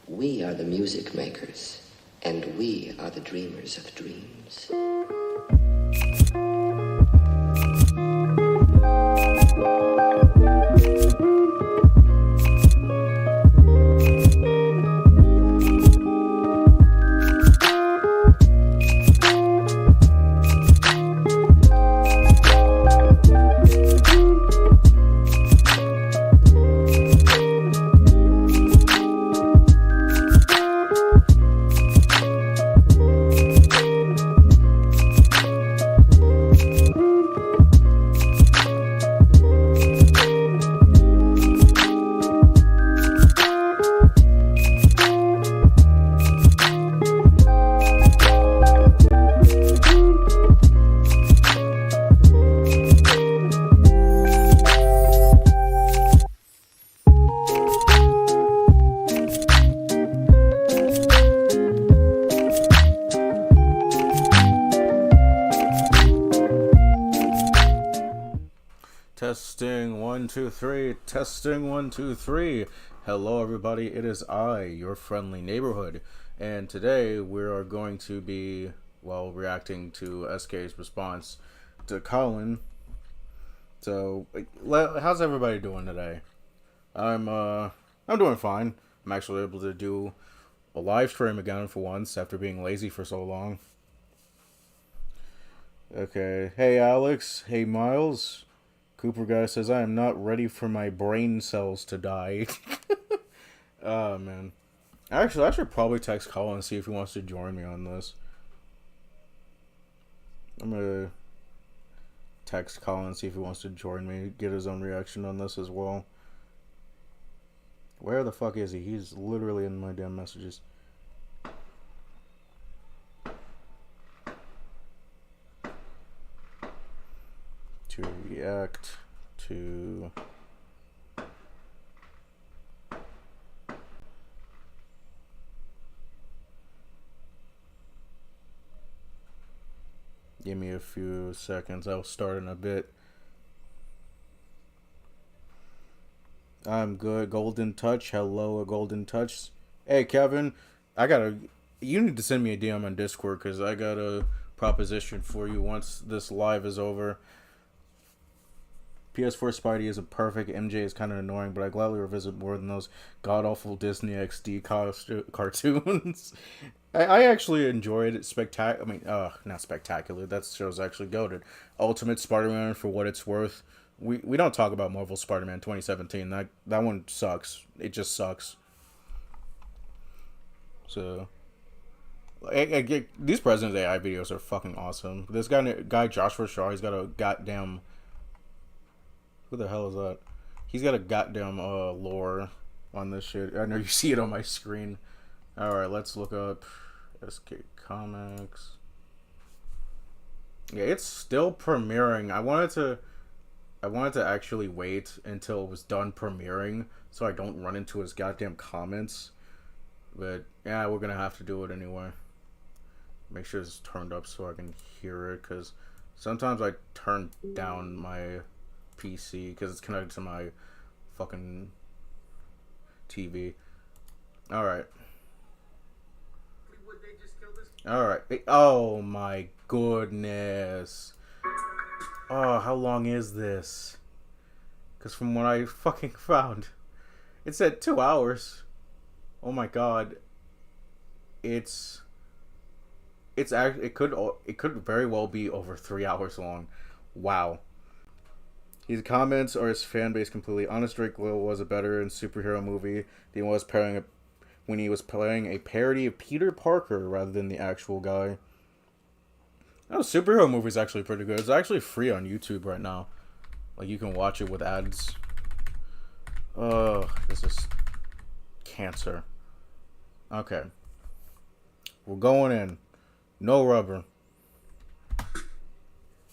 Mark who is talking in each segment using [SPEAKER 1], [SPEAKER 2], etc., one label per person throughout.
[SPEAKER 1] We are the music makers, and we are the dreamers of dreams.
[SPEAKER 2] Testing 1 2 3. Testing 1 2 3. Hello everybody, it is I, your friendly neighborhood, and today we are going to be, well, reacting to SK's response to Colin. So, how's everybody doing today? I'm doing fine. I'm actually able to do a live stream again for once after being lazy for so long. Okay, hey Alex, hey Miles. Cooper guy says, I am not ready for my brain cells to die. Oh, man. Actually, I should probably text Colin and see if he wants to join me on this. I'm gonna text Colin and see if he wants to join me, get his own reaction on this as well. Where the fuck is he? He's literally in my damn messages. To react to give me a few seconds. I'll start in a bit. I'm good. Golden Touch. Hello, a Golden Touch. Hey Kevin, you need to send me a DM on Discord because I got a proposition for you once this live is over. PS4 Spidey is a perfect. MJ is kind of annoying, but I gladly revisit more than those god-awful Disney XD cartoons. I actually enjoyed it. Not spectacular. That show's actually goated. Ultimate Spider-Man, for what it's worth. We don't talk about Marvel Spider-Man 2017. That one sucks. It just sucks. So, these President's AI videos are fucking awesome. This guy Joshua Shaw, he's got a goddamn... Who the hell is that? He's got a goddamn lore on this shit. I know you see it on my screen. Alright, let's look up SK Comics. Yeah, it's still premiering. I wanted to actually wait until it was done premiering so I don't run into his goddamn comments. But yeah, we're gonna have to do it anyway. Make sure it's turned up so I can hear it, because sometimes I turn down my PC because it's connected to my fucking TV. Alright. Alright. Oh my goodness. Oh, how long is this? Because from what I fucking found, it said 2 hours. Oh my god. It could very well be over 3 hours long. Wow. His comments are his fan base completely. Honest Drake was a better in superhero movie than he was when he was playing a parody of Peter Parker rather than the actual guy. Oh, superhero movie is actually pretty good. It's actually free on YouTube right now. Like, you can watch it with ads. This is cancer. Okay. We're going in. No rubber.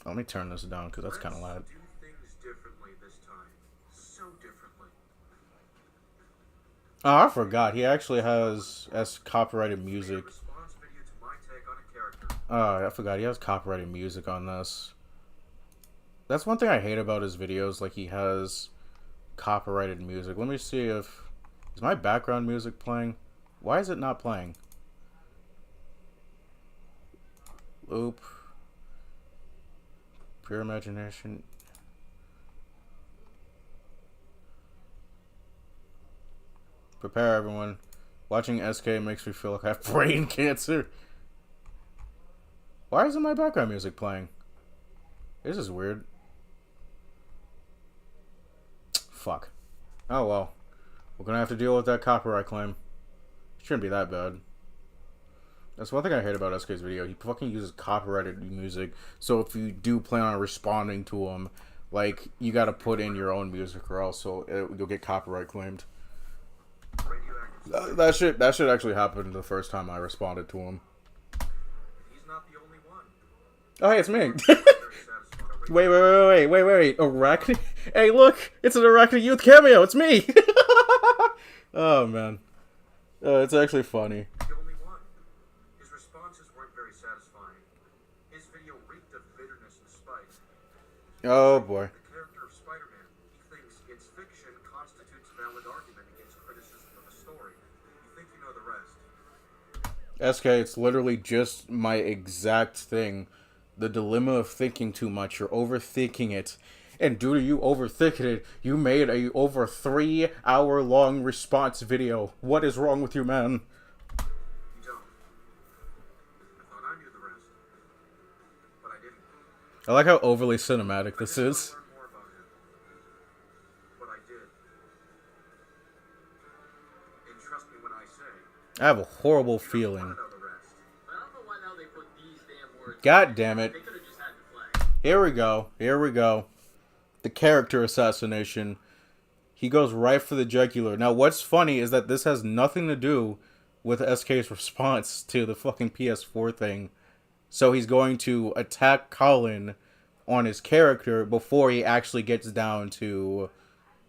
[SPEAKER 2] Let me turn this down because that's kind of loud. Oh, I forgot. He actually has copyrighted music. Oh, I forgot. He has copyrighted music on this. That's one thing I hate about his videos. Like, he has copyrighted music. Let me see if... Is my background music playing? Why is it not playing? Oop. Pure imagination. Prepare, everyone. Watching SK makes me feel like I have brain cancer. Why isn't my background music playing? This is weird. Fuck. Oh well. We're gonna have to deal with that copyright claim. Shouldn't be that bad. That's one thing I hate about SK's video. He fucking uses copyrighted music. So if you do plan on responding to him, like, you gotta put in your own music or else you'll get copyright claimed. That shit actually happened the first time I responded to him.
[SPEAKER 3] He's not the only one.
[SPEAKER 2] Oh, hey, it's me. Wait. Arachne? Hey, look! It's an Arachne Youth cameo! It's me! Oh, man. It's actually funny.
[SPEAKER 3] The only one. His responses weren't very satisfying. His video reeked of bitterness and spite.
[SPEAKER 2] Oh, boy.
[SPEAKER 3] The character of Spider-Man, he thinks its fiction constitutes a valid argument against criticism of a story. You think you know the rest.
[SPEAKER 2] SK, it's literally just my exact thing. The dilemma of thinking too much. You're overthinking it. And due to you overthinking it, you made a over 3 hour long response video. What is wrong with you, man?
[SPEAKER 3] You don't. I thought I knew the rest. But I didn't.
[SPEAKER 2] I like how overly cinematic this is.
[SPEAKER 3] I learned more about him. But I did. And trust me when I say,
[SPEAKER 2] I have a horrible
[SPEAKER 3] I
[SPEAKER 2] feeling.
[SPEAKER 3] know the rest. I don't know why now they put these damn words.
[SPEAKER 2] God damn it.
[SPEAKER 3] They could have just had to play.
[SPEAKER 2] Here we go. The character assassination. He goes right for the jugular. Now, what's funny is that this has nothing to do with SK's response to the fucking PS4 thing. So he's going to attack Colin on his character before he actually gets down to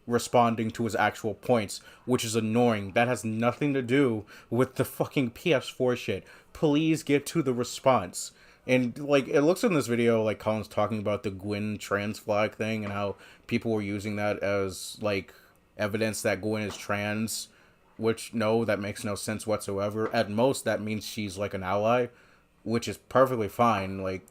[SPEAKER 2] responding to his actual points, which is annoying. That has nothing to do with the fucking PS4 shit. Please get to the response. And, like, it looks in this video like Colin's talking about the Gwen trans flag thing and how people were using that as, like, evidence that Gwen is trans, which, no, that makes no sense whatsoever. At most, that means she's, like, an ally, which is perfectly fine. Like,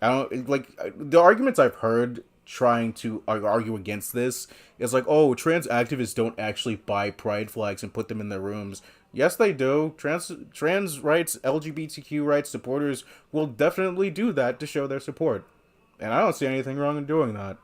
[SPEAKER 2] I don't, like, the arguments I've heard trying to argue against this is like, oh, trans activists don't actually buy pride flags and put them in their rooms. Yes, they do. Trans rights, LGBTQ rights supporters will definitely do that to show their support. And I don't see anything wrong in doing that.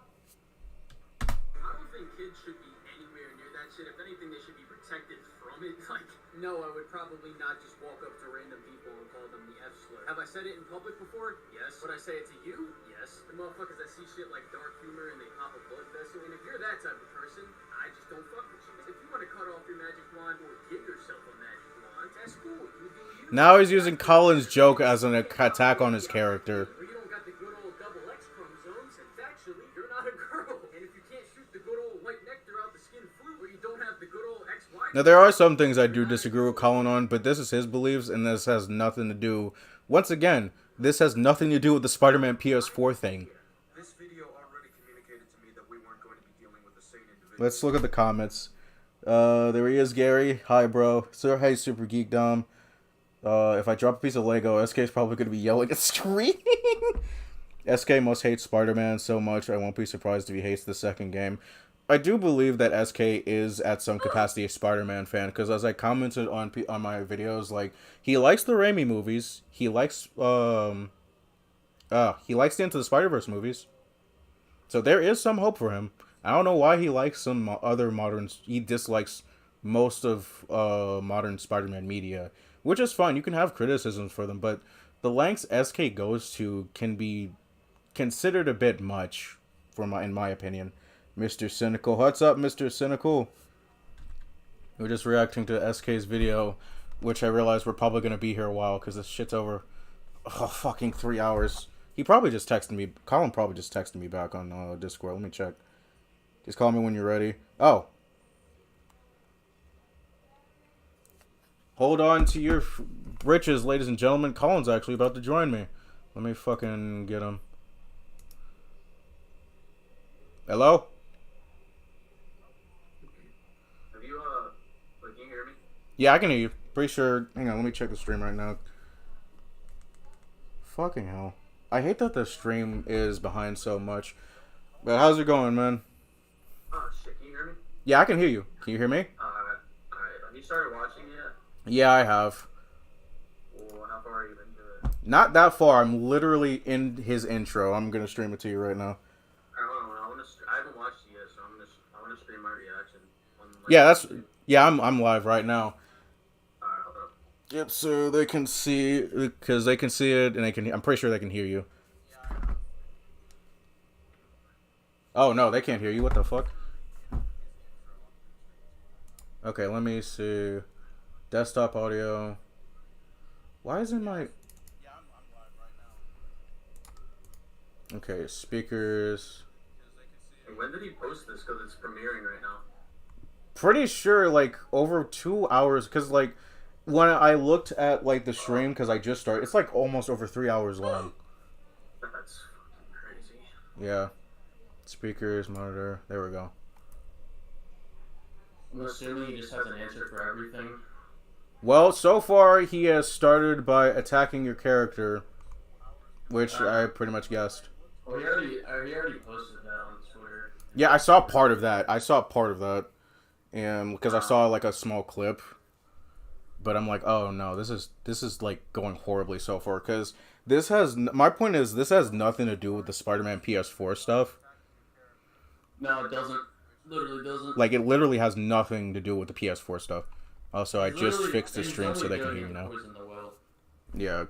[SPEAKER 4] I don't think kids should be anywhere near that shit. If anything, they should be protected from it. Like, no, I would probably not just walk up to random people and call them the F slur. Have I said it in public before? Yes. Would I say it to you? Yes. The motherfuckers that see shit like dark humor and they pop a blood vessel, and if you're that type of person, I just don't fuck with you. If you want to cut off your magic wand or give yourself a magic wand, that's cool. You do you.
[SPEAKER 2] Now he's using Colin's joke as an attack on his character.
[SPEAKER 4] Or you don't got the good old double X chromosomes, and factually, you're not a girl. And if you can't shoot the good old white nectar out the skin fruit, or you don't have the good old XY.
[SPEAKER 2] Now, there are some things I do disagree with Colin on, but this is his beliefs, and this has nothing to do... Once again, this has nothing to do with the Spider-Man PS4 thing.
[SPEAKER 3] This video already communicated to me that we weren't going to be dealing with the same individual.
[SPEAKER 2] Let's look at the comments. There he is, Gary. Hi, bro. Sir, hey, Super Geek Dom. If I drop a piece of Lego, SK is probably going to be yelling and screaming. SK must hate Spider-Man so much, I won't be surprised if he hates the second game. I do believe that SK is, at some capacity, a Spider-Man fan, because as I commented on my videos, like, he likes the Raimi movies, he likes the Into the Spider-Verse movies, so there is some hope for him. I don't know why he likes some other he dislikes most of modern Spider-Man media, which is fine, you can have criticisms for them, but the lengths SK goes to can be considered a bit much, in my opinion. Mr. Cynical. What's up, Mr. Cynical? We're just reacting to SK's video, which I realize we're probably going to be here a while, because this shit's over, fucking 3 hours. He probably just texted me. Colin probably just texted me back on Discord. Let me check. Just call me when you're ready. Oh. Hold on to your britches, ladies and gentlemen. Colin's actually about to join me. Let me fucking get him. Hello?
[SPEAKER 4] Have you, can you hear me?
[SPEAKER 2] Yeah, I can hear you. Pretty sure. Hang on, let me check the stream right now. Fucking hell. I hate that the stream is behind so much. But how's it going, man?
[SPEAKER 4] Oh, shit, can you hear me?
[SPEAKER 2] Yeah, I can hear you. Can you hear me?
[SPEAKER 4] Alright. Have you started watching yet?
[SPEAKER 2] Yeah, I have.
[SPEAKER 4] Well, how far are you into it?
[SPEAKER 2] Not that far. I'm literally in his intro. I'm gonna stream it to you right now.
[SPEAKER 4] I haven't watched it yet, so I want to stream my reaction.
[SPEAKER 2] Yeah, I'm live right now.
[SPEAKER 4] Alright, hold up.
[SPEAKER 2] Yep, so they can see, because they can see it, and I'm pretty sure they can hear you. Oh, no, they can't hear you. What the fuck? Okay, let me see. Desktop audio. Why isn't my... Okay, speakers.
[SPEAKER 4] Hey, when did he post this? Because it's premiering right now.
[SPEAKER 2] Pretty sure, like, over 2 hours, because, like, when I looked at, like, the stream, because I just started, it's, like, almost over 3 hours long.
[SPEAKER 4] That's fucking crazy.
[SPEAKER 2] Yeah. Speakers, monitor, there we go.
[SPEAKER 5] I'm assuming he just has an answer for everything.
[SPEAKER 2] Well, so far, he has started by attacking your character, which I pretty much guessed.
[SPEAKER 5] Well, he already posted that on Twitter.
[SPEAKER 2] Yeah, I saw part of that. And because I saw like a small clip, but I'm like, oh no, this is like going horribly so far. Because my point is, this has nothing to do with the Spider-Man PS4 stuff.
[SPEAKER 5] No, it doesn't. Literally doesn't.
[SPEAKER 2] Like, it literally has nothing to do with the PS4 stuff. Also, I just fixed the stream so they can hear you now. Yeah.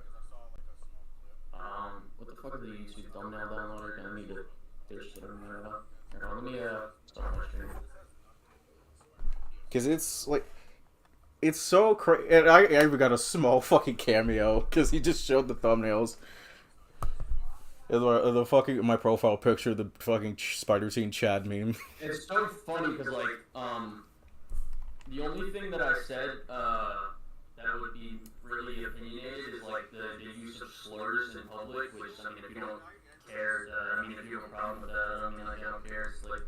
[SPEAKER 5] What the fuck is the YouTube thumbnail downloader? I need to finish it right now. Let me start my stream.
[SPEAKER 2] Because it's like, it's so crazy. And I even got a small fucking cameo because he just showed the thumbnails. The fucking, my profile picture, the fucking Spider-Scene Chad meme.
[SPEAKER 5] It's so funny because, like, the only thing that I said, that would be really opinionated is, like, the use of slurs in public, which, I mean, if you don't care, if you have a problem with that, I mean, like, I don't care, it's, like...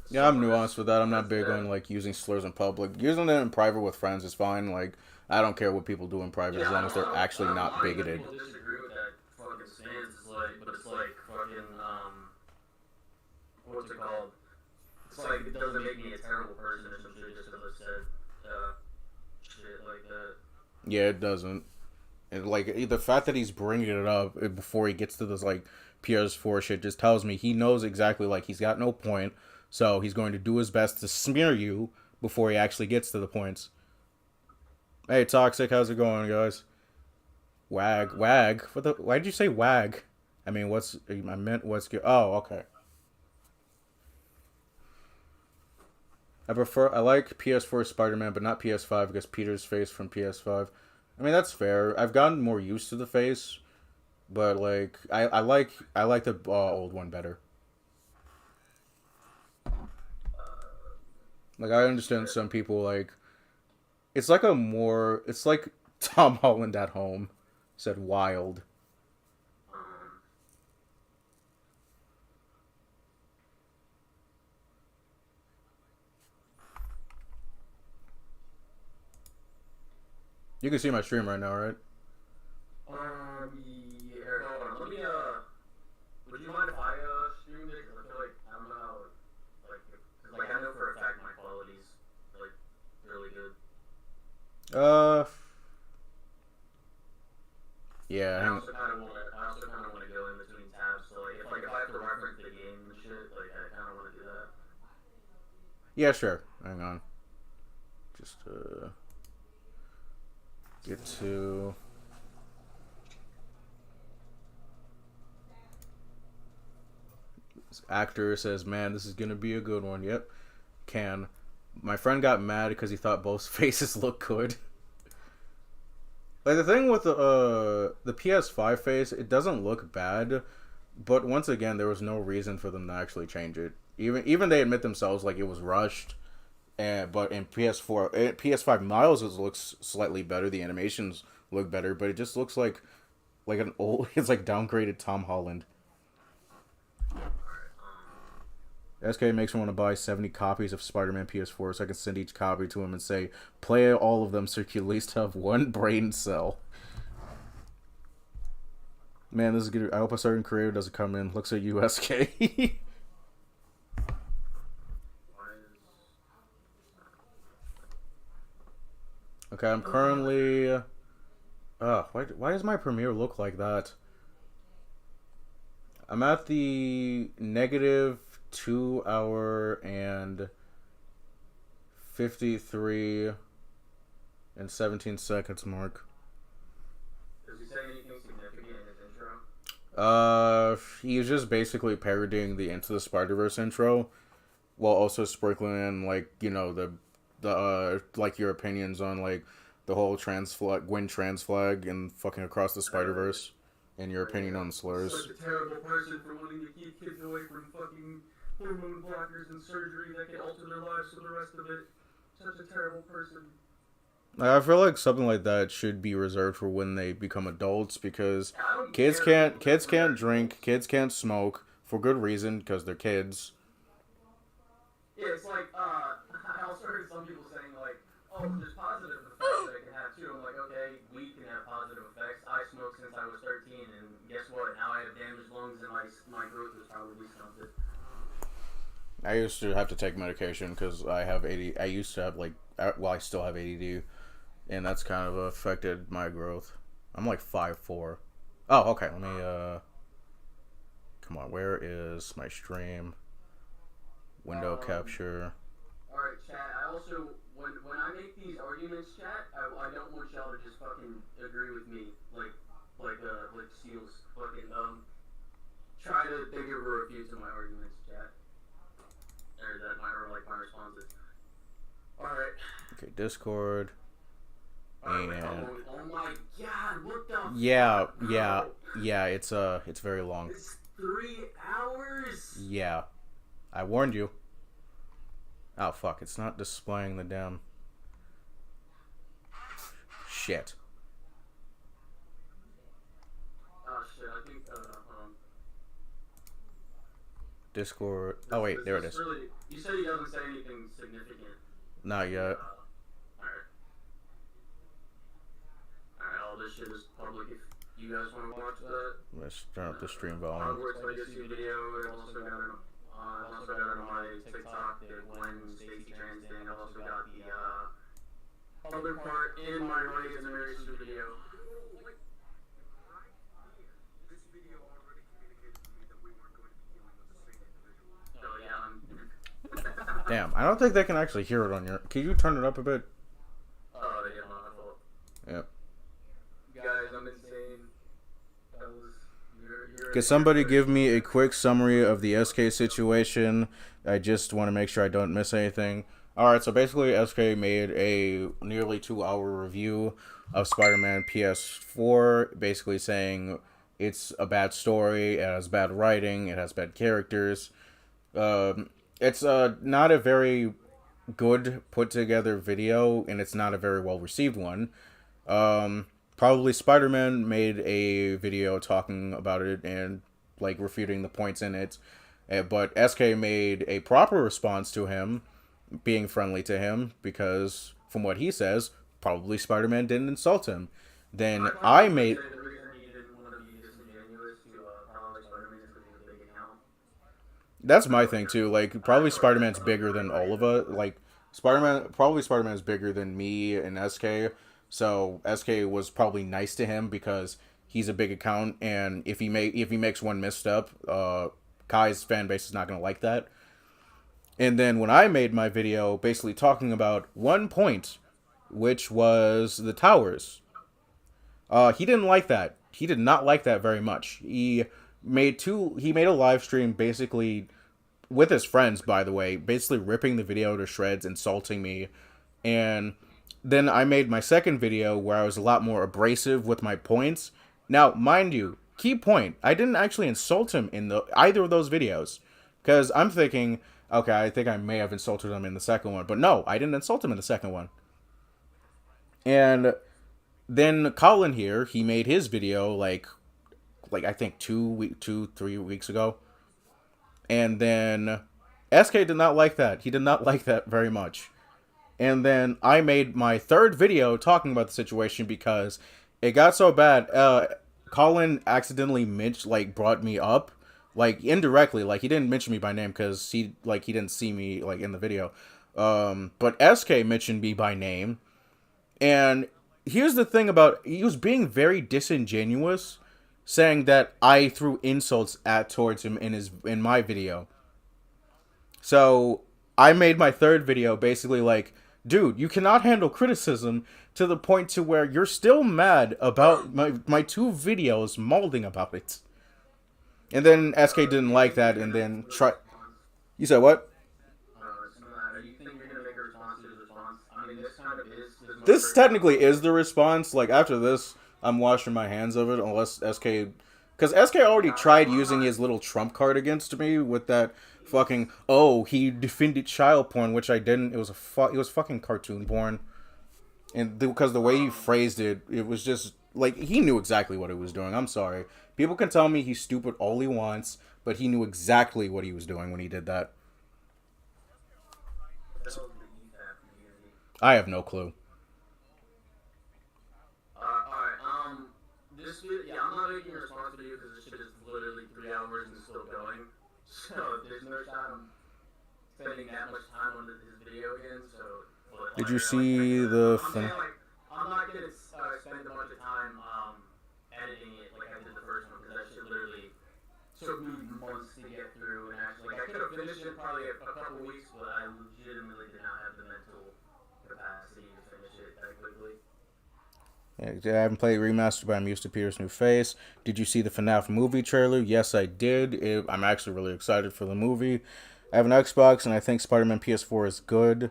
[SPEAKER 2] Yeah, I'm nuanced with that. I'm not big on, like, using slurs in public. Using it in private with friends is fine. Like, I don't care what people do in private as long as they're actually not bigoted.
[SPEAKER 5] People disagree with that fucking stance, but it's like, fucking, what's it called? It's like, it doesn't make me a terrible person or some shit just because I said, shit like that.
[SPEAKER 2] Yeah, it doesn't. And, like, the fact that he's bringing it up before he gets to this, like, PS4 shit just tells me he knows exactly, like, he's got no point. So he's going to do his best to smear you before he actually gets to the points. Hey, Toxic, how's it going, guys? Wag. Why did you say wag? I mean, what's good? Oh, okay. I like PS4 Spider-Man, but not PS5 because Peter's face from PS5. I mean, that's fair. I've gotten more used to the face, but, like, I like the old one better. Like, I understand some people, like, it's like Tom Holland at home said wild. You can see my stream right now, right?
[SPEAKER 5] Yeah, hold on, let me, would you mind if I, streamed it? Because I feel like, I don't know, like, I know for a fact my quality's, like, really good.
[SPEAKER 2] Yeah.
[SPEAKER 5] I also kind of want to go in between tabs, so, like, if I have to reference the game and shit, like, I kind of want to do that.
[SPEAKER 2] Yeah, sure. Hang on. Just, get to... This actor says, man, this is gonna be a good one. Yep. Can. My friend got mad because he thought both faces looked good. Like, the thing with the PS5 face, it doesn't look bad, but once again, there was no reason for them to actually change it. Even they admit themselves, like, it was rushed. but in PS4, PS5 Miles, it looks slightly better. The animations look better, but it just looks like an old. It's like downgraded Tom Holland. SK makes me want to buy 70 copies of Spider-Man PS4 so I can send each copy to him and say, play all of them so you can at least have one brain cell. Man, this is good. I hope a certain creator doesn't come in. Looks at you, SK. Okay, I'm currently... why does my premiere look like that? I'm at the negative 2 hour and 53 and 17 seconds mark.
[SPEAKER 5] Does he say anything significant in his intro?
[SPEAKER 2] He's just basically parodying the Into the Spider-Verse intro, while also sprinkling in, like, you know, the like, your opinions on, like, the whole Gwen trans flag and fucking Across the Spider-Verse, and your opinion on slurs.
[SPEAKER 5] Such a terrible person for wanting to keep kids away from fucking hormone blockers and surgery that can alter their lives for the rest of it. Such a terrible person.
[SPEAKER 2] I feel like something like that should be reserved for when they become adults, because kids can't drink, kids can't smoke, for good reason, because they're kids.
[SPEAKER 5] Yeah, it's like, I also heard some people saying, like, oh, there's positive effects that it can have, too. I'm like, okay, weed can have positive effects. I smoked since I was 13, and guess what? Now I have damaged lungs, and my growth is probably stunted.
[SPEAKER 2] I used to have to take medication because I have ADD. I used to have, like, well, I still have ADD, and that's kind of affected my growth. I'm like 5'4". Oh, okay, let me, come on, where is my stream? Window capture.
[SPEAKER 5] Alright, chat, I also, when I make these arguments, chat, I don't want y'all to just fucking agree with me, like Seals, fucking, try to think of a refute to my arguments, chat. Or my responses. Alright.
[SPEAKER 2] Okay, Discord. And
[SPEAKER 5] oh my god, what the
[SPEAKER 2] yeah, it's very long.
[SPEAKER 5] It's 3 hours?
[SPEAKER 2] Yeah. I warned you. Oh fuck, it's not displaying the damn shit.
[SPEAKER 5] Oh shit, I think
[SPEAKER 2] Discord. Oh wait, there it is.
[SPEAKER 5] Really, you said he doesn't say anything significant.
[SPEAKER 2] Not yet.
[SPEAKER 5] Alright. Alright, all this shit is public if you guys want to watch that.
[SPEAKER 2] Let's turn up the stream volume.
[SPEAKER 5] Hogwarts Legacy video, I've also got it on my TikTok, the Gwen Stacy trans thing. I've also got the other part in my Rise and Marriage video.
[SPEAKER 3] This video already communicated to me that we weren't going to be dealing with the same individual.
[SPEAKER 5] So yeah,
[SPEAKER 2] Damn, I don't think they can actually hear it on your. Can you turn it up a bit?
[SPEAKER 5] yeah, my fault.
[SPEAKER 2] Yep.
[SPEAKER 5] Guys, I'm insane.
[SPEAKER 2] Could somebody give me a quick summary of the SK situation? I just want to make sure I don't miss anything. Alright, so basically SK made a nearly 2-hour review of Spider-Man PS4, basically saying it's a bad story, it has bad writing, it has bad characters. It's not a very good put-together video, and it's not a very well-received one. Probably Spider-Man made a video talking about it and, like, refuting the points in it. But SK made a proper response to him, being friendly to him, because, from what he says, probably Spider-Man didn't insult him. Then I made... That's my thing, too. Like, probably Spider-Man's bigger than all of us. Like, Spider-Man is bigger than me and SK. So SK was probably nice to him because he's a big account, and if he makes one misstep, Kai's fan base is not gonna like that. And then when I made my video, basically talking about one point, which was the towers, he didn't like that. He did not like that very much. He made a live stream basically with his friends, by the way, basically ripping the video to shreds, insulting me, and then I made my second video where I was a lot more abrasive with my points. Now, mind you, key point, I didn't actually insult him in either of those videos. Because I'm thinking, Okay, I think I may have insulted him in the second one, but no, I didn't insult him in the second one. And then Colin here, he made his video like I think 3 weeks ago, and then SK did not like that. He did not like that very much. And then I made my third video talking about the situation because it got so bad. Colin accidentally brought me up, like indirectly, like he didn't mention me by name because he didn't see me like in the video. But SK mentioned me by name, and here's the thing about, he was being very disingenuous, saying that I threw insults towards him in my video. So I made my third video basically like, dude, you cannot handle criticism to the point to where you're still mad about my two videos molding about it. And then SK didn't like that, and then You said what? This technically is the response. Like, after this, I'm washing my hands of it, unless SK... Because SK already tried using his little trump card against me with that fucking, oh, he defended child porn, which I didn't. It was it was fucking cartoon porn. And because the way he phrased it, it was just, like, he knew exactly what he was doing. I'm sorry. People can tell me he's stupid all he wants, but he knew exactly what he was doing when he did that. I have no clue.
[SPEAKER 5] I'm not making a response video because this shit is literally 3 hours and still going. So there's no time spending that much time on his video again. So
[SPEAKER 2] did you see the?
[SPEAKER 5] I'm not gonna spend a bunch of time editing it like I did the first one, because that shit literally took me months to get through. And actually, I could have finished it probably a couple weeks, but I legitimately did not have the mental capacity to finish it that quickly.
[SPEAKER 2] I haven't played Remastered, but I'm used to Peter's new face. Did you see the FNAF movie trailer? Yes, I did. I'm actually really excited for the movie. I have an Xbox, and I think Spider-Man PS4 is good.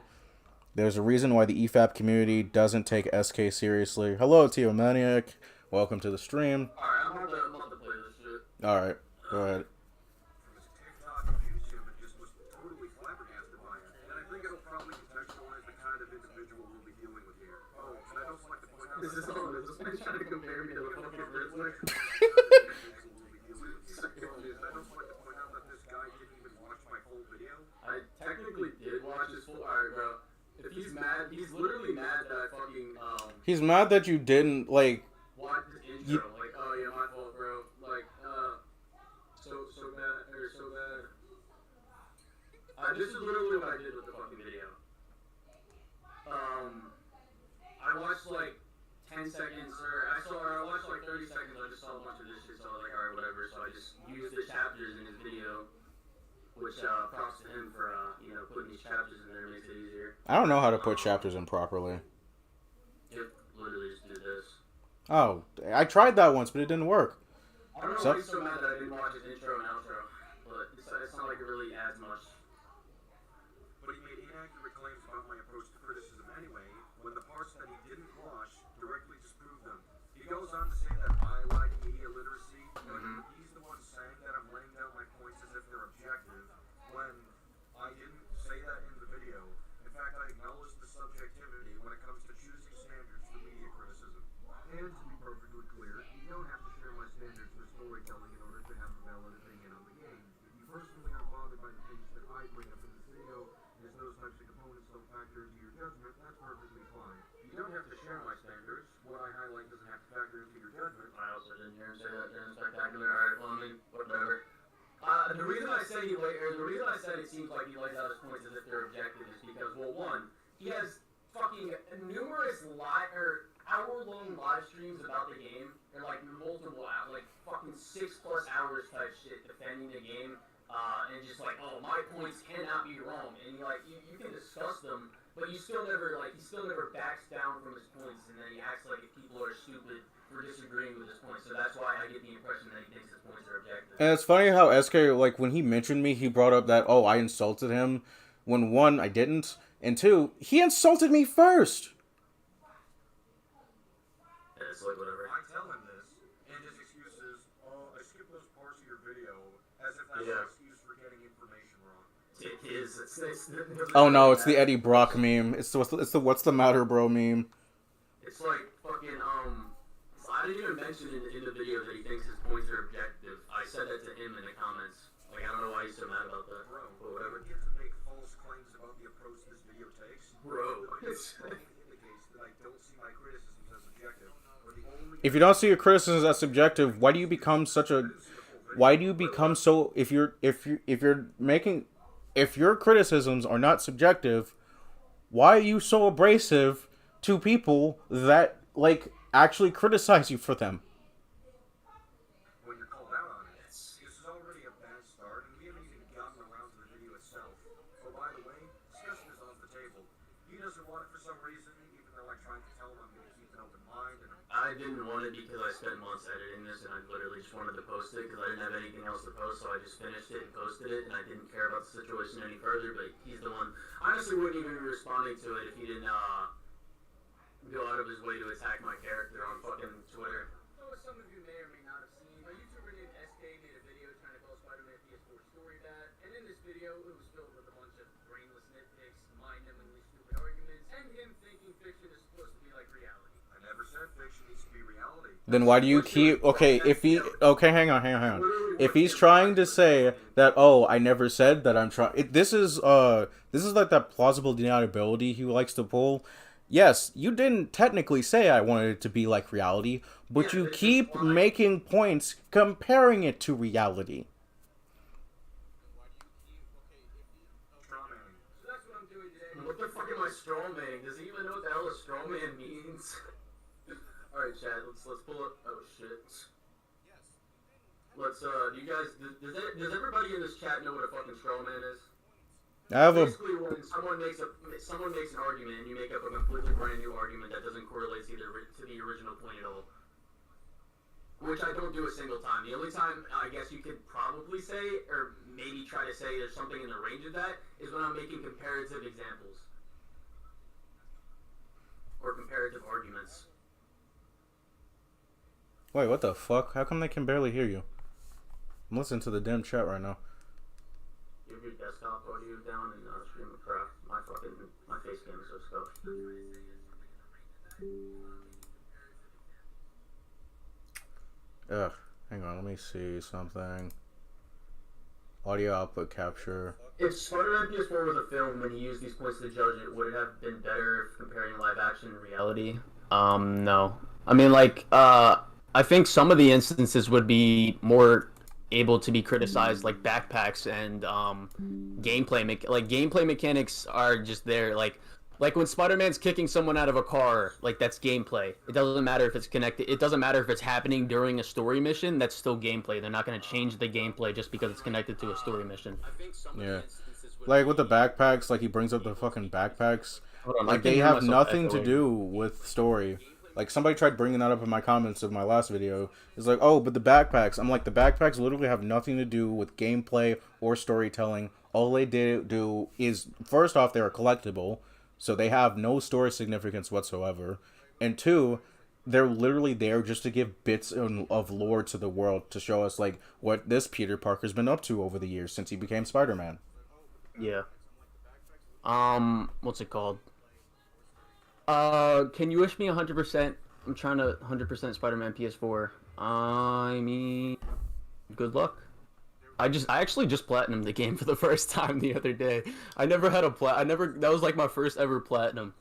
[SPEAKER 2] There's a reason why the EFAP community doesn't take SK seriously. Hello, Tio Maniac. Welcome to the stream.
[SPEAKER 5] Alright, I'm about to play this shit.
[SPEAKER 2] Alright, go ahead.
[SPEAKER 5] This is all this. I'm trying to compare me to the fucking Riddler.
[SPEAKER 3] I just like to point out that this guy didn't even watch my full video.
[SPEAKER 5] I technically did watch his full. Alright, bro. If he's mad, he's literally mad that I fucking
[SPEAKER 2] He's mad that you didn't like
[SPEAKER 5] watch his intro. Like, oh yeah, my fault, bro. Like, so bad or so bad. This is literally what I did with the fucking video. I watched like 10 seconds, or I watched like 30 seconds, I just saw a bunch of this shit, so I was like, alright, whatever, so I just used the chapters in his video, which, props to him for, putting these chapters in there, makes it easier.
[SPEAKER 2] I don't know how to put chapters in properly.
[SPEAKER 5] Yep, literally just do this.
[SPEAKER 2] Oh, I tried that once, but it didn't work.
[SPEAKER 5] I don't know why he's so mad that I didn't watch his intro and outro, but it's not like it really adds much.
[SPEAKER 3] But he made inaccurate claims about my approach to criticism anyway, when the parts that he didn't watch directly disproved them. He goes on to say that I lack media literacy, but he's the one saying that I'm laying down my points as if they're objective, when I didn't say that in the video. In fact, I acknowledge the subjectivity when it comes to choosing standards for media criticism. And to be perfectly clear, you don't have to share my standards for storytelling in order to have a valid opinion on the game. If you personally are bothered by the things that I bring up in this video, as those types of components don't factor into your judgment, that's perfectly fine. You don't have to share my standards. What I highlight doesn't have to factor into your judgment.
[SPEAKER 5] I also didn't hear him say that during Spectacular. Alright, well, I mean, whatever. The reason I said it seems like he lays out his points as if they're objective is because, well, one, he has fucking numerous hour-long live streams about the game. They're like multiple hours, like fucking 6+ hours type shit defending the game. And just like, oh, my points cannot be wrong, and you can discuss them, but he still never backs down from his points, and then he acts like if people are stupid for disagreeing with his points. So that's why I get the impression that he thinks his points are objective.
[SPEAKER 2] And it's funny how SK, like, when he mentioned me, he brought up that, oh, I insulted him, when one, I didn't, and two, he insulted me first.
[SPEAKER 5] Yeah, it's like whatever.
[SPEAKER 3] I tell him this, and his excuse is, oh, I skipped those parts of your video, as if that's an excuse for getting information wrong.
[SPEAKER 5] Dick is.
[SPEAKER 2] Oh no, it's the Eddie Brock meme. It's the what's the matter, bro meme.
[SPEAKER 5] It's like fucking I didn't even mention in the video that he thinks his points are objective. I said that to him in the comments. Like, I don't know why he's so mad about that.
[SPEAKER 3] Bro,
[SPEAKER 5] But whatever.
[SPEAKER 3] I get to make false claims about the approach this video takes.
[SPEAKER 5] Bro.
[SPEAKER 3] This indicates that I don't see my criticisms as objective. Or the only
[SPEAKER 2] If you don't see your criticisms as subjective, why do you become such a? Why do you become so? If your criticisms are not subjective, why are you so abrasive to people that like actually criticize you for them?
[SPEAKER 3] when you're called out on it. This is already a bad start, and we haven't even gotten around to the video itself. Oh, by the way, discussion is off the table. He doesn't want it for some reason, even though I tried to tell him I'm going to keep an open mind. And
[SPEAKER 5] I didn't want it because I spent months editing this, and I literally just wanted to post it because I didn't have anything else to post, so I just finished it and posted it, and I didn't care about the situation any further, but he's the one. I honestly wouldn't even be responding to it if he didn't go out of his way to attack my character on fucking Twitter.
[SPEAKER 4] So as some of you may or may not have seen, a YouTuber named SK made a video trying to call Spider-Man PS4 story bad, and in this video it was filled with a bunch of brainless nitpicks, mind-numbingly stupid arguments, and him thinking fiction is supposed to be like reality.
[SPEAKER 3] I never said fiction needs to be reality.
[SPEAKER 2] Then why do you keep hang on. If he's trying to say that, oh, I never said that I'm trying, this is like that plausible deniability he likes to pull. Yes, you didn't technically say I wanted it to be like reality, but you keep making points comparing it to reality.
[SPEAKER 3] Strawmanning.
[SPEAKER 4] So that's what I'm doing today.
[SPEAKER 5] What the fuck am I strawmanning? Does he even know what the hell a strawman means? Alright, Chad, let's pull up. Oh shit. Let's do you guys does everybody in this chat know what a fucking strawman is?
[SPEAKER 2] I have a
[SPEAKER 5] Basically, when someone makes an argument and you make up a completely brand new argument that doesn't correlate to the original point at all, which I don't do a single time. The only time I guess you could probably say, or maybe try to say there's something in the range of that, is when I'm making comparative examples or comparative arguments.
[SPEAKER 2] Wait, what the fuck? How come they can barely hear you? I'm listening to the damn chat right now.
[SPEAKER 5] You have your desktop audio down and stream it. Crap, my face cam is so scoped.
[SPEAKER 2] Ugh, hang on, let me see something. Audio output capture.
[SPEAKER 5] If Spider-Man PS4 was a film and he used these points to judge it, would it have been better if comparing live action and reality? No. I mean, like, I think some of the instances would be more able to be criticized, like backpacks and gameplay mechanics are just there. Like when Spider-Man's kicking someone out of a car, like that's gameplay. It doesn't matter if it's connected. It doesn't matter if it's happening during a story mission. That's still gameplay. They're not going to change the gameplay just because it's connected to a story mission.
[SPEAKER 2] Yeah, like with the backpacks, like he brings up the fucking backpacks.
[SPEAKER 5] Hold on,
[SPEAKER 2] Like they have nothing to do with story. Like somebody tried bringing that up in my comments of my last video. It's like, oh, but the backpacks. I'm like, the backpacks literally have nothing to do with gameplay or storytelling. All they did do is, first off, they're collectible, so they have no story significance whatsoever. And two, they're literally there just to give bits of lore to the world to show us like what this Peter Parker's been up to over the years since he became Spider-Man.
[SPEAKER 5] Yeah. What's it called? Can you wish me 100%? I'm trying to 100% Spider-Man PS4. I mean, good luck. I actually just platinumed the game for the first time the other day. I never had a that was like my first ever platinum.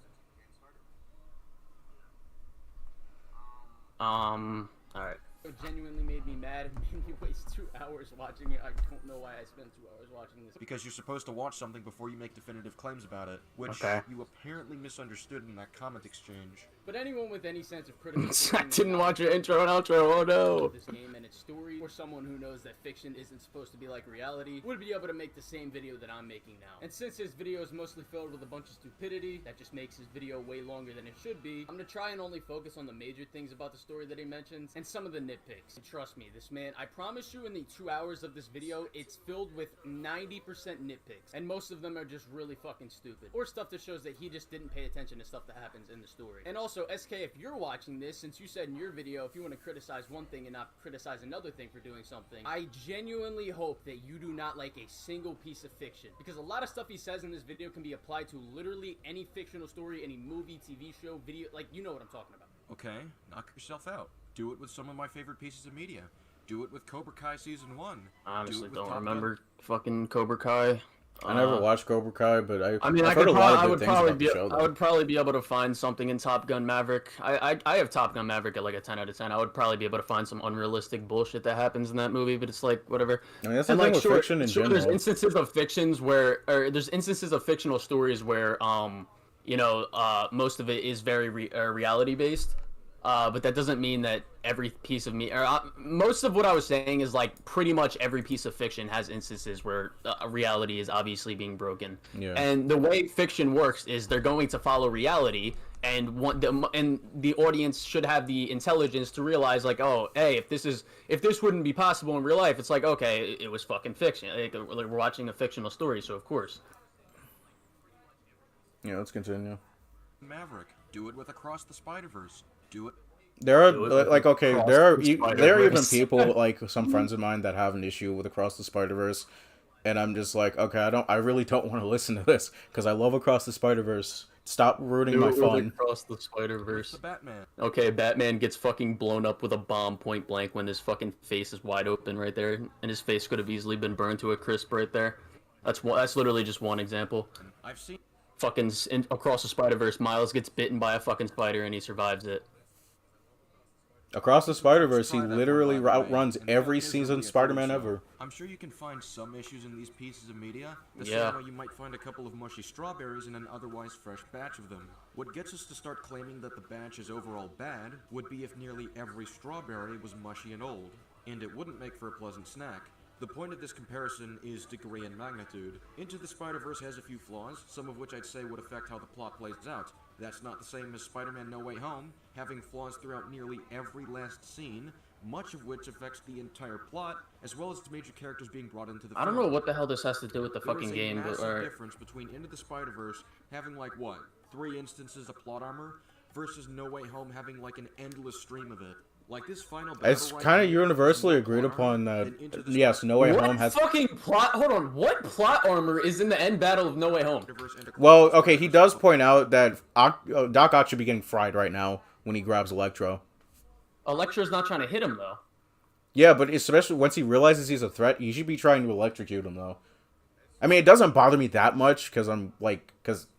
[SPEAKER 5] Alright.
[SPEAKER 6] It genuinely made me mad and made me waste 2 hours watching it. I don't know why I spent 2 hours watching this.
[SPEAKER 3] Because you're supposed to watch something before you make definitive claims about it, which you apparently misunderstood in that comment exchange.
[SPEAKER 6] But anyone with any sense of critical
[SPEAKER 5] I didn't watch your intro and outro, oh no!
[SPEAKER 6] this game and its story, or someone who knows that fiction isn't supposed to be like reality, would be able to make the same video that I'm making now. And since his video is mostly filled with a bunch of stupidity, that just makes his video way longer than it should be, I'm gonna try and only focus on the major things about the story that he mentions, and some of the nitpicks. And trust me, this man, I promise you in the 2 hours of this video, it's filled with 90% nitpicks, and most of them are just really fucking stupid. Or stuff that shows that he just didn't pay attention to stuff that happens in the story. And also, also, SK, if you're watching this, since you said in your video, if you want to criticize one thing and not criticize another thing for doing something, I genuinely hope that you do not like a single piece of fiction. Because a lot of stuff he says in this video can be applied to literally any fictional story, any movie, TV show, video, like, you know what I'm talking about.
[SPEAKER 3] Okay, knock yourself out. Do it with some of my favorite pieces of media. Do it with Cobra Kai Season 1.
[SPEAKER 5] I honestly
[SPEAKER 3] with
[SPEAKER 5] don't
[SPEAKER 3] Top
[SPEAKER 5] remember fucking Cobra Kai.
[SPEAKER 2] I never watched Cobra Kai, but
[SPEAKER 5] I mean,
[SPEAKER 2] I've heard a lot of
[SPEAKER 5] I
[SPEAKER 2] good
[SPEAKER 5] would
[SPEAKER 2] things about
[SPEAKER 5] probably
[SPEAKER 2] the show.
[SPEAKER 5] I would probably be able to find something in Top Gun Maverick. I have Top Gun Maverick at like a 10 out of 10. I would probably be able to find some unrealistic bullshit that happens in that movie, but it's like whatever.
[SPEAKER 2] I mean, that's the
[SPEAKER 5] And
[SPEAKER 2] thing
[SPEAKER 5] like,
[SPEAKER 2] with fiction in general.
[SPEAKER 5] There's instances of fictions where, or there's instances of fictional stories where, you know, most of it is very reality based. But that doesn't mean that every piece of most of what I was saying is like pretty much every piece of fiction has instances where reality is obviously being broken.
[SPEAKER 2] Yeah.
[SPEAKER 5] And the way fiction works is they're going to follow reality, and the audience should have the intelligence to realize like, oh, hey, if this wouldn't be possible in real life, it's like, okay, it was fucking fiction. Like, we're watching a fictional story, so of course.
[SPEAKER 2] Yeah, let's continue.
[SPEAKER 3] Maverick. Do it with Across the Spider-Verse. Do it.
[SPEAKER 2] There are like okay, there are even
[SPEAKER 5] Spider-Verse.
[SPEAKER 2] people like some friends of mine that have an issue with Across the Spider-Verse, and I'm just like, okay, I really don't want to listen to this because I love Across the Spider-Verse. Stop ruining my fun.
[SPEAKER 5] Across the Spider-Verse.
[SPEAKER 3] The Batman.
[SPEAKER 5] Okay, Batman gets fucking blown up with a bomb point blank when his fucking face is wide open right there, and his face could have easily been burned to a crisp right there. That's literally just one example.
[SPEAKER 3] I've seen.
[SPEAKER 5] Fucking Across the Spider-Verse, Miles gets bitten by a fucking spider and he survives it.
[SPEAKER 2] Across the Spider-Verse, he literally outruns every seasoned Spider-Man ever.
[SPEAKER 3] I'm sure you can find some issues in these pieces of media, the
[SPEAKER 5] Yeah.
[SPEAKER 3] same way you might find a couple of mushy strawberries in an otherwise fresh batch of them. What gets us to start claiming that the batch is overall bad would be if nearly every strawberry was mushy and old, and it wouldn't make for a pleasant snack. The point of this comparison is degree and magnitude. Into the Spider-Verse has a few flaws, some of which I'd say would affect how the plot plays out. That's not the same as Spider-Man No Way Home, having flaws throughout nearly every last scene, much of which affects the entire plot, as well as major characters being brought into the film.
[SPEAKER 5] I don't know what the hell this has to do with the
[SPEAKER 3] There
[SPEAKER 5] fucking
[SPEAKER 3] is a
[SPEAKER 5] game, but
[SPEAKER 3] massive difference between Into the Spider-Verse having like what, 3 instances of plot armor, versus No Way Home having like an endless stream of it. Like this final battle
[SPEAKER 2] It's
[SPEAKER 3] right
[SPEAKER 2] kind of
[SPEAKER 3] here
[SPEAKER 2] universally
[SPEAKER 3] is more
[SPEAKER 2] agreed
[SPEAKER 3] plot
[SPEAKER 2] upon
[SPEAKER 3] armor
[SPEAKER 2] that,
[SPEAKER 3] than Into the
[SPEAKER 2] yes, No Way
[SPEAKER 5] what
[SPEAKER 2] Home has...
[SPEAKER 5] fucking plot? Hold on, what plot armor is in the end battle of No Way Home?
[SPEAKER 3] Spider-Verse and Across
[SPEAKER 2] Well,
[SPEAKER 3] the
[SPEAKER 2] okay, he
[SPEAKER 3] Spider-Verse.
[SPEAKER 2] does point out that Doc Ock should be getting fried right now when he grabs Electro.
[SPEAKER 5] Electro's not trying to hit him though.
[SPEAKER 2] Yeah, but especially once he realizes he's a threat, he should be trying to electrocute him, though. I mean, it doesn't bother me that much, because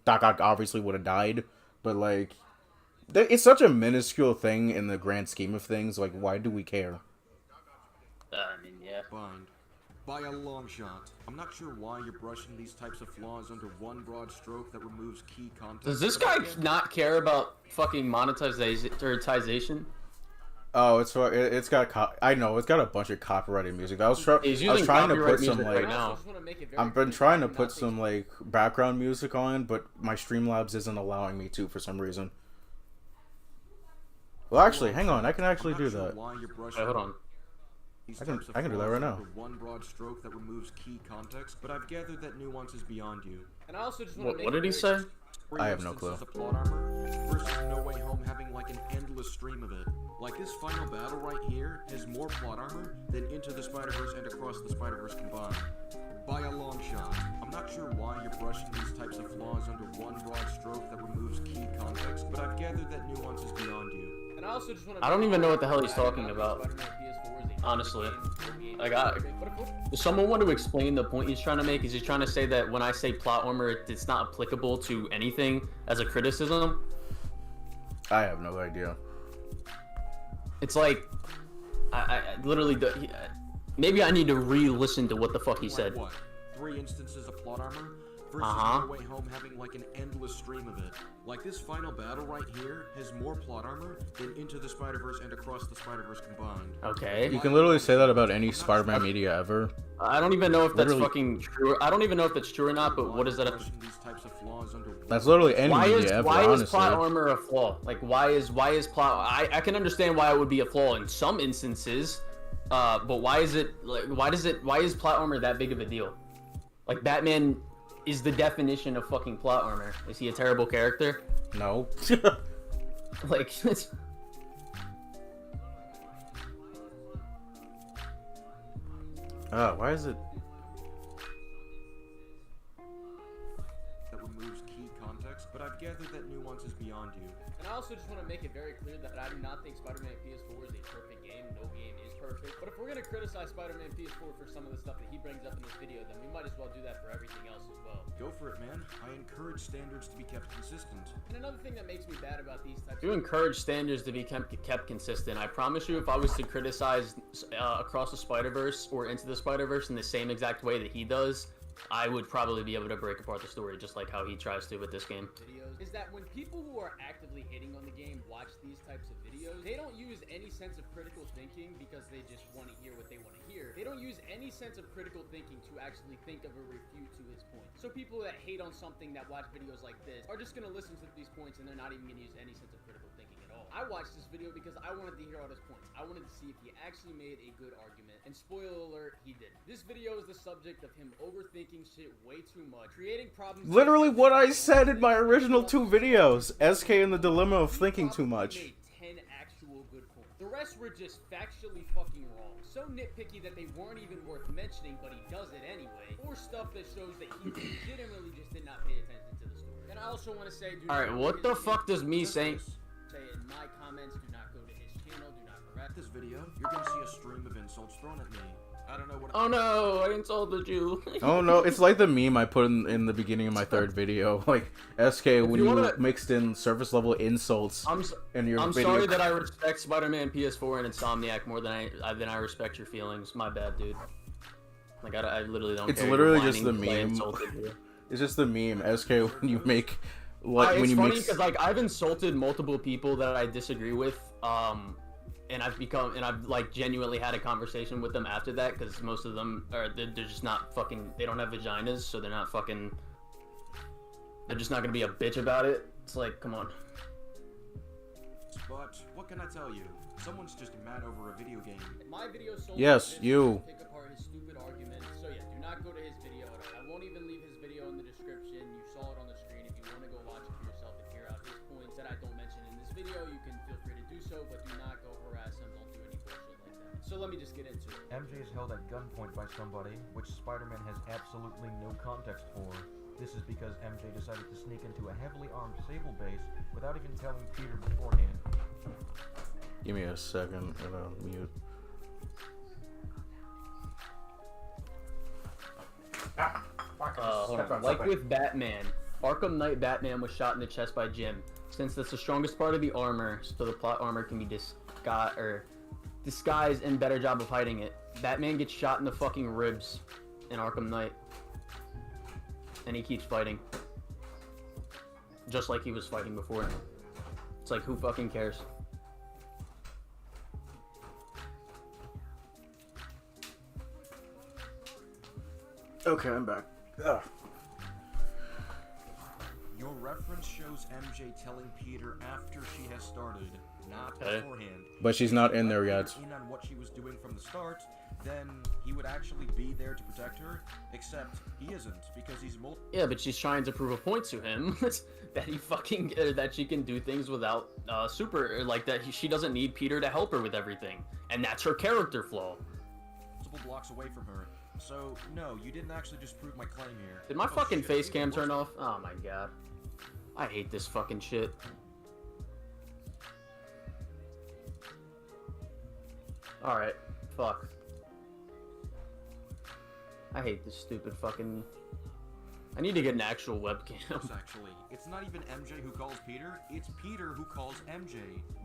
[SPEAKER 2] Doc Ock obviously would have died, but, like, it's such a minuscule thing in the grand scheme of things, like, why do we care?
[SPEAKER 5] I mean, yeah.
[SPEAKER 3] Bind. By a long shot. I'm not sure why you're brushing these types of flaws under one broad stroke that removes key context.
[SPEAKER 5] Does this guy not care about fucking monetization?
[SPEAKER 2] Oh, it's got I know it's got a bunch of copyrighted music. I was
[SPEAKER 5] He's
[SPEAKER 2] trying
[SPEAKER 5] using
[SPEAKER 2] to
[SPEAKER 5] copyright
[SPEAKER 2] put some
[SPEAKER 5] music
[SPEAKER 2] like
[SPEAKER 5] right now.
[SPEAKER 2] I've been trying to put some like background music on, but my Streamlabs isn't allowing me to for some reason. Well, actually, hang on, I can actually do that.
[SPEAKER 5] Wait, hold on.
[SPEAKER 2] I can do that right now.
[SPEAKER 3] One broad stroke that removes key context, but I've gathered that nuance is beyond you.
[SPEAKER 6] And I also just want to make
[SPEAKER 5] What did he say?
[SPEAKER 2] I have no clue.
[SPEAKER 3] Of plot armor versus No Way Home having like an endless stream of it. Like this final battle right here has more plot armor than Into the Spider-Verse and Across the Spider-Verse combined. By a long shot. I'm not sure why you're brushing these types of flaws under one broad stroke that removes key context, but I've gathered that nuance is beyond you.
[SPEAKER 6] And I also just want to
[SPEAKER 5] I don't even know what the hell he's talking about. Honestly. Like, does someone want to explain the point he's trying to make? Is he trying to say that when I say plot armor, it's not applicable to anything as a criticism?
[SPEAKER 2] I have no idea.
[SPEAKER 5] It's like, I literally, maybe I need to re-listen to what the fuck he said.
[SPEAKER 3] What? 3 instances of plot armor versus No Way Home having like an endless stream of it. Like this final battle right here has more plot armor than Into the Spider-Verse and Across the Spider-Verse combined.
[SPEAKER 5] Okay.
[SPEAKER 2] You can literally say that about any Spider-Man media ever.
[SPEAKER 5] I don't even know if that's
[SPEAKER 2] Literally.
[SPEAKER 5] fucking true. I don't even know if that's true or not, but what does that have to...
[SPEAKER 2] That's literally any media ever,
[SPEAKER 5] why
[SPEAKER 2] honestly.
[SPEAKER 5] is plot armor a flaw? Like, why is plot... I can understand why it would be a flaw in some instances, but why is it... Like, why is plot armor that big of a deal? Like, Batman is the definition of fucking plot armor. Is he a terrible character?
[SPEAKER 2] No.
[SPEAKER 5] Like,
[SPEAKER 2] Why is it?
[SPEAKER 3] That removes key context, but I've gathered that nuance is beyond you.
[SPEAKER 6] And I also just want to make it very clear that I do not think Spider-Man PS4 is a perfect game. No game is perfect. But if we're going to criticize Spider-Man PS4 for some of the stuff that he brings up in this video, then we might as well do that for everything else as well.
[SPEAKER 3] Go for it, man. I encourage standards to be kept consistent.
[SPEAKER 6] And another thing that makes me bad about these types
[SPEAKER 5] you encourage standards to be kept consistent. I promise you, if I was to criticize Across the Spider-Verse or Into the Spider-Verse in the same exact way that he does, I would probably be able to break apart the story just like how he tries to with this game.
[SPEAKER 6] Videos is that when people who are actively hating on the game watch these types of videos, they don't use any sense of critical thinking because they just want to hear what they want to hear. They don't use any sense of critical thinking to actually think of a refute to his point. So people that hate on something that watch videos like this are just going to listen to these points and they're not even going to use any sense of critical thinking at all. I watched this video because I wanted to hear all his points. I wanted to see if he actually made a good argument. And spoiler alert, he did. This video is the subject of him overthinking shit way too much, creating problems.
[SPEAKER 2] Literally what I said in my original 2 videos. SK and the dilemma of thinking too much.
[SPEAKER 6] Made 10 actual good points. The rest were just factually fucking wrong. So nitpicky that they weren't even worth mentioning, but he does it anyway. Or stuff that shows that he legitimately just did not pay attention to the story. And I also want to say,
[SPEAKER 5] Alright, what the fuck does me saying?
[SPEAKER 6] Say in my comments, do not go to his channel, do not harass
[SPEAKER 3] This video, you're gonna see a stream of insults thrown at me. I don't know what.
[SPEAKER 5] Oh no, I insulted you.
[SPEAKER 2] Oh no, it's like the meme I put in the beginning of my 3rd video. Like, SK, when you mixed in surface level insults in your video.
[SPEAKER 5] I'm sorry that I respect Spider-Man PS4 and Insomniac more than I respect your feelings. My bad, dude. Like, I literally don't care.
[SPEAKER 2] It's literally just the meme. It's just the meme, SK, when you make...
[SPEAKER 5] It's funny because, like, I've insulted multiple people that I disagree with, and I've like genuinely had a conversation with them after that, because most of them they're just not fucking, they don't have vaginas, so they're just not gonna be a bitch about it. It's like, come on.
[SPEAKER 3] But what can I tell you? Someone's just mad over a video game.
[SPEAKER 6] My video sold
[SPEAKER 2] yes, you.
[SPEAKER 6] Pick apart his stupid argument. So yeah, do not go to his video. I won't even leave his video in the description. You saw it on the screen. If you want to go watch it for yourself and hear out his points that I don't mention in this video, you can feel free to do so, but do not go harass him. Don't do any bullshit like that. So let me just get into it.
[SPEAKER 7] MJ is held at gunpoint by somebody, which Spider-Man has absolutely no context for. This is because MJ decided to sneak into a heavily armed Sable base without even telling Peter beforehand.
[SPEAKER 2] Give me a second, and I'll mute.
[SPEAKER 5] Hold on. Like with Batman, Arkham Knight Batman was shot in the chest by Jim. Since that's the strongest part of the armor, so the plot armor can be disguised and better job of hiding it. Batman gets shot in the fucking ribs in Arkham Knight. And he keeps fighting. Just like he was fighting before. It's like, who fucking cares?
[SPEAKER 2] Okay, I'm back. Ugh.
[SPEAKER 3] Your reference shows MJ telling Peter after she has started, not beforehand.
[SPEAKER 2] But she's not in there yet.
[SPEAKER 3] In on what she was doing from the start, then he would actually be there to protect her. Except he isn't, because he's
[SPEAKER 5] Yeah, but she's trying to prove a point to him that he fucking that she can do things without she doesn't need Peter to help her with everything, and that's her character flaw.
[SPEAKER 3] multiple blocks away from her. So no, you didn't actually disprove my claim here.
[SPEAKER 5] Did my fucking face cam turn off? Oh my god. I hate this fucking shit. Alright, fuck. I hate this stupid fucking... I need to get an actual webcam.
[SPEAKER 3] Actually, it's not even MJ who calls Peter, it's Peter who calls MJ,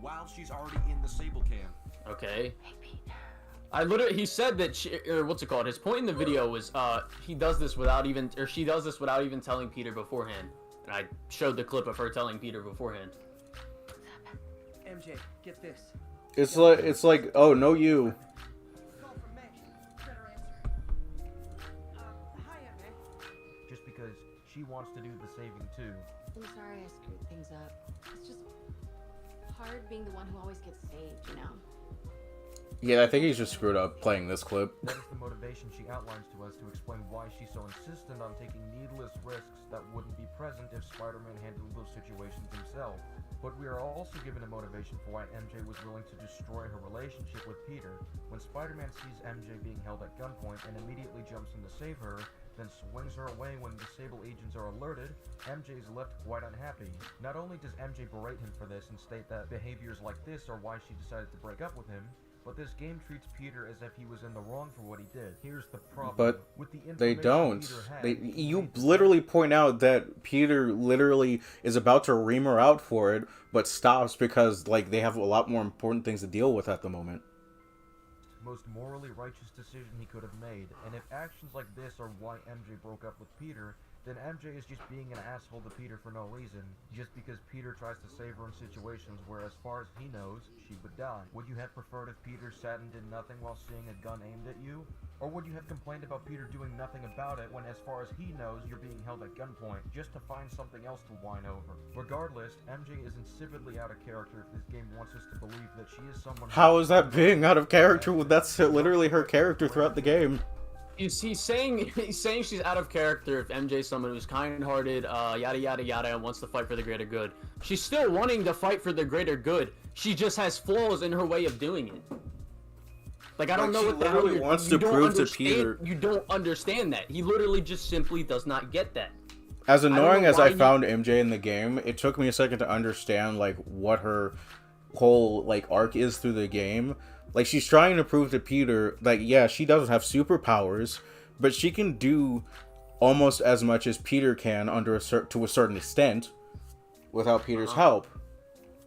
[SPEAKER 3] while she's already in the Sable camp.
[SPEAKER 5] Okay. He said that what's it called? His point in the video was, she does this without even telling Peter beforehand. And I showed the clip of her telling Peter beforehand.
[SPEAKER 8] MJ, get this.
[SPEAKER 2] It's like, oh, no, you.
[SPEAKER 8] Call from Meg. Better answer. Hi, MJ.
[SPEAKER 7] Just because she wants to do the saving too.
[SPEAKER 9] I'm sorry I screwed things up. It's just hard being the one who always gets saved, you know?
[SPEAKER 2] Yeah, I think he's just screwed up playing this clip.
[SPEAKER 7] That is the motivation she outlines to us to explain why she's so insistent on taking needless risks that wouldn't be present if Spider-Man handled those situations himself. But we are also given a motivation for why MJ was willing to destroy her relationship with Peter. When Spider-Man sees MJ being held at gunpoint and immediately jumps in to save her, then swings her away when the Sable agents are alerted, MJ is left quite unhappy. Not only does MJ berate him for this and state that behaviors like this are why she decided to break up with him, but this game treats Peter as if he was in the wrong for what he did. Here's the problem.
[SPEAKER 2] But
[SPEAKER 7] with the
[SPEAKER 2] they
[SPEAKER 7] information
[SPEAKER 2] don't.
[SPEAKER 7] Peter had,
[SPEAKER 2] You literally point out that Peter literally is about to ream her out for it, but stops because like they have a lot more important things to deal with at the moment.
[SPEAKER 7] most morally righteous decision he could have made, and if actions like this are why MJ broke up with Peter, then MJ is just being an asshole to Peter for no reason, just because Peter tries to save her in situations where, as far as he knows, she would die. Would you have preferred if Peter sat and did nothing while seeing a gun aimed at you? Or would you have complained about Peter doing nothing about it when, as far as he knows, you're being held at gunpoint, just to find something else to whine over? Regardless, MJ is insipidly out of character if this game wants us to believe that she is someone...
[SPEAKER 2] How is that being out of character? That's literally her character throughout the game.
[SPEAKER 6] He's saying she's out of character if MJ's someone who's kind-hearted, yada yada yada, and wants to fight for the greater good. She's still wanting to fight for the greater good. She just has flaws in her way of doing it. Like, I don't know what the hell
[SPEAKER 2] literally wants to prove to Peter.
[SPEAKER 6] You don't understand that. He literally just simply does not get that.
[SPEAKER 2] As annoying as I found MJ in the game, it took me a second to understand like what her whole like arc is through the game. Like, she's trying to prove to Peter, like, yeah, she doesn't have superpowers, but she can do almost as much as Peter can to a certain extent without Peter's help.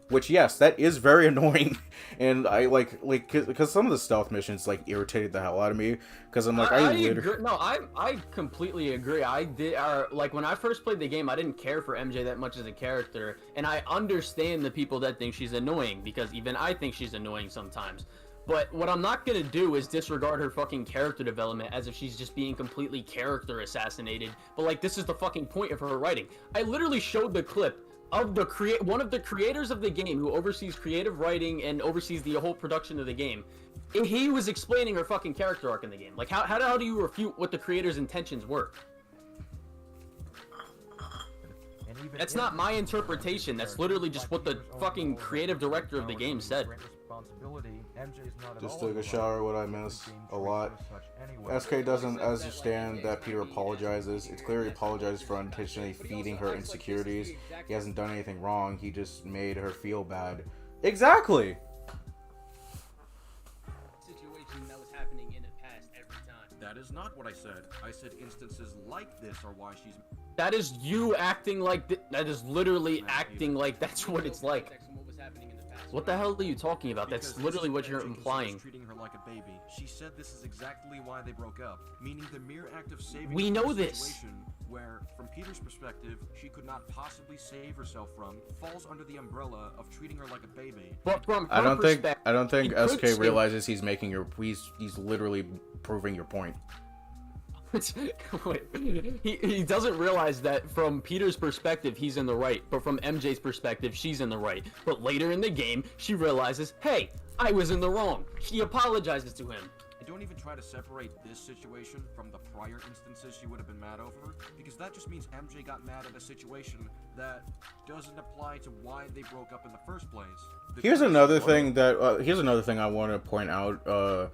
[SPEAKER 2] Which, yes, that is very annoying, and I because some of the stealth missions like irritated the hell out of me. Because I'm like,
[SPEAKER 6] I completely agree. Like when I first played the game, I didn't care for MJ that much as a character, and I understand the people that think she's annoying because even I think she's annoying sometimes. But what I'm not gonna do is disregard her fucking character development as if she's just being completely character assassinated. But like, this is the fucking point of her writing. I literally showed the clip of one of the creators of the game who oversees creative writing and oversees the whole production of the game. And he was explaining her fucking character arc in the game. Like, how do you refute what the creator's intentions were? That's not my interpretation. That's literally just what the fucking creative director of the game said.
[SPEAKER 2] Just took a shower, what I miss a lot. SK doesn't understand that Peter apologizes. It's clear he apologizes for unintentionally feeding her insecurities. He hasn't done anything wrong. He just made her feel bad. Exactly!
[SPEAKER 6] Situation that was happening in the past every time.
[SPEAKER 7] That is not what I said. I said instances like this are why she's...
[SPEAKER 6] That is you acting like... That is literally acting like that's what it's like. What the hell are you talking about? That's literally what you're implying.
[SPEAKER 7] Treating her like a baby. She said this is exactly why they broke up, meaning the mere act of saving
[SPEAKER 6] we know this.
[SPEAKER 7] Where, from Peter's perspective, she could not possibly save herself from, falls under the umbrella of treating her like a baby.
[SPEAKER 6] But from
[SPEAKER 2] I don't think SK realizes he's making he's literally proving your point.
[SPEAKER 6] Wait, he doesn't realize that from Peter's perspective he's in the right, but from MJ's perspective she's in the right. But later in the game she realizes, hey, I was in the wrong. She apologizes to him.
[SPEAKER 7] And don't even try to separate this situation from the prior instances she would have been mad over, because that just means MJ got mad at a situation that doesn't apply to why they broke up in the first place.
[SPEAKER 2] Here's another thing I want to point out.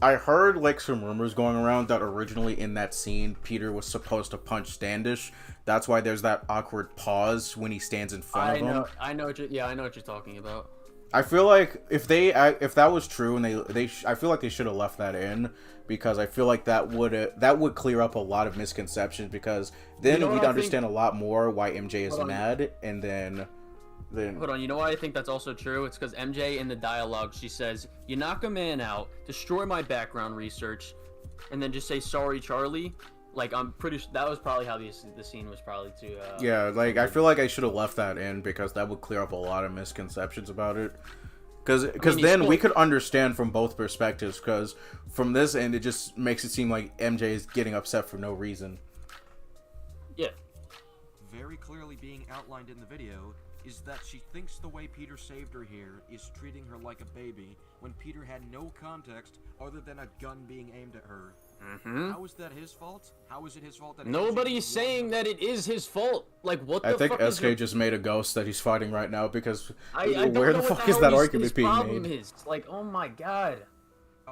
[SPEAKER 2] I heard like some rumors going around that originally in that scene Peter was supposed to punch Standish. That's why there's that awkward pause when he stands in front of him.
[SPEAKER 6] I know what you're talking about.
[SPEAKER 2] I feel like if that was true and I feel like they should have left that in, because I feel like that would clear up a lot of misconceptions, because then we'd understand a lot more why MJ is mad, and then
[SPEAKER 6] hold on, you know why I think that's also true? It's because MJ in the dialogue, she says, you knock a man out, destroy my background research, and then just say, sorry, Charlie. Like, I'm pretty sure that was probably how the scene was probably too.
[SPEAKER 2] Yeah, like, I feel like I should have left that in, because that would clear up a lot of misconceptions about it. Because then we could understand from both perspectives, because from this end, it just makes it seem like MJ is getting upset for no reason.
[SPEAKER 6] Yeah.
[SPEAKER 7] Very clearly being outlined in the video is that she thinks the way Peter saved her here is treating her like a baby, when Peter had no context other than a gun being aimed at her. How is that his fault? How is it his fault that
[SPEAKER 6] Nobody's saying that it is his fault. Like, what the
[SPEAKER 2] I think
[SPEAKER 6] fuck is
[SPEAKER 2] SK just made a ghost that he's fighting right now because
[SPEAKER 6] I don't
[SPEAKER 2] where
[SPEAKER 6] know
[SPEAKER 2] the
[SPEAKER 6] what
[SPEAKER 2] fuck
[SPEAKER 6] the
[SPEAKER 2] is
[SPEAKER 6] hell
[SPEAKER 2] that
[SPEAKER 6] his
[SPEAKER 2] argument being
[SPEAKER 6] problem
[SPEAKER 2] made?
[SPEAKER 6] is. Like, oh my god.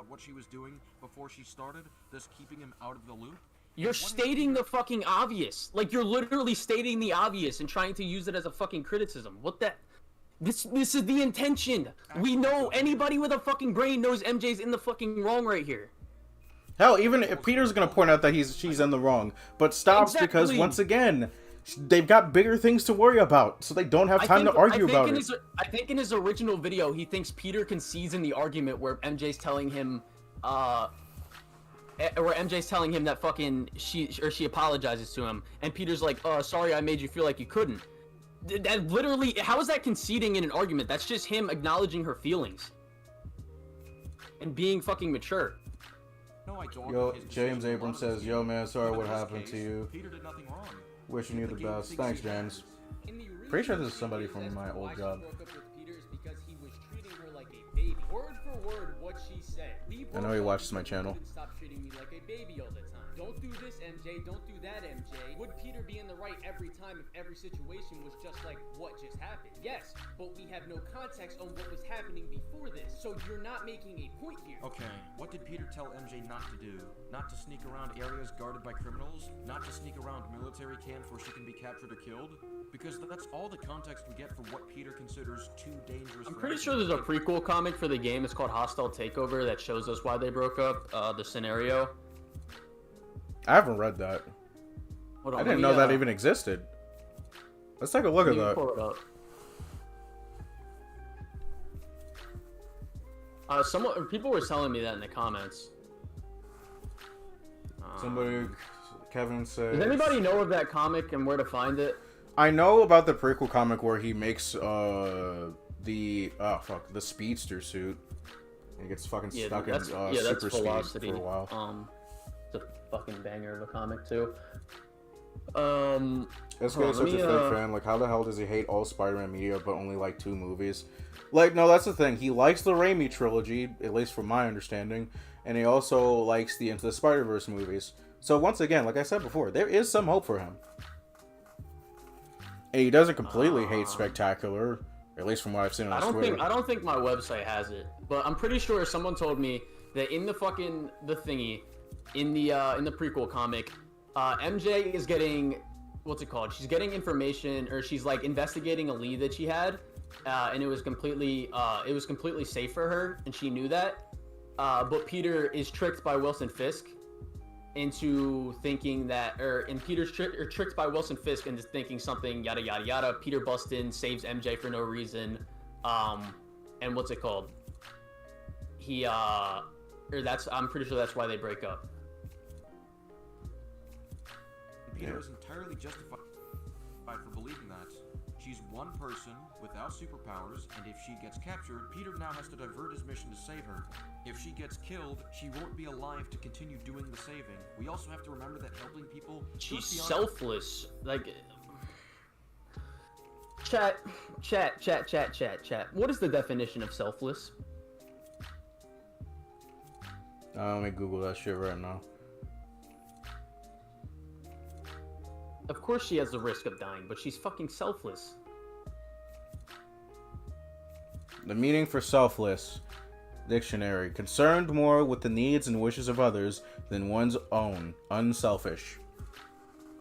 [SPEAKER 7] what she was doing before she started, thus keeping him out of the loop?
[SPEAKER 6] You're stating the fucking obvious. Like, you're literally stating the obvious and trying to use it as a fucking criticism. What the... This is the intention. We know anybody with a fucking brain knows MJ's in the fucking wrong right here.
[SPEAKER 2] Hell, even if Peter's gonna point out that she's in the wrong, but stops because once again, they've got bigger things to worry about, so they don't have time to argue about it.
[SPEAKER 6] I think in his original video, he thinks Peter concedes in the argument where MJ's telling him, that fucking she apologizes to him, and Peter's like, sorry, I made you feel like you couldn't. That literally, how is that conceding in an argument? That's just him acknowledging her feelings and being fucking mature.
[SPEAKER 2] Yo, James Abrams says, yo man, sorry what happened to you.
[SPEAKER 7] Peter did nothing wrong.
[SPEAKER 2] Wishing you the best. Thanks, James. Pretty sure this is somebody from my old job.
[SPEAKER 6] Word for word, what she said.
[SPEAKER 2] I know he watches my channel.
[SPEAKER 6] Stop treating me like a baby all the time. Don't do this, MJ. Don't do that, MJ. Would Peter be in the right every time if every situation was just like what just happened? Yes, but we have no context on what was happening before this, so you're not making a point here.
[SPEAKER 7] Okay, what did Peter tell MJ not to do? Not to sneak around areas guarded by criminals? Not to sneak around military camps where she can be captured or killed? Because that's all the context we get for what Peter considers too dangerous.
[SPEAKER 6] I'm pretty sure there's a prequel comic for the game. It's called Hostile Takeover that shows us why they broke up, the scenario.
[SPEAKER 2] I haven't read that.
[SPEAKER 6] Hold on,
[SPEAKER 2] I didn't know that even existed. Let's take a look at that.
[SPEAKER 6] Pull it up. People were telling me that in the comments.
[SPEAKER 2] Kevin says...
[SPEAKER 6] Does anybody know of that comic and where to find it?
[SPEAKER 2] I know about the prequel comic where he makes the speedster suit. And he gets fucking stuck in super speed for a while.
[SPEAKER 6] It's a fucking banger of a comic too.
[SPEAKER 2] This guy's such a fake fan. Like, how the hell does he hate all Spider-Man media but only like 2 movies? Like, no, that's the thing. He likes the Raimi trilogy, at least from my understanding, and he also likes the Into the Spider-Verse movies. So once again, like I said before, there is some hope for him. And he doesn't completely hate Spectacular, at least from what I've seen on Twitter.
[SPEAKER 6] I don't think my website has it, but I'm pretty sure someone told me that in the thingy, in the prequel comic, MJ is getting, what's it called? She's getting information, or she's like investigating a lead that she had, and it was completely safe for her, and she knew that. But Peter is tricked by Wilson Fisk into thinking that, Peter's tricked by Wilson Fisk into thinking something yada yada yada. Peter busts in, saves MJ for no reason, and what's it called? I'm pretty sure that's why they break up.
[SPEAKER 7] Peter is entirely justified for believing that. She's one person without superpowers, and if she gets captured, Peter now has to divert his mission to save her. If she gets killed, she won't be alive to continue doing the saving. We also have to remember that helping people...
[SPEAKER 6] She's selfless. Like... Chat. What is the definition of selfless?
[SPEAKER 2] Let me Google that shit right now.
[SPEAKER 6] Of course she has the risk of dying, but she's fucking selfless.
[SPEAKER 2] The meaning for selfless. Dictionary. Concerned more with the needs and wishes of others than one's own. Unselfish.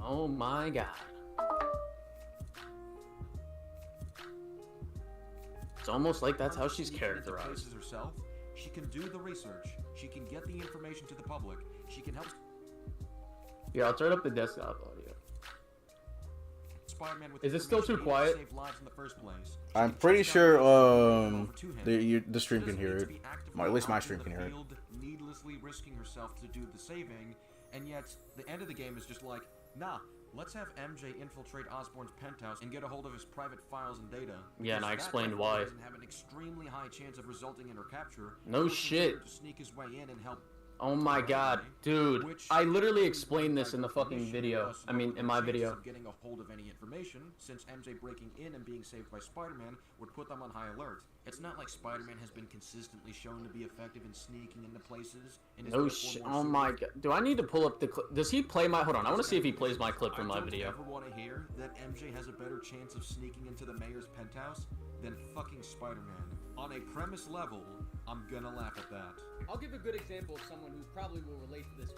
[SPEAKER 6] Oh my god. It's almost like that's how she's characterized.
[SPEAKER 7] Herself, she can do the research. She can get the information to the public. She can help...
[SPEAKER 2] Yeah, I'll turn up the desktop audio.
[SPEAKER 6] Is it still too quiet?
[SPEAKER 2] I'm pretty sure the stream can hear it. At least my stream can hear it.
[SPEAKER 7] Needlessly risking herself to do the saving, and yet the end of the game is just like, nah, let's have MJ infiltrate Osborn's penthouse and get a hold of his private files and data.
[SPEAKER 6] Yeah, and I explained why.
[SPEAKER 7] Doesn't have an extremely high chance of resulting in her capture.
[SPEAKER 6] No shit.
[SPEAKER 7] To sneak his way in and help
[SPEAKER 6] Oh my god, dude.
[SPEAKER 7] Which
[SPEAKER 6] I literally
[SPEAKER 7] by
[SPEAKER 6] explained this in the fucking
[SPEAKER 7] definition
[SPEAKER 6] video.
[SPEAKER 7] thus
[SPEAKER 6] I mean, in my
[SPEAKER 7] lower their
[SPEAKER 6] video.
[SPEAKER 7] chances of getting a hold of any information, since MJ breaking in and being saved by Spider-Man would put them on high alert. It's not like Spider-Man has been consistently shown to be effective in sneaking into places. And is
[SPEAKER 6] No
[SPEAKER 7] therefore
[SPEAKER 6] shit.
[SPEAKER 7] more
[SPEAKER 6] Oh my
[SPEAKER 7] suited-
[SPEAKER 6] god. Do I need to pull up the clip? Does he play my... Hold on, I want to see if he plays my clip from my video.
[SPEAKER 7] I don't ever want to hear that MJ has a better chance of sneaking into the mayor's penthouse than fucking Spider-Man. On a premise level, I'm gonna laugh at that.
[SPEAKER 6] I'll give a good example of someone who probably will relate to this.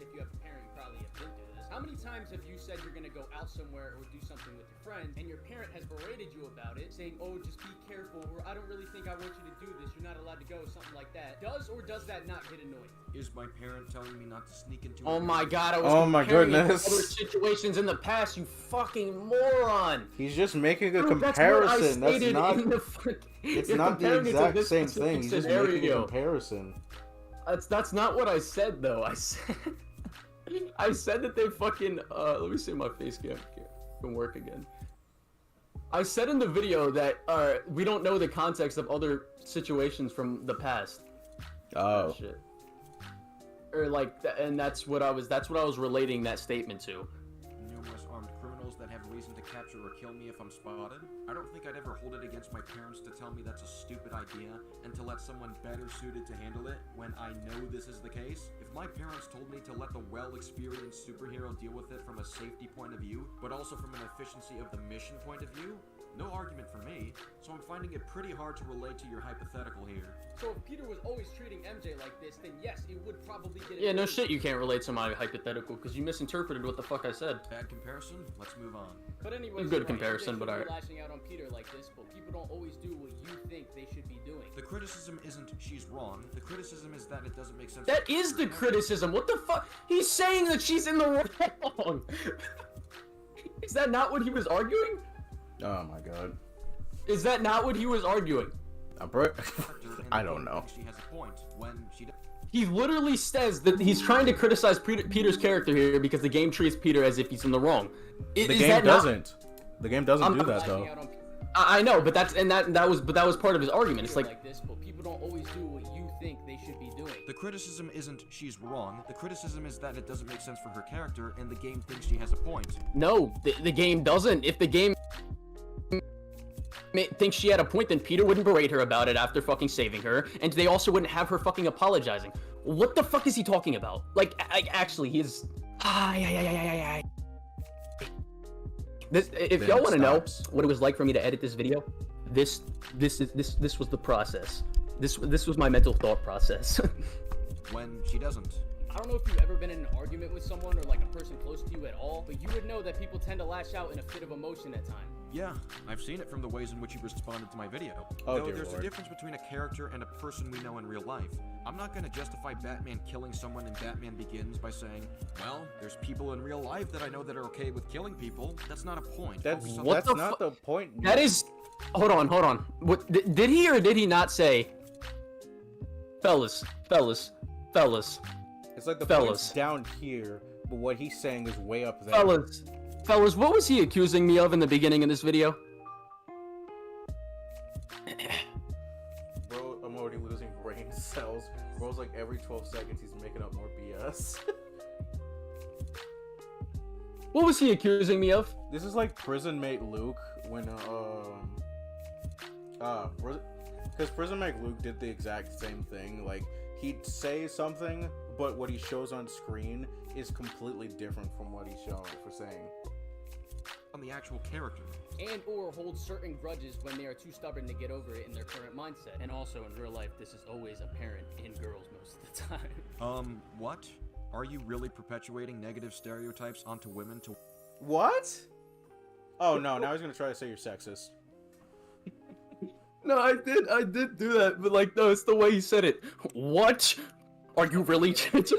[SPEAKER 6] If you have a parent, you probably have been through this. How many times have you said you're gonna go out somewhere or do something with your friends, and your parent has berated you about it, saying, "Oh, just be careful," or "I don't really think I want you to do this. You're not allowed to go," something like that. Does or does that not get annoying?
[SPEAKER 7] Is my parent telling me not to sneak into
[SPEAKER 6] Oh
[SPEAKER 7] a
[SPEAKER 6] my
[SPEAKER 7] house?
[SPEAKER 6] god, I was
[SPEAKER 2] Oh my
[SPEAKER 6] comparing it to
[SPEAKER 2] goodness.
[SPEAKER 6] other situations in the past, you fucking moron.
[SPEAKER 2] He's just making a
[SPEAKER 6] Dude, that's what I
[SPEAKER 2] comparison. That's
[SPEAKER 6] stated
[SPEAKER 2] not.
[SPEAKER 6] in the fucking-
[SPEAKER 2] It's
[SPEAKER 6] you're
[SPEAKER 2] not the
[SPEAKER 6] comparing it to
[SPEAKER 2] exact
[SPEAKER 6] this
[SPEAKER 2] same
[SPEAKER 6] specific
[SPEAKER 2] thing. He's just making a
[SPEAKER 6] scenario.
[SPEAKER 2] comparison.
[SPEAKER 6] That's not what I said though. I said that they fucking let me see if my face cam can work again. I said in the video that we don't know the context of other situations from the past.
[SPEAKER 2] Oh.
[SPEAKER 6] Shit. Or like, and that's what I was relating that statement to.
[SPEAKER 7] Numerous armed criminals that have reason to capture or kill me if I'm spotted. I don't think I'd ever hold it against my parents to tell me that's a stupid idea and to let someone better suited to handle it when I know this is the case. If my parents told me to let the well-experienced superhero deal with it from a safety point of view, but also from an efficiency of the mission point of view, no argument for me, so I'm finding it pretty hard to relate to your hypothetical here.
[SPEAKER 6] So if Peter was always treating MJ like this, then yes, it would probably get... Yeah, no shit, you can't relate to my hypothetical, because you misinterpreted what the fuck I said.
[SPEAKER 7] Bad comparison? Let's move on.
[SPEAKER 6] But anyways,
[SPEAKER 2] Good comparison, but alright.
[SPEAKER 6] lashing out on Peter like this, but people don't always do what you think they should be doing.
[SPEAKER 7] The criticism isn't she's wrong, the criticism is that it doesn't make sense.
[SPEAKER 6] That is the criticism. What the fuck? He's saying that she's in the wrong. Is that not what he was arguing?
[SPEAKER 2] Oh my god.
[SPEAKER 6] Is that not what he was arguing?
[SPEAKER 2] I don't know.
[SPEAKER 7] She has a point when she.
[SPEAKER 6] He literally says that he's trying to criticize Peter's character here because the game treats Peter as if he's in the wrong.
[SPEAKER 2] The game doesn't. The game doesn't do that though.
[SPEAKER 6] I know, but that was part of his argument. It's like this, but people don't always do what you think they should be doing.
[SPEAKER 7] The criticism isn't she's wrong. The criticism is that it doesn't make sense for her character, and the game thinks she has a point.
[SPEAKER 6] No, the game doesn't. If the game thinks she had a point, then Peter wouldn't berate her about it after fucking saving her, and they also wouldn't have her fucking apologizing. What the fuck is he talking about? Like, actually, he's... This, if y'all want to know what it was like for me to edit this video, this was the process. This was my mental thought process.
[SPEAKER 7] When she doesn't.
[SPEAKER 6] I don't know if you've ever been in an argument with someone or like a person close to you at all, but you would know that people tend to lash out in a fit of emotion at times.
[SPEAKER 7] Yeah, I've seen it from the ways in which you responded to my video.
[SPEAKER 2] Oh,
[SPEAKER 7] Though
[SPEAKER 2] dear
[SPEAKER 7] there's
[SPEAKER 2] Lord.
[SPEAKER 7] a difference between a character and a person we know in real life. I'm not gonna justify Batman killing someone in Batman Begins by saying, well, there's people in real life that I know that are okay with killing people. That's not a point.
[SPEAKER 2] That's
[SPEAKER 6] What the
[SPEAKER 2] not the point.
[SPEAKER 6] That is... Hold on. What, did he or did he not say, fellas?
[SPEAKER 2] It's like the
[SPEAKER 6] Fellas.
[SPEAKER 2] point's down here, but what he's saying is way up there.
[SPEAKER 6] Fellas, what was he accusing me of in the beginning of this video?
[SPEAKER 2] Bro, I'm already losing brain cells. Bro's like every 12 seconds he's making up more BS.
[SPEAKER 6] What was he accusing me of?
[SPEAKER 2] This is like prison mate Luke when because prison mate Luke did the exact same thing. Like he'd say something, but what he shows on screen is completely different from what he's showing for saying.
[SPEAKER 7] On the actual character.
[SPEAKER 6] And or hold certain grudges when they are too stubborn to get over it in their current mindset. And also in real life, this is always apparent in girls most of the time.
[SPEAKER 7] What? Are you really perpetuating negative stereotypes onto women to...
[SPEAKER 2] What? Oh no, now he's gonna try to say you're sexist.
[SPEAKER 6] No, I did do that, but like, no, it's the way he said it. What? Are you really? Current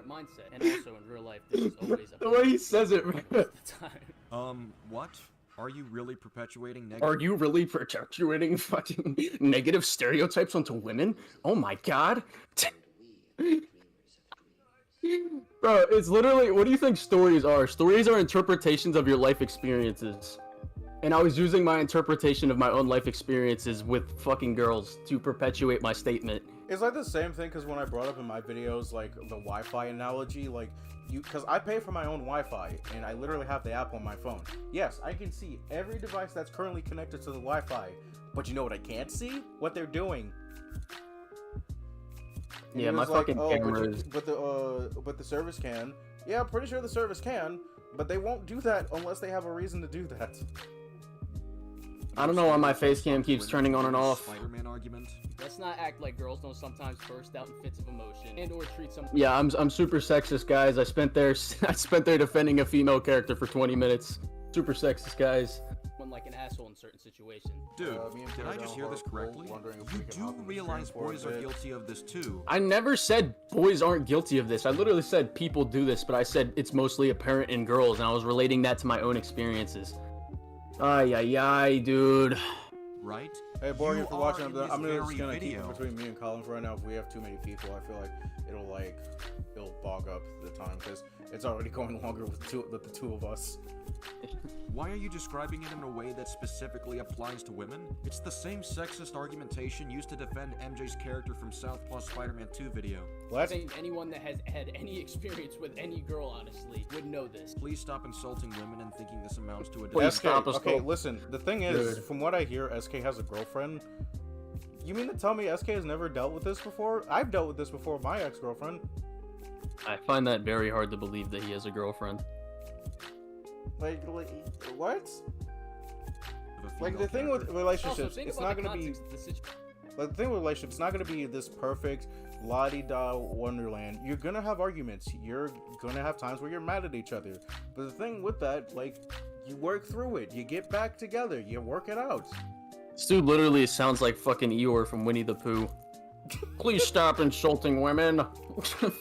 [SPEAKER 6] mindset, and also in real life, this is always the way he says it.
[SPEAKER 7] What? Are you really perpetuating negative...
[SPEAKER 6] Are you really perpetuating fucking negative stereotypes onto women? Oh my god. Bro, it's literally, what do you think stories are? Stories are interpretations of your life experiences. And I was using my interpretation of my own life experiences with fucking girls to perpetuate my statement.
[SPEAKER 2] It's like the same thing, because when I brought up in my videos, like, the Wi-Fi analogy, like, because I pay for my own Wi-Fi, and I literally have the app on my phone. Yes, I can see every device that's currently connected to the Wi-Fi, but you know what I can't see? What they're doing. And
[SPEAKER 6] Yeah, my fucking cameras.
[SPEAKER 2] But the service can. Yeah, I'm pretty sure the service can, but they won't do that unless they have a reason to do that.
[SPEAKER 6] I don't know why my face cam keeps turning on and off.
[SPEAKER 3] Spider-Man argument.
[SPEAKER 6] Let's not act like girls don't sometimes burst out in fits of emotion and or treat some. Yeah, I'm super sexist, guys. I spent there defending a female character for 20 minutes. Super sexist, guys. Like an asshole in certain situations.
[SPEAKER 3] Dude, did I just hear this correctly? You do realize boys are guilty of this too.
[SPEAKER 6] I never said boys aren't guilty of this. I literally said people do this, but I said it's mostly apparent in girls, and I was relating that to my own experiences. Ay, dude.
[SPEAKER 3] Right?
[SPEAKER 2] Hey, Borg, for watching. I'm just gonna keep it between me and Colin for right now. If we have too many people, I feel like it'll bog up the time, because it's already going longer with the two of us.
[SPEAKER 3] Why are you describing it in a way that specifically applies to women? It's the same sexist argumentation used to defend MJ's character from South Plus Spider-Man 2 video.
[SPEAKER 6] I think anyone that has had any experience with any girl, honestly, would know this.
[SPEAKER 3] Please stop insulting women and thinking this amounts to a
[SPEAKER 2] SK, okay, listen, the thing is, from what I hear, SK has a girlfriend. You mean to tell me SK has never dealt with this before? I've dealt with this before with my ex-girlfriend.
[SPEAKER 6] I find that very hard to believe that he has a girlfriend.
[SPEAKER 2] Like what? Like, the thing with relationships, it's not gonna be... Like, the thing with relationships, it's not gonna be this perfect la-di-da wonderland. You're gonna have arguments. You're gonna have times where you're mad at each other. But the thing with that, like, you work through it. You get back together. You work it out.
[SPEAKER 6] This dude literally sounds like fucking Eeyore from Winnie the Pooh. Please stop insulting women.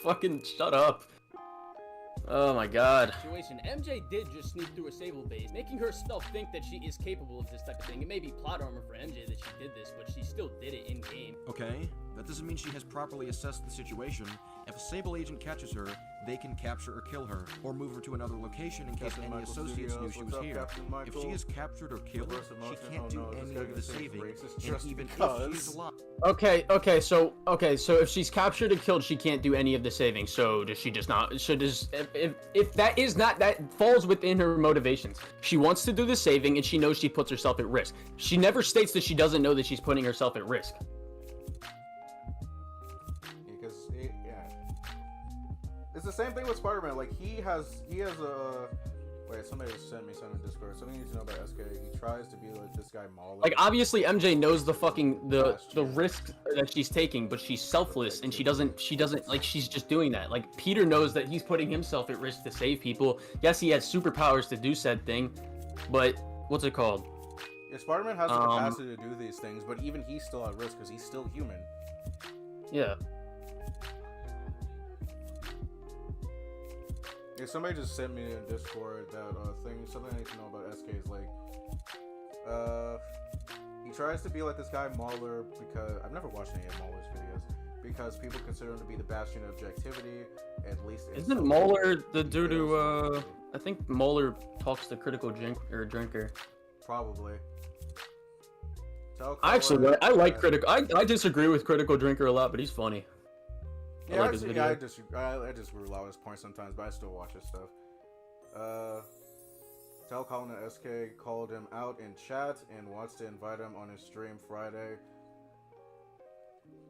[SPEAKER 6] Fucking shut up. Oh my god. MJ did just sneak through a Sable base, making herself think that she is capable of this type of thing. It may be plot armor for MJ that she did this, but she still did it in game.
[SPEAKER 3] Okay, that doesn't mean she has properly assessed the situation. If a Sable agent catches her, they can capture or kill her, or move her to another location in case any associates knew she was here. If she is captured or killed, she can't do any of the saving, and even if she's alive.
[SPEAKER 6] Okay, so if she's captured or killed, she can't do any of the saving. So does she just not? If that falls within her motivations. She wants to do the saving, and she knows she puts herself at risk. She never states that she doesn't know that she's putting herself at risk.
[SPEAKER 2] It's the same thing with Spider-Man. Like, he has a... Wait, somebody just sent me something in Discord. Something you need to know about SK. He tries to be like this guy Mahler.
[SPEAKER 6] Like, obviously MJ knows the fucking the risk that she's taking, but she's selfless, and she doesn't like, she's just doing that. Like, Peter knows that he's putting himself at risk to save people. Yes, he has superpowers to do said thing, but what's it called?
[SPEAKER 2] Yeah, Spider-Man has the capacity to do these things, but even he's still at risk because he's still human.
[SPEAKER 6] Yeah.
[SPEAKER 2] Yeah, somebody just sent me in Discord that something I need to know about SK is like, he tries to be like this guy Mahler because I've never watched any of Mahler's videos because people consider him to be the bastion of objectivity, at least.
[SPEAKER 6] Isn't Mahler the dude who I think Mahler talks to Critical Drinker?
[SPEAKER 2] Probably.
[SPEAKER 6] Actually, I like Critical. I disagree with Critical Drinker a lot, but he's funny.
[SPEAKER 2] Yeah, I disagree with a lot of his points sometimes, but I still watch his stuff. Tell Colin that SK called him out in chat and wants to invite him on his stream Friday.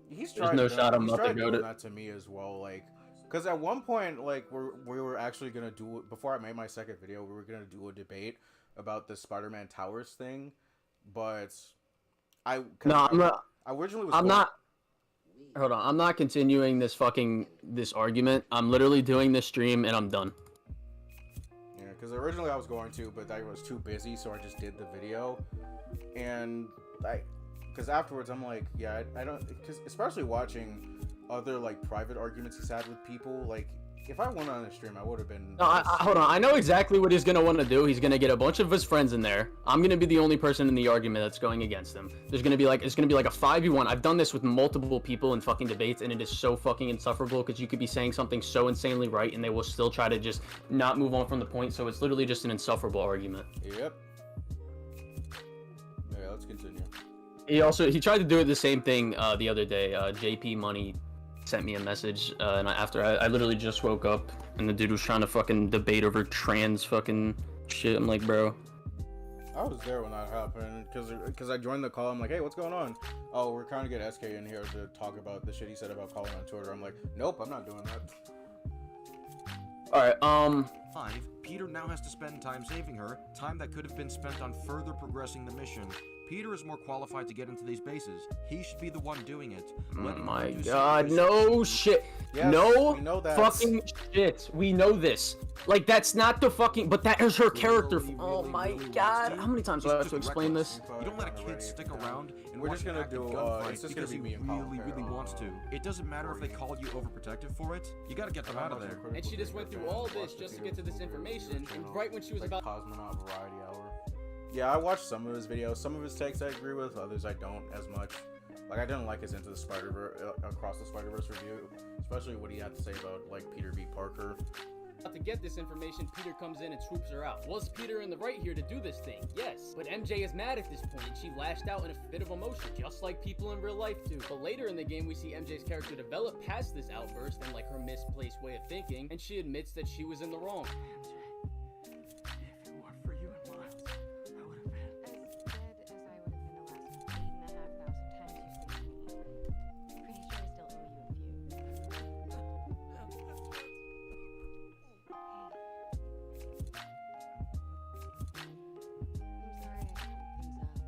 [SPEAKER 2] He's trying doing that to me as well, like, because at one point, like, we were actually gonna do it before I made my second video. We were gonna do a debate about the Spider-Man Towers thing, but
[SPEAKER 6] Hold on, I'm not continuing this argument. I'm literally doing this stream and I'm done.
[SPEAKER 2] Yeah, because originally I was going to, but I was too busy, so I just did the video. And because afterwards I'm like, yeah, I don't, because especially watching other, like, private arguments he's had with people, like, if I went on a stream, I would have been...
[SPEAKER 6] No, hold on. I know exactly what he's going to want to do. He's going to get a bunch of his friends in there. I'm going to be the only person in the argument that's going against him. It's going to be like a 5v1. I've done this with multiple people in fucking debates, and it is so fucking insufferable because you could be saying something so insanely right, and they will still try to just not move on from the point, so it's literally just an insufferable argument.
[SPEAKER 2] Yep. let's continue.
[SPEAKER 6] He tried to do it the same thing the other day. JP Money sent me a message, and I literally just woke up, and the dude was trying to fucking debate over trans fucking shit. I'm like, bro.
[SPEAKER 2] I was there when that happened, because I joined the call. I'm like, hey, what's going on? Oh, we're trying to get SK in here to talk about the shit he said about Colin on Twitter. I'm like, nope, I'm not doing that.
[SPEAKER 6] Alright,
[SPEAKER 7] 5. Peter now has to spend time saving her, time that could have been spent on further progressing the mission. Peter is more qualified to get into these bases. He should be the one doing it.
[SPEAKER 6] oh my god, no shit.
[SPEAKER 2] Yes,
[SPEAKER 6] no
[SPEAKER 2] we know that.
[SPEAKER 6] fucking shit. We know this. Like, that's not the fucking, but that is her character. Oh my god. How many times do I have to explain this?
[SPEAKER 7] You don't let a kid stick around and
[SPEAKER 2] We're
[SPEAKER 7] watch
[SPEAKER 2] just gonna
[SPEAKER 7] an active
[SPEAKER 2] do,
[SPEAKER 7] gunfight
[SPEAKER 2] it's just
[SPEAKER 7] because
[SPEAKER 2] gonna be
[SPEAKER 7] he
[SPEAKER 2] me and Colin
[SPEAKER 7] really wants to. It doesn't matter if they call you overprotective for it. You gotta get them out of there.
[SPEAKER 6] And she just went through all this just to get to this information, and right when she was about
[SPEAKER 2] Cosmonaut Variety Hour. Yeah, I watched some of his videos. Some of his takes I agree with, others I don't as much. Like, I didn't like his Into the Spider-Verse, Across the Spider-Verse review, especially what he had to say about, like, Peter B. Parker.
[SPEAKER 6] to get this information, Peter comes in and swoops her out. Was Peter in the right here to do this thing? Yes. But MJ is mad at this point, and she lashed out in a fit of emotion, just like people in real life do. But later in the game, we see MJ's character develop past this outburst and, like, her misplaced way of thinking, and she admits that she was in the wrong.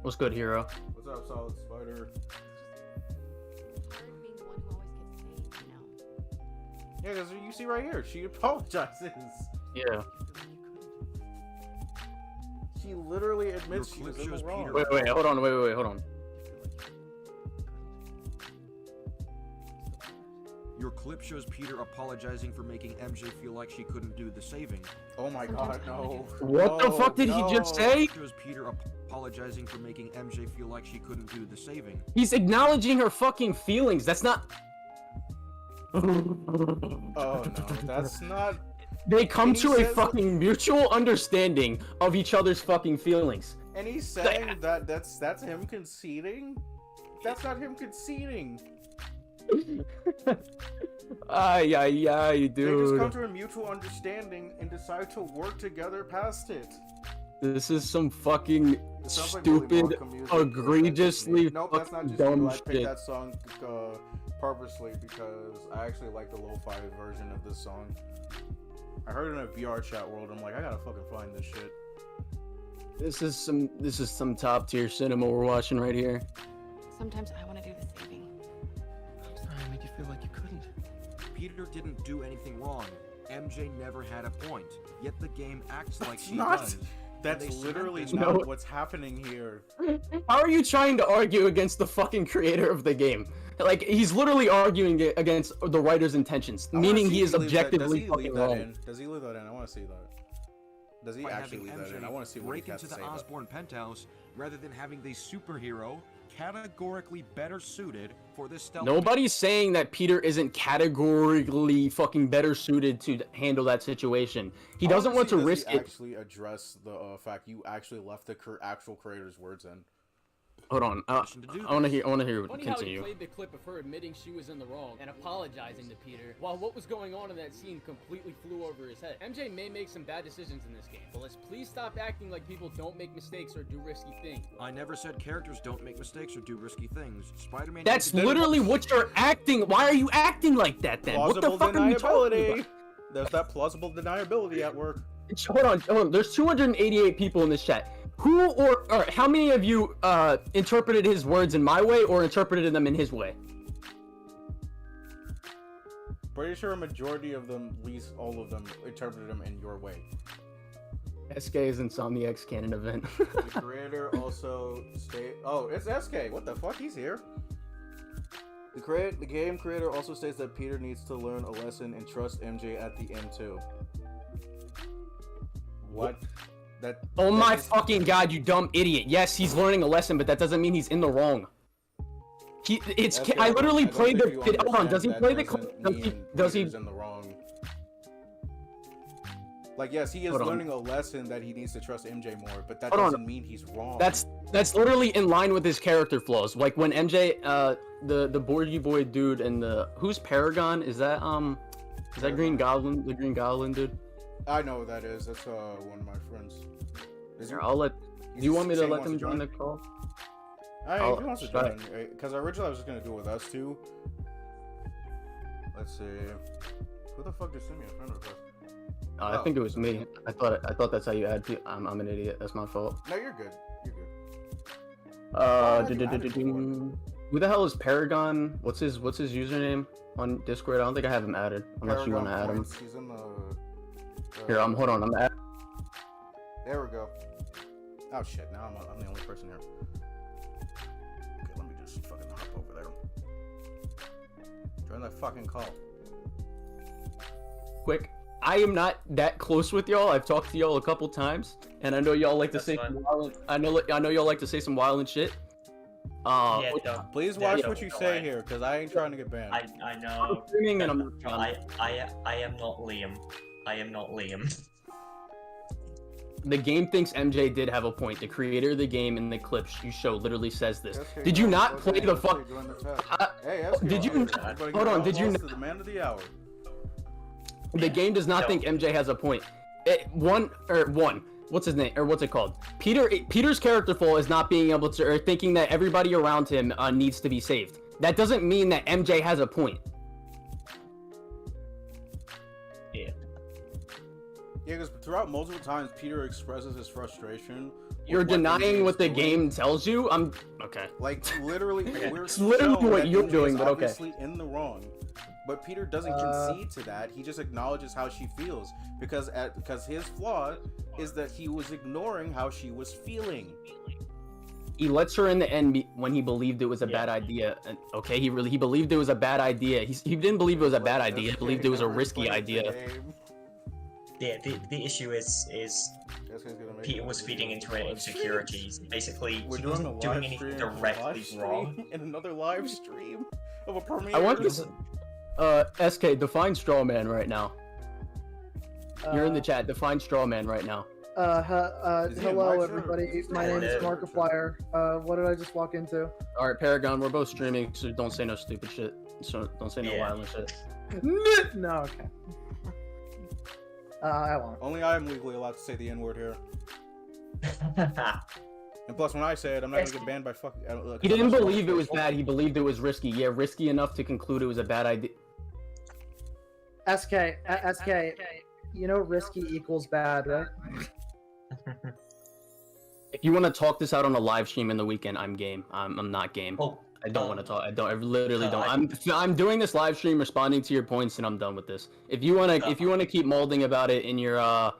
[SPEAKER 6] What's good, hero?
[SPEAKER 2] What's up, Solid Spider? Yeah, because you see right here, she apologizes.
[SPEAKER 6] Yeah.
[SPEAKER 2] She literally admits she was in the wrong.
[SPEAKER 6] Wait, hold on, hold on.
[SPEAKER 7] Your clip shows Peter apologizing for making MJ feel like she couldn't do the saving.
[SPEAKER 2] Oh my god, no.
[SPEAKER 6] What the fuck did he just say?
[SPEAKER 7] Shows Peter apologizing for making MJ feel like she couldn't do the saving.
[SPEAKER 6] He's acknowledging her fucking feelings. That's not...
[SPEAKER 2] Oh no, that's not...
[SPEAKER 6] They come to a fucking mutual understanding of each other's fucking feelings.
[SPEAKER 2] And he's saying that that's him conceding? That's not him conceding.
[SPEAKER 6] Ay, dude.
[SPEAKER 2] They just come to a mutual understanding and decide to work together past it.
[SPEAKER 6] This is some fucking stupid,
[SPEAKER 2] like
[SPEAKER 6] egregiously
[SPEAKER 2] nope, that's not just
[SPEAKER 6] dumb
[SPEAKER 2] you. I
[SPEAKER 6] shit.
[SPEAKER 2] picked that song purposely because I actually like the lo-fi version of this song. I heard it in a VR chat world. I'm like, I gotta fucking find this shit.
[SPEAKER 6] This is some top tier cinema we're watching right here.
[SPEAKER 9] Sometimes I want to do the saving.
[SPEAKER 7] I'm sorry, I made you feel like you couldn't. Peter didn't do anything wrong. MJ never had a point. Yet the game acts like she does.
[SPEAKER 2] That's literally not what's happening here.
[SPEAKER 6] How are you trying to argue against the fucking creator of the game? Like, he's literally arguing against the writer's intentions, meaning he is objectively fucking wrong.
[SPEAKER 2] Does he leave that in? I want to see that. Does he actually leave that in? I want to see what he has to say.
[SPEAKER 7] Break into the Osborn penthouse rather than having the superhero categorically better suited for this stealth.
[SPEAKER 6] Nobody's saying that Peter isn't categorically fucking better suited to handle that situation. He doesn't want to risk it.
[SPEAKER 2] Actually address the fact you actually left the actual creator's words in.
[SPEAKER 6] Hold on, I want to hear.
[SPEAKER 4] Funny how he played the clip of her admitting she was in the wrong and apologizing to Peter, while what was going on in that scene completely flew over his head. MJ may make some bad decisions in this game, but let's please stop acting like people don't make mistakes or do risky things.
[SPEAKER 7] I never said characters don't make mistakes or do risky things. Spider-Man.
[SPEAKER 6] That's literally what you're acting. Why are you acting like that then? What the fuck are you talking about?
[SPEAKER 2] There's that plausible deniability at work.
[SPEAKER 6] Hold on. There's 288 people in this chat. Who or how many of you interpreted his words in my way or interpreted them in his way?
[SPEAKER 2] Pretty sure a majority of them, at least all of them, interpreted them in your way.
[SPEAKER 6] SK is Insomniac's canon event.
[SPEAKER 2] The creator also oh, it's SK. What the fuck? He's here. The game creator also states that Peter needs to learn a lesson and trust MJ at the end too. What?
[SPEAKER 6] Oh my fucking god, you dumb idiot. Yes, he's learning a lesson, but that doesn't mean he's in the wrong. I literally played the... Hold on, does he play the... Does he...
[SPEAKER 2] in the wrong. Like, yes, he is
[SPEAKER 6] Hold on.
[SPEAKER 2] learning a lesson that he needs to trust MJ more, but that
[SPEAKER 6] Hold on.
[SPEAKER 2] doesn't mean he's wrong.
[SPEAKER 6] That's literally in line with his character flaws. Like when MJ, the Borgy Boy dude and who's Paragon? Is that Green Goblin? The Green Goblin dude?
[SPEAKER 2] I know who that is. That's one of my friends.
[SPEAKER 6] Here, I'll let. Do you want me to let them join the call?
[SPEAKER 2] If he wants to join, because originally I was just gonna do it with us two. Let's see. Who the fuck just sent me a friend request?
[SPEAKER 6] I think it was me. I thought that's how you add people. I'm an idiot. That's my fault.
[SPEAKER 2] No, you're good. You're good.
[SPEAKER 6] Who the hell is Paragon? What's his username on Discord? I don't think I have him added. Unless you want to add him.
[SPEAKER 2] He's in the.
[SPEAKER 6] Here, hold on. I'm add.
[SPEAKER 2] There we go. Oh shit! Now I'm the only person here. Okay, let me just fucking hop over there. Join that fucking call.
[SPEAKER 6] Quick. I am not that close with y'all. I've talked to y'all a couple times, and I know y'all like to say some wild. I know y'all like to say some wild and shit.
[SPEAKER 2] Please watch what you say here, because I ain't trying to get banned.
[SPEAKER 10] I know.
[SPEAKER 6] And I'm
[SPEAKER 10] I am not Liam. I am not Liam.
[SPEAKER 6] The game thinks MJ did have a point. The creator of the game in the clips you show literally says this.
[SPEAKER 2] SK,
[SPEAKER 6] Did you not play the fuck?
[SPEAKER 2] Hey,
[SPEAKER 6] Did you? Hold on. Did you?
[SPEAKER 2] The man of the hour.
[SPEAKER 6] The game does not think MJ has a point. One. What's his name? Or what's it called? Peter's character flaw is not being able to, or thinking that everybody around him needs to be saved. That doesn't mean that MJ has a point.
[SPEAKER 2] Yeah, because throughout multiple times, Peter expresses his frustration.
[SPEAKER 6] You're denying what the game tells you? I'm okay.
[SPEAKER 2] Like literally, we're
[SPEAKER 6] it's literally what you're doing, but okay.
[SPEAKER 2] Obviously in the wrong, but Peter doesn't concede to that. He just acknowledges how she feels because his flaw is that he was ignoring how she was feeling.
[SPEAKER 6] He lets her in the end when he believed it was a bad idea. And okay, he believed it was a bad idea. He didn't believe it was a bad idea. He believed it was a risky idea.
[SPEAKER 10] Yeah, the issue is Peter was feeding into her insecurities. Basically, he wasn't doing anything directly wrong.
[SPEAKER 2] In another live stream of a premiere.
[SPEAKER 6] I want this. SK, define straw man right now. You're in the chat. Define straw man right now.
[SPEAKER 11] Hello everybody. My name is Markiplier. What did I just walk into?
[SPEAKER 6] All right, Paragon. We're both streaming, so don't say no stupid shit. So don't say no violent shit.
[SPEAKER 11] No, okay. I won't.
[SPEAKER 2] Only I am legally allowed to say the N-word here. And plus, when I say it, I'm not gonna get banned by fucking.
[SPEAKER 6] He didn't believe it was bad. He believed it was risky. Yeah, risky enough to conclude it was a bad idea.
[SPEAKER 11] SK, you know risky equals bad, right?
[SPEAKER 6] If you want to talk this out on a live stream in the weekend, I'm game. I'm not game. I don't want to talk. I literally don't. I'm doing this live stream, responding to your points, and I'm done with this. If you wanna keep molding about it in your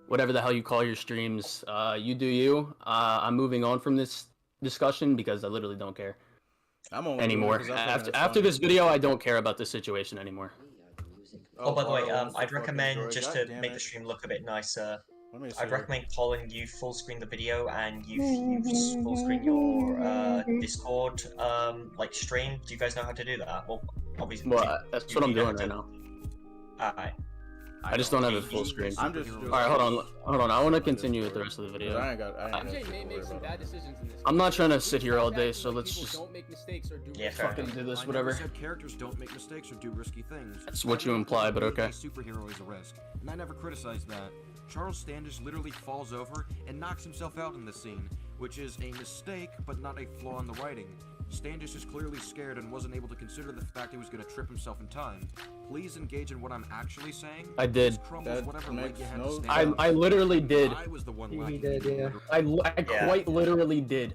[SPEAKER 6] whatever the hell you call your streams, you do you. I'm moving on from this discussion because I literally don't care anymore. After this video, I don't care about this situation anymore.
[SPEAKER 10] Oh, by the way, I'd recommend, just to make the stream look a bit nicer, I'd recommend Colin, you full screen the video and you full screen your Discord like stream. Do you guys know how to do that? Well, obviously.
[SPEAKER 6] Well, that's what I'm doing right now.
[SPEAKER 10] Alright.
[SPEAKER 6] I just don't have it full screen.
[SPEAKER 2] I'm just.
[SPEAKER 6] Alright, hold on. I want to continue with the rest of the video.
[SPEAKER 4] MJ may make some bad decisions in this.
[SPEAKER 6] I'm not trying to sit here all day, so let's just
[SPEAKER 4] don't make mistakes or do
[SPEAKER 6] fucking do this, whatever.
[SPEAKER 7] I never said characters don't make mistakes or do risky things.
[SPEAKER 6] That's what you imply, but okay.
[SPEAKER 7] A superhero is a risk, and I never criticized that. Charles Standish literally falls over and knocks himself out in this scene, which is a mistake, but not a flaw in the writing. Standish is clearly scared and wasn't able to consider the fact he was going to trip himself in time. Please engage in what I'm actually saying.
[SPEAKER 6] I did. I literally did.
[SPEAKER 7] I was the one
[SPEAKER 11] He did, yeah.
[SPEAKER 6] I quite literally did.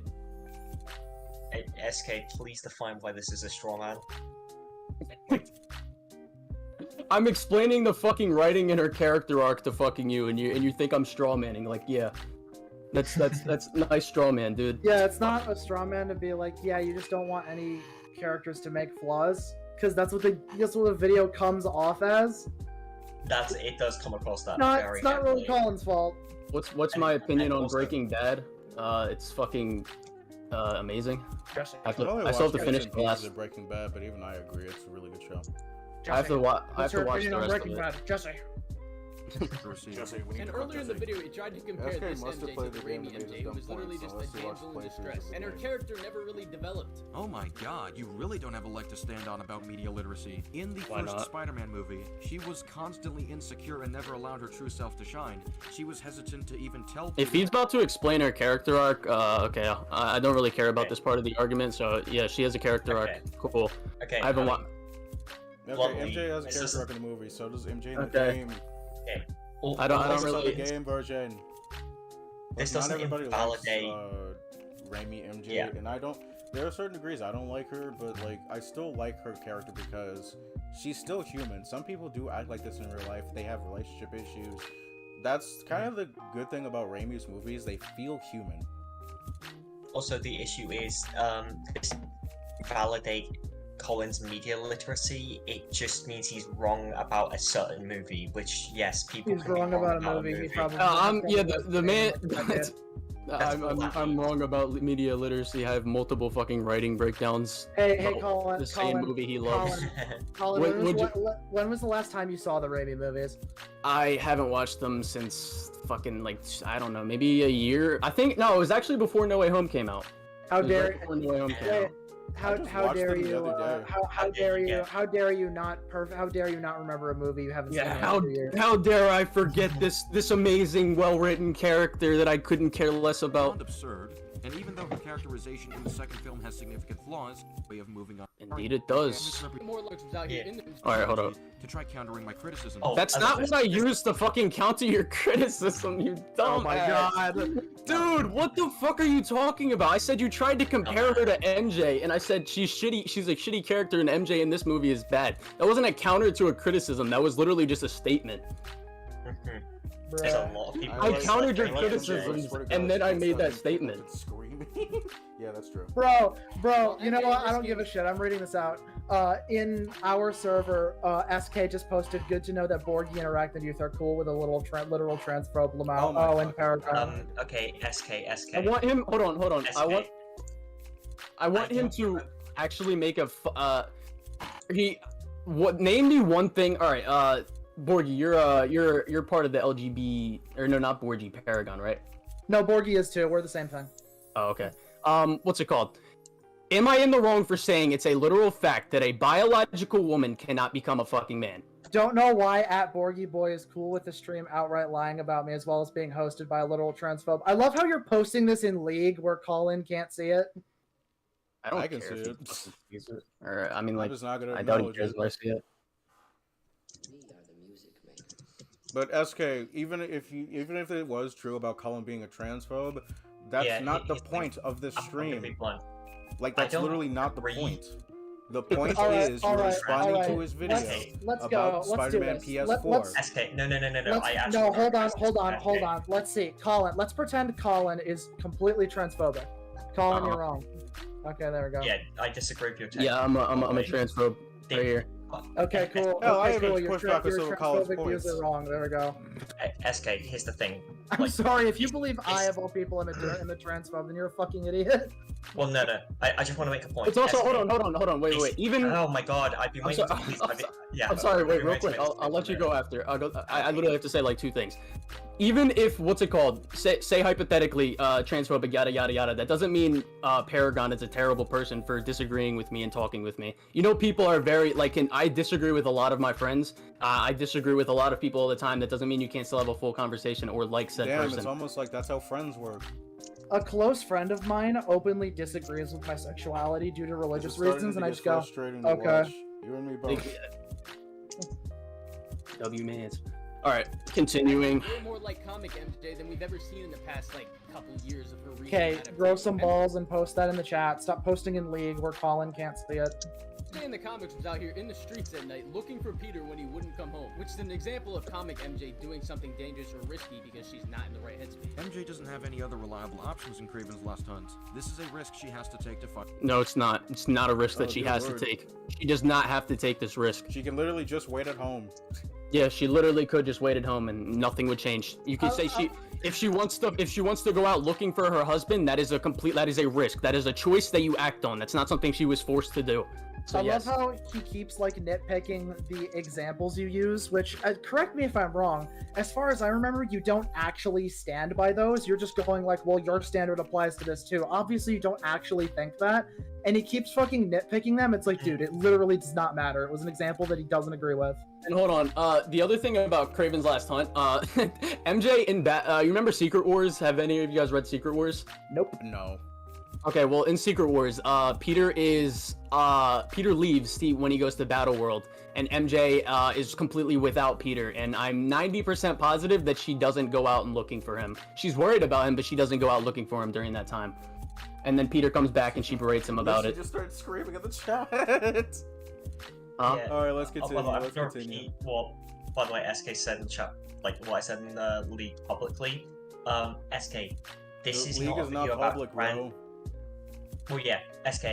[SPEAKER 10] Hey, SK, please define why this is a straw man.
[SPEAKER 6] I'm explaining the fucking writing in her character arc to fucking you, and you think I'm straw manning. Like, yeah, that's nice straw man, dude.
[SPEAKER 11] Yeah, it's not a straw man to be like, yeah, you just don't want any characters to make flaws, because that's what the video comes off as.
[SPEAKER 10] It does come across that.
[SPEAKER 11] It's not really Colin's fault.
[SPEAKER 6] What's my opinion on Breaking Bad? It's fucking amazing. I still have to finish the last.
[SPEAKER 2] Breaking Bad, but even I agree, it's a really good show.
[SPEAKER 6] I have to watch the rest of
[SPEAKER 11] Bad,
[SPEAKER 6] it.
[SPEAKER 11] Jesse.
[SPEAKER 6] And earlier in the video, he tried to compare
[SPEAKER 2] SK
[SPEAKER 6] this
[SPEAKER 2] must have
[SPEAKER 6] MJ
[SPEAKER 2] played
[SPEAKER 6] to the
[SPEAKER 2] the game
[SPEAKER 6] Raimi
[SPEAKER 2] and made
[SPEAKER 6] MJ,
[SPEAKER 2] his
[SPEAKER 6] who was
[SPEAKER 2] dumb
[SPEAKER 6] literally
[SPEAKER 2] points,
[SPEAKER 6] just a
[SPEAKER 2] unless he watched
[SPEAKER 6] damsel in
[SPEAKER 2] playthroughs
[SPEAKER 6] distress,
[SPEAKER 2] of the
[SPEAKER 6] and her
[SPEAKER 2] game.
[SPEAKER 6] character never really developed.
[SPEAKER 12] Oh my god, you really don't have a leg to stand on about media literacy. In the
[SPEAKER 13] Why
[SPEAKER 12] first
[SPEAKER 13] not?
[SPEAKER 12] Spider-Man movie, she was constantly insecure and never allowed her true self to shine. She was hesitant to even tell
[SPEAKER 13] If
[SPEAKER 12] Peter
[SPEAKER 13] he's about to explain her character arc, okay, I don't really care about
[SPEAKER 10] Okay.
[SPEAKER 13] this part of the argument, so yeah, she has a character
[SPEAKER 10] Okay.
[SPEAKER 13] arc. Cool.
[SPEAKER 10] Okay,
[SPEAKER 13] I haven't
[SPEAKER 10] mean,
[SPEAKER 13] watched.
[SPEAKER 2] Okay,
[SPEAKER 10] Bluntly,
[SPEAKER 2] MJ has a
[SPEAKER 10] this
[SPEAKER 2] character
[SPEAKER 10] is-
[SPEAKER 2] arc in the movie, so does MJ in the
[SPEAKER 13] Okay.
[SPEAKER 2] game.
[SPEAKER 10] all-
[SPEAKER 13] I don't
[SPEAKER 10] all this
[SPEAKER 13] really-
[SPEAKER 2] The game version.
[SPEAKER 10] This
[SPEAKER 2] Not
[SPEAKER 10] doesn't
[SPEAKER 2] everybody
[SPEAKER 10] invalidate.
[SPEAKER 2] likes Raimi MJ,
[SPEAKER 10] Yeah.
[SPEAKER 2] and I don't. There are certain degrees I don't like her, but like I still like her character because she's still human. Some people do act like this in real life. They have relationship issues. That's kind of the good thing about Raimi's movies. They feel human.
[SPEAKER 10] Also, the issue is this validate Colin's media literacy. It just means he's wrong about a certain movie, which yes, people
[SPEAKER 11] He's
[SPEAKER 10] can be
[SPEAKER 11] wrong about a movie. He probably.
[SPEAKER 13] Yeah, the man.
[SPEAKER 10] That's
[SPEAKER 13] I'm wrong about media literacy. I have multiple fucking writing breakdowns.
[SPEAKER 11] Hey,
[SPEAKER 13] about
[SPEAKER 11] Colin.
[SPEAKER 13] the same
[SPEAKER 11] Colin,
[SPEAKER 13] movie he loves.
[SPEAKER 11] Colin,
[SPEAKER 13] When-
[SPEAKER 11] when was the last time you saw the Raimi movies?
[SPEAKER 13] I haven't watched them since fucking like I don't know, maybe a year. I think no, it was actually before No Way Home came out.
[SPEAKER 11] How
[SPEAKER 13] It was
[SPEAKER 11] dare
[SPEAKER 13] right before No Way Home came
[SPEAKER 11] Wait,
[SPEAKER 13] out.
[SPEAKER 11] how
[SPEAKER 2] just
[SPEAKER 11] how
[SPEAKER 2] watched
[SPEAKER 11] dare
[SPEAKER 2] them the
[SPEAKER 11] you?
[SPEAKER 2] other day.
[SPEAKER 11] How dare you? How dare you not how dare you not remember a movie you haven't seen
[SPEAKER 13] Yeah,
[SPEAKER 11] in
[SPEAKER 13] how
[SPEAKER 11] 2 years?
[SPEAKER 13] how dare I forget this amazing, well-written character that I couldn't care less about.
[SPEAKER 12] beyond absurd. And even though her characterization in the second film has significant flaws, way of moving on.
[SPEAKER 13] Indeed it does.
[SPEAKER 6] More lurks was out here
[SPEAKER 10] Yeah.
[SPEAKER 6] in the
[SPEAKER 13] Alright, hold up.
[SPEAKER 12] To try countering my criticism.
[SPEAKER 10] Oh,
[SPEAKER 13] That's
[SPEAKER 10] I
[SPEAKER 13] not
[SPEAKER 10] love
[SPEAKER 13] what I
[SPEAKER 10] this.
[SPEAKER 13] used to fucking counter your criticism, you dumb
[SPEAKER 11] Oh my
[SPEAKER 13] ass.
[SPEAKER 11] god.
[SPEAKER 13] Dude, what the fuck are you talking about? I said you tried to compare her to MJ, and I said she's shitty. She's a shitty character, and MJ in this movie is bad. That wasn't a counter to a criticism. That was literally just a statement.
[SPEAKER 10] There's a lot of people.
[SPEAKER 13] I
[SPEAKER 10] that
[SPEAKER 13] countered your
[SPEAKER 10] like
[SPEAKER 13] criticisms,
[SPEAKER 2] Swear to God,
[SPEAKER 13] and then I
[SPEAKER 2] it's
[SPEAKER 13] made
[SPEAKER 2] not
[SPEAKER 13] that
[SPEAKER 2] even
[SPEAKER 13] statement.
[SPEAKER 2] fucking screaming. Yeah, that's true.
[SPEAKER 11] Bro, you know what? I don't give a shit. I'm reading this out. In our server, SK just posted, good to know that Borgie and Arachnid Youth are cool with a literal transphobe Lamau.
[SPEAKER 2] Oh my
[SPEAKER 11] And Paragon.
[SPEAKER 10] Okay, SK.
[SPEAKER 13] I want him. Hold on.
[SPEAKER 10] SK.
[SPEAKER 13] I want him to actually make a. Name me one thing. All right. Borgie, you're part of the LGB, or no, not Borgie, Paragon, right?
[SPEAKER 11] No, Borgie is too. We're the same thing.
[SPEAKER 13] Oh, okay. What's it called? Am I in the wrong for saying it's a literal fact that a biological woman cannot become a fucking man?
[SPEAKER 11] Don't know why @Borgie Boy is cool with the stream outright lying about me, as well as being hosted by a literal transphobe. I love how you're posting this in League where Colin can't see it.
[SPEAKER 13] I don't
[SPEAKER 2] I can
[SPEAKER 13] care
[SPEAKER 2] see
[SPEAKER 13] if he
[SPEAKER 2] it.
[SPEAKER 13] fucking sees it. Or I mean,
[SPEAKER 2] I'm
[SPEAKER 13] like,
[SPEAKER 2] just not gonna
[SPEAKER 13] I doubt he
[SPEAKER 2] acknowledge
[SPEAKER 13] cares
[SPEAKER 2] it.
[SPEAKER 13] if I see it.
[SPEAKER 1] We are the music makers.
[SPEAKER 2] But SK, even if it was true about Colin being a transphobe, that's
[SPEAKER 10] Yeah,
[SPEAKER 2] not the
[SPEAKER 10] he's-
[SPEAKER 2] point of this
[SPEAKER 10] I'm gonna be
[SPEAKER 2] stream.
[SPEAKER 10] blunt.
[SPEAKER 2] Like
[SPEAKER 10] I
[SPEAKER 2] that's
[SPEAKER 10] don't
[SPEAKER 2] literally not the
[SPEAKER 10] agree.
[SPEAKER 2] point. The point
[SPEAKER 11] Alright,
[SPEAKER 2] is you're
[SPEAKER 11] alright,
[SPEAKER 2] responding
[SPEAKER 11] alright.
[SPEAKER 2] to his video
[SPEAKER 11] Let's
[SPEAKER 2] about
[SPEAKER 11] go. Let's do
[SPEAKER 2] Spider-Man
[SPEAKER 11] this.
[SPEAKER 2] PS4.
[SPEAKER 11] Let's-
[SPEAKER 10] SK, no. I
[SPEAKER 11] Let's,
[SPEAKER 10] actually
[SPEAKER 11] no,
[SPEAKER 10] don't
[SPEAKER 11] hold on,
[SPEAKER 10] address
[SPEAKER 11] hold
[SPEAKER 10] this,
[SPEAKER 11] on,
[SPEAKER 10] SK.
[SPEAKER 11] hold on. Let's see. Colin, let's pretend Colin is completely transphobic. Colin,
[SPEAKER 13] Uh-huh.
[SPEAKER 11] you're wrong. Okay, there we go.
[SPEAKER 10] Yeah, I disagree with your take.
[SPEAKER 13] Yeah, I'm a transphobe right here.
[SPEAKER 11] Okay, cool.
[SPEAKER 2] Hell, I
[SPEAKER 11] Okay,
[SPEAKER 2] even
[SPEAKER 11] cool. Your,
[SPEAKER 2] pushed back
[SPEAKER 11] your
[SPEAKER 2] some of Colin's
[SPEAKER 11] transphobic views
[SPEAKER 2] points.
[SPEAKER 11] are wrong. There we go.
[SPEAKER 10] SK, here's the thing.
[SPEAKER 11] I'm
[SPEAKER 10] Like,
[SPEAKER 11] sorry, if you believe I,
[SPEAKER 10] it's-
[SPEAKER 11] of all people, am a transphobe, then you're a fucking idiot.
[SPEAKER 10] Well, no. I just want to make a point.
[SPEAKER 13] It's also
[SPEAKER 10] SK,
[SPEAKER 13] hold on. Wait.
[SPEAKER 10] it's-
[SPEAKER 13] Even
[SPEAKER 10] Oh my god, I've been
[SPEAKER 13] I'm
[SPEAKER 10] waiting
[SPEAKER 13] so-
[SPEAKER 10] to release
[SPEAKER 13] I'm
[SPEAKER 10] my
[SPEAKER 13] so-
[SPEAKER 10] yeah.
[SPEAKER 13] I'm sorry,
[SPEAKER 10] I've
[SPEAKER 13] wait,
[SPEAKER 10] been
[SPEAKER 13] real
[SPEAKER 10] waiting
[SPEAKER 13] quick.
[SPEAKER 10] to
[SPEAKER 13] I'll let
[SPEAKER 10] finish
[SPEAKER 13] you
[SPEAKER 10] this
[SPEAKER 13] go
[SPEAKER 10] minute.
[SPEAKER 13] after. I literally have to say like two things. Even if what's it called? Say hypothetically, transphobic, yada yada yada. That doesn't mean Paragon is a terrible person for disagreeing with me and talking with me. You know, people are very like. I disagree with a lot of my friends. I disagree with a lot of people all the time. That doesn't mean you can't still have a full conversation or like said
[SPEAKER 2] Damn,
[SPEAKER 13] person.
[SPEAKER 2] it's almost like that's how friends work.
[SPEAKER 11] A close friend of mine openly disagrees with my sexuality due to religious
[SPEAKER 2] It's starting
[SPEAKER 11] reasons,
[SPEAKER 2] to
[SPEAKER 11] and I
[SPEAKER 2] get
[SPEAKER 11] just go,
[SPEAKER 2] frustrating to
[SPEAKER 11] okay.
[SPEAKER 2] watch. You and me both.
[SPEAKER 13] W mans. All right, continuing.
[SPEAKER 6] Way more like comic MJ than we've ever seen in the past like couple years of her reading.
[SPEAKER 11] okay,
[SPEAKER 6] adaptation.
[SPEAKER 11] grow some balls and post that in the chat. Stop posting in League where Colin can't see it.
[SPEAKER 6] MJ in the comics was out here in the streets at night looking for Peter when he wouldn't come home, which is an example of comic MJ doing something dangerous or risky because she's not in the right headspace.
[SPEAKER 12] MJ doesn't have any other reliable options in Kraven's Last Hunt. This is a risk she has to take to fight.
[SPEAKER 13] No, it's not. It's not a risk that
[SPEAKER 2] Oh,
[SPEAKER 13] she
[SPEAKER 2] good
[SPEAKER 13] has
[SPEAKER 2] word.
[SPEAKER 13] to take. She does not have to take this risk.
[SPEAKER 2] She can literally just wait at home.
[SPEAKER 13] Yeah, she literally could just wait at home and nothing would change. You could say if she wants to go out looking for her husband, that is a risk. That is a choice that you act on. That's not something she was forced to do. So
[SPEAKER 11] I
[SPEAKER 13] yes.
[SPEAKER 11] love how he keeps like nitpicking the examples you use, which, correct me if I'm wrong, as far as I remember, you don't actually stand by those. You're just going like, well, your standard applies to this too. Obviously, you don't actually think that. And he keeps fucking nitpicking them. It's like, dude, it literally does not matter. It was an example that he doesn't agree with.
[SPEAKER 13] And hold on, the other thing about Kraven's Last Hunt, MJ in you remember Secret Wars? Have any of you guys read Secret Wars?
[SPEAKER 11] Nope.
[SPEAKER 2] No.
[SPEAKER 13] Okay, well, in Secret Wars, Peter leaves when he goes to Battle World, and MJ is completely without Peter, and I'm 90% positive that she doesn't go out and looking for him. She's worried about him, but she doesn't go out looking for him during that time. And then Peter comes back and she berates him about it.
[SPEAKER 2] She just starts screaming at the chat.
[SPEAKER 10] Yeah.
[SPEAKER 2] All right, let's continue.
[SPEAKER 10] Well,
[SPEAKER 2] Let's continue.
[SPEAKER 10] What, by the way, SK said in chat, like what I said in the league publicly. SK, this
[SPEAKER 2] The
[SPEAKER 10] is
[SPEAKER 2] league
[SPEAKER 10] not a
[SPEAKER 2] is
[SPEAKER 10] video
[SPEAKER 2] not
[SPEAKER 10] about
[SPEAKER 2] public,
[SPEAKER 10] trans.
[SPEAKER 2] bro.
[SPEAKER 10] Well, yeah, SK.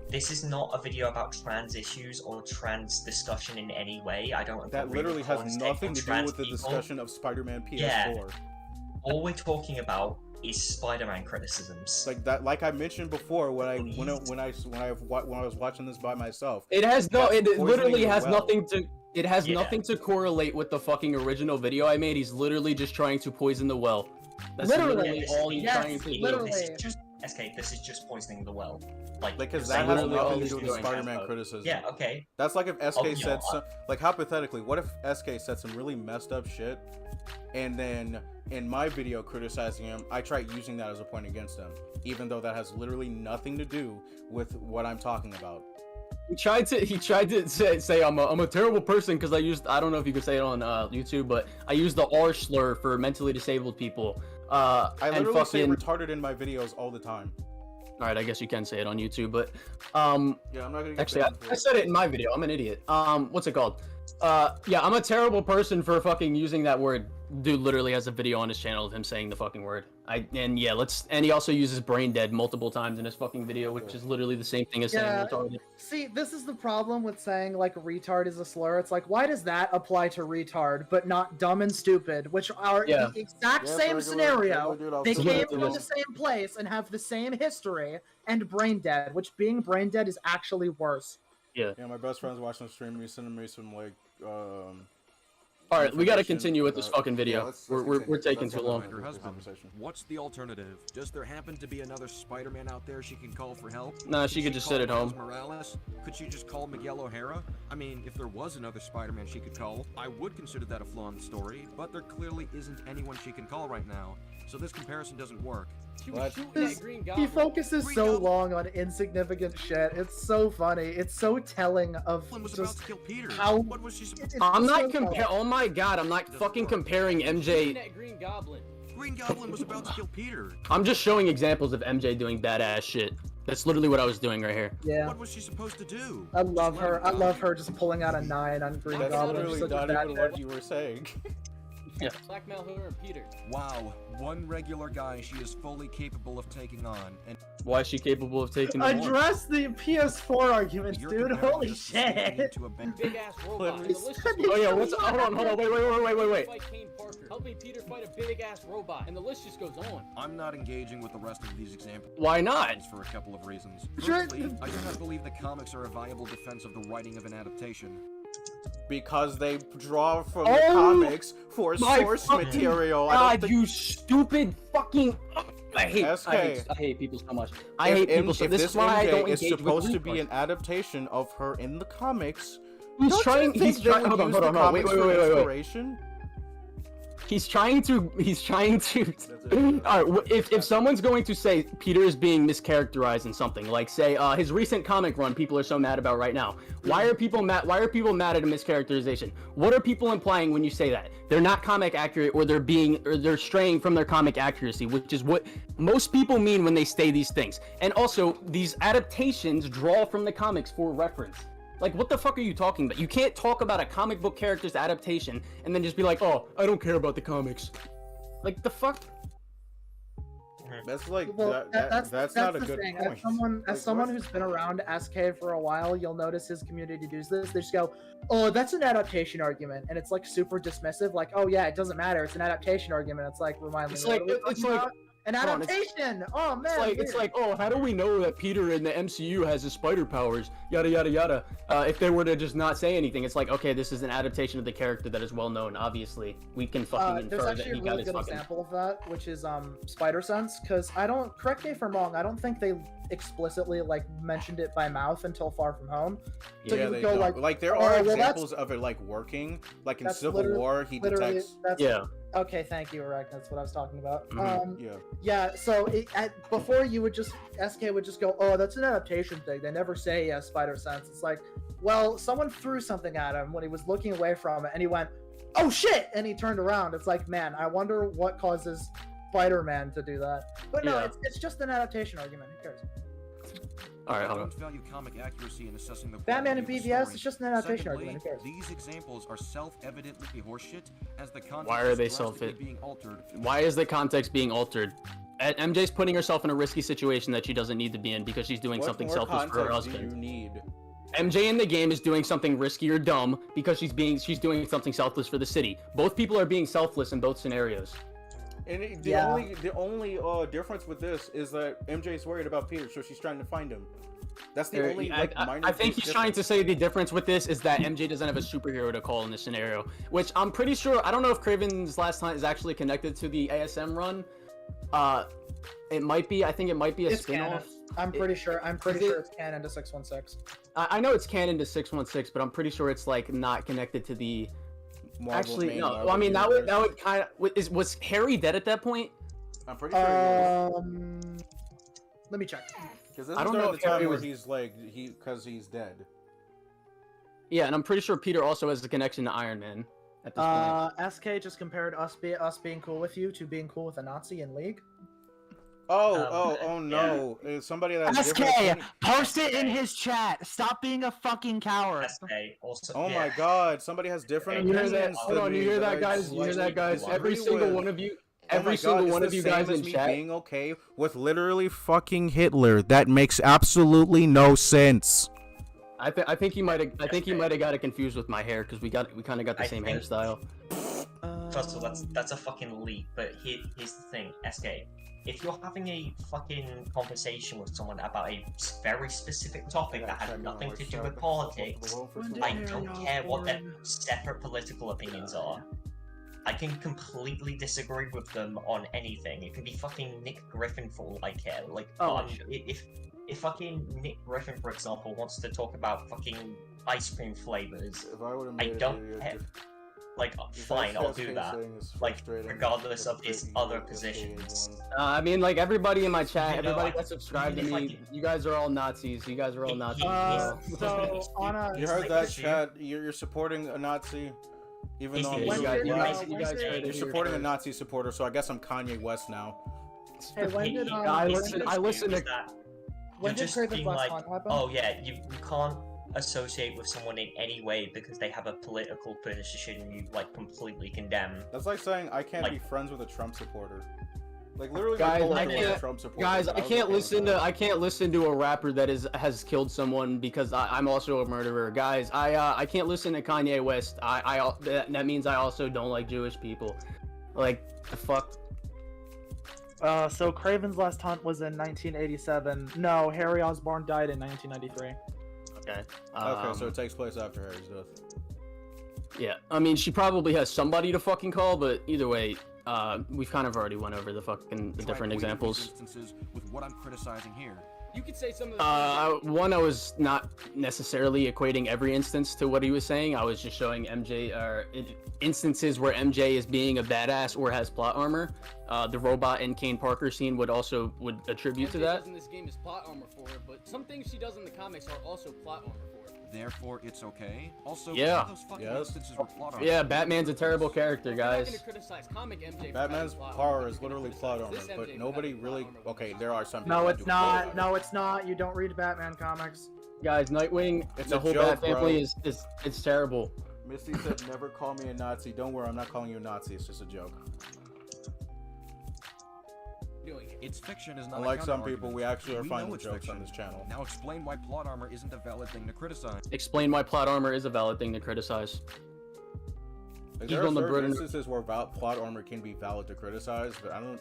[SPEAKER 10] This is not a video about trans issues or trans discussion in any way. I don't.
[SPEAKER 2] That
[SPEAKER 10] agree
[SPEAKER 2] literally
[SPEAKER 10] with
[SPEAKER 2] has
[SPEAKER 10] Colin's take
[SPEAKER 2] nothing
[SPEAKER 10] on
[SPEAKER 2] to do
[SPEAKER 10] trans
[SPEAKER 2] with the
[SPEAKER 10] people.
[SPEAKER 2] discussion of Spider-Man PS4.
[SPEAKER 10] Yeah. All we're talking about is Spider-Man criticisms.
[SPEAKER 2] Like that, like I mentioned before, when I was watching this by myself.
[SPEAKER 13] It has no.
[SPEAKER 2] that's
[SPEAKER 13] It literally
[SPEAKER 2] poisoning the
[SPEAKER 13] has
[SPEAKER 2] well.
[SPEAKER 13] nothing to. It has
[SPEAKER 10] Yeah.
[SPEAKER 13] nothing to correlate with the fucking original video I made. He's literally just trying to poison the well. That's
[SPEAKER 11] Literally.
[SPEAKER 13] all he's
[SPEAKER 11] Yes,
[SPEAKER 13] trying to do.
[SPEAKER 11] literally.
[SPEAKER 10] This is just SK. This is just poisoning the well. Like
[SPEAKER 2] Because
[SPEAKER 10] saying
[SPEAKER 2] that has
[SPEAKER 10] the
[SPEAKER 13] literally
[SPEAKER 10] well
[SPEAKER 2] nothing to
[SPEAKER 10] is
[SPEAKER 2] do with
[SPEAKER 10] doing
[SPEAKER 2] Spider-Man
[SPEAKER 10] that.
[SPEAKER 2] criticism.
[SPEAKER 10] Yeah. Okay.
[SPEAKER 2] That's like if SK
[SPEAKER 10] Oh,
[SPEAKER 2] said
[SPEAKER 10] no,
[SPEAKER 2] some, like hypothetically, what if SK said some really messed up shit, and then in my video criticizing him, I tried using that as a point against him, even though that has literally nothing to do with what I'm talking about.
[SPEAKER 13] He tried to say I'm a terrible person because I don't know if you could say it on YouTube, but I used the R slur for mentally disabled people.
[SPEAKER 2] I
[SPEAKER 13] and
[SPEAKER 2] literally say
[SPEAKER 13] fucking,
[SPEAKER 2] retarded in my videos all the time.
[SPEAKER 13] all right, I guess you can say it on YouTube, but
[SPEAKER 2] Yeah, I'm not gonna get
[SPEAKER 13] actually
[SPEAKER 2] banned for
[SPEAKER 13] I
[SPEAKER 2] it.
[SPEAKER 13] said it in my video. I'm an idiot. What's it called? Yeah, I'm a terrible person for fucking using that word. Dude literally has a video on his channel of him saying the fucking word. And he also uses brain dead multiple times in his fucking video, which is literally the same thing as saying retarded.
[SPEAKER 11] See, this is the problem with saying like retard is a slur. It's like, why does that apply to retard, but not dumb and stupid, which are the exact same scenario? They came from the same place and have the same history, and brain dead, which being brain dead is actually worse.
[SPEAKER 2] Yeah, my best friend's watching the stream and he's sending me some like
[SPEAKER 13] All right, we got to
[SPEAKER 2] information
[SPEAKER 13] continue with this
[SPEAKER 2] about-
[SPEAKER 13] fucking video.
[SPEAKER 2] Yeah, let's
[SPEAKER 13] we're
[SPEAKER 2] continue.
[SPEAKER 13] taking
[SPEAKER 2] Let's
[SPEAKER 13] too
[SPEAKER 2] have
[SPEAKER 13] long.
[SPEAKER 2] a
[SPEAKER 12] Her husband.
[SPEAKER 2] conversation.
[SPEAKER 12] What's the alternative? Does there happen to be another Spider-Man out there she can call for help?
[SPEAKER 13] Nah, she could just sit at
[SPEAKER 12] Miles
[SPEAKER 13] home.
[SPEAKER 12] Morales? Could she just call Miguel O'Hara? I mean, if there was another Spider-Man she could call, I would consider that a flaw in the story, but there clearly isn't anyone she can call right now, so this comparison doesn't work.
[SPEAKER 6] She was shooting that Green
[SPEAKER 11] He
[SPEAKER 6] Goblin.
[SPEAKER 11] focuses so long on insignificant shit. It's so funny. It's so telling of
[SPEAKER 12] Colin was about
[SPEAKER 11] just
[SPEAKER 12] to kill Peter.
[SPEAKER 11] how.
[SPEAKER 12] What was she supposed to
[SPEAKER 13] I'm not
[SPEAKER 11] so
[SPEAKER 13] comparing. Oh my god, I'm not fucking comparing
[SPEAKER 6] Shooting
[SPEAKER 13] MJ.
[SPEAKER 6] that Green Goblin.
[SPEAKER 12] Green Goblin was about to kill Peter.
[SPEAKER 13] I'm just showing examples of MJ doing badass shit. That's literally what I was doing right here.
[SPEAKER 11] Yeah.
[SPEAKER 12] What was she supposed to do?
[SPEAKER 11] I love
[SPEAKER 12] Just let
[SPEAKER 11] her.
[SPEAKER 12] him
[SPEAKER 11] I
[SPEAKER 12] die?
[SPEAKER 11] love her just pulling out a 9 on Green
[SPEAKER 2] That's
[SPEAKER 11] Goblin.
[SPEAKER 2] literally
[SPEAKER 11] Such a
[SPEAKER 2] not
[SPEAKER 11] bad
[SPEAKER 2] even
[SPEAKER 11] bitch.
[SPEAKER 2] what you were saying.
[SPEAKER 6] Blackmail her and Peter.
[SPEAKER 12] Wow, one regular guy she is fully capable of taking on, and
[SPEAKER 13] Why is she capable of taking them on?
[SPEAKER 11] Address the PS4 arguments,
[SPEAKER 12] you're
[SPEAKER 11] dude.
[SPEAKER 12] comparing
[SPEAKER 11] Holy
[SPEAKER 12] this sneaking
[SPEAKER 11] shit.
[SPEAKER 12] into a
[SPEAKER 6] Big ass robot. And the list just
[SPEAKER 11] Oh,
[SPEAKER 6] goes
[SPEAKER 13] yeah,
[SPEAKER 6] on.
[SPEAKER 13] what's- hold on, wait.
[SPEAKER 6] Fight Kane Parker. Helping Peter fight a big ass robot. And the list just goes on.
[SPEAKER 12] I'm not engaging with the rest of these examples.
[SPEAKER 13] Why not?
[SPEAKER 12] For a couple of reasons.
[SPEAKER 11] Sure.
[SPEAKER 12] Firstly, I do not believe the comics are a viable defense of the writing of an adaptation.
[SPEAKER 2] Because they draw from
[SPEAKER 13] Oh,
[SPEAKER 2] the comics for
[SPEAKER 13] my
[SPEAKER 2] source
[SPEAKER 13] fucking
[SPEAKER 2] material. I
[SPEAKER 13] God,
[SPEAKER 2] don't think
[SPEAKER 13] you stupid fucking. I hate people so much. I hate people so.
[SPEAKER 2] If
[SPEAKER 13] This
[SPEAKER 2] this
[SPEAKER 13] is why I don't
[SPEAKER 2] MJ is
[SPEAKER 13] engage
[SPEAKER 2] supposed
[SPEAKER 13] with
[SPEAKER 2] to be
[SPEAKER 13] retards.
[SPEAKER 2] an adaptation of her in the comics,
[SPEAKER 13] He's
[SPEAKER 2] don't
[SPEAKER 13] trying.
[SPEAKER 2] you think
[SPEAKER 13] He's
[SPEAKER 2] they
[SPEAKER 13] trying.
[SPEAKER 2] would
[SPEAKER 13] Hold on,
[SPEAKER 2] use
[SPEAKER 13] hold
[SPEAKER 2] the
[SPEAKER 13] on, hold on. Wait,
[SPEAKER 2] comics
[SPEAKER 13] wait,
[SPEAKER 2] for
[SPEAKER 13] wait, wait, wait.
[SPEAKER 2] inspiration?
[SPEAKER 13] He's trying to. All right. If someone's going to say Peter is being mischaracterized in something, like say his recent comic run, people are so mad about right now. Why are people mad? Why are people mad at a mischaracterization? What are people implying when you say that? They're not comic accurate, or they're straying from their comic accuracy, which is what most people mean when they say these things. And also, these adaptations draw from the comics for reference. Like, what the fuck are you talking about? You can't talk about a comic book character's adaptation and then just be like, oh, I don't care about the comics. Like, the fuck?
[SPEAKER 2] That's like
[SPEAKER 11] Well,
[SPEAKER 2] that's not a
[SPEAKER 11] the
[SPEAKER 2] good
[SPEAKER 11] thing.
[SPEAKER 2] point.
[SPEAKER 11] As someone who's been around SK for a while, you'll notice his community does this. They just go, "Oh, that's an adaptation argument," and it's like super dismissive. Like, "Oh yeah, it doesn't matter. It's an adaptation argument." It's like, remind me.
[SPEAKER 13] It's
[SPEAKER 11] what
[SPEAKER 13] like
[SPEAKER 11] are we talking about? An adaptation! Oh man!
[SPEAKER 13] It's like, oh, how do we know that Peter in the MCU has his spider powers? Yada yada yada. If they were to just not say anything, it's like, okay, this is an adaptation of the character that is well known. Obviously, we can fucking
[SPEAKER 11] there's
[SPEAKER 13] infer that
[SPEAKER 11] actually
[SPEAKER 13] he
[SPEAKER 11] a
[SPEAKER 13] got
[SPEAKER 11] really
[SPEAKER 13] his
[SPEAKER 11] good
[SPEAKER 13] fucking.
[SPEAKER 11] example of that, which is Spider Sense, because I don't, correct me if I'm wrong, I don't think they explicitly like mentioned it by mouth until Far From Home. So
[SPEAKER 2] yeah,
[SPEAKER 11] you
[SPEAKER 2] they
[SPEAKER 11] go
[SPEAKER 2] don't.
[SPEAKER 11] like
[SPEAKER 2] there are examples of it like working, like in Civil War, he detects.
[SPEAKER 13] Yeah.
[SPEAKER 11] Okay, thank you, Erect. That's what I was talking about.
[SPEAKER 2] Yeah.
[SPEAKER 11] Yeah. So before you would just SK would just go, oh, that's an adaptation thing. They never say Spider Sense. It's like, well, someone threw something at him when he was looking away from it, and he went, oh shit, and he turned around. It's like, man, I wonder what causes Spider-Man to do that. But no, it's just an adaptation argument. Who cares?
[SPEAKER 13] All right, hold on.
[SPEAKER 12] Don't value comic accuracy in assessing the
[SPEAKER 11] Batman and
[SPEAKER 12] quality of the
[SPEAKER 11] BVS
[SPEAKER 12] story.
[SPEAKER 11] is just an adaptation
[SPEAKER 12] Secondly,
[SPEAKER 11] argument. Who cares?
[SPEAKER 12] These examples are self-evidently horseshit, as the context
[SPEAKER 13] Why are they
[SPEAKER 12] is drastically being altered.
[SPEAKER 13] Why is the context being altered? MJ's putting herself in a risky situation that she doesn't need to be in because she's doing something selfless for her husband.
[SPEAKER 2] Do you need?
[SPEAKER 13] MJ in the game is doing something risky or dumb because she's doing something selfless for the city. Both people are being selfless in both scenarios.
[SPEAKER 2] And the only difference with this is that MJ's worried about Peter, so she's trying to find him. That's the only minor.
[SPEAKER 13] I think he's trying to say the difference with this is that MJ doesn't have a superhero to call in this scenario, which I'm pretty sure. I don't know if Craven's Last Hunt is actually connected to the ASM run. It might be. I think it might be a spin-off.
[SPEAKER 11] I'm pretty sure it's canon to 616.
[SPEAKER 13] I know it's canon to 616, but I'm pretty sure it's like not connected to the.
[SPEAKER 2] Marvel
[SPEAKER 13] Actually, no. Well, I mean, that would kind of. Was Harry dead at that point?
[SPEAKER 2] I'm pretty sure.
[SPEAKER 11] Let me check.
[SPEAKER 2] Because
[SPEAKER 13] I don't know
[SPEAKER 2] the
[SPEAKER 13] if
[SPEAKER 2] time
[SPEAKER 13] Harry
[SPEAKER 2] where
[SPEAKER 13] was.
[SPEAKER 2] he's like because he's dead.
[SPEAKER 13] Yeah, and I'm pretty sure Peter also has a connection to Iron Man at this point.
[SPEAKER 11] SK just compared us being cool with you to being cool with a Nazi in League.
[SPEAKER 2] Oh no! Somebody that's
[SPEAKER 14] SK, post it in his chat. Stop being a fucking coward.
[SPEAKER 10] SK, also,
[SPEAKER 2] oh my God! Somebody has different
[SPEAKER 13] You hear
[SPEAKER 2] opinions.
[SPEAKER 13] that? Hold on, you hear that, guys? You hear that, guys? Every single one of you. Every single one of you guys in chat.
[SPEAKER 2] Being okay with literally fucking Hitler. That makes absolutely no sense.
[SPEAKER 13] I think he might have. I think he might have got it confused with my hair because we kind of got the same hairstyle.
[SPEAKER 10] First of all, that's a fucking leap. But here's the thing, SK. If you're having a fucking conversation with someone about a very specific topic that has nothing to do with politics, I don't care what their separate political opinions are. I can completely disagree with them on anything. It can be fucking Nick Griffin for all I care. Like, if fucking Nick Griffin, for example, wants to talk about fucking ice cream flavors, I don't care. Like, fine, I'll do that. Like, regardless of his other positions.
[SPEAKER 13] I mean, like, everybody in my chat, everybody that subscribed to me, you guys are all Nazis. You guys are all Nazis.
[SPEAKER 2] You heard that, chat? You're supporting a Nazi? Even though you're supporting a Nazi supporter, so I guess I'm Kanye West now.
[SPEAKER 11] Hey, when did
[SPEAKER 13] I listen to
[SPEAKER 10] that.
[SPEAKER 11] When did Craven's Last Hunt happen?
[SPEAKER 10] Oh yeah, you can't associate with someone in any way because they have a political position you like completely condemn.
[SPEAKER 2] That's like saying I can't be friends with a Trump supporter. Like literally,
[SPEAKER 13] guys,
[SPEAKER 2] I
[SPEAKER 13] can't listen to a rapper that has killed someone because I'm also a murderer. Guys, I can't listen to Kanye West. That means I also don't like Jewish people. Like the fuck.
[SPEAKER 11] So Craven's Last Hunt was in 1987. No, Harry Osborn died in 1993.
[SPEAKER 13] Okay.
[SPEAKER 2] Okay, so it takes place after Harry's death.
[SPEAKER 13] Yeah, I mean, she probably has somebody to fucking call, but either way, we've kind of already went over the different examples.
[SPEAKER 12] With what I'm criticizing here.
[SPEAKER 6] You could say some of the
[SPEAKER 13] one, I was not necessarily equating every instance to what he was saying. I was just showing MJ instances where MJ is being a badass or has plot armor. The robot and Kane Parker scene would attribute
[SPEAKER 6] MJ
[SPEAKER 13] to that.
[SPEAKER 6] in this game is plot armor for her, but some things she does in the comics are also plot armor for her.
[SPEAKER 12] Therefore, it's okay. Also,
[SPEAKER 13] yeah.
[SPEAKER 12] those fucking instances were plot armor.
[SPEAKER 13] Yeah, Batman's a terrible character, guys.
[SPEAKER 6] I'm not gonna criticize comic MJ.
[SPEAKER 2] Batman's power is literally plot armor, but nobody really. Okay, there are some.
[SPEAKER 11] No, it's not. No, it's not. You don't read Batman comics.
[SPEAKER 13] Guys, Nightwing, the whole Bat family is it's terrible.
[SPEAKER 2] Misty said, "Never call me a Nazi." Don't worry, I'm not calling you a Nazi. It's just a joke.
[SPEAKER 12] It's fiction is not
[SPEAKER 2] Unlike
[SPEAKER 12] a
[SPEAKER 2] some people, we actually are finding jokes
[SPEAKER 12] fiction.
[SPEAKER 2] on this channel.
[SPEAKER 12] Now explain why plot armor isn't a valid thing to criticize.
[SPEAKER 13] Explain why plot armor is a valid thing to criticize.
[SPEAKER 2] Like, there are certain instances where plot armor can be valid to criticize, but I don't.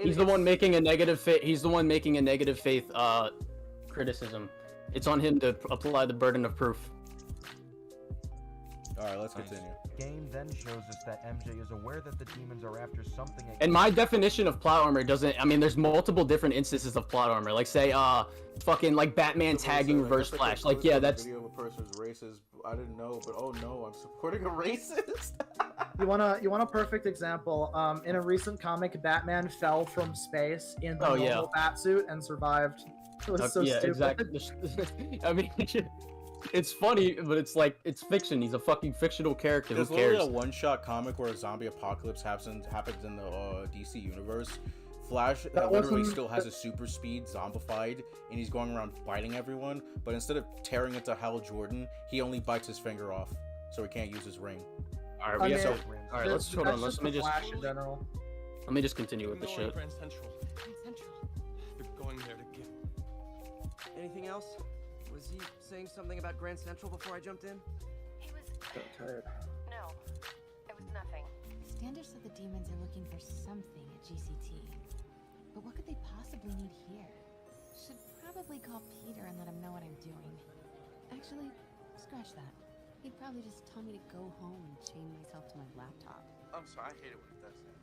[SPEAKER 13] He's the one making a negative He's the one making a negative faith criticism. It's on him to apply the burden of proof.
[SPEAKER 2] Alright, let's continue.
[SPEAKER 7] Game then shows us that MJ is aware that the demons are after something.
[SPEAKER 13] And my definition of plot armor doesn't. I mean, there's multiple different instances of plot armor. Like say, fucking like Batman tagging Reverse Flash. Like yeah, that's.
[SPEAKER 2] Video of a person's racist. I didn't know, but oh no, I'm supporting a racist.
[SPEAKER 11] You want a perfect example? In a recent comic, Batman fell from space in the normal Batsuit and survived. It was so stupid.
[SPEAKER 13] Exactly. I mean, it's funny, but it's like it's fiction. He's a fucking fictional character.
[SPEAKER 2] There's
[SPEAKER 13] Who cares?
[SPEAKER 2] literally a one-shot comic where a zombie apocalypse happens in the DC universe. Flash literally still has a super speed, zombified, and he's going around biting everyone. But instead of tearing into Hal Jordan, he only bites his finger off, so he can't use his ring.
[SPEAKER 13] All right, let's hold on. Let me just continue with the shit.
[SPEAKER 15] Grand Central. You're going there to get.
[SPEAKER 16] Anything else? Was he saying something about Grand Central before I jumped in?
[SPEAKER 17] He was. No, it was nothing.
[SPEAKER 9] Standish said the demons are looking for something at GCT. But what could they possibly need here? Should probably call Peter and let him know what I'm doing. Actually, scratch that. He'd probably just tell me to go home and chain myself to my laptop.
[SPEAKER 15] I'm sorry, I hate it when it does that.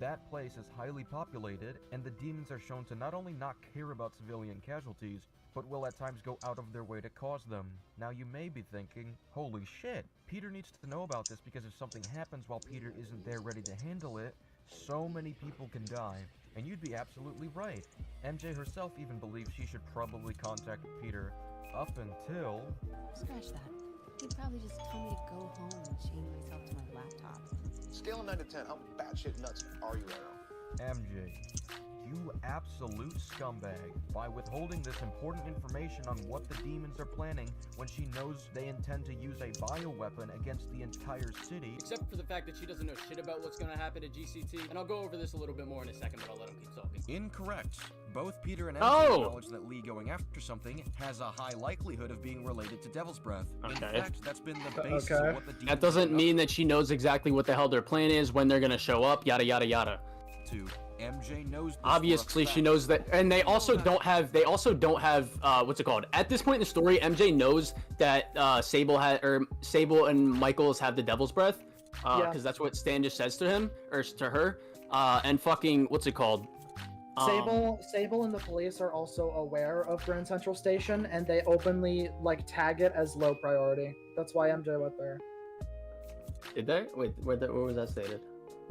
[SPEAKER 7] That place is highly populated, and the demons are shown to not only not care about civilian casualties, but will at times go out of their way to cause them. Now you may be thinking, holy shit, Peter needs to know about this because if something happens while Peter isn't there ready to handle it, so many people can die. And you'd be absolutely right. MJ herself even believes she should probably contact Peter up until...
[SPEAKER 9] Scratch that. He'd probably just tell me to go home and chain myself to my laptop.
[SPEAKER 15] Scale of 9 to 10, how batshit nuts are you right now?
[SPEAKER 7] MJ, you absolute scumbag. By withholding this important information on what the demons are planning when she knows they intend to use a bioweapon against the entire city.
[SPEAKER 6] Except for the fact that she doesn't know shit about what's gonna happen at GCT. And I'll go over this a little bit more in a second, but I'll let him keep talking.
[SPEAKER 12] Incorrect. Both Peter and MJ acknowledge that Lee going after something has a high likelihood of being related to Devil's Breath. In fact, that's been the basis of what the demons
[SPEAKER 13] That doesn't mean that she knows exactly what the hell their plan is, when they're gonna show up, yada yada yada.
[SPEAKER 12] MJ knows this.
[SPEAKER 13] Obviously she knows that, and they also don't have what's it called, at this point in the story MJ knows that Sable and Michaels have the Devil's Breath, because that's what Standish says to him or to her, and fucking what's it called,
[SPEAKER 11] Sable and the police are also aware of Grand Central Station, and they openly like tag it as low priority. That's why MJ went there.
[SPEAKER 13] Did they? Wait, where was that stated?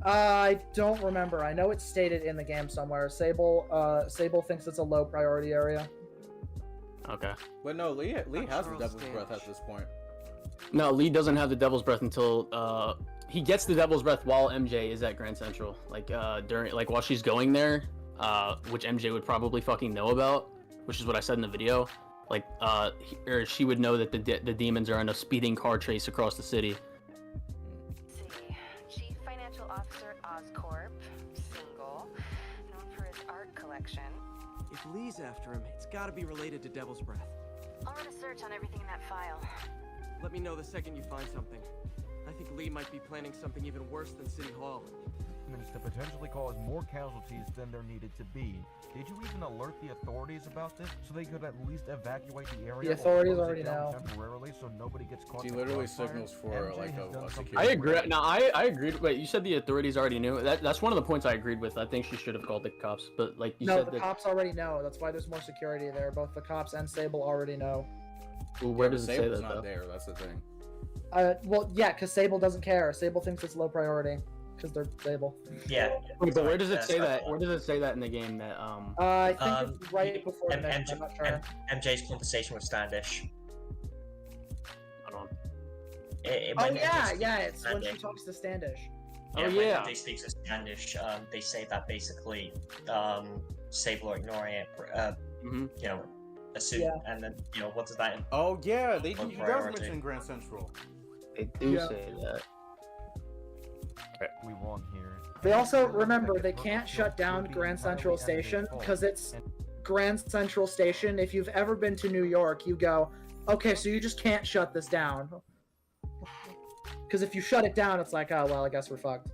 [SPEAKER 11] I don't remember. I know it's stated in the game somewhere. Sable thinks it's a low priority area.
[SPEAKER 13] Okay.
[SPEAKER 2] But no, Lee has the Devil's Breath at this point.
[SPEAKER 13] No, Lee doesn't have the Devil's Breath until he gets the Devil's Breath while MJ is at Grand Central. Like during, like while she's going there, which MJ would probably fucking know about, which is what I said in the video. Like or she would know that the demons are in a speeding car chase across the city.
[SPEAKER 17] Chief Financial Officer at Oscorp, single, known for his art collection.
[SPEAKER 16] If Lee's after him, it's gotta be related to Devil's Breath.
[SPEAKER 17] I'll run a search on everything in that file.
[SPEAKER 16] Let me know the second you find something. I think Lee might be planning something even worse than City Hall.
[SPEAKER 7] To potentially cause more casualties than there needed to be. Did you even alert the authorities about this so they could at least evacuate the area?
[SPEAKER 11] The authorities already know.
[SPEAKER 7] Temporarily, so nobody gets caught.
[SPEAKER 2] He literally signals for like a security.
[SPEAKER 13] I agree. No, I agreed. Wait, you said the authorities already knew. That's one of the points I agreed with. I think she should have called the cops, but like you said,
[SPEAKER 11] the cops already know. That's why there's more security there. Both the cops and Sable already know.
[SPEAKER 13] Well, where does it say
[SPEAKER 2] Sable's
[SPEAKER 13] that?
[SPEAKER 2] Not
[SPEAKER 13] though?
[SPEAKER 2] there. That's the thing.
[SPEAKER 11] Well, yeah, because Sable doesn't care. Sable thinks it's low priority because they're Sable.
[SPEAKER 10] Yeah.
[SPEAKER 13] Wait, but where does it say that? Where does it say that in the game that
[SPEAKER 11] I think it's right before the next. I'm not sure.
[SPEAKER 10] MJ's conversation with Standish.
[SPEAKER 13] Hold on.
[SPEAKER 11] It's when she talks to Standish.
[SPEAKER 10] Yeah, when MJ speaks with Standish, they say that basically Sable are ignoring it. You know, assume, and then what does that?
[SPEAKER 2] Oh yeah, you guys mentioned Grand Central.
[SPEAKER 13] They do say that.
[SPEAKER 7] We won here.
[SPEAKER 11] They also remember they can't shut down Grand Central Station because it's Grand Central Station. If you've ever been to New York, you go, okay, so you just can't shut this down. Because if you shut it down, it's like, oh well, I guess we're fucked.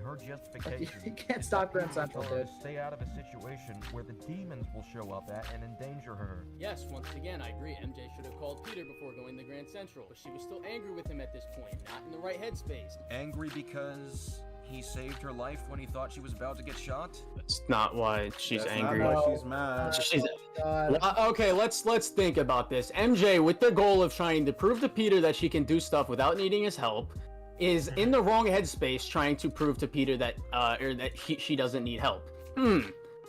[SPEAKER 7] Her her justification.
[SPEAKER 11] You can't
[SPEAKER 7] is
[SPEAKER 11] stop
[SPEAKER 7] that
[SPEAKER 11] Grand
[SPEAKER 7] Peter
[SPEAKER 11] Central,
[SPEAKER 7] told her to
[SPEAKER 11] dude.
[SPEAKER 7] stay out of a situation where the demons will show up at and endanger her.
[SPEAKER 6] Yes, once again, I agree. MJ should have called Peter before going to Grand Central, but she was still angry with him at this point, not in the right headspace.
[SPEAKER 12] Angry because he saved her life when he thought she was about to get shot?
[SPEAKER 13] That's not why she's
[SPEAKER 2] That's
[SPEAKER 13] angry.
[SPEAKER 2] not why she's mad.
[SPEAKER 13] Okay, let's think about this. MJ, with the goal of trying to prove to Peter that she can do stuff without needing his help, is in the wrong headspace trying to prove to Peter that she doesn't need help.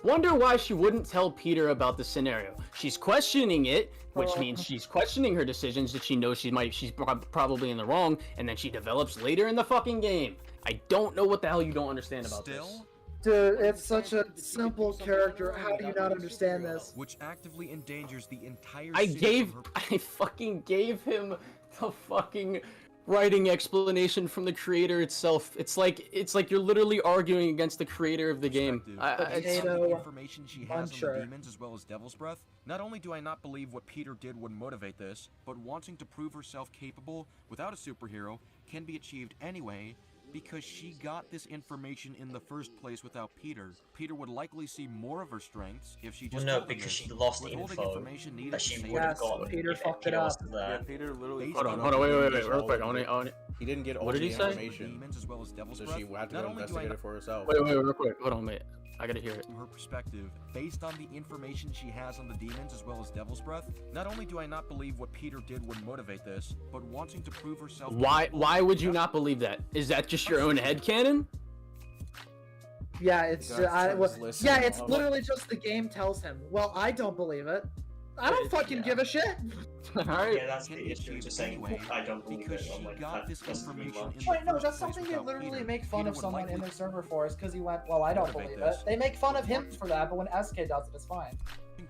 [SPEAKER 13] Wonder why she wouldn't tell Peter about the scenario. She's questioning it, which means she's questioning her decisions that she knows she's probably in the wrong, and then she develops later in the fucking game. I don't know what the hell you don't understand about this.
[SPEAKER 11] Dude, it's such a simple character. How do you not understand this?
[SPEAKER 12] Which actively endangers the entire
[SPEAKER 13] I
[SPEAKER 12] city.
[SPEAKER 13] fucking gave him the fucking writing explanation from the creator itself. It's like you're literally arguing against the creator of the game.
[SPEAKER 12] Based on the information she has on the demons as well as Devil's Breath, not only do I not believe what Peter did would motivate this, but wanting to prove herself capable without a superhero can be achieved anyway, because she got this information in the first place without Peter. Peter would likely see more of her strengths if she just
[SPEAKER 10] Well, no,
[SPEAKER 12] told him
[SPEAKER 10] because
[SPEAKER 12] this.
[SPEAKER 10] she lost the
[SPEAKER 12] Withholding
[SPEAKER 10] info
[SPEAKER 12] information needed
[SPEAKER 10] that
[SPEAKER 12] to
[SPEAKER 10] she
[SPEAKER 12] save
[SPEAKER 10] would have
[SPEAKER 12] her
[SPEAKER 10] gotten
[SPEAKER 12] life.
[SPEAKER 11] Peter
[SPEAKER 10] if
[SPEAKER 11] fucked it
[SPEAKER 10] Peter
[SPEAKER 11] up.
[SPEAKER 10] wasn't there.
[SPEAKER 2] Yeah, Peter literally.
[SPEAKER 13] Hold on, wait, real quick. I want
[SPEAKER 2] He didn't get all
[SPEAKER 13] What did
[SPEAKER 2] the
[SPEAKER 13] he say?
[SPEAKER 2] information,
[SPEAKER 12] Demons as well as Devil's
[SPEAKER 2] so
[SPEAKER 12] Breath.
[SPEAKER 2] she had to
[SPEAKER 12] Not
[SPEAKER 2] go
[SPEAKER 12] only do I
[SPEAKER 2] investigate
[SPEAKER 12] not-
[SPEAKER 2] it for herself.
[SPEAKER 13] Wait, real quick. Hold on, wait. I gotta hear it.
[SPEAKER 12] From her perspective, based on the information she has on the demons as well as Devil's Breath, not only do I not believe what Peter did would motivate this, but wanting to prove herself.
[SPEAKER 13] Why would you not believe that? Is that just your own headcanon?
[SPEAKER 11] Yeah, it's
[SPEAKER 2] listen.
[SPEAKER 11] yeah, it's
[SPEAKER 2] I'm
[SPEAKER 11] literally just the game tells him. Well, I don't believe it. I don't fucking give a shit.
[SPEAKER 13] Alright.
[SPEAKER 10] Yeah, that's the issue. Just saying, I don't believe it. I'm like, that doesn't mean much.
[SPEAKER 11] Wait, no, that's something they literally make fun of someone in their server for, is because he went, well, I don't believe it. They make fun of him for that, but when SK does it, it's fine.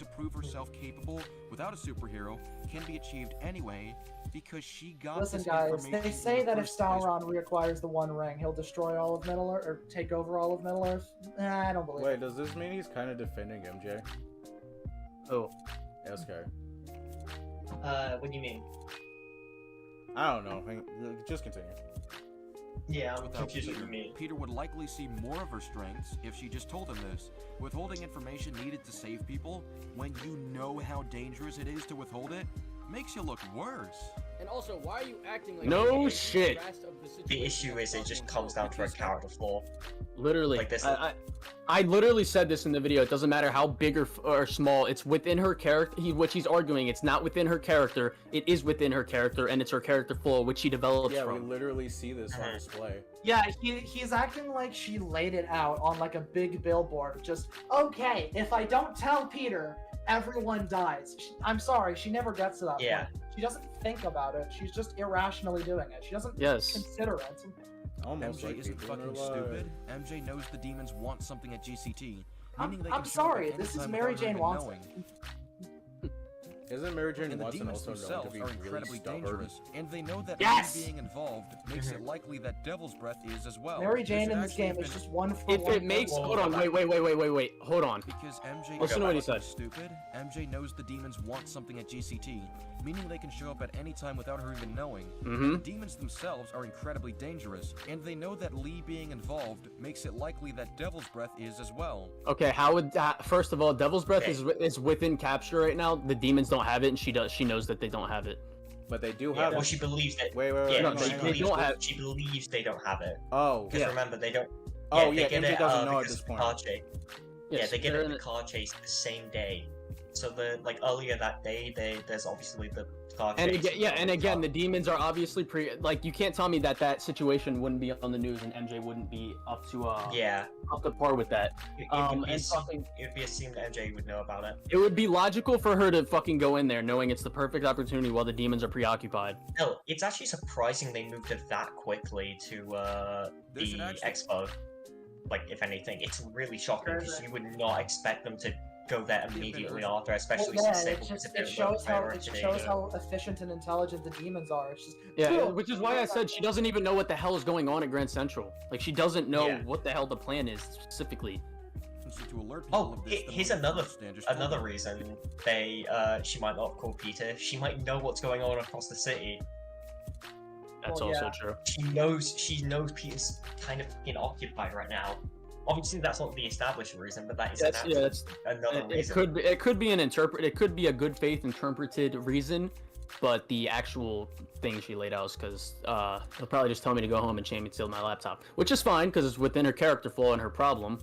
[SPEAKER 12] To prove herself capable without a superhero can be achieved anyway, because she got
[SPEAKER 11] Listen,
[SPEAKER 12] this
[SPEAKER 11] guys,
[SPEAKER 12] information
[SPEAKER 11] they
[SPEAKER 12] in
[SPEAKER 11] say
[SPEAKER 12] the
[SPEAKER 11] that if
[SPEAKER 12] first place.
[SPEAKER 11] Sauron reacquires the One Ring, he'll destroy all of Middle Earth, or take over all of Middle Earth. Nah, I don't believe
[SPEAKER 2] Wait,
[SPEAKER 11] it.
[SPEAKER 2] does this mean he's kind of defending MJ?
[SPEAKER 13] Oh.
[SPEAKER 2] SK.
[SPEAKER 10] What do you mean?
[SPEAKER 2] I don't know. Just continue.
[SPEAKER 10] Yeah, I'm
[SPEAKER 12] Without
[SPEAKER 10] confused what
[SPEAKER 12] Peter,
[SPEAKER 10] you mean.
[SPEAKER 12] Peter would likely see more of her strengths if she just told him this. Withholding information needed to save people, when you know how dangerous it is to withhold it, makes you look worse.
[SPEAKER 6] And also, why are you acting like
[SPEAKER 13] No shit.
[SPEAKER 10] The issue is it just comes down to a character flaw.
[SPEAKER 13] Literally,
[SPEAKER 10] Like this.
[SPEAKER 13] I literally said this in the video. It doesn't matter how big or small. It's within her character. What she's arguing, it's not within her character. It is within her character, and it's her character flaw, which she develops
[SPEAKER 2] Yeah,
[SPEAKER 13] from.
[SPEAKER 2] we literally see this on display.
[SPEAKER 11] Yeah, he's acting like she laid it out on like a big billboard. Just, okay, if I don't tell Peter, everyone dies. I'm sorry, she never gets to that point. She doesn't think about it. She's just irrationally doing it. She doesn't consider it.
[SPEAKER 2] Almost
[SPEAKER 12] MJ
[SPEAKER 2] like
[SPEAKER 12] isn't
[SPEAKER 2] people in
[SPEAKER 12] fucking
[SPEAKER 2] her
[SPEAKER 12] stupid. MJ knows the demons want something at GCT. Meaning they
[SPEAKER 11] I'm
[SPEAKER 12] can show up
[SPEAKER 11] sorry,
[SPEAKER 12] at
[SPEAKER 11] this
[SPEAKER 12] any
[SPEAKER 11] is
[SPEAKER 12] time
[SPEAKER 11] Mary
[SPEAKER 12] without her
[SPEAKER 11] Jane
[SPEAKER 12] even
[SPEAKER 11] Watson.
[SPEAKER 12] knowing.
[SPEAKER 2] Isn't Mary Jane
[SPEAKER 12] And the
[SPEAKER 2] Watson
[SPEAKER 12] demons
[SPEAKER 2] also known to
[SPEAKER 12] themselves
[SPEAKER 2] be
[SPEAKER 12] are
[SPEAKER 2] really
[SPEAKER 12] incredibly
[SPEAKER 2] stubborn?
[SPEAKER 12] dangerous, and they know that
[SPEAKER 11] Yes!
[SPEAKER 12] Lee being involved makes it likely that Devil's Breath is as well.
[SPEAKER 11] Mary Jane
[SPEAKER 12] This
[SPEAKER 11] in
[SPEAKER 12] would
[SPEAKER 11] this
[SPEAKER 12] actually
[SPEAKER 11] game
[SPEAKER 12] have
[SPEAKER 11] is
[SPEAKER 12] been-
[SPEAKER 11] just one for
[SPEAKER 13] If
[SPEAKER 11] one.
[SPEAKER 13] it makes, hold on, wait, hold on.
[SPEAKER 12] Because MJ
[SPEAKER 13] Listen to what he said.
[SPEAKER 12] stupid, MJ knows the demons want something at GCT, meaning they can show up at any time without her even knowing. The demons themselves are incredibly dangerous, and they know that Lee being involved makes it likely that Devil's Breath is as well.
[SPEAKER 13] Okay, how would that? First of all, Devil's Breath is within capture right now. The demons don't have it, and she does. She knows that they don't have it.
[SPEAKER 2] But they do
[SPEAKER 10] Yeah,
[SPEAKER 2] have
[SPEAKER 10] well,
[SPEAKER 2] it.
[SPEAKER 10] she believes that.
[SPEAKER 2] Wait,
[SPEAKER 10] Yeah,
[SPEAKER 2] hang on,
[SPEAKER 10] she
[SPEAKER 2] hang on.
[SPEAKER 10] believes,
[SPEAKER 13] don't have-
[SPEAKER 10] she believes they don't have it.
[SPEAKER 2] Oh,
[SPEAKER 10] Because remember, they don't.
[SPEAKER 2] Oh,
[SPEAKER 10] they
[SPEAKER 2] yeah,
[SPEAKER 10] get
[SPEAKER 2] MJ
[SPEAKER 10] it,
[SPEAKER 2] doesn't know at
[SPEAKER 10] because
[SPEAKER 2] this
[SPEAKER 10] of
[SPEAKER 2] point.
[SPEAKER 10] Car chase.
[SPEAKER 13] Yes,
[SPEAKER 10] they get
[SPEAKER 13] they're
[SPEAKER 10] it
[SPEAKER 13] in
[SPEAKER 10] the car chase the same day. So earlier that day, there's obviously the car
[SPEAKER 13] And
[SPEAKER 10] chase.
[SPEAKER 13] again, the demons are obviously you can't tell me that situation wouldn't be on the news and MJ wouldn't be up to par with that.
[SPEAKER 10] It would be assumed MJ would know about it.
[SPEAKER 13] It would be logical for her to fucking go in there knowing it's the perfect opportunity while the demons are preoccupied.
[SPEAKER 10] No, it's actually surprising they moved it that quickly to the expo. Like, if anything, it's really shocking because you would not expect them to go there immediately after, especially since they
[SPEAKER 11] it shows how efficient and intelligent the demons are. It's just
[SPEAKER 13] which is why I said she doesn't even know what the hell is going on at Grand Central. Like, she doesn't know what the hell the plan is specifically.
[SPEAKER 12] To alert people of this,
[SPEAKER 10] Here's another reason she might not call Peter. She might know what's going on across the city.
[SPEAKER 13] That's also true.
[SPEAKER 10] She knows Peter's kind of fucking occupied right now. Obviously, that's not the established reason, but that is another reason.
[SPEAKER 13] It could be a good faith interpreted reason, but the actual thing she laid out is because he'll probably just tell me to go home and chain me to my laptop, which is fine because it's within her character flaw and her problem.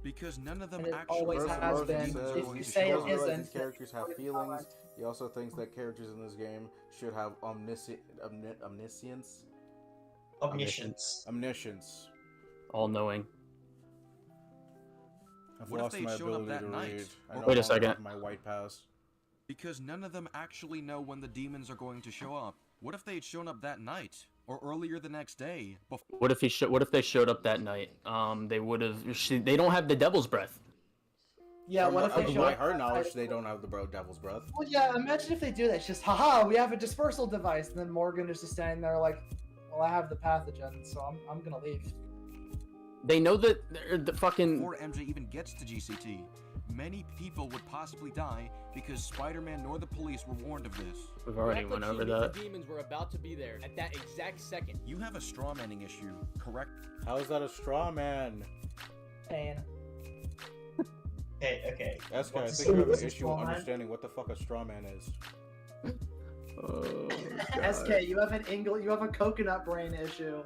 [SPEAKER 12] Because none of them
[SPEAKER 11] And it
[SPEAKER 12] actually
[SPEAKER 11] always has been. If you say it isn't,
[SPEAKER 2] characters have feelings. He also thinks that characters in this game should have omniscience.
[SPEAKER 13] All-knowing.
[SPEAKER 2] I've
[SPEAKER 12] What if
[SPEAKER 2] lost
[SPEAKER 12] they
[SPEAKER 2] my
[SPEAKER 12] showed up
[SPEAKER 2] ability
[SPEAKER 12] that
[SPEAKER 2] to
[SPEAKER 12] night?
[SPEAKER 2] read. I
[SPEAKER 12] Or-
[SPEAKER 2] no
[SPEAKER 13] Wait a
[SPEAKER 2] longer
[SPEAKER 13] second.
[SPEAKER 2] have my white pass.
[SPEAKER 12] Because none of them actually know when the demons are going to show up. What if they had shown up that night? Or earlier the next day?
[SPEAKER 13] What if they showed up that night? They would have. They don't have the devil's breath.
[SPEAKER 11] Yeah, what if they show
[SPEAKER 2] By
[SPEAKER 11] up?
[SPEAKER 2] her knowledge, they don't have the devil's breath.
[SPEAKER 11] Well, yeah, imagine if they do that. It's just, haha, we have a dispersal device, and then Morgan is just standing there like, well, I have the pathogen, so I'm gonna leave.
[SPEAKER 13] They know that the fucking.
[SPEAKER 12] Before MJ even gets to GCT, many people would possibly die because Spider-Man nor the police were warned of this.
[SPEAKER 13] We've already went over that.
[SPEAKER 6] The demons were about to be there at that exact second.
[SPEAKER 12] You have a straw manning issue, correct?
[SPEAKER 2] How is that a straw man?
[SPEAKER 11] Pain.
[SPEAKER 10] Okay.
[SPEAKER 2] SK, I think you have an issue understanding what the fuck a straw man is.
[SPEAKER 13] Oh,
[SPEAKER 11] SK, you have a coconut brain issue.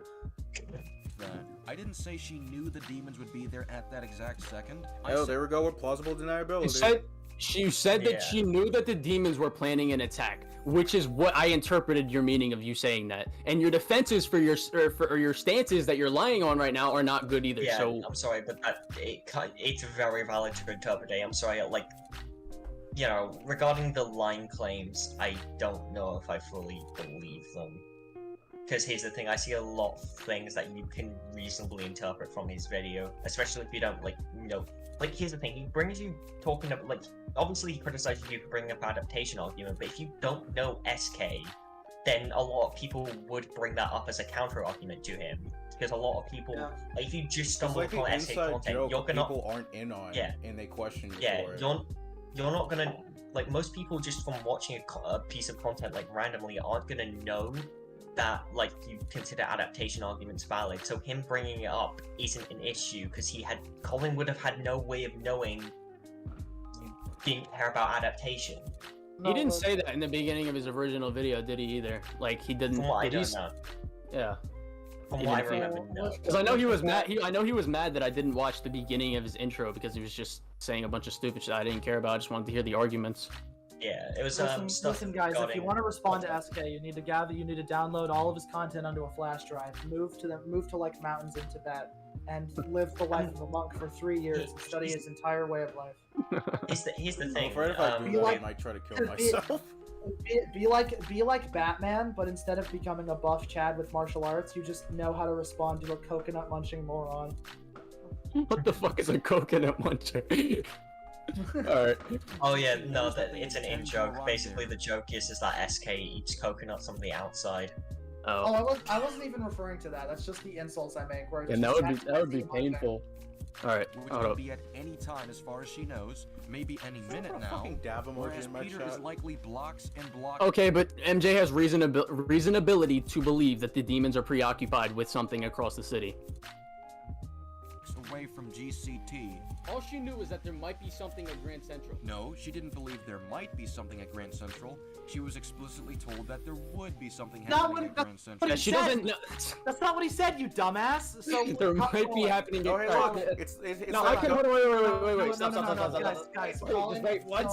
[SPEAKER 12] I didn't say she knew the demons would be there at that exact second.
[SPEAKER 2] There we go with plausible deniability.
[SPEAKER 13] She said that she knew that the demons were planning an attack, which is what I interpreted your meaning of you saying that. And your defenses for your stances that you're lying on right now are not good either.
[SPEAKER 10] Yeah,
[SPEAKER 13] so
[SPEAKER 10] I'm sorry, but it's very valid to interpret. I'm sorry, like, you know, regarding the line claims, I don't know if I fully believe them. Because here's the thing, I see a lot of things that you can reasonably interpret from his video, especially if you don't, like, you know, like, here's the thing, he brings you talking about, like, obviously he criticizes you for bringing up adaptation argument, but if you don't know SK, then a lot of people would bring that up as a counter argument to him. Because a lot of people, like, if you just stumble upon SK content, you're gonna...
[SPEAKER 2] people aren't in on, and they question you for it.
[SPEAKER 10] You're not gonna, like, most people just from watching a piece of content, like, randomly aren't gonna know that, like, you consider adaptation arguments valid, so him bringing it up isn't an issue, because Colin would have had no way of knowing you didn't care about adaptation.
[SPEAKER 13] He didn't say that in the beginning of his original video, did he either? Like, he didn't.
[SPEAKER 10] From what I don't know.
[SPEAKER 13] Yeah.
[SPEAKER 10] From what I remember, no.
[SPEAKER 13] Because I know he was mad. I know he was mad that I didn't watch the beginning of his intro because he was just saying a bunch of stupid shit I didn't care about. I just wanted to hear the arguments.
[SPEAKER 10] Yeah, it was
[SPEAKER 11] Listen,
[SPEAKER 10] stuff.
[SPEAKER 11] listen, guys. If you want to respond to SK, you need to download all of his content onto a flash drive. Move to like mountains in Tibet, and live the life of a monk for 3 years and study his entire way of life.
[SPEAKER 10] Here's the thing.
[SPEAKER 2] I'm afraid if I do that, I might try to kill myself.
[SPEAKER 11] Be like Batman, but instead of becoming a buff Chad with martial arts, you just know how to respond to a coconut munching moron.
[SPEAKER 13] What the fuck is a coconut muncher? Alright.
[SPEAKER 10] Oh yeah, no, it's an in-joke. Basically, the joke is that SK eats coconuts on the outside.
[SPEAKER 11] Oh, I wasn't even referring to that. That's just the insults I make. Where
[SPEAKER 13] And that would be painful. Alright,
[SPEAKER 12] Which
[SPEAKER 13] hold
[SPEAKER 12] could
[SPEAKER 13] up.
[SPEAKER 12] be at any time as far as she knows, maybe any minute now.
[SPEAKER 2] Fucking dab emoji
[SPEAKER 12] Whereas
[SPEAKER 2] in my
[SPEAKER 12] Peter
[SPEAKER 2] chat.
[SPEAKER 12] is likely blocks and blocks.
[SPEAKER 13] Okay, but MJ has reasonability to believe that the demons are preoccupied with something across the city.
[SPEAKER 12] Away from GCT.
[SPEAKER 6] All she knew was that there might be something at Grand Central.
[SPEAKER 12] No, she didn't believe there might be something at Grand Central. She was explicitly told that there would be something happening at Grand Central.
[SPEAKER 11] That's not what he said, you dumbass. So
[SPEAKER 13] there might be happening.
[SPEAKER 2] Oh, hey, look, it's
[SPEAKER 13] no, I can. Wait. Stop.
[SPEAKER 11] Guys,
[SPEAKER 13] Just wait 1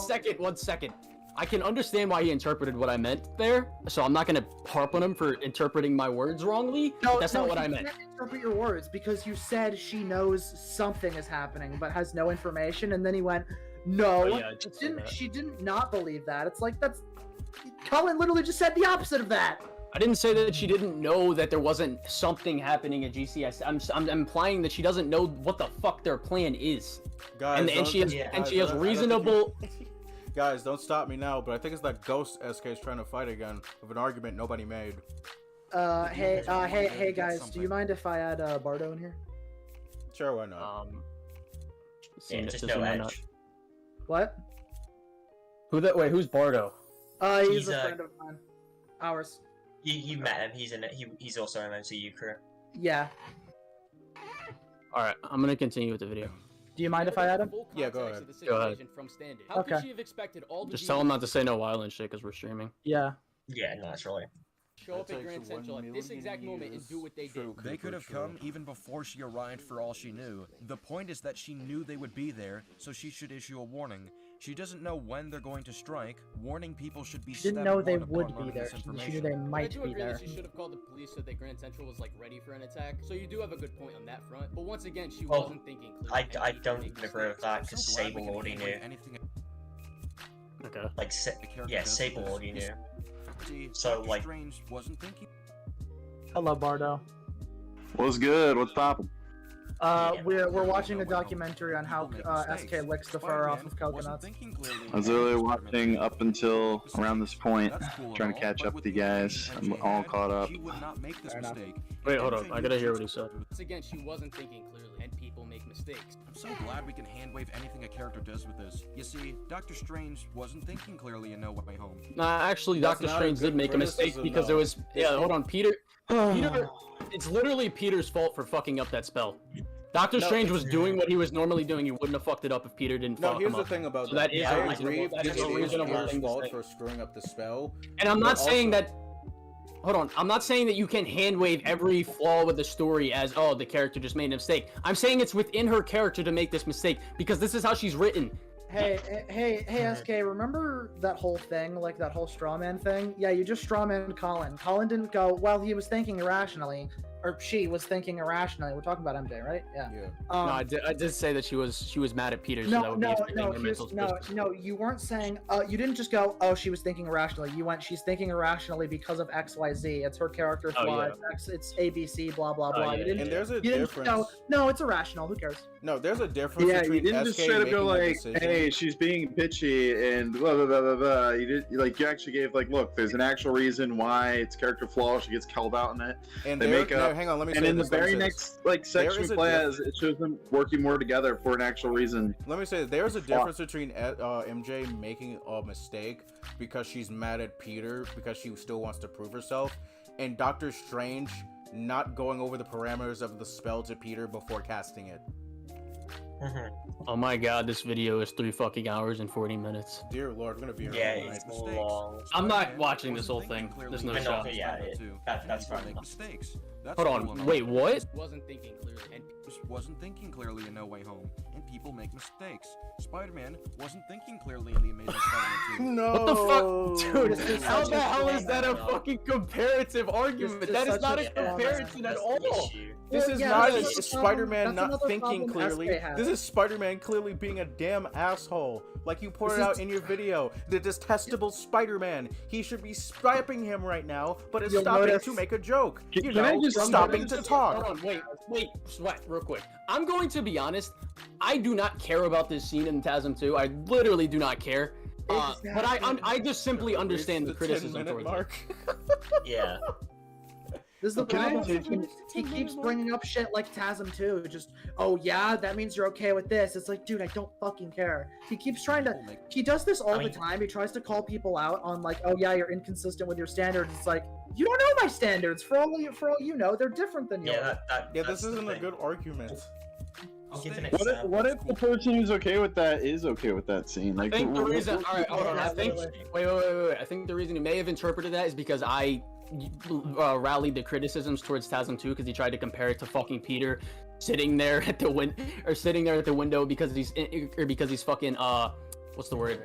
[SPEAKER 13] second. I can understand why he interpreted what I meant there, so I'm not gonna harp on him for interpreting my words wrongly. That's not what I meant.
[SPEAKER 11] You can't interpret your words because you said she knows something is happening but has no information, and then he went, no, she didn't not believe that. It's like, that's... Colin literally just said the opposite of that.
[SPEAKER 13] I didn't say that she didn't know that there wasn't something happening at GCS. I'm implying that she doesn't know what the fuck their plan is.
[SPEAKER 2] Guys,
[SPEAKER 13] and she has reasonable...
[SPEAKER 2] Guys, don't stop me now, but I think it's that ghost SK is trying to fight again with an argument nobody made.
[SPEAKER 11] Hey guys, do you mind if I add Bardo in here?
[SPEAKER 2] Sure, why not?
[SPEAKER 10] Just no edge.
[SPEAKER 11] What?
[SPEAKER 13] Who's Bardo?
[SPEAKER 11] He's a friend of mine. Ours.
[SPEAKER 10] You met him. He's in it. He's also in MCU crew.
[SPEAKER 11] Yeah.
[SPEAKER 13] Alright, I'm gonna continue with the video.
[SPEAKER 11] Do you mind if I add him?
[SPEAKER 2] Yeah, go ahead.
[SPEAKER 13] Go ahead.
[SPEAKER 6] From Standard. How could she have expected all the
[SPEAKER 13] Just tell him not to say no violent shit because we're streaming.
[SPEAKER 11] Yeah.
[SPEAKER 10] Yeah, naturally.
[SPEAKER 6] Show up at Grand Central at this exact moment and do what they did.
[SPEAKER 12] They could have come even before she arrived for all she knew. The point is that she knew they would be there, so she should issue a warning. She doesn't know when they're going to strike. Warning people should be
[SPEAKER 11] She didn't know they would be there. She knew they might be there.
[SPEAKER 6] She should have called the police so that Grand Central was like ready for an attack. So you do have a good point on that front. But once again, she wasn't thinking clearly.
[SPEAKER 10] I don't agree with that because Sable already knew.
[SPEAKER 13] Okay.
[SPEAKER 10] Like, Sable already knew. So, like...
[SPEAKER 11] Hello, Bardo.
[SPEAKER 18] What's good? What's poppin'?
[SPEAKER 11] We're watching a documentary on how SK licks the fur off of coconuts.
[SPEAKER 18] I was literally watching up until around this point, trying to catch up with you guys. I'm all caught up.
[SPEAKER 13] Wait, hold on. I gotta hear what he said.
[SPEAKER 6] Once again, she wasn't thinking clearly, and people make mistakes.
[SPEAKER 12] I'm so glad we can handwave anything a character does with this. You see, Doctor Strange wasn't thinking clearly in No Way Home.
[SPEAKER 13] Nah, actually, Doctor Strange did make a mistake because it was... Yeah, hold on, Peter... It's literally Peter's fault for fucking up that spell. Doctor Strange was doing what he was normally doing. He wouldn't have fucked it up if Peter didn't fuck him up.
[SPEAKER 2] No, here's the thing about
[SPEAKER 13] so
[SPEAKER 2] that.
[SPEAKER 13] That is a reasonable thing
[SPEAKER 2] fault for screwing up the spell.
[SPEAKER 13] And I'm not saying that... Hold on. I'm not saying that you can handwave every flaw with the story as, oh, the character just made a mistake. I'm saying it's within her character to make this mistake because this is how she's written.
[SPEAKER 11] Hey, SK, remember that whole thing, like that whole strawman thing? Yeah, you just strawman Colin. Colin didn't go, well, he was thinking irrationally. Or she was thinking irrationally. We're talking about MJ, right? Yeah.
[SPEAKER 13] No, I did say that she was mad at Peter, so that would be affecting her mental space.
[SPEAKER 11] No, you weren't saying, you didn't just go, oh, she was thinking irrationally. You went, she's thinking irrationally because of XYZ. It's her character flaw. It's ABC, blah, blah, blah. You didn't,
[SPEAKER 2] and there's a difference.
[SPEAKER 11] No, it's irrational. Who cares?
[SPEAKER 2] No, there's a difference
[SPEAKER 18] Yeah,
[SPEAKER 2] between
[SPEAKER 18] you didn't just straight up go like, hey, she's being bitchy and blah, blah, blah, blah, blah. You actually gave, like, look, there's an actual reason why it's character flaw. She gets called out in it.
[SPEAKER 2] And
[SPEAKER 18] they make up.
[SPEAKER 2] Hang on, let me say
[SPEAKER 18] and in
[SPEAKER 2] this,
[SPEAKER 18] the very next, like, section we play as, it shows them working more together for an actual reason.
[SPEAKER 2] Let me say, there's a difference between MJ making a mistake because she's mad at Peter because she still wants to prove herself, and Doctor Strange not going over the parameters of the spell to Peter before casting it.
[SPEAKER 13] Oh my god, this video is 3 fucking hours and 40 minutes.
[SPEAKER 2] Dear Lord, we're gonna be here all night.
[SPEAKER 10] It's long.
[SPEAKER 13] I'm not watching this whole thing. There's no shot.
[SPEAKER 10] That's fine.
[SPEAKER 13] Hold on, wait, what?
[SPEAKER 6] Wasn't thinking clearly, and
[SPEAKER 12] wasn't thinking clearly in No Way Home, and people make mistakes. Spider-Man wasn't thinking clearly in The Amazing Spider-Man 2.
[SPEAKER 2] No!
[SPEAKER 13] What the fuck? Dude, how the hell is that a fucking comparative argument? That is not a comparison at all.
[SPEAKER 2] This is not Spider-Man not thinking clearly. This is Spider-Man clearly being a damn asshole. Like you pointed out in your video. The detestable Spider-Man. He should be sniping him right now, but is stopping to make a joke. You know, stopping to talk.
[SPEAKER 13] Hold on, wait, Sweat, real quick. I'm going to be honest. I do not care about this scene in TASM 2. I literally do not care. But I just simply understand the criticism towards it.
[SPEAKER 10] Yeah.
[SPEAKER 11] This is the problem. He keeps bringing up shit like TASM 2. Just, oh yeah, that means you're okay with this. It's like, dude, I don't fucking care. He keeps trying to. He does this all the time. He tries to call people out on like, oh yeah, you're inconsistent with your standards. It's like, you don't know my standards. For all you know, they're different than yours.
[SPEAKER 2] Yeah, this isn't a good argument.
[SPEAKER 18] What if the person who's okay with that is okay with that scene? Like,
[SPEAKER 13] I think the reason. All right, hold on. I think. Wait. I think the reason he may have interpreted that is because I rallied the criticisms towards TASM 2 because he tried to compare it to fucking Peter sitting there at the window because he's fucking what's the word?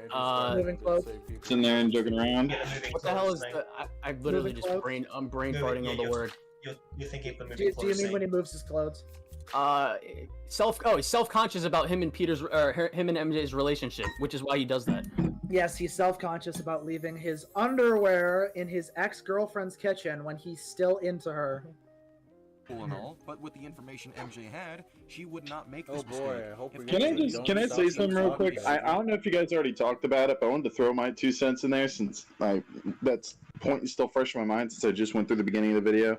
[SPEAKER 18] Sitting there and joking around.
[SPEAKER 13] What the hell is the? I literally just I'm brain farting on the word.
[SPEAKER 10] You're thinking of the moving
[SPEAKER 11] Do you mean when he moves his clothes?
[SPEAKER 13] He's self-conscious about him and him and MJ's relationship, which is why he does that.
[SPEAKER 11] Yes, he's self-conscious about leaving his underwear in his ex-girlfriend's kitchen when he's still into her.
[SPEAKER 12] And all, but with the information MJ had, she would not make this
[SPEAKER 2] mistake.
[SPEAKER 12] I hope
[SPEAKER 18] Can I say something real quick? I don't know if you guys already talked about it, but I wanted to throw my 2 cents in there since that's point is still fresh in my mind since I just went through the beginning of the video.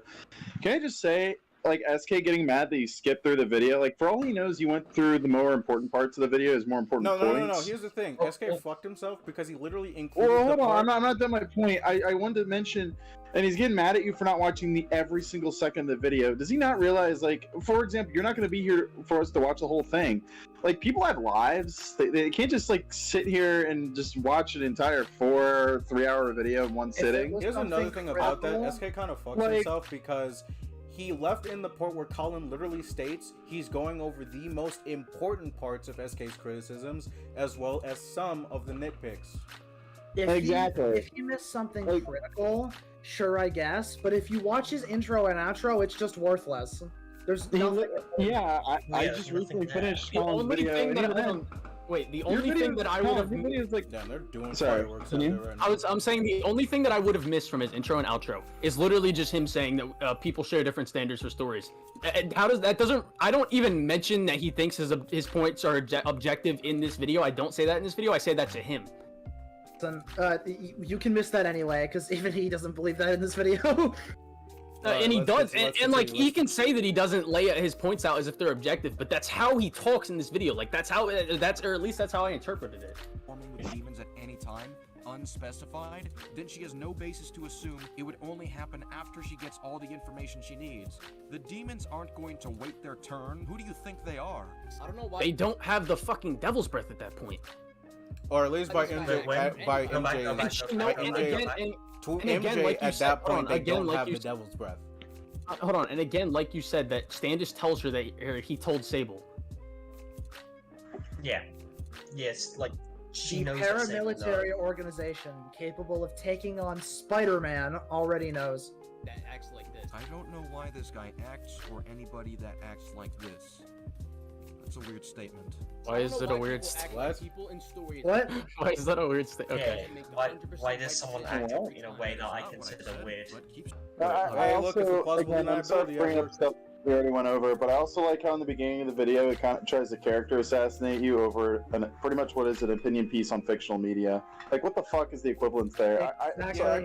[SPEAKER 18] Can I just say, like SK getting mad that you skipped through the video. Like for all he knows, you went through the more important parts of the video. His more important points.
[SPEAKER 2] No. Here's the thing. SK fucked himself because he literally included.
[SPEAKER 18] Well, hold on. I'm not done my point. I wanted to mention, and he's getting mad at you for not watching every single second of the video. Does he not realize, like, for example, you're not going to be here for us to watch the whole thing. Like, people have lives. They can't just like sit here and just watch an entire 3-hour video in one sitting.
[SPEAKER 2] Here's another thing about that. SK kind of fucks himself because he left in the part where Colin literally states he's going over the most important parts of SK's criticisms as well as some of the nitpicks.
[SPEAKER 11] If you miss something critical, sure, I guess. But if you watch his intro and outro, it's just worthless. There's nothing.
[SPEAKER 18] I just recently finished Colin's video.
[SPEAKER 13] The only thing that I would have
[SPEAKER 2] damn, they're doing fireworks out there right now.
[SPEAKER 13] I'm saying the only thing that I would have missed from his intro and outro is literally just him saying that people share different standards for stories. How does that doesn't? I don't even mention that he thinks his points are objective in this video. I don't say that in this video. I say that to him.
[SPEAKER 11] You can miss that anyway, because even he doesn't believe that in this video.
[SPEAKER 13] And he does, and like he can say that he doesn't lay his points out as if they're objective, but that's how he talks in this video. Like that's or at least that's how I interpreted it.
[SPEAKER 12] Forming with demons at any time, unspecified, then she has no basis to assume it would only happen after she gets all the information she needs. The demons aren't going to wait their turn. Who do you think they are?
[SPEAKER 6] I don't know why.
[SPEAKER 13] They don't have the fucking devil's breath at that point.
[SPEAKER 2] Or at least by MJ, at that point, they don't have the devil's breath.
[SPEAKER 13] Hold on, and again, like you said, that Standish tells her that he told Sable.
[SPEAKER 10] Yeah. Yes, like, she
[SPEAKER 11] the
[SPEAKER 10] knows
[SPEAKER 11] paramilitary organization capable of taking on Spider-Man already knows.
[SPEAKER 6] That acts like this.
[SPEAKER 12] I don't know why this guy acts, or anybody that acts like this. That's a weird statement.
[SPEAKER 13] Why is it a weird statement?
[SPEAKER 11] What?
[SPEAKER 13] Why is that a weird statement? Okay.
[SPEAKER 10] Why does someone act in a way that I consider weird?
[SPEAKER 18] I also, again, I'm sorry to bring up stuff we already went over, but I also like how in the beginning of the video it kind of tries to character assassinate you over pretty much what is an opinion piece on fictional media. Like, what the fuck is the equivalence there?
[SPEAKER 2] I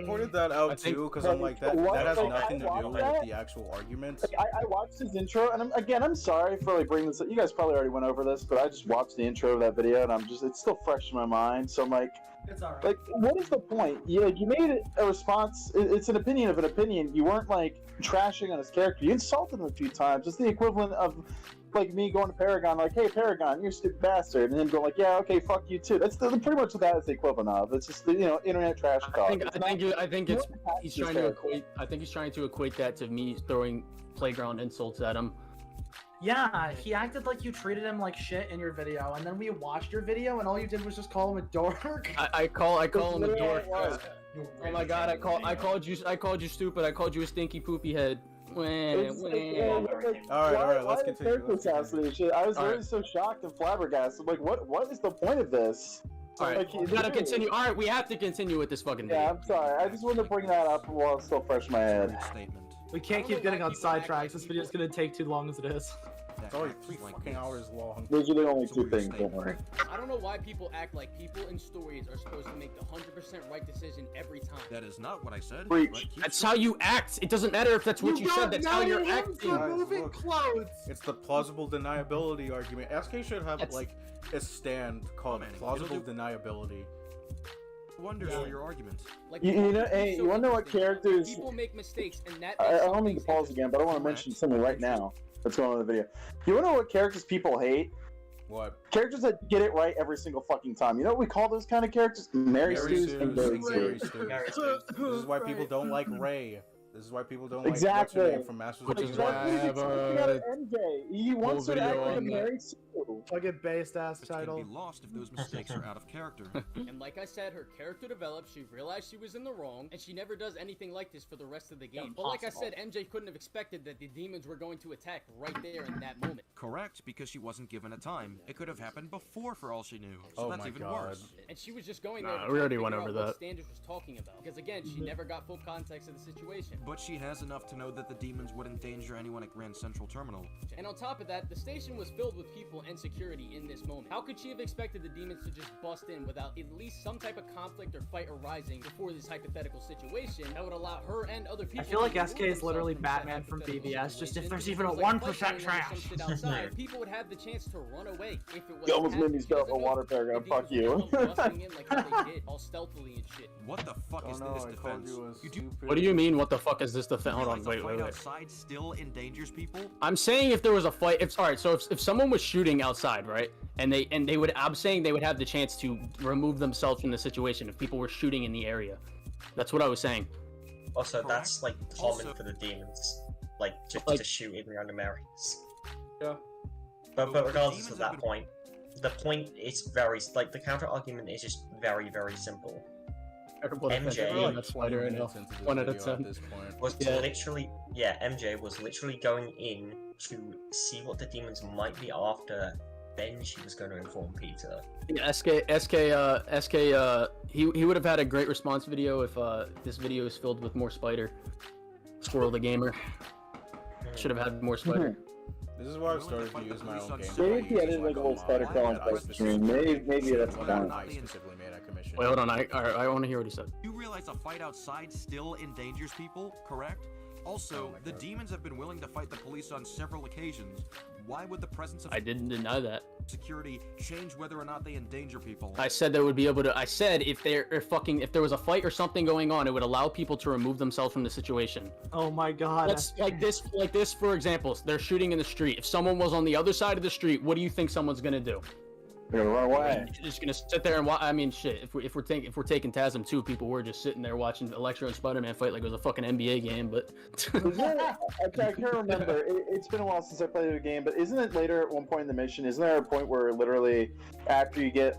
[SPEAKER 2] pointed that out too, because I'm like, that has nothing to do with the actual arguments.
[SPEAKER 18] Like, I watched his intro, and I'm sorry for like bringing this up. You guys probably already went over this, but I just watched the intro of that video, and it's still fresh in my mind. So I'm like,
[SPEAKER 11] it's all right.
[SPEAKER 18] Like, what is the point? You made a response. It's an opinion of an opinion. You weren't like trashing on his character. You insulted him a few times. It's the equivalent of like me going to Paragon, like, "Hey, Paragon, you're a stupid bastard," and him going like, "Yeah, okay, fuck you too." That's pretty much what that is the equivalent of. It's just internet trash talk.
[SPEAKER 13] I think he's trying to equate that to me throwing playground insults at him.
[SPEAKER 11] Yeah, he acted like you treated him like shit in your video, and then we watched your video, and all you did was just call him a dork.
[SPEAKER 13] I call him a dork. Oh my god, I called you stupid. I called you a stinky poopy head.
[SPEAKER 18] All right, let's continue. I was really so shocked and flabbergasted. Like, what is the point of this?
[SPEAKER 13] All right, we gotta continue. All right, we have to continue with this fucking video.
[SPEAKER 18] Yeah, I'm sorry. I just wanted to bring that up while it's still fresh in my head.
[SPEAKER 14] We can't keep getting on sidetracks. This video's gonna take too long as it is.
[SPEAKER 2] It's only 3 fucking hours long.
[SPEAKER 18] Those are the only two things, don't worry.
[SPEAKER 6] I don't know why people act like people in stories are supposed to make the 100% right decision every time.
[SPEAKER 12] That is not what I said.
[SPEAKER 13] That's how you act. It doesn't matter if that's what you said. That's how you're acting.
[SPEAKER 14] Moving clothes.
[SPEAKER 2] It's the plausible deniability argument. SK should have like a stand called plausible deniability.
[SPEAKER 12] Wonders for your argument.
[SPEAKER 6] Like,
[SPEAKER 18] you want to know what characters?
[SPEAKER 6] People make mistakes, and that.
[SPEAKER 18] I don't mean to pause again, but I want to mention something right now that's going on in the video. You want to know what characters people hate?
[SPEAKER 2] What?
[SPEAKER 18] Characters that get it right every single fucking time. You know what we call those kind of characters? Mary Stu's and Gary Stu.
[SPEAKER 2] This is why people don't like Ray. This is why people don't
[SPEAKER 18] exactly.
[SPEAKER 2] like what's her name from Masters of the Universe.
[SPEAKER 13] I have
[SPEAKER 18] MJ. He wants her to act like a Mary Sue.
[SPEAKER 14] Fucking based ass
[SPEAKER 12] It's
[SPEAKER 14] title.
[SPEAKER 12] gonna be lost if those mistakes are out of character.
[SPEAKER 6] And like I said, her character developed, she realized she was in the wrong, and she never does anything like this for the rest of the game. But like I said, MJ couldn't have expected that the demons were going to attack right there in that moment.
[SPEAKER 12] Correct, because she wasn't given a time. It could have happened before for all she knew. So that's even worse.
[SPEAKER 6] And she was just going there to
[SPEAKER 13] we already went
[SPEAKER 6] figure
[SPEAKER 13] over
[SPEAKER 6] out what
[SPEAKER 13] that.
[SPEAKER 6] Standish was talking about. Because again, she never got full context of the situation.
[SPEAKER 12] But she has enough to know that the demons would endanger anyone at Grand Central Terminal.
[SPEAKER 6] And on top of that, the station was filled with people and security in this moment. How could she have expected the demons to just bust in without at least some type of conflict or fight arising before this hypothetical situation that would allow her and other people?
[SPEAKER 14] I feel like SK is literally Batman from BBS, just if there's even a 1% trash.
[SPEAKER 6] Outside, people would have the chance to run away if it was.
[SPEAKER 18] You almost made me spell up a water paragraph. Fuck you.
[SPEAKER 6] Busting in like how they did, all stealthily and shit.
[SPEAKER 12] What the fuck is this defense?
[SPEAKER 13] What do you mean? What the fuck is this defense? Hold on, wait.
[SPEAKER 12] Outside still endangers people?
[SPEAKER 13] I'm saying if there was a fight, alright. So if someone was shooting outside, right, and they would, I'm saying they would have the chance to remove themselves from the situation if people were shooting in the area. That's what I was saying.
[SPEAKER 10] Also, that's like common for the demons, like just to shoot in random areas.
[SPEAKER 14] Yeah.
[SPEAKER 10] But regardless of that point, the point is very like the counter argument is just very simple. MJ was literally MJ was literally going in to see what the demons might be after. Then she was going to inform Peter.
[SPEAKER 13] Yeah, SK, he would have had a great response video if this video is filled with more Spider. Squirrel the Gamer should have had more Spider.
[SPEAKER 2] This is why I've started to use my own game.
[SPEAKER 18] Maybe if he edited like a little Spider crawl on Spider stream, maybe that's fine.
[SPEAKER 2] I specifically made a commission.
[SPEAKER 13] Wait, hold on. I want to hear what he said.
[SPEAKER 12] You realize a fight outside still endangers people, correct? Also, the demons have been willing to fight the police on several occasions. Why would the presence of
[SPEAKER 13] I didn't deny that.
[SPEAKER 12] security change whether or not they endanger people?
[SPEAKER 13] I said they would be able to. I said if there was a fight or something going on, it would allow people to remove themselves from the situation.
[SPEAKER 14] Oh my god.
[SPEAKER 13] Let's like this for example. They're shooting in the street. If someone was on the other side of the street, what do you think someone's gonna do?
[SPEAKER 18] They're gonna run away.
[SPEAKER 13] You're just gonna sit there and watch. I mean, shit. If we're taking TASM 2, people were just sitting there watching Electro and Spider-Man fight like it was a fucking NBA game. But
[SPEAKER 18] I can't remember. It's been a while since I played the game, but isn't it later at one point in the mission? Isn't there a point where literally after you get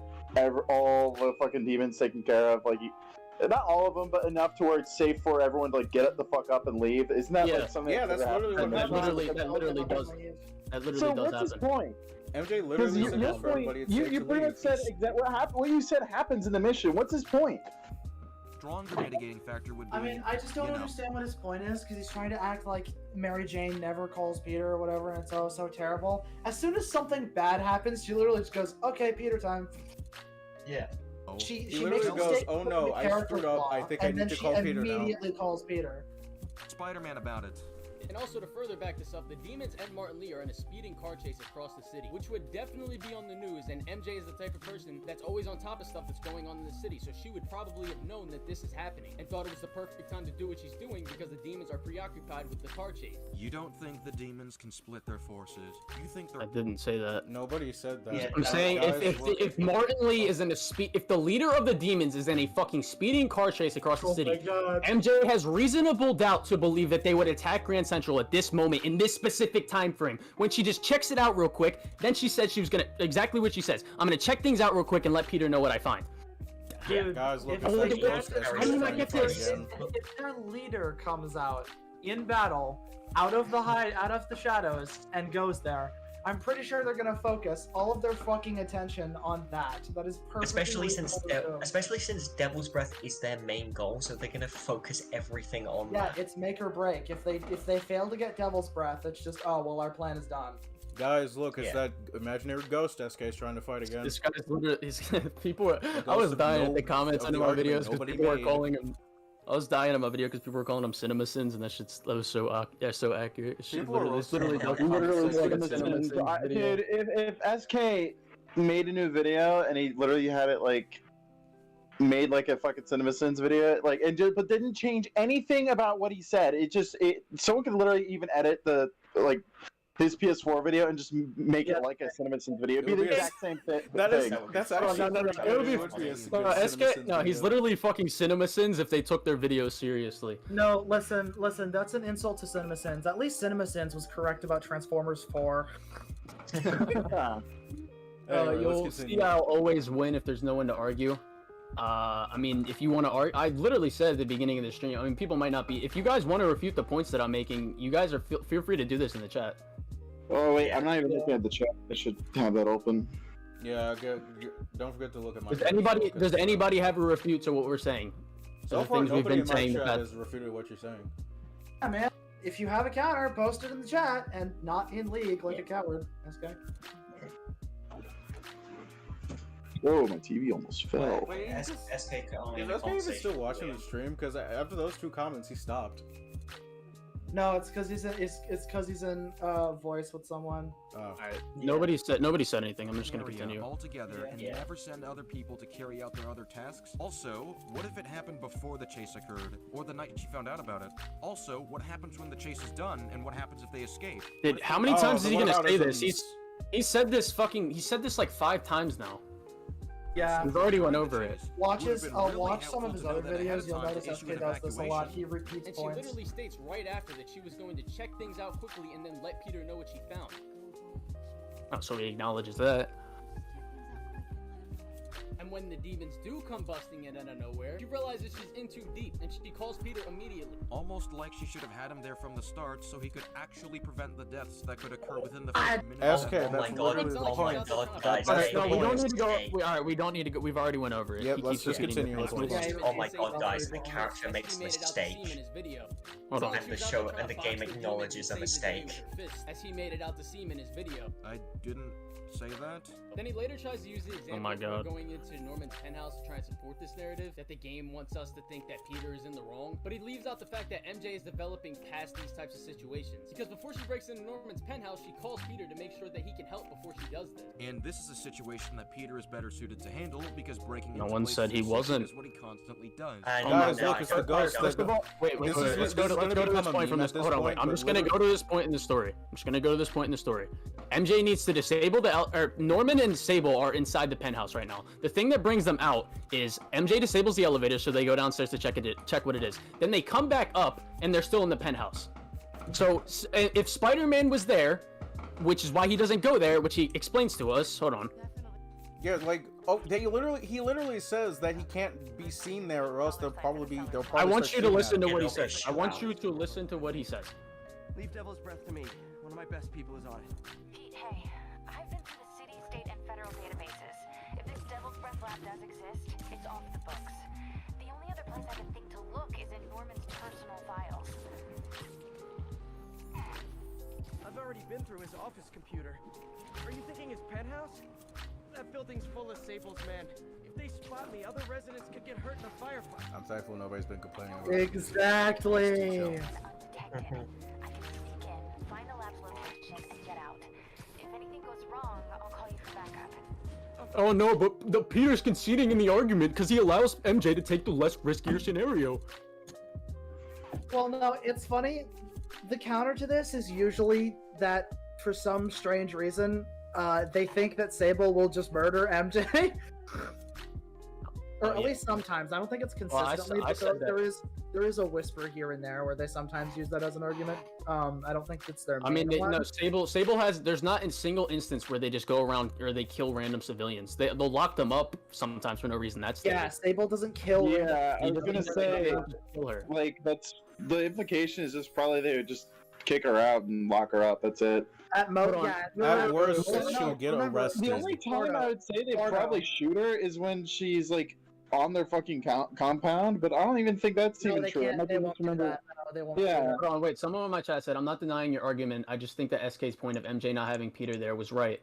[SPEAKER 18] all the fucking demons taken care of, like not all of them, but enough to where it's safe for everyone to like get the fuck up and leave? Isn't that like something?
[SPEAKER 2] Yeah, that's literally what
[SPEAKER 13] that literally does. That literally
[SPEAKER 18] so
[SPEAKER 13] does
[SPEAKER 18] what's
[SPEAKER 13] happen.
[SPEAKER 18] his point?
[SPEAKER 2] MJ literally said for everybody it's safe
[SPEAKER 18] You
[SPEAKER 2] to
[SPEAKER 18] pretty
[SPEAKER 2] leave.
[SPEAKER 18] much said what you said happens in the mission. What's his point?
[SPEAKER 12] Stronger mitigating factor would be.
[SPEAKER 11] I mean, I just don't understand what his point is, because he's trying to act like Mary Jane never calls Peter or whatever, and it's so terrible. As soon as something bad happens, she literally just goes, "Okay, Peter time."
[SPEAKER 10] Yeah.
[SPEAKER 11] She
[SPEAKER 2] literally goes, "Oh no, I screwed up. I think I need to call Peter now."
[SPEAKER 11] And then she immediately calls Peter.
[SPEAKER 12] Spider-Man about it.
[SPEAKER 6] And also to further back this up, the demons and Martin Lee are in a speeding car chase across the city, which would definitely be on the news, and MJ is the type of person that's always on top of stuff that's going on in the city, so she would probably have known that this is happening and thought it was the perfect time to do what she's doing because the demons are preoccupied with the car chase.
[SPEAKER 12] You don't think the demons can split their forces? You think they're...
[SPEAKER 13] I didn't say that.
[SPEAKER 2] Nobody said that.
[SPEAKER 13] I'm saying if Martin Lee is in a if the leader of the demons is in a fucking speeding car chase across the city, MJ has reasonable doubt to believe that they would attack Grand Central at this moment in this specific time frame. When she just checks it out real quick, then she said she was gonna exactly what she says. I'm gonna check things out real quick and let Peter know what I find.
[SPEAKER 14] Dude,
[SPEAKER 2] guys, look,
[SPEAKER 11] if their leader comes out in battle, out of the shadows, and goes there, I'm pretty sure they're gonna focus all of their fucking attention on that. That is perfect.
[SPEAKER 10] Especially since Devil's Breath is their main goal, so they're gonna focus everything on that.
[SPEAKER 11] Yeah, it's make or break. If they fail to get Devil's Breath, it's just, oh well, our plan is done.
[SPEAKER 2] Guys, look, it's that imaginary ghost SK is trying to fight again.
[SPEAKER 13] This guy's literally, I was dying at the comments under my videos because people were calling him. I was dying on my video because people were calling them CinemaSins, and that was so accurate. Shit literally
[SPEAKER 18] Dude, if SK made a new video and he literally had it like made like a fucking CinemaSins video, like but didn't change anything about what he said. Someone could literally even edit the his PS4 video and just make it like a CinemaSins video. It'd be the exact same thing.
[SPEAKER 2] That's actually
[SPEAKER 13] SK. No, he's literally fucking CinemaSins if they took their videos seriously.
[SPEAKER 11] No, listen, that's an insult to CinemaSins. At least CinemaSins was correct about Transformers 4.
[SPEAKER 13] You'll see I'll always win if there's no one to argue. I mean, if you want to argue, I literally said at the beginning of the stream, I mean, people might not be, if you guys want to refute the points that I'm making, you guys are feel free to do this in the chat.
[SPEAKER 18] Oh wait, I'm not even looking at the chat. I should have that open.
[SPEAKER 2] Yeah, don't forget to look at my.
[SPEAKER 13] Does anybody have a refute to what we're saying?
[SPEAKER 2] So far, nobody in my chat has refuted what you're saying.
[SPEAKER 11] Yeah, man. If you have a counter, post it in the chat and not in league like a coward. Okay.
[SPEAKER 18] Whoa, my TV almost fell.
[SPEAKER 2] Wait, is SK even still watching the stream? Because after those 2 comments, he stopped.
[SPEAKER 11] No, it's because he's in voice with someone.
[SPEAKER 2] Oh.
[SPEAKER 13] Alright. Nobody said anything. I'm just gonna continue.
[SPEAKER 12] All together and never send other people to carry out their other tasks. Also, what if it happened before the chase occurred, or the night she found out about it? Also, what happens when the chase is done, and what happens if they escape?
[SPEAKER 13] How many times is he gonna say this? He said this like 5 times now.
[SPEAKER 11] Yeah.
[SPEAKER 13] We've already went over it.
[SPEAKER 11] Watch some of his other videos. You'll notice SK does this a lot. He repeats
[SPEAKER 6] and
[SPEAKER 11] points.
[SPEAKER 6] she literally states right after that she was going to check things out quickly and then let Peter know what she found.
[SPEAKER 13] Oh, so he acknowledges that.
[SPEAKER 6] And when the demons do come busting in out of nowhere, she realizes she's in too deep, and she calls Peter immediately.
[SPEAKER 12] Almost like she should have had him there from the start, so he could actually prevent the deaths that could occur within the first minute.
[SPEAKER 2] SK, that's literally the point.
[SPEAKER 10] Guys,
[SPEAKER 13] Alright, no, we don't need to go. Alright, we don't need to go. We've already went over it.
[SPEAKER 2] Yep, let's just continue.
[SPEAKER 10] Oh my god, guys, the character makes a mistake.
[SPEAKER 13] Hold on.
[SPEAKER 10] And the game acknowledges a mistake.
[SPEAKER 6] As he made it out to seem in his video.
[SPEAKER 12] I didn't say that.
[SPEAKER 6] Then he later tries to use the example
[SPEAKER 13] my God.
[SPEAKER 6] of going into Norman's penthouse to try and support this narrative, that the game wants us to think that Peter is in the wrong, but he leaves out the fact that MJ is developing past these types of situations. Because before she breaks into Norman's penthouse, she calls Peter to make sure that he can help before she does this.
[SPEAKER 12] And this is a situation that Peter is better suited to handle because breaking
[SPEAKER 13] No
[SPEAKER 12] into
[SPEAKER 13] one
[SPEAKER 12] places
[SPEAKER 13] said he
[SPEAKER 12] is
[SPEAKER 13] wasn't.
[SPEAKER 12] what he constantly does.
[SPEAKER 2] Guys, look, it's the ghost.
[SPEAKER 13] Let's go to this point from this. Hold on, wait. I'm just gonna go to this point in the story. MJ needs to disable the Norman and Sable are inside the penthouse right now. The thing that brings them out is MJ disables the elevator, so they go downstairs to check what it is. Then they come back up, and they're still in the penthouse. So if Spider-Man was there, which is why he doesn't go there, which he explains to us. Hold on.
[SPEAKER 2] Yeah, like, he literally says that he can't be seen there, or else they'll probably
[SPEAKER 13] I want you to listen to what he says. I want you to listen to what he says.
[SPEAKER 16] Leave Devil's Breath to me. One of my best people is on it.
[SPEAKER 17] Pete, hey, I've been through the city, state, and federal databases. If this Devil's Breath lab does exist, it's off the books. The only other place I can think to look is in Norman's personal files.
[SPEAKER 16] I've already been through his office computer. Are you thinking his penthouse? That building's full of Sables, man. If they spot me, other residents could get hurt in a firefight.
[SPEAKER 2] I'm thankful nobody's been complaining about
[SPEAKER 11] Exactly.
[SPEAKER 17] I can sneak in, find the lab's location, and get out. If anything goes wrong, I'll call you for backup.
[SPEAKER 13] Oh no, but the Peter's conceding in the argument because he allows MJ to take the less riskier scenario.
[SPEAKER 11] Well, no, it's funny. The counter to this is usually that for some strange reason, they think that Sable will just murder MJ. Or at least sometimes. I don't think it's consistently, but there is a whisper here and there where they sometimes use that as an argument. I don't think it's their main one.
[SPEAKER 13] No, Sable has, there's not a single instance where they just go around or they kill random civilians. They'll lock them up sometimes for no reason. That's
[SPEAKER 11] Sable doesn't kill.
[SPEAKER 18] Yeah, I was gonna say, like, that's the implication is just probably they would just kick her out and lock her up. That's it.
[SPEAKER 11] At
[SPEAKER 2] At worst, she'll get arrested.
[SPEAKER 18] The only time I would say they probably shoot her is when she's like on their fucking compound, but I don't even think that's even true.
[SPEAKER 11] They won't do that. No, they won't.
[SPEAKER 18] Yeah.
[SPEAKER 13] Hold on, wait. Someone in my chat said, I'm not denying your argument. I just think that SK's point of MJ not having Peter there was right.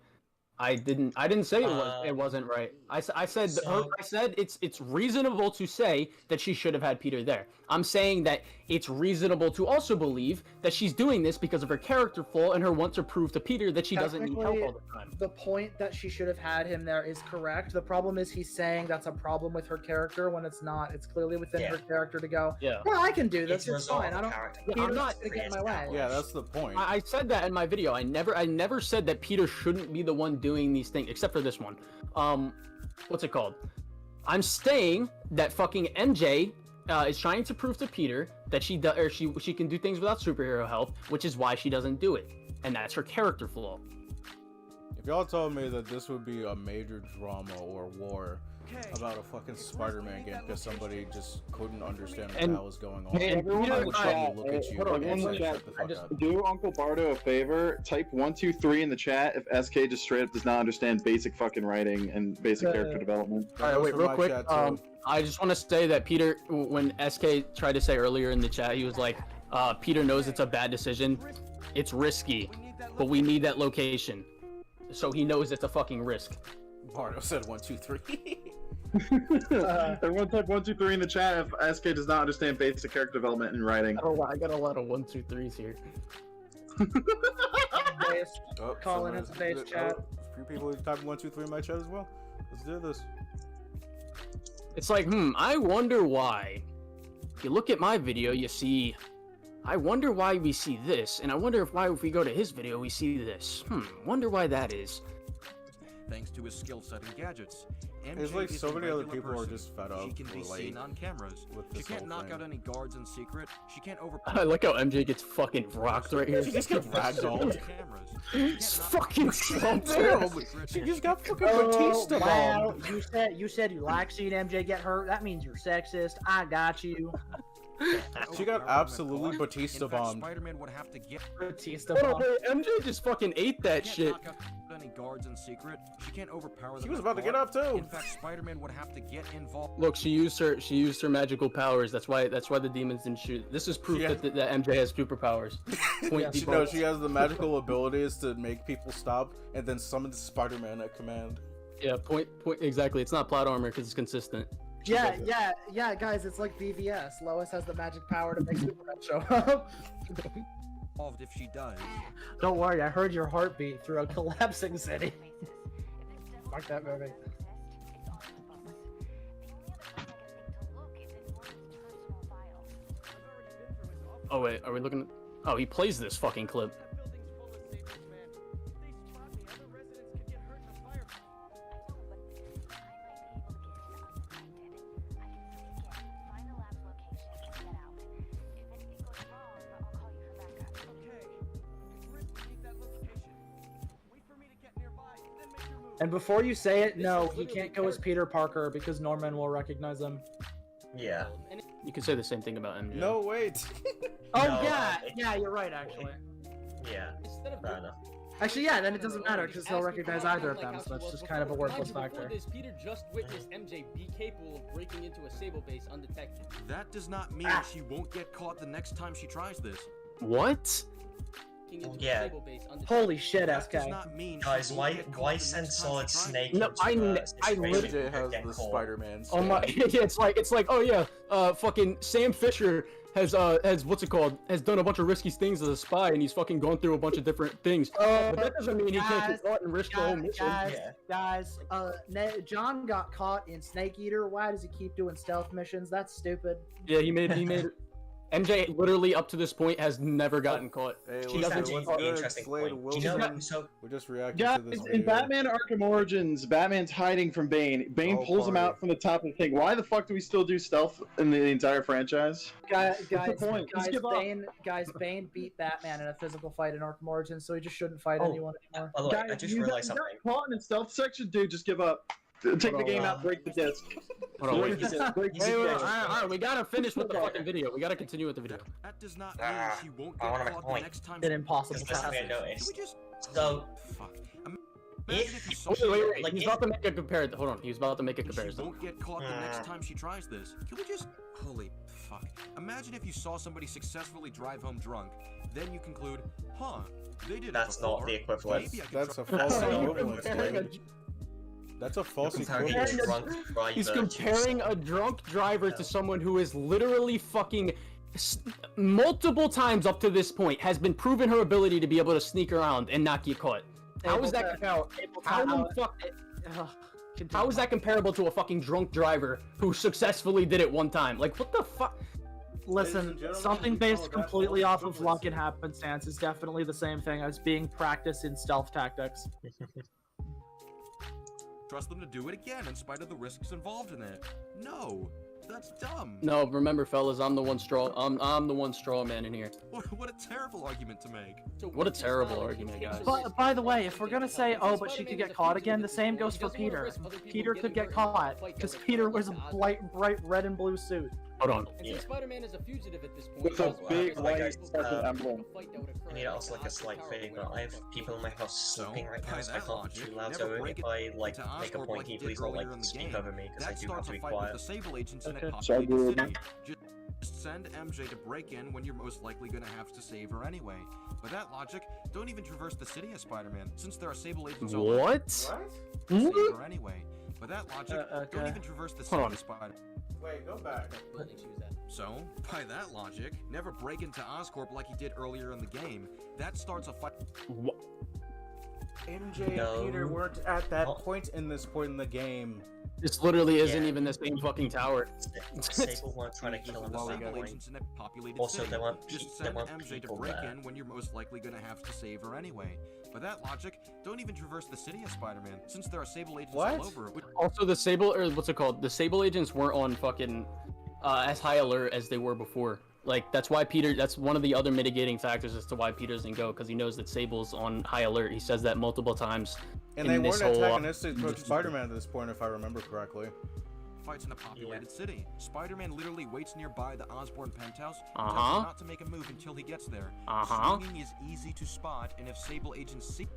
[SPEAKER 13] I didn't say it wasn't right. I said it's reasonable to say that she should have had Peter there. I'm saying that it's reasonable to also believe that she's doing this because of her character flaw and her want to prove to Peter that she doesn't need help all the time.
[SPEAKER 11] The point that she should have had him there is correct. The problem is he's saying that's a problem with her character when it's not. It's clearly within her character to go, well, I can do this. It's fine. I'm not gonna get in my way.
[SPEAKER 2] Yeah, that's the point.
[SPEAKER 13] I said that in my video. I never said that Peter shouldn't be the one doing these things, except for this one. What's it called? I'm saying that fucking MJ is trying to prove to Peter that she can do things without superhero help, which is why she doesn't do it, and that's her character flaw.
[SPEAKER 2] If y'all told me that this would be a major drama or war about a fucking Spider-Man game because somebody just couldn't understand what the hell was going on,
[SPEAKER 18] Hey, everyone
[SPEAKER 2] I
[SPEAKER 18] in
[SPEAKER 2] would
[SPEAKER 18] the
[SPEAKER 2] probably
[SPEAKER 18] chat,
[SPEAKER 2] look at you
[SPEAKER 18] everyone
[SPEAKER 2] and
[SPEAKER 18] in the
[SPEAKER 2] say,
[SPEAKER 18] chat,
[SPEAKER 2] shut the fuck up.
[SPEAKER 18] do Uncle Bardo a favor. Type 123 in the chat if SK just straight up does not understand basic fucking writing and basic character development.
[SPEAKER 13] All right, wait, real quick. I just want to say that Peter, when SK tried to say earlier in the chat, he was like, Peter knows it's a bad decision. It's risky, but we need that location. So he knows it's a fucking risk.
[SPEAKER 2] Bardo said 1, 2, 3.
[SPEAKER 18] Everyone type 1, 2, 3 in the chat if SK does not understand basic character development in writing.
[SPEAKER 13] Oh, I got a lot of 1, 2, 3s here.
[SPEAKER 11] Colin has a base chat.
[SPEAKER 2] A few people typing 1, 2, 3 in my chat as well. Let's do this.
[SPEAKER 13] It's like, I wonder why. If you look at my video, you see, I wonder why we see this, and I wonder why if we go to his video, we see this. Wonder why that is.
[SPEAKER 12] Thanks to his skill set and gadgets.
[SPEAKER 2] There's like so many other people who are just fed up.
[SPEAKER 12] She can be seen on cameras. She can't knock out any guards in secret. She can't overpower.
[SPEAKER 13] I like how MJ gets fucking rocked right here.
[SPEAKER 2] She just gets ragdolled.
[SPEAKER 13] It's fucking slumped.
[SPEAKER 2] She just got fucking Batista
[SPEAKER 11] wow.
[SPEAKER 2] bombed.
[SPEAKER 11] You said you like seeing MJ get hurt. That means you're sexist. I got you.
[SPEAKER 2] She got absolutely Batista bombed.
[SPEAKER 12] Spider-Man would have to get
[SPEAKER 11] Batista
[SPEAKER 13] bombed. MJ just fucking ate that shit.
[SPEAKER 12] Any guards in secret. She can't overpower them.
[SPEAKER 2] She was about to get up too.
[SPEAKER 12] In fact, Spider-Man would have to get involved.
[SPEAKER 13] Look, she used her magical powers. That's why the demons didn't shoot. This is proof that MJ has superpowers.
[SPEAKER 2] She has the magical abilities to make people stop and then summon Spider-Man at command.
[SPEAKER 13] Yeah, point exactly. It's not plot armor because it's consistent.
[SPEAKER 11] Yeah, guys, it's like BVS. Lois has the magic power to make Superman show up.
[SPEAKER 12] If she does.
[SPEAKER 11] Don't worry, I heard your heartbeat through a collapsing city. Fuck that movie.
[SPEAKER 13] Oh wait, are we looking? Oh, he plays this fucking clip.
[SPEAKER 11] And before you say it, no, he can't go as Peter Parker because Norman will recognize him.
[SPEAKER 10] Yeah.
[SPEAKER 13] You could say the same thing about MJ.
[SPEAKER 2] No, wait.
[SPEAKER 11] Yeah, you're right, actually.
[SPEAKER 10] Yeah, fair enough.
[SPEAKER 11] Actually, yeah, then it doesn't matter because he'll recognize either of them, so it's just kind of a worthless factor.
[SPEAKER 6] Peter just witnessed MJ be capable of breaking into a Sable base undetected.
[SPEAKER 12] That does not mean she won't get caught the next time she tries this.
[SPEAKER 13] What?
[SPEAKER 10] Yeah.
[SPEAKER 11] Holy shit, SK.
[SPEAKER 10] Guys, why send Solid Snake?
[SPEAKER 13] No, I
[SPEAKER 2] literally has the Spider-Man.
[SPEAKER 13] Oh my! It's like oh yeah, fucking Sam Fisher has done a bunch of risky things as a spy, and he's fucking gone through a bunch of different things. But that doesn't mean he can't get caught and risk the whole mission.
[SPEAKER 11] Guys, John got caught in Snake Eater. Why does he keep doing stealth missions? That's stupid.
[SPEAKER 13] Yeah, he made MJ literally up to this point has never gotten caught.
[SPEAKER 2] Hey,
[SPEAKER 13] She doesn't.
[SPEAKER 2] We're just reacting to this video.
[SPEAKER 18] In Batman Arkham Origins, Batman's hiding from Bane. Bane pulls him out from the top of the thing. Why the fuck do we still do stealth in the entire franchise?
[SPEAKER 11] Bane beat Batman in a physical fight in Arkham Origins, so he just shouldn't fight anyone anymore.
[SPEAKER 10] By the way, I just realized something.
[SPEAKER 18] Caught in the stealth section, dude, just give up. Take the game out, break the disc.
[SPEAKER 13] Hold on, wait. We gotta finish with the fucking video. We gotta continue with the video.
[SPEAKER 12] That does not mean she won't get caught the next time.
[SPEAKER 11] An impossible
[SPEAKER 10] task.
[SPEAKER 12] So,
[SPEAKER 13] Wait. He's about to make a comparison. Hold on. He's about to make a comparison.
[SPEAKER 12] She won't get caught the next time she tries this. Can we just... Holy fuck. Imagine if you saw somebody successfully drive home drunk, then you conclude, they did it
[SPEAKER 10] That's
[SPEAKER 12] before.
[SPEAKER 10] not the equivalent.
[SPEAKER 2] That's a false equivalent. That's a false equivalent.
[SPEAKER 13] He's comparing a drunk driver to someone who is literally fucking multiple times up to this point has been proven her ability to be able to sneak around and not get caught. How is that comparable? How is that comparable to a fucking drunk driver who successfully did it one time? Like, what the fuck?
[SPEAKER 11] Listen, something based completely off of luck and happenstance is definitely the same thing as being practiced in stealth tactics.
[SPEAKER 12] Trust them to do it again in spite of the risks involved in it. No, that's dumb.
[SPEAKER 13] No, remember, fellas, I'm the one straw man in here.
[SPEAKER 12] What a terrible argument to make.
[SPEAKER 13] What a terrible argument, guys.
[SPEAKER 11] But by the way, if we're gonna say, oh, but she could get caught again, the same goes for Peter. Peter could get caught because Peter wears a bright red and blue suit.
[SPEAKER 13] Hold on.
[SPEAKER 6] And since Spider-Man is a fugitive at this point,
[SPEAKER 18] With a big white emblem.
[SPEAKER 10] I need also like a slight favor. I have people in my house sleeping right now, so I can't be too loud. So if I like make a point, can you please not like speak over me because I do have to be quiet.
[SPEAKER 18] So good.
[SPEAKER 12] Just send MJ to break in when you're most likely gonna have to save her anyway. By that logic, don't even traverse the city as Spider-Man, since there are Sable agents all over.
[SPEAKER 13] What?
[SPEAKER 12] Save her anyway. By that logic, don't even traverse the city as Spider-Man.
[SPEAKER 2] Wait, go back.
[SPEAKER 12] So, by that logic, never break into Oscorp like he did earlier in the game. That starts a fight.
[SPEAKER 13] What?
[SPEAKER 2] MJ and Peter weren't at that point in this point in the game.
[SPEAKER 13] This literally isn't even the same fucking tower.
[SPEAKER 10] Sable weren't trying to kill him at that point. Also, there weren't
[SPEAKER 12] Just send MJ to
[SPEAKER 10] people
[SPEAKER 12] break
[SPEAKER 10] there.
[SPEAKER 12] in when you're most likely gonna have to save her anyway. By that logic, don't even traverse the city as Spider-Man, since there are Sable agents all over.
[SPEAKER 13] Also, the Sable, or what's it called? The Sable agents weren't on fucking as high alert as they were before. Like, that's why Peter, that's one of the other mitigating factors as to why Peter doesn't go, because he knows that Sable's on high alert. He says that multiple times.
[SPEAKER 2] And they weren't antagonistic towards Spider-Man at this point, if I remember correctly.
[SPEAKER 12] Fights in a populated city. Spider-Man literally waits nearby the Osborn penthouse,
[SPEAKER 13] Uh-huh.
[SPEAKER 12] tells him not to make a move until he gets there.
[SPEAKER 13] Uh-huh.
[SPEAKER 12] Swinging is easy to spot, and if Sable agents see...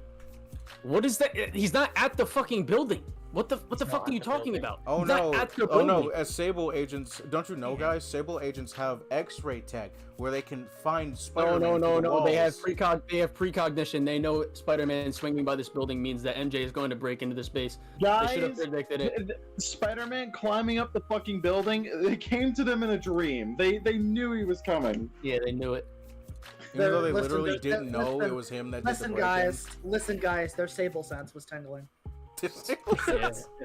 [SPEAKER 13] What is that? He's not at the fucking building. What the fuck are you talking about?
[SPEAKER 2] Oh
[SPEAKER 13] He's
[SPEAKER 2] no!
[SPEAKER 13] not at the
[SPEAKER 2] Oh no!
[SPEAKER 13] building.
[SPEAKER 2] As Sable agents, don't you know, guys? Sable agents have X-ray tech where they can find Spider-Man.
[SPEAKER 13] No.
[SPEAKER 2] through the
[SPEAKER 13] They have
[SPEAKER 2] walls.
[SPEAKER 13] precognition. They know Spider-Man swinging by this building means that MJ is going to break into the space.
[SPEAKER 18] Guys,
[SPEAKER 13] They should have predicted it.
[SPEAKER 18] Spider-Man climbing up the fucking building, it came to them in a dream. They knew he was coming.
[SPEAKER 13] Yeah, they knew it.
[SPEAKER 2] Even though they
[SPEAKER 11] Listen,
[SPEAKER 2] literally didn't know it was him that did the break-in.
[SPEAKER 11] Listen, guys, their Sable sense was tingling.
[SPEAKER 13] Yeah,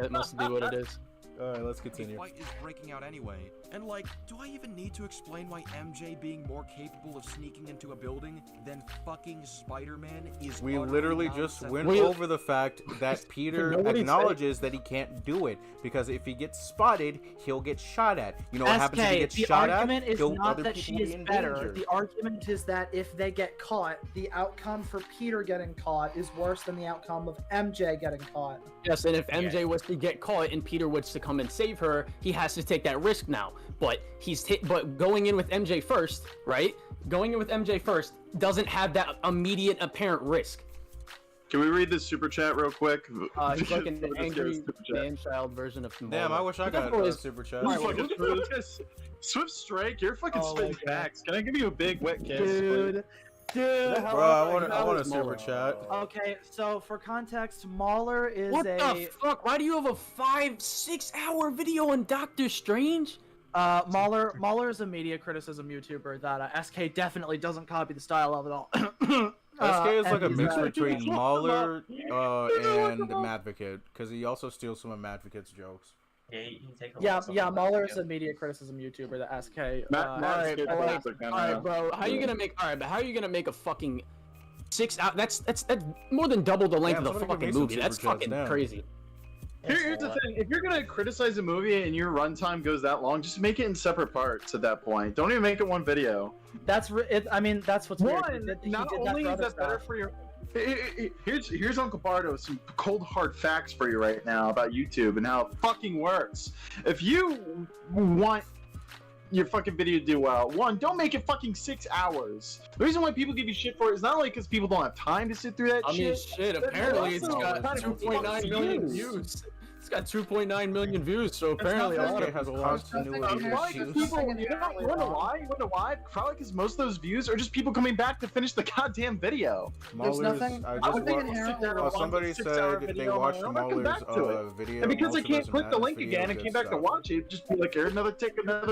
[SPEAKER 13] that must be what it is.
[SPEAKER 2] Alright, let's
[SPEAKER 12] The
[SPEAKER 2] continue.
[SPEAKER 12] fight is breaking out anyway. And like, do I even need to explain why MJ being more capable of sneaking into a building than fucking Spider-Man is
[SPEAKER 2] We
[SPEAKER 12] utterly
[SPEAKER 2] literally just
[SPEAKER 12] nonsensical?
[SPEAKER 2] went over the fact that Peter acknowledges that he can't do it because if he gets spotted, he'll get shot at. You know what happens if he gets shot at?
[SPEAKER 11] The argument is not
[SPEAKER 2] Other
[SPEAKER 11] that
[SPEAKER 2] people
[SPEAKER 11] she
[SPEAKER 2] will
[SPEAKER 11] is
[SPEAKER 2] be in
[SPEAKER 11] better.
[SPEAKER 2] danger.
[SPEAKER 11] The argument is that if they get caught, the outcome for Peter getting caught is worse than the outcome of MJ getting caught.
[SPEAKER 13] Yes, and if MJ was to get caught and Peter was to come and save her, he has to take that risk now. But but going in with MJ first, right? Going in with MJ first doesn't have that immediate apparent risk.
[SPEAKER 18] Can we read this super chat real quick?
[SPEAKER 13] He's like an angry man-child version of Tomorrow.
[SPEAKER 2] Damn, I wish I got a super chat.
[SPEAKER 18] Swift Strike, you're fucking
[SPEAKER 11] Oh
[SPEAKER 18] spitting
[SPEAKER 11] my God.
[SPEAKER 18] facts. Can I give you a big wet kiss?
[SPEAKER 11] Dude.
[SPEAKER 2] Bro, I want a super chat.
[SPEAKER 11] Okay, so for context, Mauler is
[SPEAKER 13] What the fuck? Why do you have a 5-6 hour video on Doctor Strange?
[SPEAKER 11] Mauler is a media criticism YouTuber that SK definitely doesn't copy the style of at all.
[SPEAKER 2] SK is like a
[SPEAKER 11] and
[SPEAKER 2] mix
[SPEAKER 11] he's,
[SPEAKER 2] between Mauler and Madvocate, because he also steals some of Madvocate's jokes.
[SPEAKER 11] Yeah, Mauler is a media criticism YouTuber that SK.
[SPEAKER 13] Alright, bro. How are you gonna make a fucking 6 hour? That's more than double the length of the fucking movie. That's fucking crazy.
[SPEAKER 18] Here's the thing: if you're gonna criticize a movie and your runtime goes that long, just make it in separate parts. At that point, don't even make it one video.
[SPEAKER 11] That's what's weird.
[SPEAKER 18] Not only is that better for your. Here's Uncle Bardo with some cold hard facts for you right now about YouTube and how it fucking works. If you want your fucking video to do well, one, don't make it fucking 6 hours. The reason why people give you shit for it is not only because people don't have time to sit through that
[SPEAKER 13] I mean,
[SPEAKER 18] shit.
[SPEAKER 13] apparently it's got 2.9 million views. It's got 2.9 million views, so apparently a lot of
[SPEAKER 2] has
[SPEAKER 13] people
[SPEAKER 2] continuity issues.
[SPEAKER 18] You know why? Probably because most of those views are just people coming back to finish the goddamn video.
[SPEAKER 2] Somebody said they watched Mauler's video.
[SPEAKER 18] And because I
[SPEAKER 2] most of
[SPEAKER 18] can't
[SPEAKER 2] us
[SPEAKER 18] click the
[SPEAKER 2] in
[SPEAKER 18] link
[SPEAKER 2] that
[SPEAKER 18] again and
[SPEAKER 2] video
[SPEAKER 18] came back to
[SPEAKER 2] good
[SPEAKER 18] watch it, just be like, here's another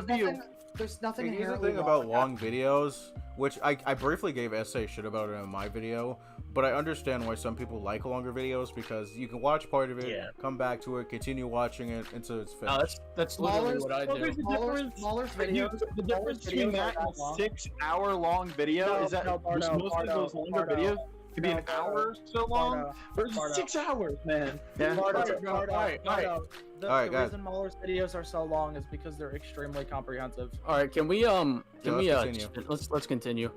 [SPEAKER 18] view.
[SPEAKER 11] There's nothing
[SPEAKER 2] Here's the
[SPEAKER 11] inherently
[SPEAKER 2] thing
[SPEAKER 11] wrong
[SPEAKER 2] about
[SPEAKER 11] with
[SPEAKER 2] long videos, which I briefly gave essay shit about it in my video, but I understand why some people like longer videos because you can watch part of it, come back to it, continue watching it until it's finished.
[SPEAKER 13] That's literally what I do.
[SPEAKER 11] Mauler's videos.
[SPEAKER 18] The difference between that and a 6 hour long video is that most of those longer videos can be an hour so long versus 6 hours, man. Yeah.
[SPEAKER 11] The reason Mauler's videos are so long is because they're extremely comprehensive.
[SPEAKER 13] All right, can we
[SPEAKER 2] continue.
[SPEAKER 13] let's continue.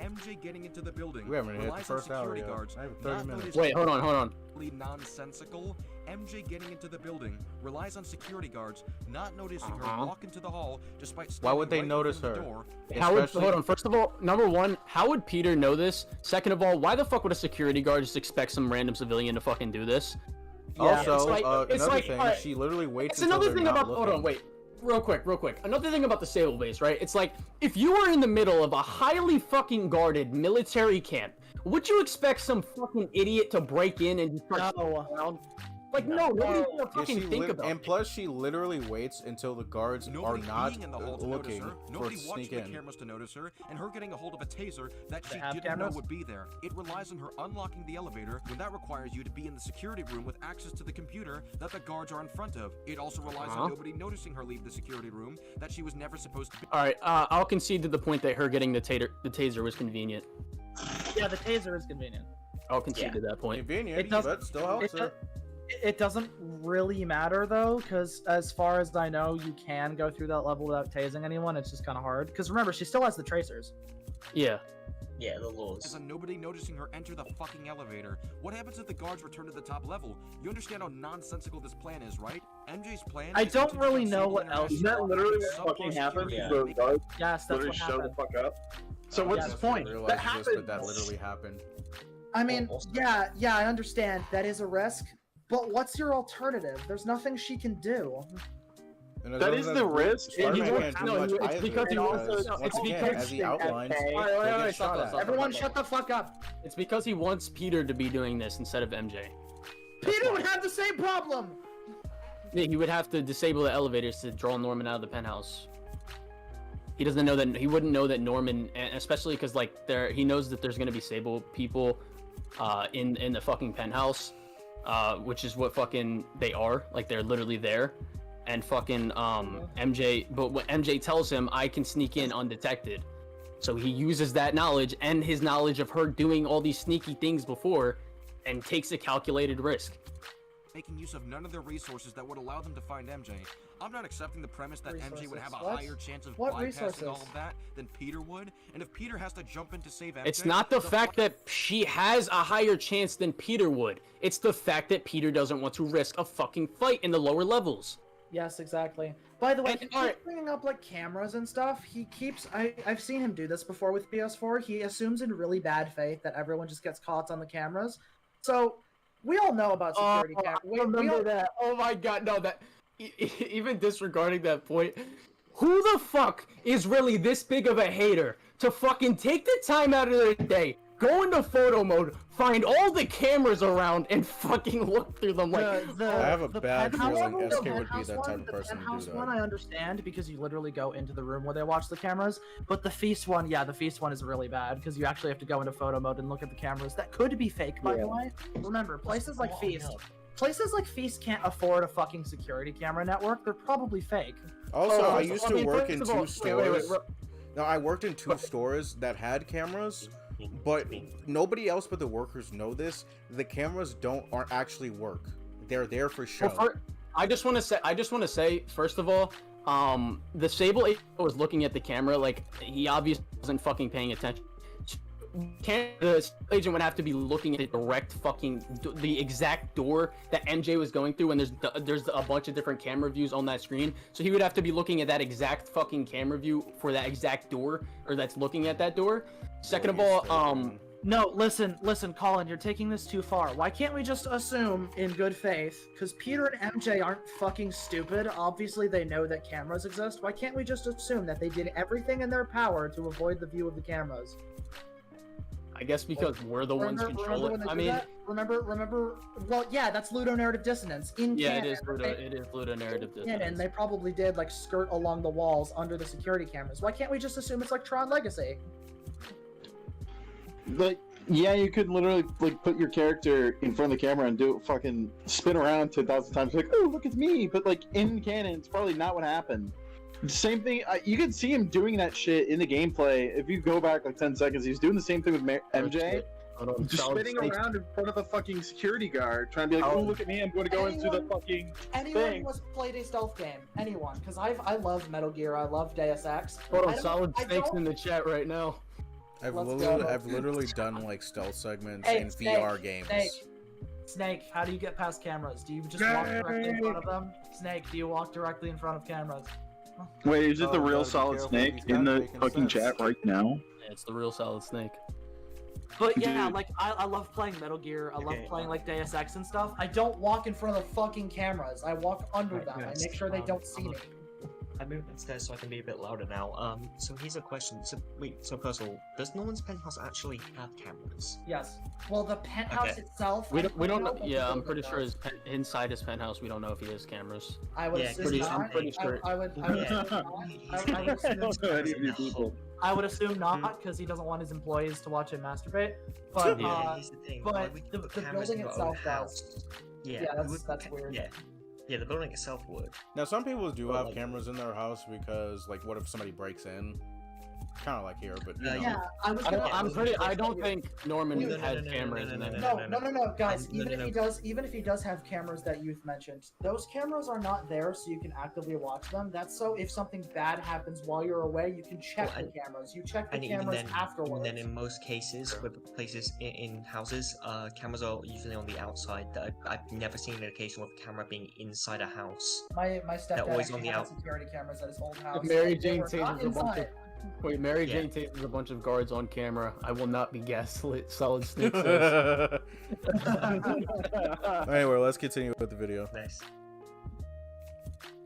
[SPEAKER 12] MJ getting into the building.
[SPEAKER 2] We haven't hit the
[SPEAKER 12] relies on
[SPEAKER 2] first hour
[SPEAKER 12] security
[SPEAKER 2] yet.
[SPEAKER 12] guards,
[SPEAKER 2] I have 30
[SPEAKER 12] not
[SPEAKER 2] minutes.
[SPEAKER 12] noticing
[SPEAKER 13] Wait, hold on.
[SPEAKER 12] Nonsensical. MJ getting into the building relies on security guards, not noticing her walk into the hall despite.
[SPEAKER 2] Why would they
[SPEAKER 12] standing right in
[SPEAKER 2] notice
[SPEAKER 12] front of
[SPEAKER 2] her?
[SPEAKER 12] the door.
[SPEAKER 13] Hold on. First of all, number one, how would Peter know this? Second of all, why the fuck would a security guard just expect some random civilian to fucking do this?
[SPEAKER 2] Also,
[SPEAKER 13] it's
[SPEAKER 2] another
[SPEAKER 13] like,
[SPEAKER 2] thing, she literally waits
[SPEAKER 13] It's
[SPEAKER 2] until
[SPEAKER 13] another
[SPEAKER 2] they're
[SPEAKER 13] thing
[SPEAKER 2] not
[SPEAKER 13] about.
[SPEAKER 2] looking.
[SPEAKER 13] Hold on, wait. real quick. Another thing about the Sable base, right? It's like, if you were in the middle of a highly fucking guarded military camp, would you expect some fucking idiot to break in and just start around? Like, no, nobody's gonna fucking think about it.
[SPEAKER 2] And plus, she literally waits until the guards are not looking
[SPEAKER 12] Nobody
[SPEAKER 2] for
[SPEAKER 12] watching
[SPEAKER 2] sneak in.
[SPEAKER 12] the cameras to notice her, and her getting a hold of a taser that she didn't
[SPEAKER 11] cameras?
[SPEAKER 12] know would be there. It relies on her unlocking the elevator when that requires you to be in the security room with access to the computer that the guards are in front of. It also relies on nobody noticing her leave the security room that she was never supposed to be.
[SPEAKER 13] All right, I'll concede to the point that her getting the taser was convenient.
[SPEAKER 11] Yeah, the taser is convenient.
[SPEAKER 13] I'll concede to that point.
[SPEAKER 2] Convenient, but still helps her.
[SPEAKER 11] It doesn't really matter though, because as far as I know, you can go through that level without tasing anyone. It's just kind of hard. Because remember, she still has the tracers.
[SPEAKER 13] Yeah.
[SPEAKER 10] Yeah, the laws.
[SPEAKER 12] There's nobody noticing her enter the fucking elevator. What happens if the guards return to the top level? You understand how nonsensical this plan is, right? MJ's plan.
[SPEAKER 11] I don't really know what else.
[SPEAKER 18] Isn't that literally what fucking happened?
[SPEAKER 10] Yeah.
[SPEAKER 18] The guards
[SPEAKER 11] Yes, that's
[SPEAKER 18] literally
[SPEAKER 11] what
[SPEAKER 18] showed the
[SPEAKER 11] happened.
[SPEAKER 18] fuck up. So what's the point? That happened.
[SPEAKER 2] That literally happened.
[SPEAKER 11] I mean, yeah, I understand that is a risk, but what's your alternative? There's nothing she can do.
[SPEAKER 18] That is the risk.
[SPEAKER 13] It's because he wants.
[SPEAKER 2] As he outlined.
[SPEAKER 11] Everyone, shut the fuck up.
[SPEAKER 13] It's because he wants Peter to be doing this instead of MJ.
[SPEAKER 11] Peter would have the same problem.
[SPEAKER 13] Yeah, he would have to disable the elevators to draw Norman out of the penthouse. He doesn't know that. He wouldn't know that Norman, especially because like he knows that there's gonna be Sable people, in the fucking penthouse, which is what fucking they are. Like they're literally there, and fucking MJ. But when MJ tells him, I can sneak in undetected, so he uses that knowledge and his knowledge of her doing all these sneaky things before, and takes a calculated risk.
[SPEAKER 12] Making use of none of their resources that would allow them to find MJ. I'm not accepting the premise that MJ would have a higher chance of bypassing all of that than Peter would. And if Peter has to jump in to save MJ...
[SPEAKER 13] It's not the fact that she has a higher chance than Peter would. It's the fact that Peter doesn't want to risk a fucking fight in the lower levels.
[SPEAKER 11] Yes, exactly. By the way, he keeps bringing up like cameras and stuff. He keeps... I've seen him do this before with PS4. He assumes in really bad faith that everyone just gets caught on the cameras. So... we all know about security cameras.
[SPEAKER 13] I remember that. Oh my god, no, that... even disregarding that point, who the fuck is really this big of a hater to fucking take the time out of their day, go into photo mode, find all the cameras around, and fucking look through them like...
[SPEAKER 2] I have a bad feeling SK would be that type of person to do
[SPEAKER 11] The penthouse
[SPEAKER 2] that.
[SPEAKER 11] one I understand because you literally go into the room where they watch the cameras, but the feast one, yeah, the feast one is really bad because you actually have to go into photo mode and look at the cameras. That could be fake, by the way. Remember, places like Feast can't afford a fucking security camera network. They're probably fake.
[SPEAKER 2] Also, I used to work in two stores. No, I worked in two stores that had cameras, but nobody else but the workers know this. The cameras aren't actually work. They're there for show.
[SPEAKER 13] Well, I just want to say, first of all, the Sable agent was looking at the camera like he obviously wasn't fucking paying attention. The agent would have to be looking at the exact door that MJ was going through, and there's a bunch of different camera views on that screen, so he would have to be looking at that exact fucking camera view for that exact door, or that's looking at that door. Second of all,
[SPEAKER 11] no, listen, Colin, you're taking this too far. Why can't we just assume in good faith, because Peter and MJ aren't fucking stupid, obviously they know that cameras exist, why can't we just assume that they did everything in their power to avoid the view of the cameras?
[SPEAKER 13] I guess because we're the ones controlling. I mean,
[SPEAKER 11] remember. Well, yeah, that's ludonarrative dissonance.
[SPEAKER 13] Yeah, it is ludonarrative dissonance.
[SPEAKER 11] And they probably did like skirt along the walls under the security cameras. Why can't we just assume it's like Tron Legacy?
[SPEAKER 18] But yeah, you could literally like put your character in front of the camera and do it, fucking spin around 10,000 times, like, oh, look, it's me. But like in canon, it's probably not what happened. Same thing. You can see him doing that shit in the gameplay. If you go back like 10 seconds, he's doing the same thing with MJ. Just spinning around in front of the fucking security guard, trying to be like, oh, look at me, I'm going to go into the fucking
[SPEAKER 11] Anyone
[SPEAKER 18] thing.
[SPEAKER 11] who has played a stealth game. Anyone. Because I love Metal Gear, I love Deus Ex.
[SPEAKER 13] Hold on, Solid Snake's in the chat right now.
[SPEAKER 2] I've literally done like stealth segments in VR games.
[SPEAKER 11] Snake, how do you get past cameras? Do you just walk directly in front of them? Snake, do you walk directly in front of cameras?
[SPEAKER 18] Wait, is it the real Solid Snake in the fucking chat right now?
[SPEAKER 13] Yeah, it's the real Solid Snake.
[SPEAKER 11] But yeah, like, I love playing Metal Gear, I love playing like Deus Ex and stuff. I don't walk in front of the fucking cameras, I walk under them, I make sure they don't see me.
[SPEAKER 10] I moved upstairs so I can be a bit louder now. So here's a question. So wait, so first of all, does Norman's penthouse actually have cameras?
[SPEAKER 11] Yes. Well, the penthouse
[SPEAKER 10] Okay.
[SPEAKER 11] itself.
[SPEAKER 13] We don't know.
[SPEAKER 11] but the
[SPEAKER 13] Yeah, I'm
[SPEAKER 11] building
[SPEAKER 13] pretty sure
[SPEAKER 11] does.
[SPEAKER 13] inside his penthouse, we don't know if he has cameras.
[SPEAKER 11] I would
[SPEAKER 10] Yeah,
[SPEAKER 11] assume
[SPEAKER 13] I'm
[SPEAKER 11] not.
[SPEAKER 13] pretty sure.
[SPEAKER 11] I would assume not because he doesn't want his employees to watch him masturbate. But
[SPEAKER 10] Yeah, here's the thing. Why
[SPEAKER 11] but
[SPEAKER 10] would you
[SPEAKER 11] the
[SPEAKER 10] put cameras
[SPEAKER 11] building
[SPEAKER 10] in your
[SPEAKER 11] itself
[SPEAKER 10] own
[SPEAKER 11] does.
[SPEAKER 10] house? Yeah,
[SPEAKER 11] Yeah,
[SPEAKER 10] who would
[SPEAKER 11] that's
[SPEAKER 10] put
[SPEAKER 11] weird.
[SPEAKER 10] Yeah, the building itself would.
[SPEAKER 2] Now, some people do
[SPEAKER 10] But,
[SPEAKER 2] have
[SPEAKER 10] like-
[SPEAKER 2] cameras in their house because, like, what if somebody breaks in? Kind of like here, but you know.
[SPEAKER 11] Yeah, I was
[SPEAKER 13] I
[SPEAKER 11] gonna.
[SPEAKER 13] don't think Norman has cameras in there.
[SPEAKER 11] No, guys.
[SPEAKER 10] No,
[SPEAKER 11] Even
[SPEAKER 10] no,
[SPEAKER 11] if he does have cameras that you've mentioned, those cameras are not there so you can actively watch them. That's so if something bad happens while you're away, you can check the cameras. You check the
[SPEAKER 10] And even
[SPEAKER 11] cameras
[SPEAKER 10] then,
[SPEAKER 11] afterwards.
[SPEAKER 10] even then, in most cases, with places in houses, cameras are usually on the outside. I've never seen an occasion with a camera being inside a house.
[SPEAKER 11] My
[SPEAKER 10] They're
[SPEAKER 11] stepdad
[SPEAKER 10] always on
[SPEAKER 11] actually
[SPEAKER 10] the
[SPEAKER 11] had
[SPEAKER 10] out.
[SPEAKER 11] security cameras at his old house.
[SPEAKER 13] If Mary
[SPEAKER 11] and they
[SPEAKER 13] Jane
[SPEAKER 11] were not
[SPEAKER 13] tases a bunch of
[SPEAKER 11] inside.
[SPEAKER 13] Mary
[SPEAKER 10] Yeah.
[SPEAKER 13] Jane tases a bunch of guards on camera. I will not be gaslit. Solid Snake says.
[SPEAKER 2] Anyway, let's continue with the video.
[SPEAKER 10] Nice.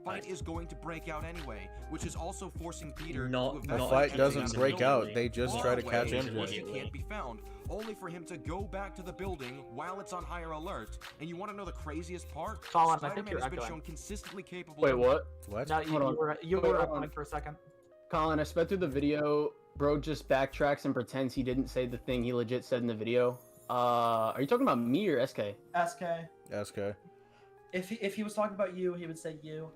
[SPEAKER 12] Fight is going to break out anyway, which is also forcing Peter
[SPEAKER 10] Not-
[SPEAKER 12] to
[SPEAKER 2] The
[SPEAKER 10] not
[SPEAKER 2] fight
[SPEAKER 12] investigate
[SPEAKER 2] doesn't
[SPEAKER 12] the
[SPEAKER 2] break
[SPEAKER 12] building
[SPEAKER 2] out. They just
[SPEAKER 12] far
[SPEAKER 2] try to
[SPEAKER 12] away
[SPEAKER 2] catch
[SPEAKER 12] from where he
[SPEAKER 2] MJ.
[SPEAKER 12] can't be found, only for him to go back to the building while it's on higher alert. And you want to know the craziest part?
[SPEAKER 14] Colin, I think
[SPEAKER 12] Spider-Man
[SPEAKER 14] you're
[SPEAKER 12] has been
[SPEAKER 14] echoing.
[SPEAKER 12] shown consistently capable.
[SPEAKER 13] Wait,
[SPEAKER 12] of-
[SPEAKER 13] what?
[SPEAKER 2] What?
[SPEAKER 14] No, you
[SPEAKER 13] Hold on.
[SPEAKER 14] were
[SPEAKER 13] Wait, hold
[SPEAKER 14] echoing
[SPEAKER 13] on.
[SPEAKER 14] for a second.
[SPEAKER 13] Colin, I sped through the video. Bro just backtracks and pretends he didn't say the thing he legit said in the video. Are you talking about me or SK?
[SPEAKER 11] SK.
[SPEAKER 2] SK.
[SPEAKER 11] If he was talking about you, he would say you.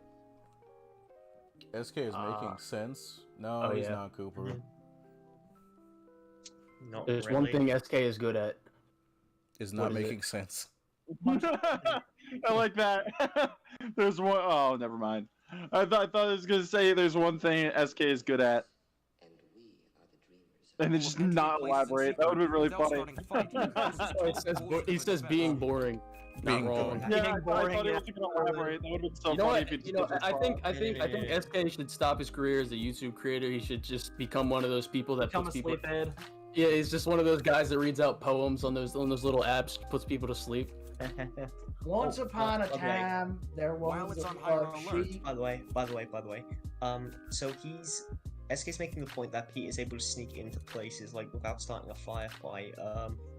[SPEAKER 2] SK is making sense. No,
[SPEAKER 13] oh,
[SPEAKER 2] he's
[SPEAKER 13] yeah.
[SPEAKER 2] not Cooper.
[SPEAKER 10] Not
[SPEAKER 13] There's
[SPEAKER 10] really.
[SPEAKER 13] one thing SK is good at.
[SPEAKER 2] Is not
[SPEAKER 13] What is it?
[SPEAKER 2] making sense.
[SPEAKER 18] I like that. There's one oh never mind. I thought I was gonna say there's one thing SK is good at. And then just not elaborate. That would be really funny.
[SPEAKER 13] He says being boring.
[SPEAKER 2] Being
[SPEAKER 13] Not wrong.
[SPEAKER 2] boring.
[SPEAKER 18] Yeah, I thought he was gonna elaborate. That would have been so
[SPEAKER 13] You know
[SPEAKER 18] funny
[SPEAKER 13] what?
[SPEAKER 18] if he just
[SPEAKER 13] You know,
[SPEAKER 18] did
[SPEAKER 13] I think
[SPEAKER 18] this.
[SPEAKER 13] SK should stop his career as a YouTube creator. He should just become one of those people that
[SPEAKER 14] Become
[SPEAKER 13] puts
[SPEAKER 14] a
[SPEAKER 13] people.
[SPEAKER 14] sleep aid.
[SPEAKER 13] Yeah, he's just one of those guys that reads out poems on those little apps, puts people to sleep.
[SPEAKER 11] Once upon a
[SPEAKER 10] okay.
[SPEAKER 11] time, there
[SPEAKER 12] While
[SPEAKER 11] was
[SPEAKER 12] it's
[SPEAKER 11] a
[SPEAKER 12] on higher alert.
[SPEAKER 11] sheep.
[SPEAKER 10] By the way. So SK's making the point that Pete is able to sneak into places like without starting a firefight.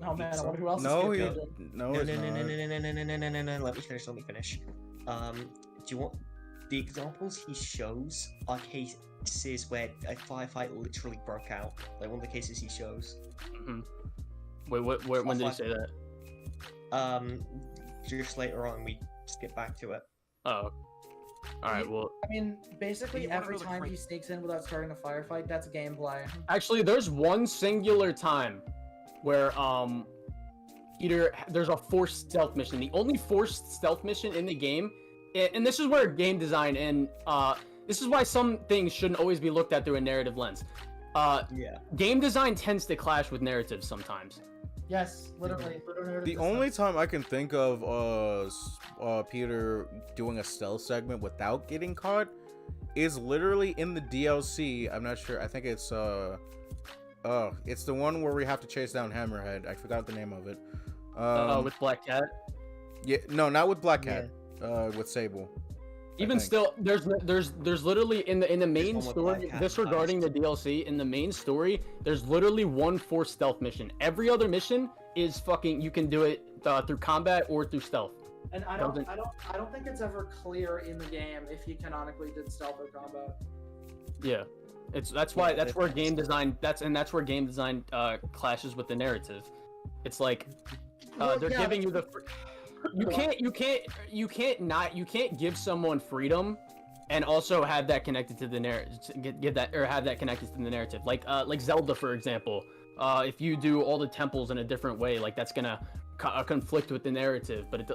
[SPEAKER 11] Oh man, I
[SPEAKER 10] so-
[SPEAKER 11] wonder who else
[SPEAKER 2] No,
[SPEAKER 11] is
[SPEAKER 2] he,
[SPEAKER 11] good.
[SPEAKER 2] no,
[SPEAKER 10] No,
[SPEAKER 2] it's
[SPEAKER 10] no, no, no,
[SPEAKER 2] not.
[SPEAKER 10] no, no, no, no, no, no, no. Let me finish. Do you want the examples he shows are cases where a firefight literally broke out? Like one of the cases he shows.
[SPEAKER 13] Mm-hmm. Wait, when did he say that?
[SPEAKER 10] Just later on, we skip back to it.
[SPEAKER 13] Oh. Alright, well.
[SPEAKER 11] I mean, basically
[SPEAKER 12] You wanna
[SPEAKER 11] every
[SPEAKER 12] know the
[SPEAKER 11] time he sneaks in without starting a firefight, that's gameplay.
[SPEAKER 13] Actually, there's one singular time where, there's a forced stealth mission. The only forced stealth mission in the game, and this is where game design and, this is why some things shouldn't always be looked at through a narrative lens.
[SPEAKER 10] Yeah.
[SPEAKER 13] Game design tends to clash with narratives sometimes.
[SPEAKER 11] Yes, literally.
[SPEAKER 2] The only time I can think of Peter doing a stealth segment without getting caught is literally in the DLC. I'm not sure. I think it's it's the one where we have to chase down Hammerhead. I forgot the name of it.
[SPEAKER 13] With Black Cat.
[SPEAKER 2] Yeah, no, not with Black Cat. With Sable.
[SPEAKER 13] Even still, there's literally in the main
[SPEAKER 10] one with
[SPEAKER 13] story,
[SPEAKER 10] Black Cat
[SPEAKER 13] disregarding the DLC, in the main story, there's literally one forced stealth mission. Every other mission is fucking, you can do it through combat or through stealth.
[SPEAKER 11] And I don't think it's ever clear in the game if he canonically did stealth or combat.
[SPEAKER 13] Yeah, that's where game design clashes with the narrative. It's like they're giving you the. You can't give someone freedom and also have that connected to the narrative. Have that connected to the narrative. Like Zelda, for example. If you do all the temples in a different way, like that's gonna conflict with the narrative. But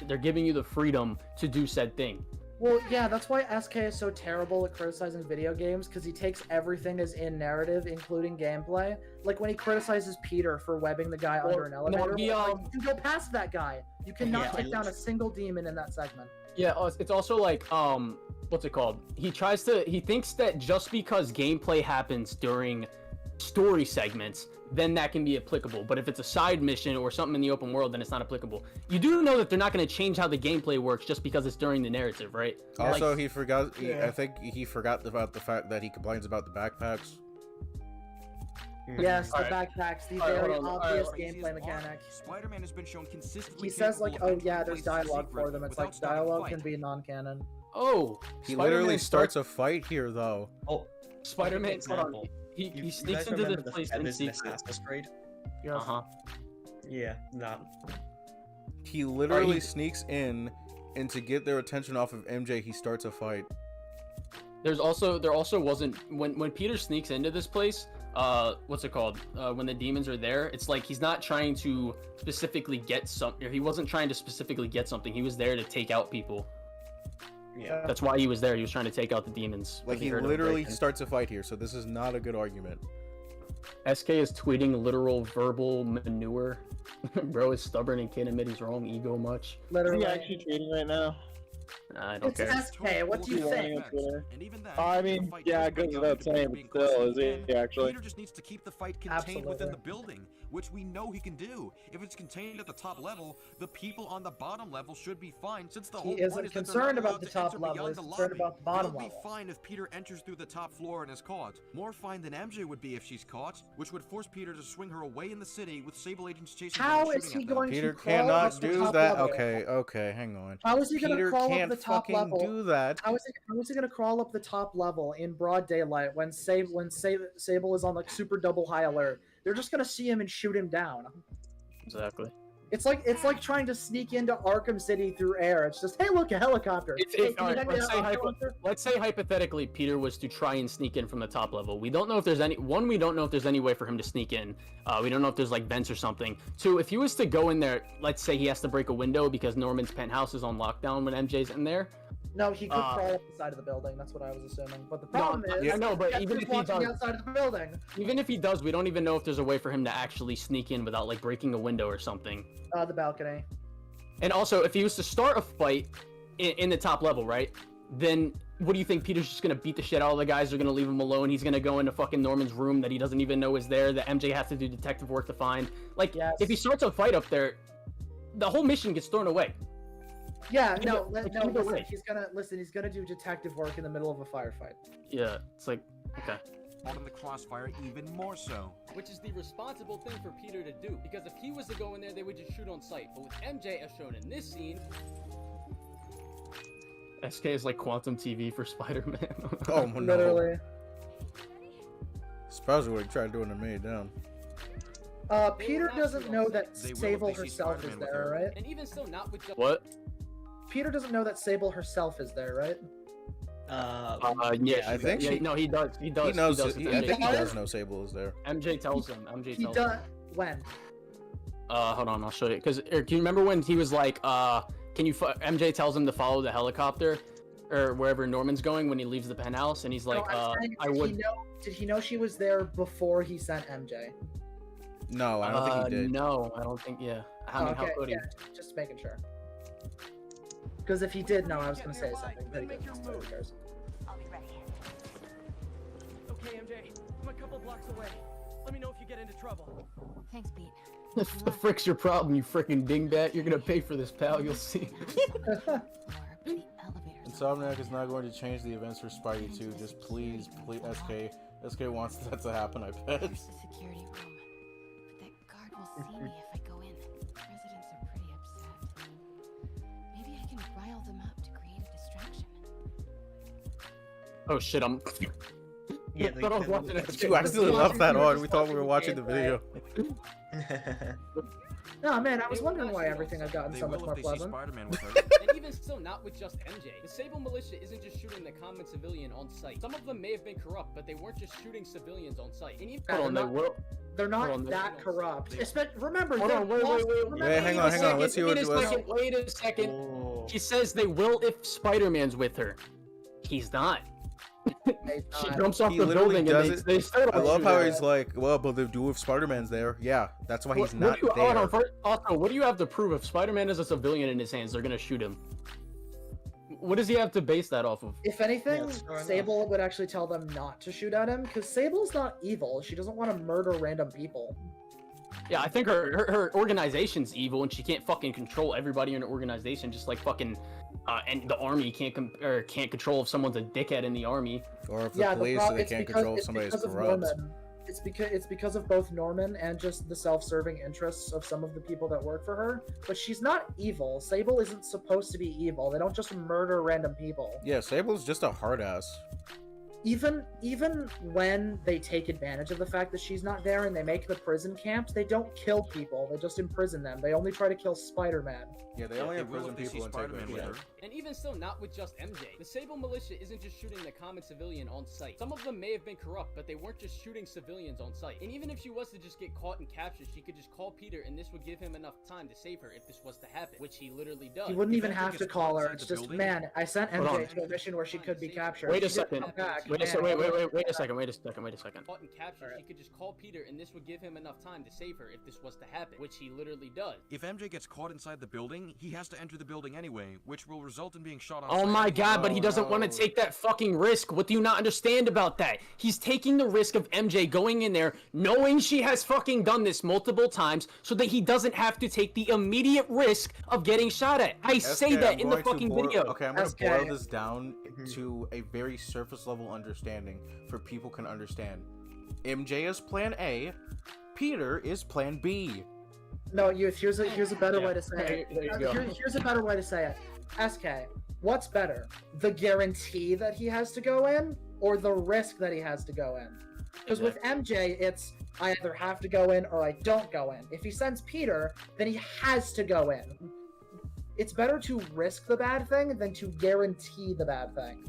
[SPEAKER 13] they're giving you the freedom to do said thing.
[SPEAKER 11] Well, yeah, that's why SK is so terrible at criticizing video games, because he takes everything as in narrative, including gameplay. Like when he criticizes Peter for webbing the guy under an elevator, you can go past that guy. You cannot take down a single demon in that segment.
[SPEAKER 13] Yeah, it's also like, what's it called? He thinks that just because gameplay happens during story segments, then that can be applicable. But if it's a side mission or something in the open world, then it's not applicable. You do know that they're not going to change how the gameplay works just because it's during the narrative, right?
[SPEAKER 2] Also,
[SPEAKER 13] Like,
[SPEAKER 2] he forgot. I think he forgot about the fact that he complains about the backpacks.
[SPEAKER 11] Yes, the
[SPEAKER 13] Alright.
[SPEAKER 11] backpacks, the
[SPEAKER 13] Alright,
[SPEAKER 11] very
[SPEAKER 13] hold on.
[SPEAKER 11] obvious
[SPEAKER 12] Crazy
[SPEAKER 11] gameplay
[SPEAKER 12] as
[SPEAKER 11] mechanic.
[SPEAKER 12] Spider-Man has been shown consistently.
[SPEAKER 11] He says like,
[SPEAKER 12] capable
[SPEAKER 11] oh
[SPEAKER 12] of
[SPEAKER 11] yeah,
[SPEAKER 12] entering
[SPEAKER 11] there's
[SPEAKER 12] places in
[SPEAKER 11] dialogue
[SPEAKER 12] secret
[SPEAKER 11] for them. It's
[SPEAKER 12] without
[SPEAKER 11] like
[SPEAKER 12] starting a
[SPEAKER 11] dialogue
[SPEAKER 12] fight.
[SPEAKER 11] can be non-canon.
[SPEAKER 13] Oh,
[SPEAKER 2] He literally
[SPEAKER 13] Spider-Man
[SPEAKER 2] starts a fight here, though.
[SPEAKER 10] Oh,
[SPEAKER 13] Spider-Man. Hold on.
[SPEAKER 10] example.
[SPEAKER 13] He
[SPEAKER 10] You
[SPEAKER 13] sneaks
[SPEAKER 10] guys
[SPEAKER 13] into
[SPEAKER 10] remember
[SPEAKER 13] this
[SPEAKER 10] the
[SPEAKER 13] place in
[SPEAKER 10] feathers in
[SPEAKER 13] secret.
[SPEAKER 10] Assassin's Creed?
[SPEAKER 13] Uh-huh.
[SPEAKER 10] Yeah, that.
[SPEAKER 2] He literally sneaks in, and to get their attention off of MJ, he starts a fight.
[SPEAKER 13] There also wasn't when Peter sneaks into this place. What's it called? When the demons are there, it's like he's not trying to specifically get something. He wasn't trying to specifically get something. He was there to take out people.
[SPEAKER 10] Yeah.
[SPEAKER 13] That's why he was there. He was trying to take out the demons.
[SPEAKER 2] Like, he literally starts a fight here, so this is not a good argument.
[SPEAKER 13] SK is tweeting literal verbal manure. Bro is stubborn and can't admit he's wrong. Ego much.
[SPEAKER 11] Literally.
[SPEAKER 19] Is he actually tweeting right now?
[SPEAKER 13] I don't
[SPEAKER 11] It's
[SPEAKER 13] care.
[SPEAKER 11] SK, what do you think?
[SPEAKER 12] And even then,
[SPEAKER 19] I mean, yeah, it goes without saying, but still, is he actually?
[SPEAKER 12] Peter just needs to keep the fight contained within the building, which we know he can do. If it's contained at the top level, the people on the bottom level should be fine, since the whole
[SPEAKER 11] He
[SPEAKER 12] point
[SPEAKER 11] isn't
[SPEAKER 12] is that they're
[SPEAKER 11] concerned
[SPEAKER 12] not
[SPEAKER 11] about
[SPEAKER 12] allowed
[SPEAKER 11] the
[SPEAKER 12] to
[SPEAKER 11] top
[SPEAKER 12] enter
[SPEAKER 11] level,
[SPEAKER 12] beyond
[SPEAKER 11] he's
[SPEAKER 12] the
[SPEAKER 11] concerned
[SPEAKER 12] lobby.
[SPEAKER 11] about the bottom
[SPEAKER 12] He'll
[SPEAKER 11] level.
[SPEAKER 12] be fine if Peter enters through the top floor and is caught. More fine than MJ would be if she's caught, which would force Peter to swing her away in the city with Sable agents chasing her
[SPEAKER 11] How
[SPEAKER 12] and
[SPEAKER 11] is
[SPEAKER 12] shooting
[SPEAKER 11] he
[SPEAKER 12] at them.
[SPEAKER 11] going
[SPEAKER 2] Peter
[SPEAKER 11] to crawl
[SPEAKER 2] cannot
[SPEAKER 11] up the
[SPEAKER 2] do
[SPEAKER 11] top
[SPEAKER 2] that.
[SPEAKER 11] level?
[SPEAKER 2] Okay, hang on.
[SPEAKER 11] How is he going to
[SPEAKER 2] Peter
[SPEAKER 11] crawl up
[SPEAKER 2] can't
[SPEAKER 11] the top
[SPEAKER 2] fucking
[SPEAKER 11] level?
[SPEAKER 2] do that.
[SPEAKER 11] How is he going to crawl up the top level in broad daylight when Sable is on like super double high alert? They're just going to see him and shoot him down.
[SPEAKER 13] Exactly.
[SPEAKER 11] It's like trying to sneak into Arkham City through air. It's just, hey, look, a helicopter. Hey, can you let me out?
[SPEAKER 13] Let's say hypothetically Peter was to try and sneak in from the top level. We don't know if there's any way for him to sneak in. We don't know if there's like vents or something. Two, if he was to go in there, let's say he has to break a window because Norman's penthouse is on lockdown when MJ's in there.
[SPEAKER 11] No, he could crawl up the side of the building. That's what I was assuming. But the problem is,
[SPEAKER 13] I know, but
[SPEAKER 11] he's
[SPEAKER 13] even if he
[SPEAKER 11] watching
[SPEAKER 13] does,
[SPEAKER 11] outside of the building.
[SPEAKER 13] even if he does, we don't even know if there's a way for him to actually sneak in without like breaking a window or something.
[SPEAKER 11] The balcony.
[SPEAKER 13] And also, if he was to start a fight in the top level, right? Then what do you think? Peter's just gonna beat the shit out of the guys? They're gonna leave him alone. He's gonna go into fucking Norman's room that he doesn't even know is there. That MJ has to do detective work to find. Like, if he starts a fight up there, the whole mission gets thrown away.
[SPEAKER 11] Yeah,
[SPEAKER 13] Either
[SPEAKER 11] listen,
[SPEAKER 13] way.
[SPEAKER 11] he's gonna do detective work in the middle of a firefight.
[SPEAKER 13] Yeah, it's like, okay.
[SPEAKER 12] Caught in the crossfire even more so.
[SPEAKER 6] Which is the responsible thing for Peter to do, because if he was to go in there, they would just shoot on sight. But with MJ, as shown in this scene,
[SPEAKER 13] SK is like Quantum TV for Spider-Man.
[SPEAKER 2] Oh no.
[SPEAKER 11] Literally.
[SPEAKER 2] Surprised what he tried doing to me, damn.
[SPEAKER 11] Peter doesn't know that Sable herself is there, right?
[SPEAKER 6] and even still not with just
[SPEAKER 13] What?
[SPEAKER 11] Peter doesn't know that Sable herself is there, right?
[SPEAKER 13] Yeah,
[SPEAKER 2] I think
[SPEAKER 13] yeah,
[SPEAKER 2] she-
[SPEAKER 13] no, he does. He does.
[SPEAKER 2] He knows.
[SPEAKER 13] He does.
[SPEAKER 2] I think he does know Sable is there.
[SPEAKER 13] MJ tells him. MJ
[SPEAKER 11] He
[SPEAKER 13] tells
[SPEAKER 11] does.
[SPEAKER 13] him.
[SPEAKER 11] When?
[SPEAKER 13] Hold on, I'll show you. Cause can you remember when he was like, can you? MJ tells him to follow the helicopter, or wherever Norman's going when he leaves the penthouse, and he's like,
[SPEAKER 11] No, I'm saying,
[SPEAKER 13] I would.
[SPEAKER 11] Did he know she was there before he sent MJ?
[SPEAKER 2] No, I don't think he did.
[SPEAKER 13] No, I don't think. Yeah. I mean, how could he?
[SPEAKER 11] yeah, just making sure. Because if he did know, I was gonna say something. But he didn't, so who cares?
[SPEAKER 17] I'll be ready.
[SPEAKER 16] Okay, MJ, I'm a couple blocks away. Let me know if you get into trouble.
[SPEAKER 9] Thanks, Pete.
[SPEAKER 13] the frick's your problem, you frickin' dingbat? You're gonna pay for this, pal. You'll see.
[SPEAKER 2] Insomniac is not going to change the events for Spidey 2. Just please, SK wants that to happen, I bet.
[SPEAKER 9] Here's the security room. But that guard will see me if I go in. Residents are pretty upset. Maybe I can rile them up to create a distraction.
[SPEAKER 13] Oh shit, I'm.
[SPEAKER 10] Yeah,
[SPEAKER 13] I thought I was watching it.
[SPEAKER 2] You accidentally left that on. We thought we were watching the video.
[SPEAKER 11] No, man, I was wondering why everything had gotten so much more pleasant.
[SPEAKER 6] and even still, not with just MJ. The Sable militia isn't just shooting the common civilian on sight. Some of them may have been corrupt, but they weren't just shooting civilians on sight. And even
[SPEAKER 11] They're not that corrupt. Remember,
[SPEAKER 13] Hold on, wait.
[SPEAKER 2] Hang on. Let's see what it was.
[SPEAKER 13] Wait a second. He says they will if Spider-Man's with her. He's not. She jumps off
[SPEAKER 2] He
[SPEAKER 13] the
[SPEAKER 2] literally
[SPEAKER 13] building
[SPEAKER 2] does
[SPEAKER 13] and
[SPEAKER 2] it.
[SPEAKER 13] they still
[SPEAKER 2] I love
[SPEAKER 13] shoot
[SPEAKER 2] how
[SPEAKER 13] her.
[SPEAKER 2] he's like, well, but they do if Spider-Man's there. Yeah, that's why he's not
[SPEAKER 13] Hold
[SPEAKER 2] there.
[SPEAKER 13] on, also, what do you have to prove? If Spider-Man has a civilian in his hands, they're gonna shoot him. what does he have to base that off of?
[SPEAKER 11] If anything, Sable would actually tell them not to shoot at him, because Sable's not evil. She doesn't want to murder random people.
[SPEAKER 13] Yeah, I think her organization's evil, and she can't fucking control everybody in her organization, just like fucking, and the army can't control if someone's a dickhead in the army.
[SPEAKER 2] Or if the police they can't control if somebody's corrupt.
[SPEAKER 11] It's because of both Norman and just the self-serving interests of some of the people that work for her. But she's not evil. Sable isn't supposed to be evil. They don't just murder random people.
[SPEAKER 2] Yeah, Sable's just a hard ass.
[SPEAKER 11] Even when they take advantage of the fact that she's not there and they make the prison camps, they don't kill people. They just imprison them. They only try to kill Spider-Man.
[SPEAKER 2] Yeah, they only imprison people and take
[SPEAKER 6] Spider-Man with her. And even still, not with just MJ. The Sable militia isn't just shooting the common civilian on sight. Some of them may have been corrupt, but they weren't just shooting civilians on sight. And even if she was to just get caught and captured, she could just call Peter, and this would give him enough time to save her if this was to happen, which he literally does.
[SPEAKER 11] He wouldn't even have to call her. It's just, man, I sent MJ to a mission where she could be captured.
[SPEAKER 13] Wait a second. Wait a second.
[SPEAKER 6] Caught and captured, she could just call Peter, and this would give him enough time to save her if this was to happen, which he literally does.
[SPEAKER 12] If MJ gets caught inside the building, he has to enter the building anyway, which will result in being shot on.
[SPEAKER 13] Oh my god, but he doesn't want to take that fucking risk. What do you not understand about that? He's taking the risk of MJ going in there, knowing she has fucking done this multiple times, so that he doesn't have to take the immediate risk of getting shot at. I say that in the fucking video.
[SPEAKER 2] Okay, I'm going to boil this down to a very surface level understanding for people can understand. MJ is plan A, Peter is plan B.
[SPEAKER 11] No, here's a better way to say it.
[SPEAKER 13] There you go.
[SPEAKER 11] Here's a better way to say it. SK, what's better? The guarantee that he has to go in, or the risk that he has to go in? Because with MJ, it's I either have to go in or I don't go in. If he sends Peter, then he has to go in. It's better to risk the bad thing than to guarantee the bad thing.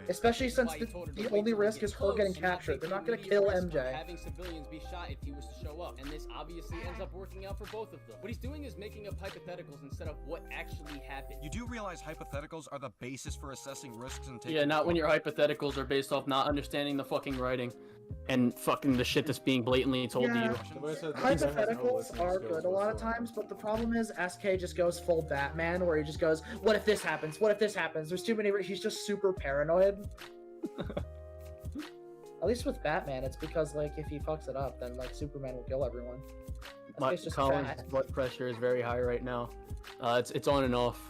[SPEAKER 11] Especially since the only risk is her getting captured. They're not going to kill MJ.
[SPEAKER 6] Having civilians be shot if he was to show up, and this obviously ends up working out for both of them. What he's doing is making up hypotheticals instead of what actually happened.
[SPEAKER 12] You do realize hypotheticals are the basis for assessing risks and taking...
[SPEAKER 13] Yeah, not when your hypotheticals are based off not understanding the fucking writing and fucking the shit that's being blatantly told to you.
[SPEAKER 11] Hypotheticals are good a lot of times, but the problem is SK just goes full Batman, where he just goes, what if this happens? What if this happens? There's too many... He's just super paranoid. At least with Batman, it's because, like, if he fucks it up, then, like, Superman will kill everyone.
[SPEAKER 13] Colin's blood pressure is very high right now. It's on and off.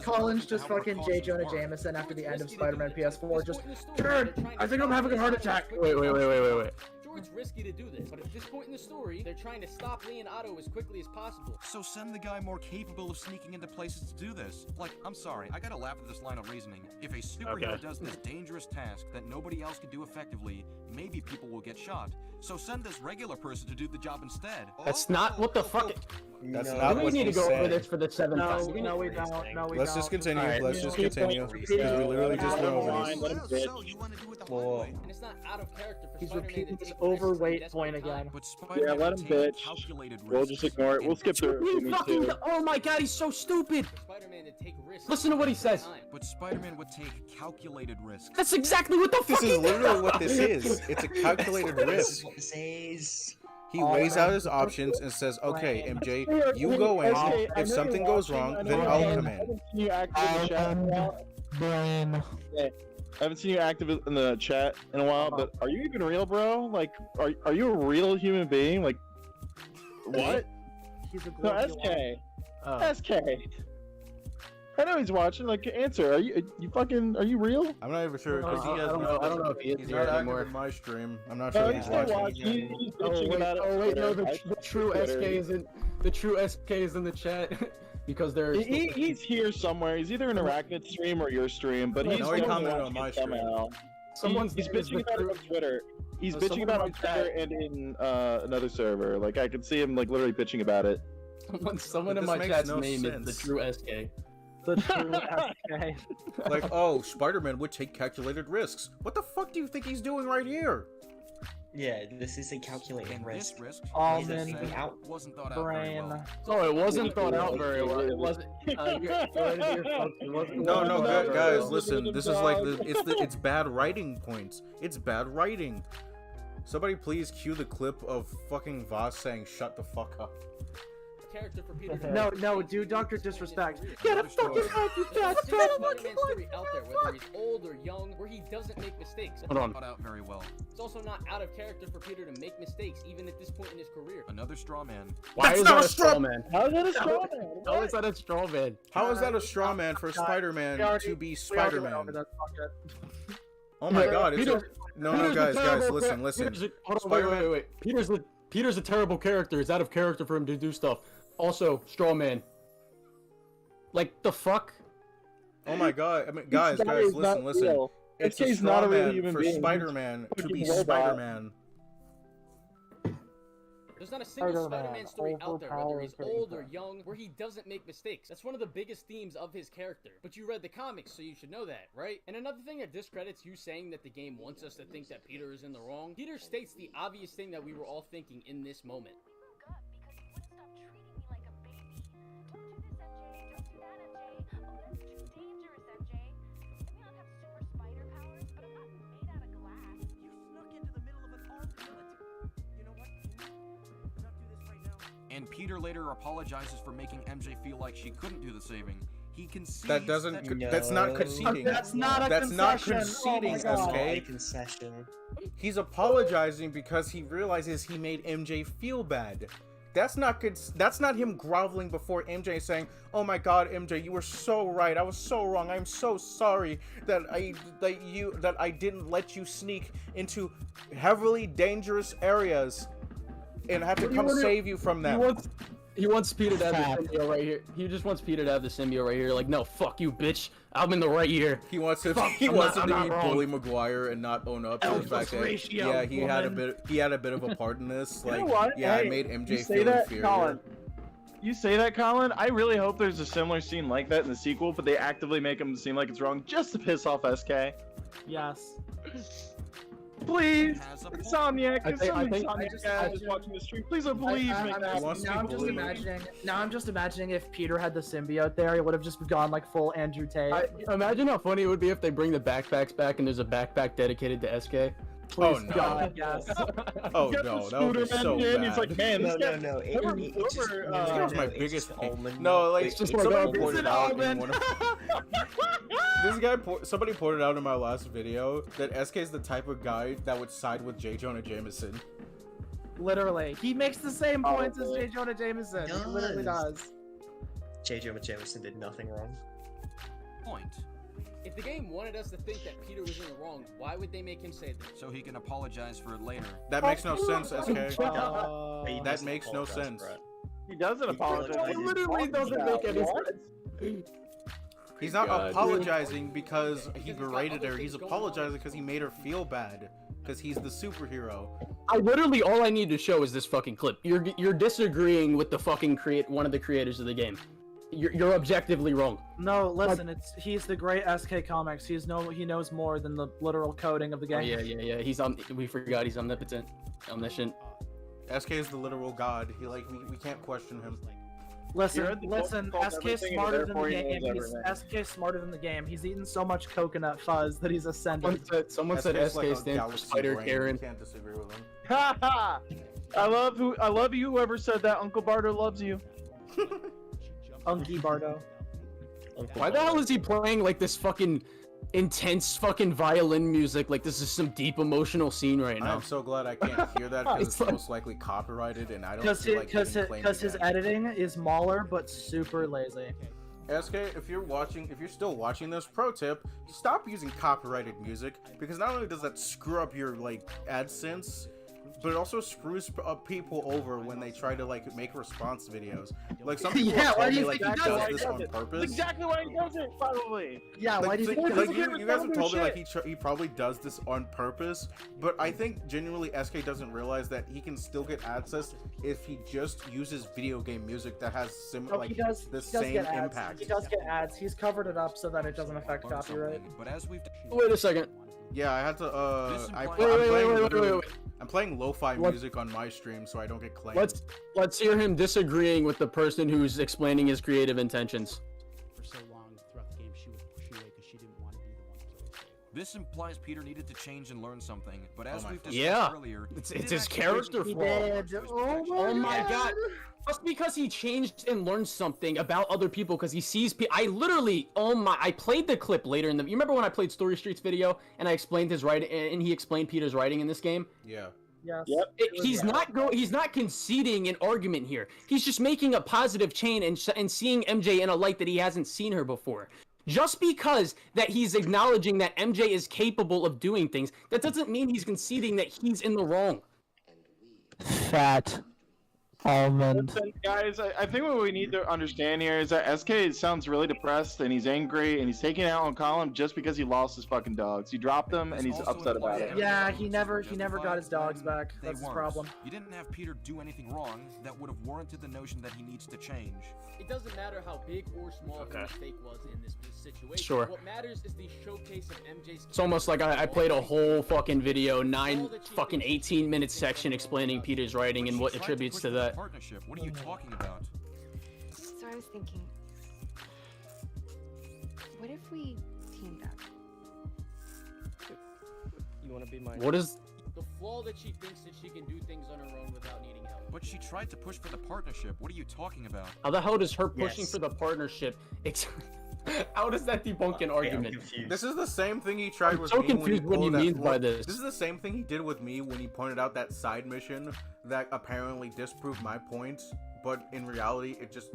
[SPEAKER 11] Colin's just fucking J. Jonah Jameson after the end of Spider-Man PS4, just, Jared, I think I'm having a heart attack.
[SPEAKER 13] Wait.
[SPEAKER 6] Sure, it's risky to do this, but at this point in the story, they're trying to stop Lee and Otto as quickly as possible.
[SPEAKER 12] So send the guy more capable of sneaking into places to do this. Like, I'm sorry, I gotta laugh at this line of reasoning. If a superhero does this dangerous task that nobody else can do effectively, maybe people will get shot. So send this regular person to do the job instead.
[SPEAKER 13] That's not what the fuck...
[SPEAKER 2] That's not what
[SPEAKER 13] we need to go over this
[SPEAKER 2] said.
[SPEAKER 13] for the 7th time.
[SPEAKER 14] No, we don't. No, we
[SPEAKER 2] Let's
[SPEAKER 14] don't.
[SPEAKER 2] just continue.
[SPEAKER 13] Alright.
[SPEAKER 2] Let's just continue. Because we literally just went over this.
[SPEAKER 6] And it's not out of character for
[SPEAKER 14] He's
[SPEAKER 6] Spider-Man
[SPEAKER 14] repeating
[SPEAKER 6] to
[SPEAKER 14] his
[SPEAKER 6] take
[SPEAKER 14] overweight
[SPEAKER 6] risks
[SPEAKER 14] point
[SPEAKER 6] in desperate
[SPEAKER 14] again.
[SPEAKER 12] But Spider-Man
[SPEAKER 19] Yeah, let him bitch.
[SPEAKER 12] calculated
[SPEAKER 19] We'll
[SPEAKER 12] risks.
[SPEAKER 19] just ignore it. We'll skip through it. Me too.
[SPEAKER 13] Oh my god, he's so stupid!
[SPEAKER 6] Spider-Man to take risks.
[SPEAKER 13] Listen to what he says.
[SPEAKER 12] But Spider-Man would take calculated risks.
[SPEAKER 13] That's exactly what the fuck
[SPEAKER 2] This is literally what this is. It's a calculated risk. He weighs out his options and says, okay, MJ, you go in. If something goes wrong, then I'll come in.
[SPEAKER 19] I haven't seen you active in the chat in a while, but are you even real, bro? Like, are you a real human being? Like, what?
[SPEAKER 11] He's a
[SPEAKER 19] No, SK. I know he's watching. Like, answer. Are you real?
[SPEAKER 2] I'm not even sure because he has.
[SPEAKER 13] I don't know if he is
[SPEAKER 2] He's
[SPEAKER 13] here
[SPEAKER 2] not active
[SPEAKER 13] anymore.
[SPEAKER 2] in my stream. I'm not
[SPEAKER 19] No,
[SPEAKER 2] sure
[SPEAKER 19] he's
[SPEAKER 2] he's
[SPEAKER 19] still
[SPEAKER 2] watching.
[SPEAKER 19] watching. He's bitching about it.
[SPEAKER 13] Oh wait, no, the
[SPEAKER 19] Twitter.
[SPEAKER 13] true SK isn't. The true SK is in the chat because there's.
[SPEAKER 19] He's here somewhere. He's either in Arachnid stream or your stream, but he's
[SPEAKER 2] No, he
[SPEAKER 19] still
[SPEAKER 2] commented
[SPEAKER 19] watching
[SPEAKER 2] on my
[SPEAKER 19] it
[SPEAKER 2] stream.
[SPEAKER 19] somehow. He's bitching about it on Twitter. He's bitching about it on Twitter and in another server. Like, I can see him like literally bitching about it.
[SPEAKER 13] Someone in
[SPEAKER 2] This
[SPEAKER 13] my
[SPEAKER 2] makes
[SPEAKER 13] chat's
[SPEAKER 2] no
[SPEAKER 13] name is
[SPEAKER 2] sense.
[SPEAKER 13] the true SK.
[SPEAKER 14] The true SK.
[SPEAKER 2] Like, oh, Spider-Man would take calculated risks. What the fuck do you think he's doing right here?
[SPEAKER 10] Yeah, this is a calculated risk.
[SPEAKER 14] Almond
[SPEAKER 12] wasn't thought out very
[SPEAKER 14] brain.
[SPEAKER 12] well.
[SPEAKER 13] Oh, it wasn't thought out very well. It wasn't.
[SPEAKER 2] No, guys, listen. This is like it's bad writing points. It's bad writing. Somebody please cue the clip of fucking Voss saying "shut the fuck up."
[SPEAKER 6] of character for Peter to
[SPEAKER 11] No, do Dr. Disrespect. Get a fucking head, you fat
[SPEAKER 6] Spider-Man story out there, whether he's old or young, where he doesn't make mistakes.
[SPEAKER 12] Hold on. Out very well.
[SPEAKER 6] It's also not out of character for Peter to make mistakes, even at this point in his career.
[SPEAKER 12] Another straw man.
[SPEAKER 13] Why is that a straw man?
[SPEAKER 19] How is that a straw man?
[SPEAKER 13] How is that a straw man?
[SPEAKER 2] How is that a straw man for Spider-Man to be Spider-Man? Oh my
[SPEAKER 13] Yeah,
[SPEAKER 2] god, it's
[SPEAKER 13] Peter-
[SPEAKER 2] no,
[SPEAKER 13] Peter's a
[SPEAKER 2] guys,
[SPEAKER 13] terrible
[SPEAKER 2] listen.
[SPEAKER 13] Hold on, wait. Peter's a terrible character. It's out of character for him to do stuff. Also, straw man. Like, the fuck?
[SPEAKER 2] Oh my god, I mean, guys, listen.
[SPEAKER 19] Real.
[SPEAKER 2] It's
[SPEAKER 19] SK's
[SPEAKER 2] a straw
[SPEAKER 19] not a real
[SPEAKER 2] man
[SPEAKER 19] human
[SPEAKER 2] for
[SPEAKER 19] being.
[SPEAKER 2] Spider-Man to be
[SPEAKER 19] Fucking robot.
[SPEAKER 2] Spider-Man.
[SPEAKER 6] There's not a single
[SPEAKER 11] Spider-Man,
[SPEAKER 6] Spider-Man story out there, whether he's
[SPEAKER 11] overpowered
[SPEAKER 6] old or
[SPEAKER 11] character.
[SPEAKER 6] young, where he doesn't make mistakes. That's one of the biggest themes of his character. But you read the comics, so you should know that, right? And another thing that discredits you saying that the game wants us to think that Peter is in the wrong, Peter states the obvious thing that we were all thinking in this moment.
[SPEAKER 12] And Peter later apologizes for making MJ feel like she couldn't do the saving. He concedes
[SPEAKER 2] That doesn't. That's not conceding.
[SPEAKER 11] That's not a
[SPEAKER 2] That's not
[SPEAKER 11] concession.
[SPEAKER 2] conceding,
[SPEAKER 11] Oh my God.
[SPEAKER 2] SK.
[SPEAKER 10] Concession.
[SPEAKER 2] He's apologizing because he realizes he made MJ feel bad. That's not good. That's not him groveling before MJ saying, "Oh my God, MJ, you were so right. I was so wrong. I'm so sorry that I didn't let you sneak into heavily dangerous areas and have to come save you from them."
[SPEAKER 13] He wants Peter to have the symbiote right here. He just wants Peter to have the symbiote right here. Like, no, fuck you, bitch. I'm in the right here.
[SPEAKER 2] He wants to.
[SPEAKER 13] Fuck,
[SPEAKER 2] He
[SPEAKER 13] I'm
[SPEAKER 2] wants
[SPEAKER 13] not-
[SPEAKER 2] him
[SPEAKER 13] I'm
[SPEAKER 2] to
[SPEAKER 13] not
[SPEAKER 2] be
[SPEAKER 13] wrong.
[SPEAKER 2] Bully Maguire and not own up to the
[SPEAKER 11] Elvis
[SPEAKER 2] fact that
[SPEAKER 11] ratio,
[SPEAKER 2] yeah, he had a
[SPEAKER 11] woman.
[SPEAKER 2] bit of a part in this.
[SPEAKER 19] You
[SPEAKER 2] Like,
[SPEAKER 19] know what?
[SPEAKER 2] yeah,
[SPEAKER 19] Hey,
[SPEAKER 2] I made
[SPEAKER 19] you
[SPEAKER 2] MJ
[SPEAKER 19] say
[SPEAKER 2] feel
[SPEAKER 19] that,
[SPEAKER 2] inferior.
[SPEAKER 19] Colin. You say that, Colin. I really hope there's a similar scene like that in the sequel, but they actively make him seem like it's wrong just to piss off SK.
[SPEAKER 11] Yes.
[SPEAKER 19] Please, Insomniac.
[SPEAKER 13] I
[SPEAKER 19] If some
[SPEAKER 13] think-
[SPEAKER 19] Insomniac guy is watching the stream, please please make that.
[SPEAKER 11] Now I'm just imagining if Peter had the symbiote there, he would have just gone like full Andrew Tate.
[SPEAKER 13] Imagine how funny it would be if they bring the backpacks back and there's a backpack dedicated to SK.
[SPEAKER 2] Oh
[SPEAKER 11] Please,
[SPEAKER 2] no!
[SPEAKER 11] God, yes.
[SPEAKER 2] Oh
[SPEAKER 19] Get
[SPEAKER 2] no!
[SPEAKER 19] the
[SPEAKER 2] That would be
[SPEAKER 19] scooter
[SPEAKER 2] so
[SPEAKER 19] man in,
[SPEAKER 2] bad.
[SPEAKER 19] he's like, man, this guy.
[SPEAKER 10] No.
[SPEAKER 2] That was my
[SPEAKER 10] it's
[SPEAKER 2] biggest
[SPEAKER 10] just
[SPEAKER 2] pain.
[SPEAKER 10] almond
[SPEAKER 2] No,
[SPEAKER 10] milk.
[SPEAKER 2] like
[SPEAKER 13] It's just like,
[SPEAKER 2] somebody
[SPEAKER 13] oh,
[SPEAKER 2] pointed
[SPEAKER 13] it's an
[SPEAKER 2] out in
[SPEAKER 13] almond.
[SPEAKER 2] one of somebody pointed out in my last video that SK is the type of guy that would side with J. Jonah Jameson.
[SPEAKER 11] Literally, he makes the same points as J. Jonah Jameson. He
[SPEAKER 10] Does.
[SPEAKER 11] literally does.
[SPEAKER 10] J. Jonah Jameson did nothing wrong.
[SPEAKER 12] Point.
[SPEAKER 6] If the game wanted us to think that Peter was in the wrong, why would they make him say that?
[SPEAKER 12] So he can apologize for it later.
[SPEAKER 2] That makes no sense, SK.
[SPEAKER 10] He
[SPEAKER 2] That
[SPEAKER 10] doesn't
[SPEAKER 2] makes no
[SPEAKER 10] apologize
[SPEAKER 2] sense.
[SPEAKER 10] for it.
[SPEAKER 19] He doesn't apologize.
[SPEAKER 10] apologizes.
[SPEAKER 19] He
[SPEAKER 13] Literally doesn't make any
[SPEAKER 19] What?
[SPEAKER 13] sense.
[SPEAKER 2] He's not
[SPEAKER 13] God.
[SPEAKER 2] apologizing because he berated her. He's apologizing because he made her feel bad. Because he's the superhero.
[SPEAKER 13] I literally all I need to show is this fucking clip. You're disagreeing with the fucking one of the creators of the game. You're objectively wrong.
[SPEAKER 11] No, listen, he's the great SK Comics. He knows more than the literal coding of the game.
[SPEAKER 13] Oh, yeah. We forgot he's omnipotent, omniscient.
[SPEAKER 2] SK is the literal god. We can't question him.
[SPEAKER 11] Listen,
[SPEAKER 19] You're the
[SPEAKER 11] listen,
[SPEAKER 19] book called
[SPEAKER 11] SK's
[SPEAKER 19] Everything,
[SPEAKER 11] smarter
[SPEAKER 19] and
[SPEAKER 11] than the
[SPEAKER 19] therefore he
[SPEAKER 11] game.
[SPEAKER 19] knows everything.
[SPEAKER 11] SK's smarter than the game. He's eaten so much coconut fuzz that he's ascended.
[SPEAKER 13] Someone said
[SPEAKER 2] SK's
[SPEAKER 13] SK
[SPEAKER 2] like a
[SPEAKER 13] stands for
[SPEAKER 2] galaxy
[SPEAKER 13] Spider
[SPEAKER 2] brain.
[SPEAKER 13] Karen.
[SPEAKER 2] You can't disagree with him.
[SPEAKER 19] Ha ha! I love you. Whoever said that, Uncle Bardo loves you.
[SPEAKER 11] Unky Bardo.
[SPEAKER 13] Why the hell is he playing like this fucking intense fucking violin music? Like this is some deep emotional scene right now.
[SPEAKER 2] I'm so glad I can't hear that because it's most likely copyrighted and I don't feel like getting claimed
[SPEAKER 11] Because his
[SPEAKER 2] again.
[SPEAKER 11] editing is Mauler but super lazy.
[SPEAKER 2] SK, if you're still watching this, pro tip, stop using copyrighted music because not only does that screw up your AdSense, but it also screws up people over when they try to make response videos. Like some people
[SPEAKER 11] Yeah,
[SPEAKER 2] have
[SPEAKER 11] why
[SPEAKER 2] told
[SPEAKER 11] do
[SPEAKER 2] me
[SPEAKER 11] you
[SPEAKER 2] like
[SPEAKER 11] think
[SPEAKER 2] he
[SPEAKER 11] he
[SPEAKER 2] does
[SPEAKER 11] does
[SPEAKER 2] this
[SPEAKER 11] it?
[SPEAKER 2] on
[SPEAKER 19] That's
[SPEAKER 2] purpose.
[SPEAKER 19] exactly why he does it, probably.
[SPEAKER 11] Yeah, why do you think he does it?
[SPEAKER 2] You guys have told me like he probably does this on purpose, but I think genuinely SK doesn't realize that he can still get access if he just uses video game music that has the same
[SPEAKER 11] get ads.
[SPEAKER 2] impact.
[SPEAKER 11] He does get ads. He's covered it up so that it doesn't affect
[SPEAKER 12] Learn
[SPEAKER 11] copyright.
[SPEAKER 12] something, But as we've
[SPEAKER 13] Wait a second.
[SPEAKER 2] Yeah, I had to.
[SPEAKER 13] Wait.
[SPEAKER 2] I'm playing lo-fi
[SPEAKER 13] What?
[SPEAKER 2] music on my stream, so I don't get claimed.
[SPEAKER 13] Let's hear him disagreeing with the person who's explaining his creative intentions.
[SPEAKER 20] For so long throughout the game, she would push away because she didn't want to be the one to play
[SPEAKER 12] This implies Peter needed to change and learn something, but as we've discussed
[SPEAKER 13] Yeah.
[SPEAKER 12] earlier,
[SPEAKER 13] It's
[SPEAKER 12] he did
[SPEAKER 13] his
[SPEAKER 12] actually
[SPEAKER 13] character
[SPEAKER 12] change
[SPEAKER 13] flaw. Oh my god. Just because he changed and learned something about other people because he sees I literally, I played the clip later in the, you remember when I played Story Street's video and I explained his writing, and he explained Peter's writing in this game?
[SPEAKER 2] Yeah.
[SPEAKER 11] Yes.
[SPEAKER 19] Yep.
[SPEAKER 13] He's not conceding an argument here. He's just making a positive chain and seeing MJ in a light that he hasn't seen her before. Just because that he's acknowledging that MJ is capable of doing things, that doesn't mean he's conceding that he's in the wrong.
[SPEAKER 14] Fat almond.
[SPEAKER 19] Listen, guys, I think what we need to understand here is that SK sounds really depressed and he's angry and he's taking it out on Colin just because he lost his fucking dogs. He dropped them and he's upset about it.
[SPEAKER 11] Yeah, he never got his dogs back.
[SPEAKER 12] They
[SPEAKER 11] That's his
[SPEAKER 12] weren't.
[SPEAKER 11] problem.
[SPEAKER 12] You didn't have Peter do anything wrong that would have warranted the notion that he needs to change.
[SPEAKER 6] It doesn't matter how big or small the mistake was in this situation.
[SPEAKER 13] Sure.
[SPEAKER 6] What matters is the showcase of MJ's.
[SPEAKER 13] It's almost like I played a whole fucking video, 18-minute section explaining Peter's writing and what attributes to that.
[SPEAKER 12] Partnership. What are you talking about?
[SPEAKER 9] So I was thinking, what if we teamed up?
[SPEAKER 16] You want to be my...
[SPEAKER 13] What is...
[SPEAKER 6] The flaw that she thinks that she can do things on her own without needing help.
[SPEAKER 12] But she tried to push for the partnership. What are you talking about?
[SPEAKER 13] How the hell does her pushing for the partnership... How does that debunk an argument?
[SPEAKER 2] This is the same thing he tried
[SPEAKER 13] I'm
[SPEAKER 2] with
[SPEAKER 13] so
[SPEAKER 2] me when he
[SPEAKER 13] confused what he
[SPEAKER 2] pulled that-
[SPEAKER 13] means by this.
[SPEAKER 2] This is the same thing he did with me when he pointed out that side mission that apparently disproved my points, but in reality it just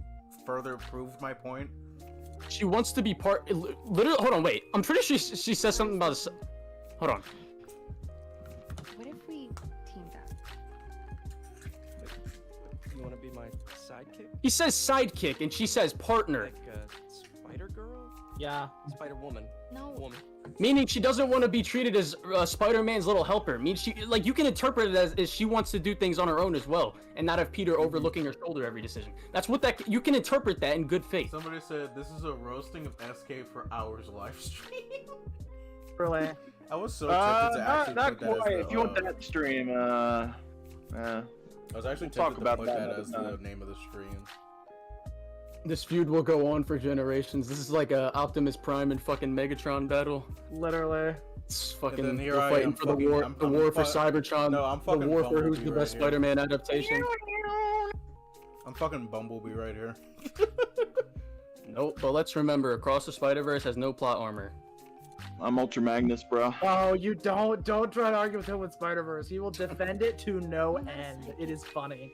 [SPEAKER 2] further proved my point.
[SPEAKER 13] She wants to be part... Literally, hold on, wait. I'm pretty sure she says something about... Hold on.
[SPEAKER 9] What if we teamed up?
[SPEAKER 16] You want to be my sidekick?
[SPEAKER 13] He says sidekick, and she says partner.
[SPEAKER 16] Like Spider Girl?
[SPEAKER 11] Yeah.
[SPEAKER 16] Spider Woman.
[SPEAKER 9] No.
[SPEAKER 16] Woman.
[SPEAKER 13] Meaning she doesn't want to be treated as Spider-Man's little helper. Means she, like, you can interpret it as she wants to do things on her own as well, and not have Peter overlooking her shoulder every decision. That's what that, you can interpret that in good faith.
[SPEAKER 2] Somebody said this is a roasting of SK for hours live stream.
[SPEAKER 11] Really?
[SPEAKER 2] I was so tempted to actually
[SPEAKER 19] not
[SPEAKER 2] put that
[SPEAKER 19] quite.
[SPEAKER 2] as the,
[SPEAKER 19] If you want that stream,
[SPEAKER 2] I was actually
[SPEAKER 19] talk
[SPEAKER 2] tempted to
[SPEAKER 19] about
[SPEAKER 2] put
[SPEAKER 19] that
[SPEAKER 2] that
[SPEAKER 19] another
[SPEAKER 2] as the
[SPEAKER 19] time.
[SPEAKER 2] name of the stream.
[SPEAKER 13] This feud will go on for generations. This is like a Optimus Prime and fucking Megatron battle.
[SPEAKER 11] Literally.
[SPEAKER 13] It's fucking,
[SPEAKER 2] And then here
[SPEAKER 13] we're
[SPEAKER 2] I
[SPEAKER 13] fighting
[SPEAKER 2] am
[SPEAKER 13] for
[SPEAKER 2] fucking-
[SPEAKER 13] the war,
[SPEAKER 2] I'm-
[SPEAKER 13] the
[SPEAKER 2] I'm
[SPEAKER 13] war for
[SPEAKER 2] fu-
[SPEAKER 13] Cybertron,
[SPEAKER 2] No, I'm
[SPEAKER 13] the
[SPEAKER 2] fucking
[SPEAKER 13] war for who's
[SPEAKER 2] Bumblebee
[SPEAKER 13] the
[SPEAKER 2] right
[SPEAKER 13] best
[SPEAKER 2] here.
[SPEAKER 13] Spider-Man adaptation.
[SPEAKER 2] I'm fucking Bumblebee right here.
[SPEAKER 13] Nope, but let's remember, Across the Spider-Verse has no plot armor.
[SPEAKER 19] I'm Ultra Magnus, bro.
[SPEAKER 11] Oh, you don't try to argue with him with Spider-Verse. He will defend it to no end. It is funny.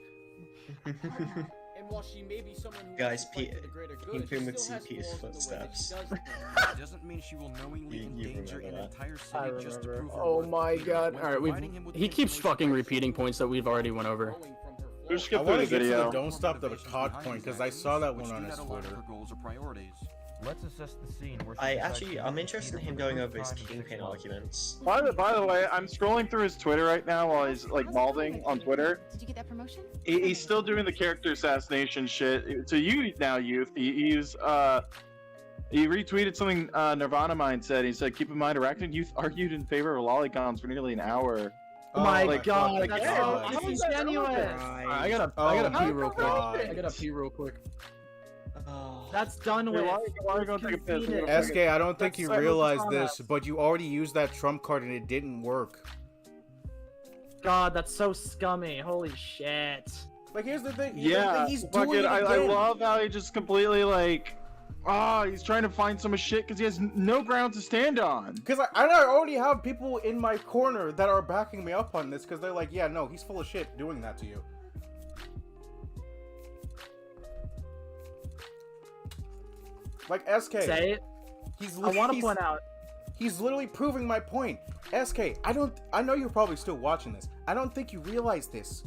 [SPEAKER 6] And while she may be someone who
[SPEAKER 10] Guys,
[SPEAKER 6] wants to fight for the greater good,
[SPEAKER 10] Pete would
[SPEAKER 6] she
[SPEAKER 10] see
[SPEAKER 6] still has
[SPEAKER 10] Peter's
[SPEAKER 6] flaws in the way that she
[SPEAKER 10] footsteps.
[SPEAKER 6] does things.
[SPEAKER 12] Doesn't mean she will knowingly
[SPEAKER 10] You
[SPEAKER 12] endanger an
[SPEAKER 10] remember that.
[SPEAKER 12] entire
[SPEAKER 11] I
[SPEAKER 12] city just to
[SPEAKER 11] remember.
[SPEAKER 12] prove her
[SPEAKER 13] Oh
[SPEAKER 12] worth.
[SPEAKER 13] my god.
[SPEAKER 12] When
[SPEAKER 13] Alright,
[SPEAKER 12] providing him with
[SPEAKER 13] he
[SPEAKER 12] the
[SPEAKER 13] keeps
[SPEAKER 12] information
[SPEAKER 13] fucking
[SPEAKER 12] by
[SPEAKER 13] repeating points that we've already went over.
[SPEAKER 6] Growing from her flaws.
[SPEAKER 19] Just
[SPEAKER 2] I
[SPEAKER 19] skip through
[SPEAKER 2] want
[SPEAKER 19] the
[SPEAKER 2] to get to the
[SPEAKER 19] video.
[SPEAKER 2] don't stop the COD point because I saw that one on his Twitter.
[SPEAKER 12] Goals or priorities.
[SPEAKER 7] Let's assess the scene where she
[SPEAKER 10] I
[SPEAKER 7] decides
[SPEAKER 10] actually,
[SPEAKER 7] to
[SPEAKER 10] I'm
[SPEAKER 7] meet
[SPEAKER 10] interested in
[SPEAKER 7] Peter
[SPEAKER 10] him
[SPEAKER 7] for the
[SPEAKER 10] going
[SPEAKER 7] first
[SPEAKER 10] over his
[SPEAKER 7] time in 6
[SPEAKER 10] kingpin
[SPEAKER 7] months.
[SPEAKER 10] arguments.
[SPEAKER 19] By the way, I'm scrolling through his Twitter right now while he's like balding on Twitter.
[SPEAKER 9] Did you get that promotion?
[SPEAKER 19] He's still doing the character assassination shit. To you now, youth. He retweeted something Nirvana Mind said. He said, "Keep in mind, Arachnid youth argued in favor of lollicons for nearly an hour."
[SPEAKER 11] Oh my
[SPEAKER 2] like,
[SPEAKER 11] god,
[SPEAKER 2] fuck,
[SPEAKER 11] that's
[SPEAKER 2] like,
[SPEAKER 11] so
[SPEAKER 2] how
[SPEAKER 19] is that
[SPEAKER 11] disingenuous.
[SPEAKER 13] I gotta
[SPEAKER 2] Oh
[SPEAKER 13] pee
[SPEAKER 2] my
[SPEAKER 13] real quick.
[SPEAKER 2] God.
[SPEAKER 13] I gotta pee real quick.
[SPEAKER 10] Oh.
[SPEAKER 11] That's done
[SPEAKER 19] Hey,
[SPEAKER 11] with.
[SPEAKER 19] why are you going to take a piss?
[SPEAKER 11] Conceded.
[SPEAKER 2] SK, I don't think
[SPEAKER 11] Let's
[SPEAKER 2] you
[SPEAKER 11] start with
[SPEAKER 2] realized
[SPEAKER 11] the
[SPEAKER 2] this, but you already used that trump card and it didn't work.
[SPEAKER 11] God, that's so scummy. Holy shit.
[SPEAKER 2] Like, here's the thing.
[SPEAKER 19] Yeah,
[SPEAKER 2] he's
[SPEAKER 19] fucking,
[SPEAKER 2] doing it
[SPEAKER 19] I
[SPEAKER 2] again.
[SPEAKER 19] love how he just completely like, he's trying to find so much shit because he has no ground to stand on.
[SPEAKER 2] Because I already have people in my corner that are backing me up on this because they're like, yeah, no, he's full of shit doing that to you. Like, SK.
[SPEAKER 11] Say it. I want to point out.
[SPEAKER 2] He's literally proving my point. SK, I know you're probably still watching this. I don't think you realize this.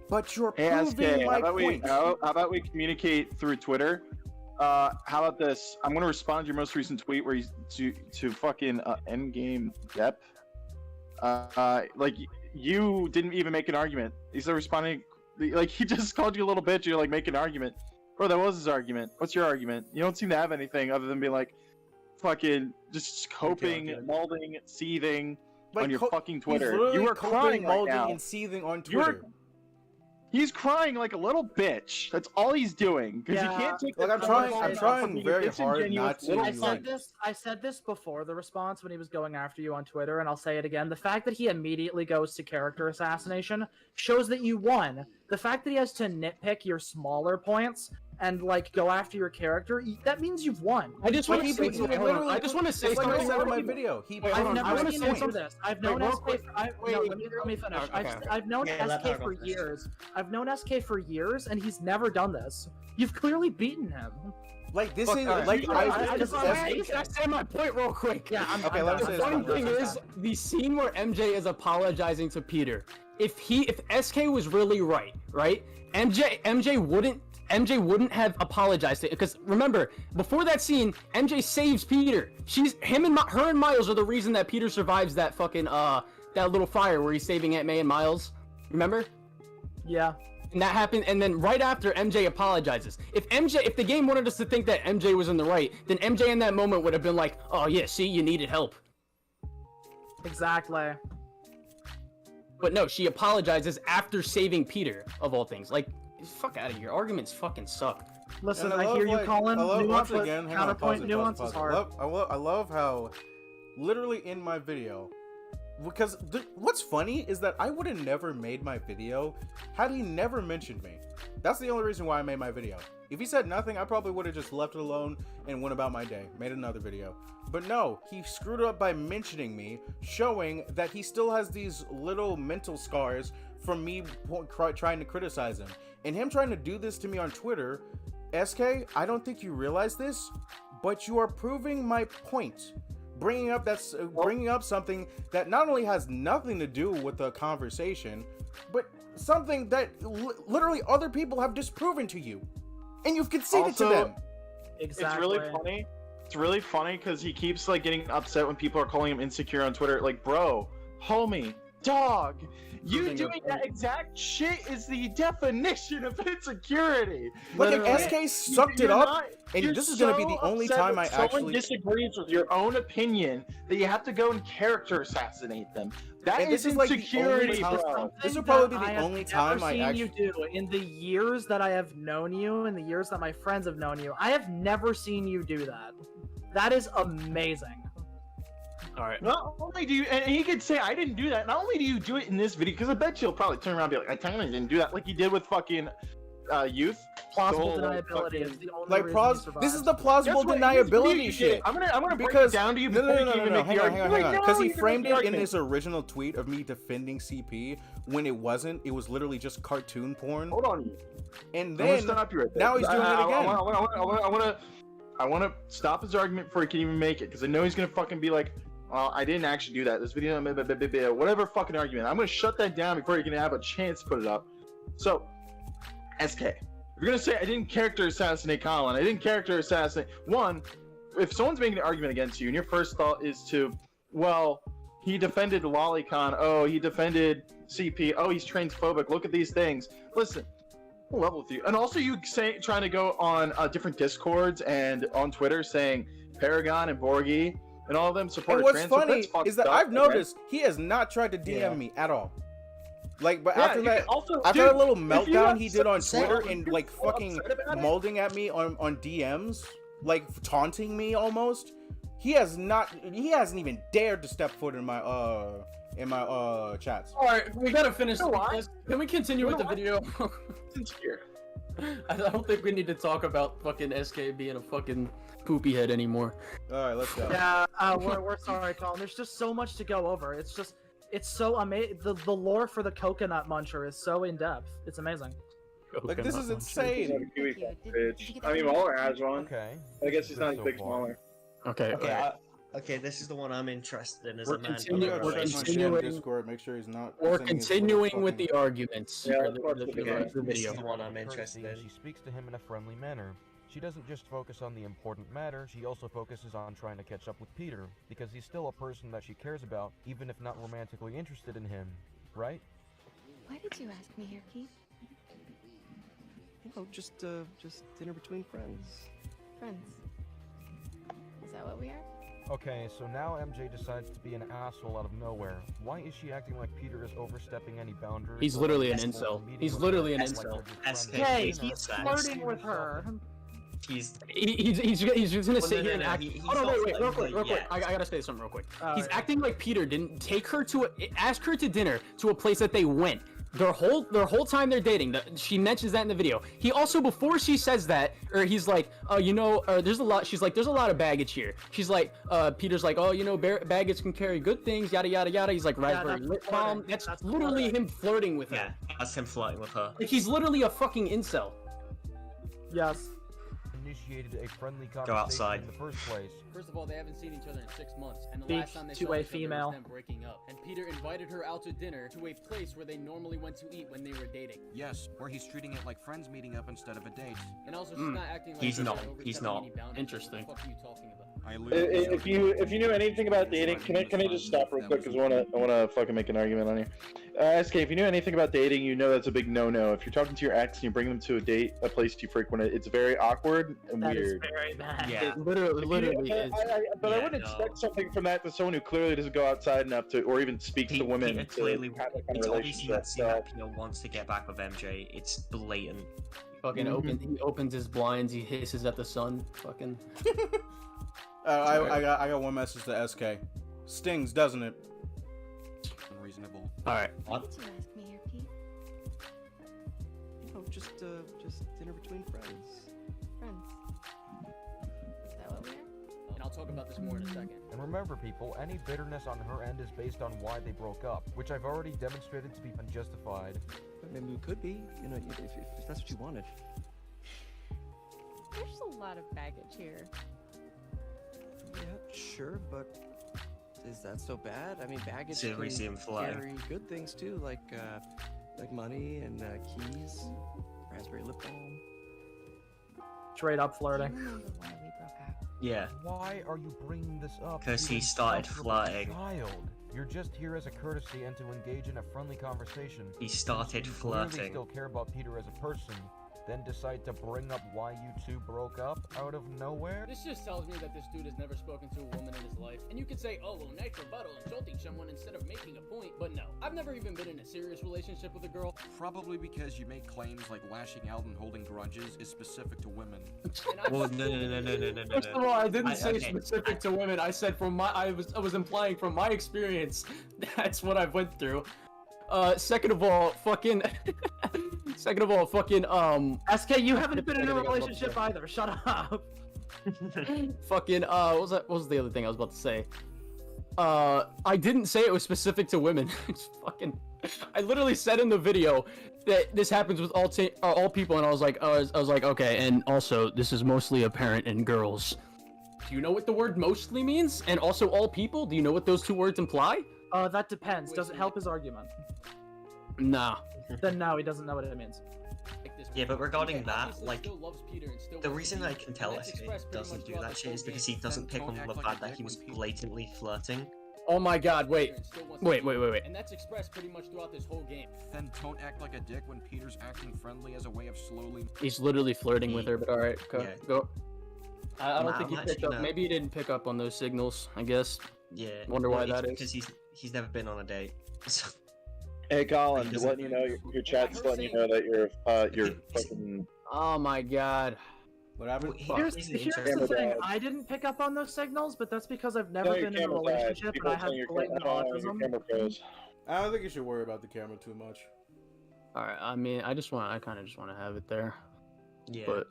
[SPEAKER 2] But you're
[SPEAKER 19] Hey,
[SPEAKER 2] proving
[SPEAKER 19] SK,
[SPEAKER 2] my point.
[SPEAKER 19] how about we communicate through Twitter? How about this? I'm gonna respond to your most recent tweet where you to fucking endgame depth. Like you didn't even make an argument. He's responding like he just called you a little bitch. You're like making an argument. Bro, that was his argument. What's your argument? You don't seem to have anything other than being like, fucking just coping, molding, seething
[SPEAKER 2] Like,
[SPEAKER 19] on your fucking
[SPEAKER 2] He's
[SPEAKER 19] Twitter.
[SPEAKER 2] literally
[SPEAKER 19] You are
[SPEAKER 2] coping,
[SPEAKER 19] crying right
[SPEAKER 2] molding,
[SPEAKER 19] now.
[SPEAKER 2] and seething on
[SPEAKER 19] You are
[SPEAKER 2] Twitter.
[SPEAKER 19] He's crying like a little bitch. That's all he's doing because he can't take.
[SPEAKER 2] Like I'm trying very hard not to.
[SPEAKER 11] I said this before the response when he was going after you on Twitter, and I'll say it again. The fact that he immediately goes to character assassination shows that you won. The fact that he has to nitpick your smaller points and like go after your character, that means you've won.
[SPEAKER 13] I just want to say something. I just want to say something.
[SPEAKER 2] Like I said in my video.
[SPEAKER 11] I've never seen him do this. I've known SK. Let me finish. I've known SK for years. I've known SK for years, and he's never done this. You've clearly beaten him.
[SPEAKER 2] Like this is like
[SPEAKER 13] I just say my point real quick.
[SPEAKER 11] Yeah.
[SPEAKER 2] Okay. Let me say
[SPEAKER 13] the funny thing is the scene where MJ is apologizing to Peter. If SK was really right, MJ wouldn't have apologized to it, because remember, before that scene, MJ saves Peter. Her and Miles are the reason that Peter survives that fucking that little fire where he's saving Aunt May and Miles. Remember?
[SPEAKER 11] Yeah.
[SPEAKER 13] And that happened, and then right after MJ apologizes. If the game wanted us to think that MJ was in the right, then MJ in that moment would have been like, "Oh yeah, see, you needed help."
[SPEAKER 11] Exactly.
[SPEAKER 13] But no, she apologizes after saving Peter, of all things. Like, fuck out of here. Arguments fucking suck.
[SPEAKER 11] Listen, I hear you, Colin.
[SPEAKER 2] Once again,
[SPEAKER 11] counterpoint nuance is hard.
[SPEAKER 2] I love how, literally in my video, because what's funny is that I would have never made my video had he never mentioned me. That's the only reason why I made my video. If he said nothing, I probably would have just left it alone and went about my day, made another video. But no, he screwed up by mentioning me, showing that he still has these little mental scars from me trying to criticize him. And him trying to do this to me on Twitter, SK, I don't think you realize this, but you are proving my point. Bringing up something that not only has nothing to do with the conversation, but something that literally other people have disproven to you. And you've conceded to them.
[SPEAKER 11] Exactly.
[SPEAKER 19] It's really funny. It's really funny because he keeps like getting upset when people are calling him insecure on Twitter. Like, bro, homie, dog, you doing that exact shit is the definition of insecurity.
[SPEAKER 2] Like if SK sucked it up, and this is gonna be the only time I actually
[SPEAKER 19] someone disagrees with your own opinion that you have to go and character assassinate them. That is insecurity, bro.
[SPEAKER 2] This will probably be the only time I
[SPEAKER 11] actually. You do in the years that I have known you, in the years that my friends have known you, I have never seen you do that. That is amazing.
[SPEAKER 13] All right.
[SPEAKER 19] Not only do you, and he could say I didn't do that. Not only do you do it in this video, because I bet you'll probably turn around and be like, I technically didn't do that, like you did with fucking youth.
[SPEAKER 11] Plausible deniability is the only reason
[SPEAKER 2] this is the plausible deniability shit.
[SPEAKER 19] I'm gonna break it down to you before you can even make your
[SPEAKER 2] hang on. Because he framed it in his original tweet of me defending CP when it wasn't. It was literally just cartoon porn.
[SPEAKER 19] Hold on.
[SPEAKER 2] And then now he's doing it again.
[SPEAKER 19] I want to stop his argument before he can even make it, because I know he's gonna fucking be like, I didn't actually do that. This video, whatever fucking argument. I'm gonna shut that down before you can have a chance to put it up. So, SK, if you're gonna say I didn't character assassinate Colin, I didn't character assassinate. One, if someone's making an argument against you, and your first thought is to, well, he defended Lolicon. Oh, he defended CP. Oh, he's transphobic. Look at these things. Listen. Level with you, and also you trying to go on different discords and on Twitter saying Paragon and Borgie and all of them support.
[SPEAKER 2] And what's funny is that I've noticed he has not tried to DM me at all. Like, but after that, after that little meltdown he did on Twitter and like fucking molding at me on DMs, like taunting me almost, he hasn't even dared to step foot in my chats.
[SPEAKER 13] All right, we gotta finish. Can we continue with the video? I don't think we need to talk about fucking SK being a fucking poopy head anymore.
[SPEAKER 2] All right, let's go.
[SPEAKER 11] Yeah, we're sorry, Colin. There's just so much to go over. It's so amazing. The lore for the coconut muncher is so in depth. It's amazing.
[SPEAKER 2] Like this is insane.
[SPEAKER 18] I mean, Waller has one.
[SPEAKER 7] Okay.
[SPEAKER 18] I guess he's not as big smaller.
[SPEAKER 13] Okay.
[SPEAKER 10] Okay, this is the one I'm interested in as
[SPEAKER 13] We're
[SPEAKER 10] a man.
[SPEAKER 2] Discord. Make sure he's not.
[SPEAKER 13] We're continuing with the arguments.
[SPEAKER 10] Yeah,
[SPEAKER 13] the
[SPEAKER 10] this is the one I'm interested in.
[SPEAKER 7] She speaks to him in a friendly manner. She doesn't just focus on the important matter, she also focuses on trying to catch up with Peter, because he's still a person that she cares about, even if not romantically interested in him, right?
[SPEAKER 9] Why did you ask me here, Keith?
[SPEAKER 16] Oh, just dinner between friends.
[SPEAKER 9] Friends. Is that what we are?
[SPEAKER 7] Okay, so now MJ decides to be an asshole out of nowhere. Why is she acting like Peter is overstepping any boundaries?
[SPEAKER 13] He's literally an incel. He's literally an incel.
[SPEAKER 11] Hey, he's flirting with her.
[SPEAKER 10] He's
[SPEAKER 13] just gonna sit here and act. Oh no, wait, real quick.
[SPEAKER 10] Yeah.
[SPEAKER 13] I gotta say something real quick. He's acting like Peter didn't take her ask her to dinner to a place that they went. Their whole time they're dating. She mentions that in the video. He also, before she says that, or he's like, there's a lot. She's like, there's a lot of baggage here. She's like, Peter's like, baggage can carry good things, yada yada yada. He's like, raspberry lip balm. That's literally him flirting with her.
[SPEAKER 10] Yeah, that's him flirting with her.
[SPEAKER 13] Like, he's literally a fucking incel.
[SPEAKER 11] Yes.
[SPEAKER 7] Initiated a friendly conversation
[SPEAKER 10] Go outside.
[SPEAKER 7] in the first place.
[SPEAKER 6] First of all, they haven't seen each other in 6 months, and the
[SPEAKER 11] Speak
[SPEAKER 6] last time they
[SPEAKER 11] to
[SPEAKER 6] saw
[SPEAKER 11] a
[SPEAKER 6] each other
[SPEAKER 11] female.
[SPEAKER 6] was them breaking up. And Peter invited her out to dinner to a place where they normally went to eat when they were dating.
[SPEAKER 12] Yes, where he's treating it like friends meeting up instead of a date.
[SPEAKER 6] And also, she's not acting like
[SPEAKER 10] He's
[SPEAKER 6] she's
[SPEAKER 10] not.
[SPEAKER 6] overstepping
[SPEAKER 10] He's not.
[SPEAKER 6] any boundaries.
[SPEAKER 13] Interesting.
[SPEAKER 6] What the fuck are you talking about?
[SPEAKER 18] If you knew anything about dating, can I just stop real quick because I wanna fucking make an argument on you. SK, if you knew anything about dating, you know that's a big no-no. If you're talking to your ex and you bring them to a place you frequent, it's very awkward and
[SPEAKER 11] That is
[SPEAKER 18] weird.
[SPEAKER 11] very bad.
[SPEAKER 10] Yeah.
[SPEAKER 13] It literally is.
[SPEAKER 18] But I wouldn't expect something from that to someone who clearly doesn't go outside enough to, or even speak to women.
[SPEAKER 10] Peter
[SPEAKER 18] to
[SPEAKER 10] clearly,
[SPEAKER 18] have that kind of
[SPEAKER 10] it's obviously
[SPEAKER 18] relationship.
[SPEAKER 10] not seeing that Peter wants to get back with MJ. It's blatant.
[SPEAKER 13] Fucking he opens his blinds. He hisses at the sun. Fucking.
[SPEAKER 2] I got one message to SK. Stings, doesn't it?
[SPEAKER 12] Unreasonable.
[SPEAKER 13] All right.
[SPEAKER 9] What did you ask me here, Pete?
[SPEAKER 16] Oh, just dinner between friends.
[SPEAKER 9] Friends. Is that what we are?
[SPEAKER 6] And I'll talk about this more in a second.
[SPEAKER 7] And remember, people, any bitterness on her end is based on why they broke up, which I've already demonstrated to be unjustified.
[SPEAKER 16] Maybe it could be, you know, if that's what you wanted.
[SPEAKER 20] There's a lot of baggage here.
[SPEAKER 16] Yeah, sure, but is that so bad? I mean, baggage
[SPEAKER 10] So we
[SPEAKER 16] can
[SPEAKER 10] see him flying.
[SPEAKER 16] carry good things too, like money and keys, raspberry lip balm.
[SPEAKER 11] Straight up
[SPEAKER 9] Do
[SPEAKER 11] flirting.
[SPEAKER 9] you remember why we broke up?
[SPEAKER 10] Yeah.
[SPEAKER 7] Why are you bringing this up?
[SPEAKER 10] 'Cause he
[SPEAKER 7] You
[SPEAKER 10] started
[SPEAKER 7] yourself look like a
[SPEAKER 10] flirting.
[SPEAKER 7] Child. You're just here as a courtesy and to engage in a friendly conversation.
[SPEAKER 10] He started
[SPEAKER 7] You clearly
[SPEAKER 10] flirting.
[SPEAKER 7] still care about Peter as a person, then decide to bring up why you two broke up out of nowhere?
[SPEAKER 6] This just tells me that this dude has never spoken to a woman in his life. And you could say, oh, well, nice rebuttal, insulting someone instead of making a point. But no, I've never even been in a serious relationship with a girl.
[SPEAKER 12] Probably because you make claims like lashing out and holding grudges is specific to women.
[SPEAKER 10] Well, no.
[SPEAKER 13] First of all, I didn't say
[SPEAKER 10] okay.
[SPEAKER 13] specific to women. I said I was implying from my experience. That's what I've went through. Second of all, fucking.
[SPEAKER 11] SK, you haven't been in a relationship either. Shut up.
[SPEAKER 13] Fucking. What was the other thing I was about to say? I didn't say it was specific to women. It's fucking. I literally said in the video that this happens with all people, and I was like, okay, and also this is mostly apparent in girls. Do you know what the word mostly means? And also all people? Do you know what those two words imply?
[SPEAKER 11] That depends. Does it help his argument?
[SPEAKER 13] Nah.
[SPEAKER 11] Then no, he doesn't know what it means.
[SPEAKER 10] Yeah, but regarding
[SPEAKER 6] Okay,
[SPEAKER 10] that,
[SPEAKER 6] obviously
[SPEAKER 10] like,
[SPEAKER 6] still loves Peter and still
[SPEAKER 10] the
[SPEAKER 6] wants
[SPEAKER 10] reason
[SPEAKER 6] to
[SPEAKER 10] I
[SPEAKER 6] be-
[SPEAKER 10] can tell
[SPEAKER 6] and that's
[SPEAKER 10] SK
[SPEAKER 6] expressed pretty
[SPEAKER 10] doesn't
[SPEAKER 6] much
[SPEAKER 10] do
[SPEAKER 6] throughout
[SPEAKER 10] that
[SPEAKER 6] this
[SPEAKER 10] shit
[SPEAKER 6] whole
[SPEAKER 10] is because
[SPEAKER 6] game.
[SPEAKER 10] he doesn't pick
[SPEAKER 12] Don't
[SPEAKER 10] on
[SPEAKER 12] act
[SPEAKER 10] the
[SPEAKER 12] like
[SPEAKER 10] fact
[SPEAKER 12] a
[SPEAKER 10] that he
[SPEAKER 12] dick
[SPEAKER 10] was
[SPEAKER 12] when
[SPEAKER 10] blatantly flirting.
[SPEAKER 13] Oh my god, wait.
[SPEAKER 6] And still wants to
[SPEAKER 13] Wait.
[SPEAKER 6] be- And that's expressed pretty much throughout this whole game.
[SPEAKER 12] Then don't act like a dick when Peter's acting friendly as a way of slowly.
[SPEAKER 13] He's literally flirting with her, but alright, go.
[SPEAKER 10] Yeah.
[SPEAKER 13] Go. I don't
[SPEAKER 10] I'm
[SPEAKER 13] think he
[SPEAKER 10] actually
[SPEAKER 13] picked up.
[SPEAKER 10] not-
[SPEAKER 13] Maybe he didn't pick up on those signals, I guess.
[SPEAKER 10] Yeah.
[SPEAKER 13] Wonder why
[SPEAKER 10] it's
[SPEAKER 13] that is.
[SPEAKER 10] because he's never been on a date. So,
[SPEAKER 18] Hey Colin,
[SPEAKER 10] He
[SPEAKER 18] just
[SPEAKER 10] doesn't-
[SPEAKER 18] letting you know your chat's letting you know that you're fucking.
[SPEAKER 13] Oh my god.
[SPEAKER 2] What happened?
[SPEAKER 11] Here's
[SPEAKER 10] he's
[SPEAKER 11] the
[SPEAKER 10] interested.
[SPEAKER 11] thing. I didn't pick up on those signals, but that's because I've never
[SPEAKER 18] your
[SPEAKER 11] been in a
[SPEAKER 18] camera's bad.
[SPEAKER 11] relationship
[SPEAKER 18] People
[SPEAKER 11] and I
[SPEAKER 18] are
[SPEAKER 11] have
[SPEAKER 18] saying your
[SPEAKER 11] blatant
[SPEAKER 18] your
[SPEAKER 11] autism.
[SPEAKER 18] camera froze.
[SPEAKER 2] I don't think you should worry about the camera too much.
[SPEAKER 13] Alright, I mean, I kind of just want to have it there.
[SPEAKER 10] Yeah.
[SPEAKER 13] But,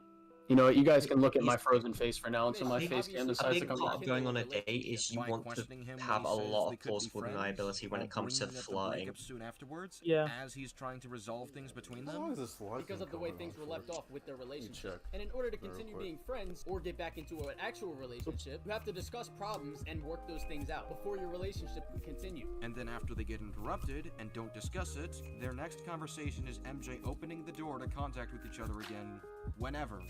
[SPEAKER 13] you know what, you guys can look at my frozen face for now until my
[SPEAKER 10] Big-
[SPEAKER 13] face cam
[SPEAKER 10] a
[SPEAKER 13] decides to
[SPEAKER 10] big
[SPEAKER 13] come
[SPEAKER 10] part
[SPEAKER 13] back.
[SPEAKER 10] of going on a date is you
[SPEAKER 12] By
[SPEAKER 10] want to
[SPEAKER 12] questioning him when
[SPEAKER 10] have
[SPEAKER 12] he
[SPEAKER 10] a
[SPEAKER 12] says
[SPEAKER 10] lot
[SPEAKER 12] they
[SPEAKER 10] of
[SPEAKER 12] could be
[SPEAKER 10] plausible
[SPEAKER 12] friends,
[SPEAKER 10] deniability when
[SPEAKER 12] while
[SPEAKER 10] it comes to
[SPEAKER 12] bringing up the
[SPEAKER 10] flirting.
[SPEAKER 12] breakup soon afterwards,
[SPEAKER 11] Yeah.
[SPEAKER 12] as he's trying to resolve things between
[SPEAKER 2] How long
[SPEAKER 12] them.
[SPEAKER 2] is this live
[SPEAKER 6] Because
[SPEAKER 2] thing
[SPEAKER 6] of the way
[SPEAKER 2] going
[SPEAKER 6] things
[SPEAKER 2] on
[SPEAKER 6] were
[SPEAKER 2] for?
[SPEAKER 6] left off with their relationship.
[SPEAKER 2] check
[SPEAKER 6] And in order to
[SPEAKER 2] real
[SPEAKER 6] continue
[SPEAKER 2] quick.
[SPEAKER 6] being friends or get back into an actual relationship, you have to discuss problems and work those things out before your relationship can continue.
[SPEAKER 12] And then after they get interrupted and don't discuss it, their next conversation is MJ opening the door to contact with each other again, whenever,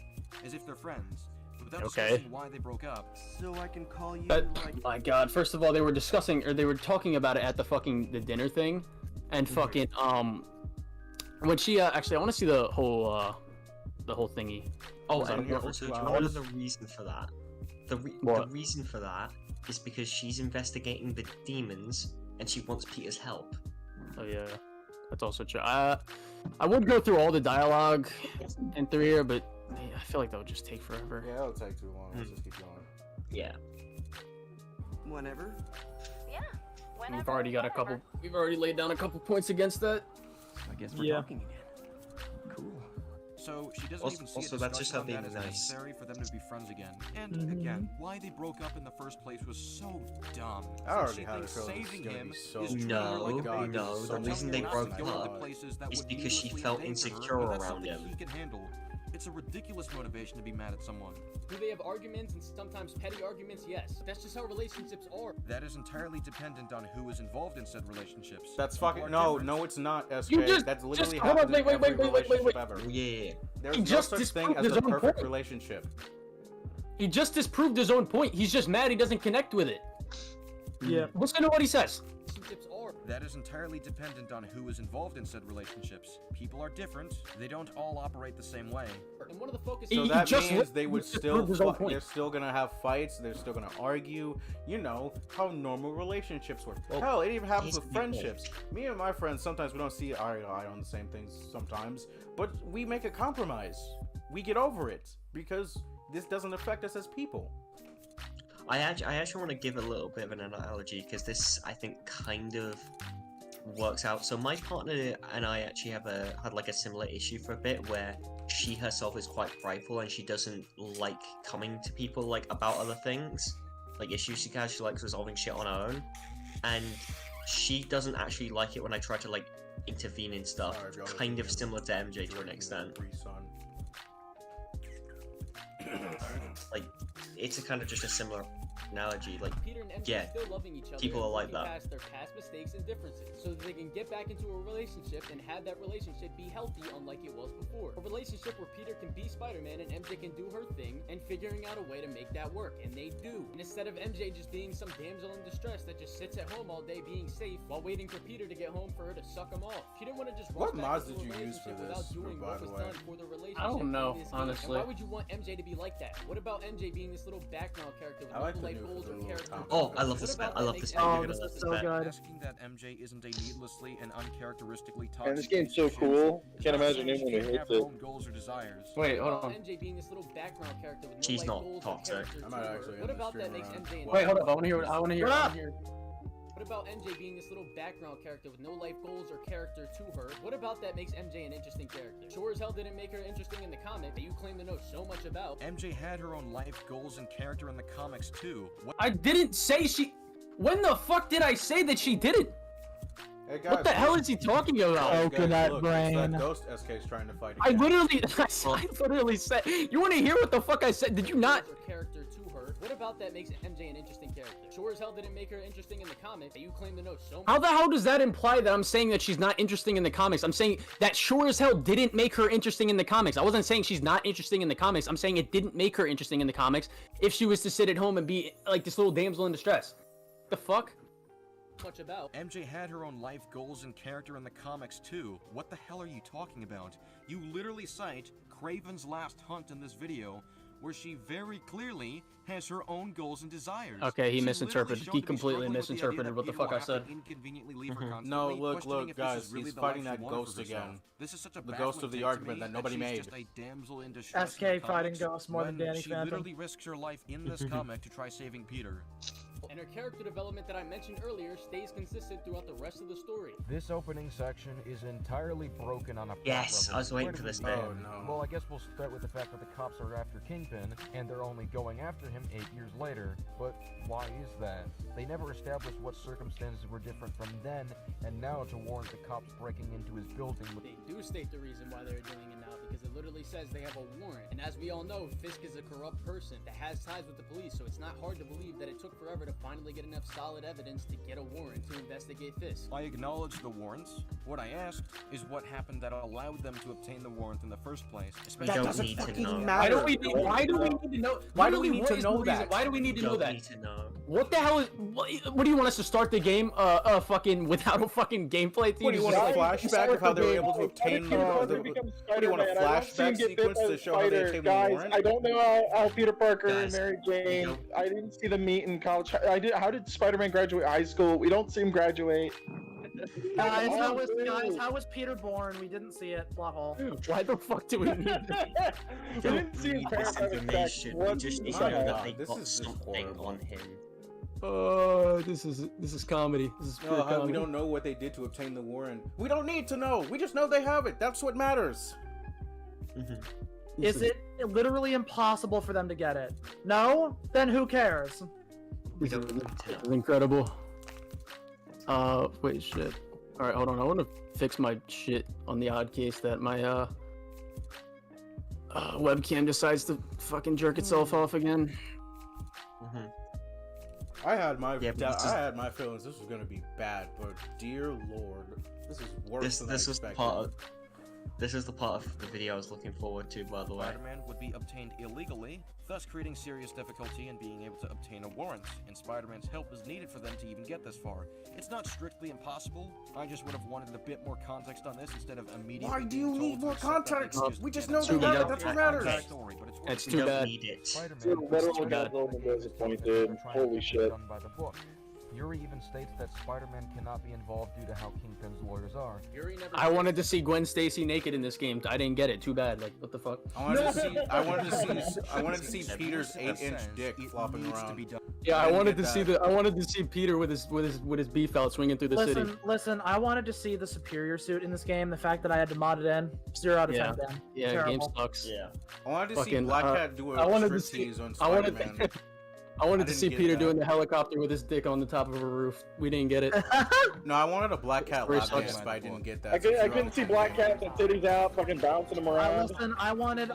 [SPEAKER 12] as if they're friends, without
[SPEAKER 13] Okay.
[SPEAKER 12] discussing why they broke up.
[SPEAKER 16] So I can call you
[SPEAKER 13] But,
[SPEAKER 16] like
[SPEAKER 13] my god, first of all, they were talking about it at the dinner thing, and fucking, when she, actually, I want to see the whole thingy.
[SPEAKER 10] Oh,
[SPEAKER 13] Was that
[SPEAKER 10] and
[SPEAKER 13] here
[SPEAKER 10] also,
[SPEAKER 13] for
[SPEAKER 10] do
[SPEAKER 13] 2
[SPEAKER 10] you know what
[SPEAKER 13] hours?
[SPEAKER 10] is the reason for that? the reason for that is because she's investigating the demons and she wants Peter's help.
[SPEAKER 13] Oh yeah, that's also true. I would go through all the dialogue in 3 here, but I feel like that would just take forever.
[SPEAKER 2] Yeah, it'll take too long. Let's just keep going.
[SPEAKER 10] Yeah.
[SPEAKER 16] Whenever.
[SPEAKER 17] Yeah.
[SPEAKER 13] We've already got a couple. We've already laid down a couple points against that.
[SPEAKER 12] I guess we're talking again. Cool. So she doesn't even see
[SPEAKER 10] Also,
[SPEAKER 12] a
[SPEAKER 10] that's just
[SPEAKER 12] discussion
[SPEAKER 10] how
[SPEAKER 12] on that
[SPEAKER 10] being
[SPEAKER 12] as
[SPEAKER 10] nice.
[SPEAKER 12] necessary for them to be friends again. And again, why they broke up in the first place was so dumb.
[SPEAKER 2] I already
[SPEAKER 12] She
[SPEAKER 2] had a
[SPEAKER 12] thinks
[SPEAKER 2] feeling this
[SPEAKER 12] saving
[SPEAKER 2] is gonna
[SPEAKER 12] him
[SPEAKER 2] be so
[SPEAKER 12] is treating her
[SPEAKER 10] No,
[SPEAKER 12] like a baby.
[SPEAKER 10] no.
[SPEAKER 12] So
[SPEAKER 10] The
[SPEAKER 12] telling
[SPEAKER 10] reason
[SPEAKER 12] her
[SPEAKER 10] they
[SPEAKER 12] not
[SPEAKER 10] broke
[SPEAKER 12] to go to the
[SPEAKER 10] up
[SPEAKER 12] places that
[SPEAKER 10] is
[SPEAKER 12] would
[SPEAKER 10] because she
[SPEAKER 12] needlessly
[SPEAKER 10] felt
[SPEAKER 12] endanger her,
[SPEAKER 10] insecure
[SPEAKER 12] but that's
[SPEAKER 10] around
[SPEAKER 12] something
[SPEAKER 10] him.
[SPEAKER 12] he can handle. It's a ridiculous motivation to be mad at someone.
[SPEAKER 6] Do they have arguments and sometimes petty arguments? Yes. That's just how relationships are.
[SPEAKER 12] That is entirely dependent on who is involved in said relationships.
[SPEAKER 2] That's
[SPEAKER 12] People
[SPEAKER 2] fucking
[SPEAKER 12] are
[SPEAKER 2] no, it's not. SK.
[SPEAKER 13] You just-
[SPEAKER 2] That's literally
[SPEAKER 13] hold on,
[SPEAKER 2] happens in
[SPEAKER 13] wait,
[SPEAKER 2] every relationship
[SPEAKER 13] wait.
[SPEAKER 2] ever.
[SPEAKER 10] Yeah.
[SPEAKER 2] There's
[SPEAKER 13] He
[SPEAKER 2] no
[SPEAKER 13] just
[SPEAKER 2] such thing
[SPEAKER 13] disproved
[SPEAKER 2] as
[SPEAKER 13] his
[SPEAKER 2] a
[SPEAKER 13] own
[SPEAKER 2] perfect
[SPEAKER 13] point.
[SPEAKER 2] relationship.
[SPEAKER 13] He just disproved his own point. He's just mad he doesn't connect with it.
[SPEAKER 14] Yeah.
[SPEAKER 13] Listen to what he says.
[SPEAKER 6] Relationships are.
[SPEAKER 12] That is entirely dependent on who is involved in said relationships. People are different. They don't all operate the same way.
[SPEAKER 6] And one of the focus.
[SPEAKER 2] So
[SPEAKER 13] He
[SPEAKER 2] that
[SPEAKER 13] just
[SPEAKER 2] means they would still
[SPEAKER 13] disproved his own point.
[SPEAKER 2] they're still gonna have fights, they're still gonna argue, you know, how normal relationships work. Hell, it even happens with friendships. Me and my friends, sometimes we don't see eye to eye on the same things sometimes, but we make a compromise. We get over it because this doesn't affect us as people.
[SPEAKER 10] I actually want to give a little bit of an analogy because this, I think, kind of works out. So my partner and I actually had like a similar issue for a bit where she herself is quite prideful and she doesn't like coming to people like about other things, like issues she has. She likes resolving shit on her own, and she doesn't actually like it when I try to like intervene in stuff. Kind of similar to MJ to an extent. Like, it's a kind of just a similar analogy. Like,
[SPEAKER 6] Peter and MJ
[SPEAKER 10] yeah,
[SPEAKER 6] still loving each other.
[SPEAKER 10] people are like that.
[SPEAKER 6] Past their past mistakes and differences, so that they can get back into a relationship and have that relationship be healthy, unlike it was before. A relationship where Peter can be Spider-Man and MJ can do her thing, and figuring out a way to make that work, and they do. And instead of MJ just being some damsel in distress that just sits at home all day being safe while waiting for Peter to get home for her to suck him off. She didn't want to just
[SPEAKER 2] What
[SPEAKER 6] rush back
[SPEAKER 2] mods
[SPEAKER 6] into
[SPEAKER 2] did
[SPEAKER 6] a
[SPEAKER 2] you use for
[SPEAKER 6] relationship
[SPEAKER 2] this,
[SPEAKER 6] without doing
[SPEAKER 2] by
[SPEAKER 6] what
[SPEAKER 2] the
[SPEAKER 6] was
[SPEAKER 2] way?
[SPEAKER 6] done for the relationship.
[SPEAKER 13] I don't know,
[SPEAKER 6] in this game.
[SPEAKER 13] honestly.
[SPEAKER 6] And why would you want MJ to be like that? What about MJ being this little background character with
[SPEAKER 2] I like
[SPEAKER 6] no
[SPEAKER 2] the
[SPEAKER 6] light
[SPEAKER 2] new-
[SPEAKER 6] goals
[SPEAKER 2] the
[SPEAKER 6] or
[SPEAKER 2] little
[SPEAKER 6] character?
[SPEAKER 2] top.
[SPEAKER 10] Oh, I love
[SPEAKER 6] What
[SPEAKER 10] this
[SPEAKER 6] about
[SPEAKER 10] bet. I
[SPEAKER 6] that
[SPEAKER 10] love
[SPEAKER 6] makes
[SPEAKER 10] this
[SPEAKER 6] MJ
[SPEAKER 10] bet. You're
[SPEAKER 14] Oh,
[SPEAKER 10] gonna
[SPEAKER 14] this
[SPEAKER 10] love
[SPEAKER 14] is
[SPEAKER 10] this
[SPEAKER 14] so
[SPEAKER 10] bet.
[SPEAKER 14] good.
[SPEAKER 12] Asking that MJ isn't a needlessly and uncharacteristically toxic.
[SPEAKER 18] Man, this game's so
[SPEAKER 12] piece of shit.
[SPEAKER 18] cool. Can't
[SPEAKER 12] It's not
[SPEAKER 18] imagine
[SPEAKER 12] saying
[SPEAKER 18] anyone
[SPEAKER 12] she
[SPEAKER 18] who
[SPEAKER 12] can't
[SPEAKER 18] hates
[SPEAKER 12] have her
[SPEAKER 18] it.
[SPEAKER 12] own goals or desires.
[SPEAKER 13] Wait, hold
[SPEAKER 6] What
[SPEAKER 13] on.
[SPEAKER 6] about MJ being this little background character with no
[SPEAKER 10] She's
[SPEAKER 6] life
[SPEAKER 10] not
[SPEAKER 6] goals or
[SPEAKER 10] toxic.
[SPEAKER 6] character
[SPEAKER 2] I
[SPEAKER 6] to
[SPEAKER 2] might
[SPEAKER 6] her?
[SPEAKER 2] actually
[SPEAKER 6] What
[SPEAKER 2] end
[SPEAKER 6] about
[SPEAKER 2] this
[SPEAKER 6] that makes
[SPEAKER 2] stream
[SPEAKER 6] MJ an
[SPEAKER 13] Wait, hold up. I want to hear.
[SPEAKER 6] What about MJ being this little background character with no life goals or character to her? What about that makes MJ an interesting character? Sure as hell didn't make her interesting in the comic that you claim to know so much about.
[SPEAKER 12] MJ had her own life goals and character in the comics too. What
[SPEAKER 13] I didn't say she. When the fuck did I say that she didn't?
[SPEAKER 2] Hey guys,
[SPEAKER 13] What the hell is he talking about?
[SPEAKER 2] guys,
[SPEAKER 14] Coconut
[SPEAKER 2] look,
[SPEAKER 14] brain.
[SPEAKER 2] It's that ghost SK's trying to fight
[SPEAKER 13] I
[SPEAKER 2] again.
[SPEAKER 13] literally said. You want to hear what the fuck I said? Did you not?
[SPEAKER 6] Or character to her. What about that makes MJ an interesting character? Sure as hell didn't make her interesting in the comic that you claim to know so much.
[SPEAKER 13] How the hell does that imply that I'm saying that she's not interesting in the comics? I'm saying that sure as hell didn't make her interesting in the comics. I wasn't saying she's not interesting in the comics. I'm saying it didn't make her interesting in the comics if she was to sit at home and be like this little damsel in distress. The fuck?
[SPEAKER 6] Much about.
[SPEAKER 12] MJ had her own life goals and character in the comics too. What the hell are you talking about? You literally cite Kraven's Last Hunt in this video, where she very clearly has her own goals and desires.
[SPEAKER 13] Okay, he
[SPEAKER 12] She's
[SPEAKER 13] misinterpreted.
[SPEAKER 12] literally
[SPEAKER 13] He
[SPEAKER 12] shown to be
[SPEAKER 13] completely
[SPEAKER 12] struggling with the idea
[SPEAKER 13] misinterpreted
[SPEAKER 12] that
[SPEAKER 13] what the
[SPEAKER 12] Peter
[SPEAKER 13] fuck
[SPEAKER 12] will
[SPEAKER 13] I
[SPEAKER 12] have
[SPEAKER 13] said.
[SPEAKER 12] to inconveniently leave her
[SPEAKER 2] No,
[SPEAKER 12] constantly,
[SPEAKER 2] look,
[SPEAKER 12] questioning if this
[SPEAKER 2] guys,
[SPEAKER 12] is really
[SPEAKER 2] he's
[SPEAKER 12] the life
[SPEAKER 2] fighting
[SPEAKER 12] she
[SPEAKER 2] that
[SPEAKER 12] wanted
[SPEAKER 2] ghost
[SPEAKER 12] for herself.
[SPEAKER 2] again.
[SPEAKER 12] This is such a
[SPEAKER 2] The
[SPEAKER 12] baffling
[SPEAKER 2] ghost of the
[SPEAKER 12] take to
[SPEAKER 2] argument
[SPEAKER 12] me
[SPEAKER 2] that nobody
[SPEAKER 12] she's
[SPEAKER 2] made.
[SPEAKER 12] just a damsel in distress
[SPEAKER 11] SK
[SPEAKER 12] in the
[SPEAKER 11] fighting
[SPEAKER 12] comics
[SPEAKER 11] ghosts more than
[SPEAKER 12] when
[SPEAKER 11] Danny
[SPEAKER 12] she
[SPEAKER 11] Phantom.
[SPEAKER 12] literally risks her life in this comic to try saving Peter.
[SPEAKER 6] And her character development that I mentioned earlier stays consistent throughout the rest of the story.
[SPEAKER 7] This opening section is entirely broken on a plot
[SPEAKER 10] Yes,
[SPEAKER 7] level.
[SPEAKER 10] I was waiting
[SPEAKER 7] Where
[SPEAKER 10] for
[SPEAKER 7] do we
[SPEAKER 10] this
[SPEAKER 7] begin?
[SPEAKER 10] bit.
[SPEAKER 2] Oh, no.
[SPEAKER 7] Well, I guess we'll start with the fact that the cops are after Kingpin, and they're only going after him 8 years later. But why is that? They never established what circumstances were different from then and now to warrant the cops breaking into his building with...
[SPEAKER 6] They do state the reason why they're doing it now, because it literally says they have a warrant. And as we all know, Fisk is a corrupt person that has ties with the police, so it's not hard to believe that it took forever to finally get enough solid evidence to get a warrant to investigate Fisk.
[SPEAKER 12] I acknowledge the warrants. What I asked is what happened that allowed them to obtain the warrant in the first place.
[SPEAKER 10] That doesn't need to know.
[SPEAKER 13] Why do we need to know?
[SPEAKER 2] Why do we need to
[SPEAKER 13] What is the
[SPEAKER 2] know
[SPEAKER 13] reason?
[SPEAKER 2] that?
[SPEAKER 13] Why do we need to know
[SPEAKER 10] Don't
[SPEAKER 13] that?
[SPEAKER 10] need to know.
[SPEAKER 13] What the hell is? What do you want us to start the game? Fucking without a fucking gameplay?
[SPEAKER 2] What do you want a
[SPEAKER 13] Just, like,
[SPEAKER 2] flashback of how they were able to obtain the? What do you want a
[SPEAKER 18] I don't see him
[SPEAKER 2] flashback
[SPEAKER 18] get bit
[SPEAKER 2] sequence
[SPEAKER 18] by
[SPEAKER 2] to
[SPEAKER 18] the
[SPEAKER 2] show how they
[SPEAKER 18] spider.
[SPEAKER 2] obtained the
[SPEAKER 18] Guys,
[SPEAKER 2] warrant?
[SPEAKER 18] I don't know how Peter Parker and
[SPEAKER 10] Guys,
[SPEAKER 18] Mary
[SPEAKER 10] we
[SPEAKER 18] Jane.
[SPEAKER 10] don't-
[SPEAKER 18] I didn't see them meet in college. How did Spider-Man graduate high school? We don't see him graduate.
[SPEAKER 11] Guys, how was Peter born? We didn't see it. Plot hole.
[SPEAKER 13] Why the fuck do we need this?
[SPEAKER 10] We don't need this information. We just need to know that they
[SPEAKER 2] This
[SPEAKER 10] got
[SPEAKER 2] is just
[SPEAKER 10] something
[SPEAKER 2] horrible.
[SPEAKER 10] on him.
[SPEAKER 13] Oh, this is comedy. This is pure
[SPEAKER 2] No,
[SPEAKER 13] comedy.
[SPEAKER 2] we don't know what they did to obtain the warrant. We don't need to know. We just know they have it. That's what matters.
[SPEAKER 11] Is it literally impossible for them to get it? No? Then who cares?
[SPEAKER 13] This is incredible. Wait, shit. Alright, hold on. I want to fix my shit on the odd case that my, webcam decides to fucking jerk itself off again.
[SPEAKER 2] I had my
[SPEAKER 10] I
[SPEAKER 2] had my feelings. This was gonna be bad, but dear lord, this is worse than I
[SPEAKER 10] This was
[SPEAKER 2] expected.
[SPEAKER 10] This is the part of the video I was looking forward to, by the way.
[SPEAKER 12] Spider-Man would be obtained illegally, thus creating serious difficulty in being able to obtain a warrant, and Spider-Man's help is needed for them to even get this far. It's not strictly impossible, I just would have wanted a bit more context on this instead of immediately
[SPEAKER 2] Why do
[SPEAKER 12] being
[SPEAKER 2] you
[SPEAKER 12] told
[SPEAKER 2] need
[SPEAKER 12] to
[SPEAKER 2] more
[SPEAKER 12] accept that they
[SPEAKER 2] context?
[SPEAKER 12] can just
[SPEAKER 2] We just
[SPEAKER 12] get
[SPEAKER 2] know
[SPEAKER 12] it.
[SPEAKER 2] they have it. That's what matters.
[SPEAKER 13] That's
[SPEAKER 10] We
[SPEAKER 13] too
[SPEAKER 10] don't
[SPEAKER 13] bad.
[SPEAKER 10] need it.
[SPEAKER 7] Spider-Man
[SPEAKER 18] Literal got disappointed. Holy shit.
[SPEAKER 7] done by the book. Yuri even states that Spider-Man cannot be involved due to how Kingpin's lawyers are.
[SPEAKER 13] I wanted to see Gwen Stacy naked in this game. I didn't get it. Too bad. Like, what the fuck?
[SPEAKER 2] I wanted to see Peter's 8-inch dick flopping around.
[SPEAKER 13] Yeah, I wanted to see Peter with his beef out swinging through the city.
[SPEAKER 11] Listen, I wanted to see the superior suit in this game. The fact that I had to mod it in, 0 out of 10 then.
[SPEAKER 13] Yeah,
[SPEAKER 11] Terrible.
[SPEAKER 13] game sucks.
[SPEAKER 10] Yeah.
[SPEAKER 2] I wanted to see Black Cat do a striptease on Spider-Man.
[SPEAKER 13] I wanted to
[SPEAKER 2] didn't
[SPEAKER 13] see
[SPEAKER 2] get
[SPEAKER 13] Peter
[SPEAKER 2] that.
[SPEAKER 13] doing the helicopter with his dick on the top of a roof. We didn't get it.
[SPEAKER 2] No, I wanted a Black Cat
[SPEAKER 13] Very
[SPEAKER 2] lap
[SPEAKER 13] sucks.
[SPEAKER 2] dance, but I didn't get that.
[SPEAKER 18] I couldn't see Black Cat with titties out, fucking bouncing them around.
[SPEAKER 11] Listen, I wanted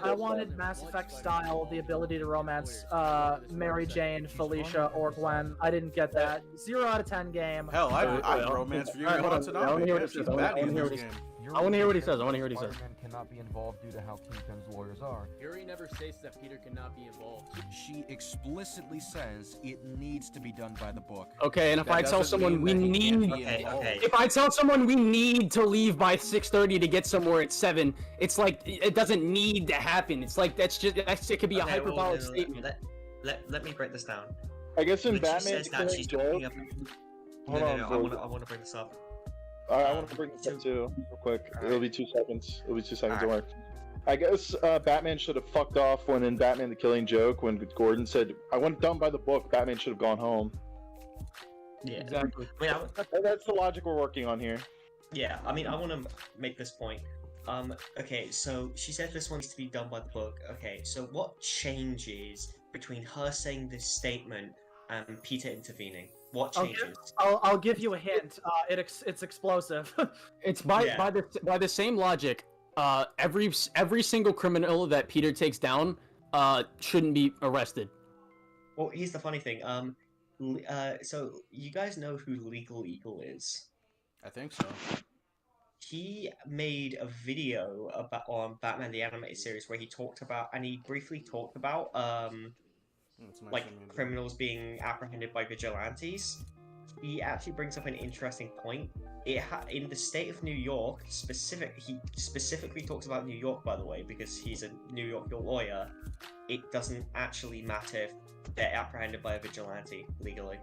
[SPEAKER 11] Mass Effect style, the ability to romance Mary Jane, Felicia, or Gwen. I didn't get that. 0 out of 10 game.
[SPEAKER 2] Hell, I romanced Yuri Watanabe. Yeah, she's bad in this game.
[SPEAKER 13] I want to hear what he says. I want to hear what he says.
[SPEAKER 7] Spider-Man cannot be involved due to how Kingpin's lawyers are.
[SPEAKER 6] Yuri never states that Peter cannot be involved.
[SPEAKER 12] She explicitly says it needs to be done by the book.
[SPEAKER 13] Okay, and if I tell someone we need,
[SPEAKER 10] Okay.
[SPEAKER 13] if I tell someone we need to leave by 6:30 to get somewhere at 7, it's like it doesn't need to happen. It's like it could be a
[SPEAKER 10] Okay, well,
[SPEAKER 13] hyperbolic
[SPEAKER 10] no,
[SPEAKER 13] statement.
[SPEAKER 10] Let me break this down.
[SPEAKER 18] I guess in
[SPEAKER 10] When she
[SPEAKER 18] Batman
[SPEAKER 10] says that,
[SPEAKER 18] Killing
[SPEAKER 10] she's
[SPEAKER 18] Joke.
[SPEAKER 10] talking about...
[SPEAKER 18] Hold
[SPEAKER 10] No,
[SPEAKER 18] on,
[SPEAKER 10] no,
[SPEAKER 18] Zoe.
[SPEAKER 10] I want to bring this up.
[SPEAKER 18] I want to bring this up too, real quick. It'll be 2 seconds. It'll be 2 seconds. Don't
[SPEAKER 10] Alright.
[SPEAKER 18] worry. I guess Batman should have fucked off when in Batman the Killing Joke, when Gordon said, "I went done by the book." Batman should have gone home.
[SPEAKER 10] Yeah.
[SPEAKER 13] Exactly.
[SPEAKER 10] I mean,
[SPEAKER 18] That's the logic we're working on here.
[SPEAKER 10] Yeah, I mean, I want to make this point. Okay, so she said this one needs to be done by the book. Okay, so what changes between her saying this statement and Peter intervening? What changes?
[SPEAKER 11] I'll give you a hint. It's explosive.
[SPEAKER 13] It's by the same logic. Every single criminal that Peter takes down shouldn't be arrested.
[SPEAKER 10] Well, here's the funny thing. So you guys know who Legal Eagle is?
[SPEAKER 2] I think so.
[SPEAKER 10] He made a video on Batman the Animated Series where he briefly talked about like criminals being apprehended by vigilantes. He actually brings up an interesting point. In the state of New York, he specifically talks about New York, by the way, because he's a New York lawyer. It doesn't actually matter if they're apprehended by a vigilante legally.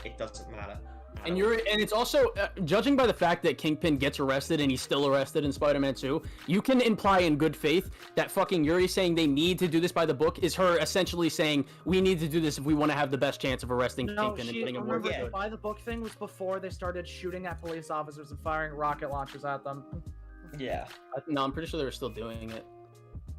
[SPEAKER 10] It doesn't matter.
[SPEAKER 13] And it's also judging by the fact that Kingpin gets arrested and he's still arrested in Spider-Man 2, you can imply in good faith that fucking Yuri saying they need to do this by the book is her essentially saying we need to do this if we want to have the best chance of arresting Kingpin and putting him
[SPEAKER 11] remember,
[SPEAKER 13] away.
[SPEAKER 11] the by the book thing was before they started shooting at police officers and firing rocket launchers at them.
[SPEAKER 10] Yeah.
[SPEAKER 13] No, I'm pretty sure they were still doing it.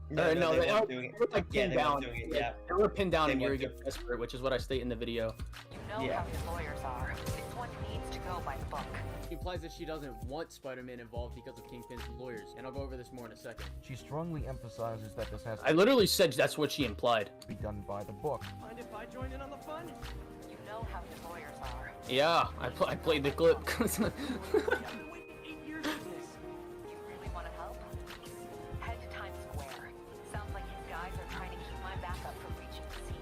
[SPEAKER 10] No,
[SPEAKER 13] they
[SPEAKER 10] weren't doing it.
[SPEAKER 13] were like
[SPEAKER 10] Yeah,
[SPEAKER 13] pinned
[SPEAKER 10] they weren't
[SPEAKER 13] down.
[SPEAKER 10] doing it, yeah.
[SPEAKER 13] They were pinned down
[SPEAKER 10] They
[SPEAKER 13] and Yuri
[SPEAKER 10] weren't
[SPEAKER 13] gets desperate, which is what I state in the video.
[SPEAKER 17] You know how your lawyers are. This one needs to go by the book.
[SPEAKER 6] She implies that she doesn't want Spider-Man involved because of Kingpin's lawyers, and I'll go over this more in a second.
[SPEAKER 7] She strongly emphasizes that this has
[SPEAKER 13] I literally said that's what she implied.
[SPEAKER 7] to be done by the book.
[SPEAKER 16] Mind if I join in on the fun?
[SPEAKER 17] You know how your lawyers are.
[SPEAKER 13] Yeah, I played the clip.
[SPEAKER 17] You really want to help? Head to Times Square. Sounds like his guys are trying to keep my backup from reaching the scene.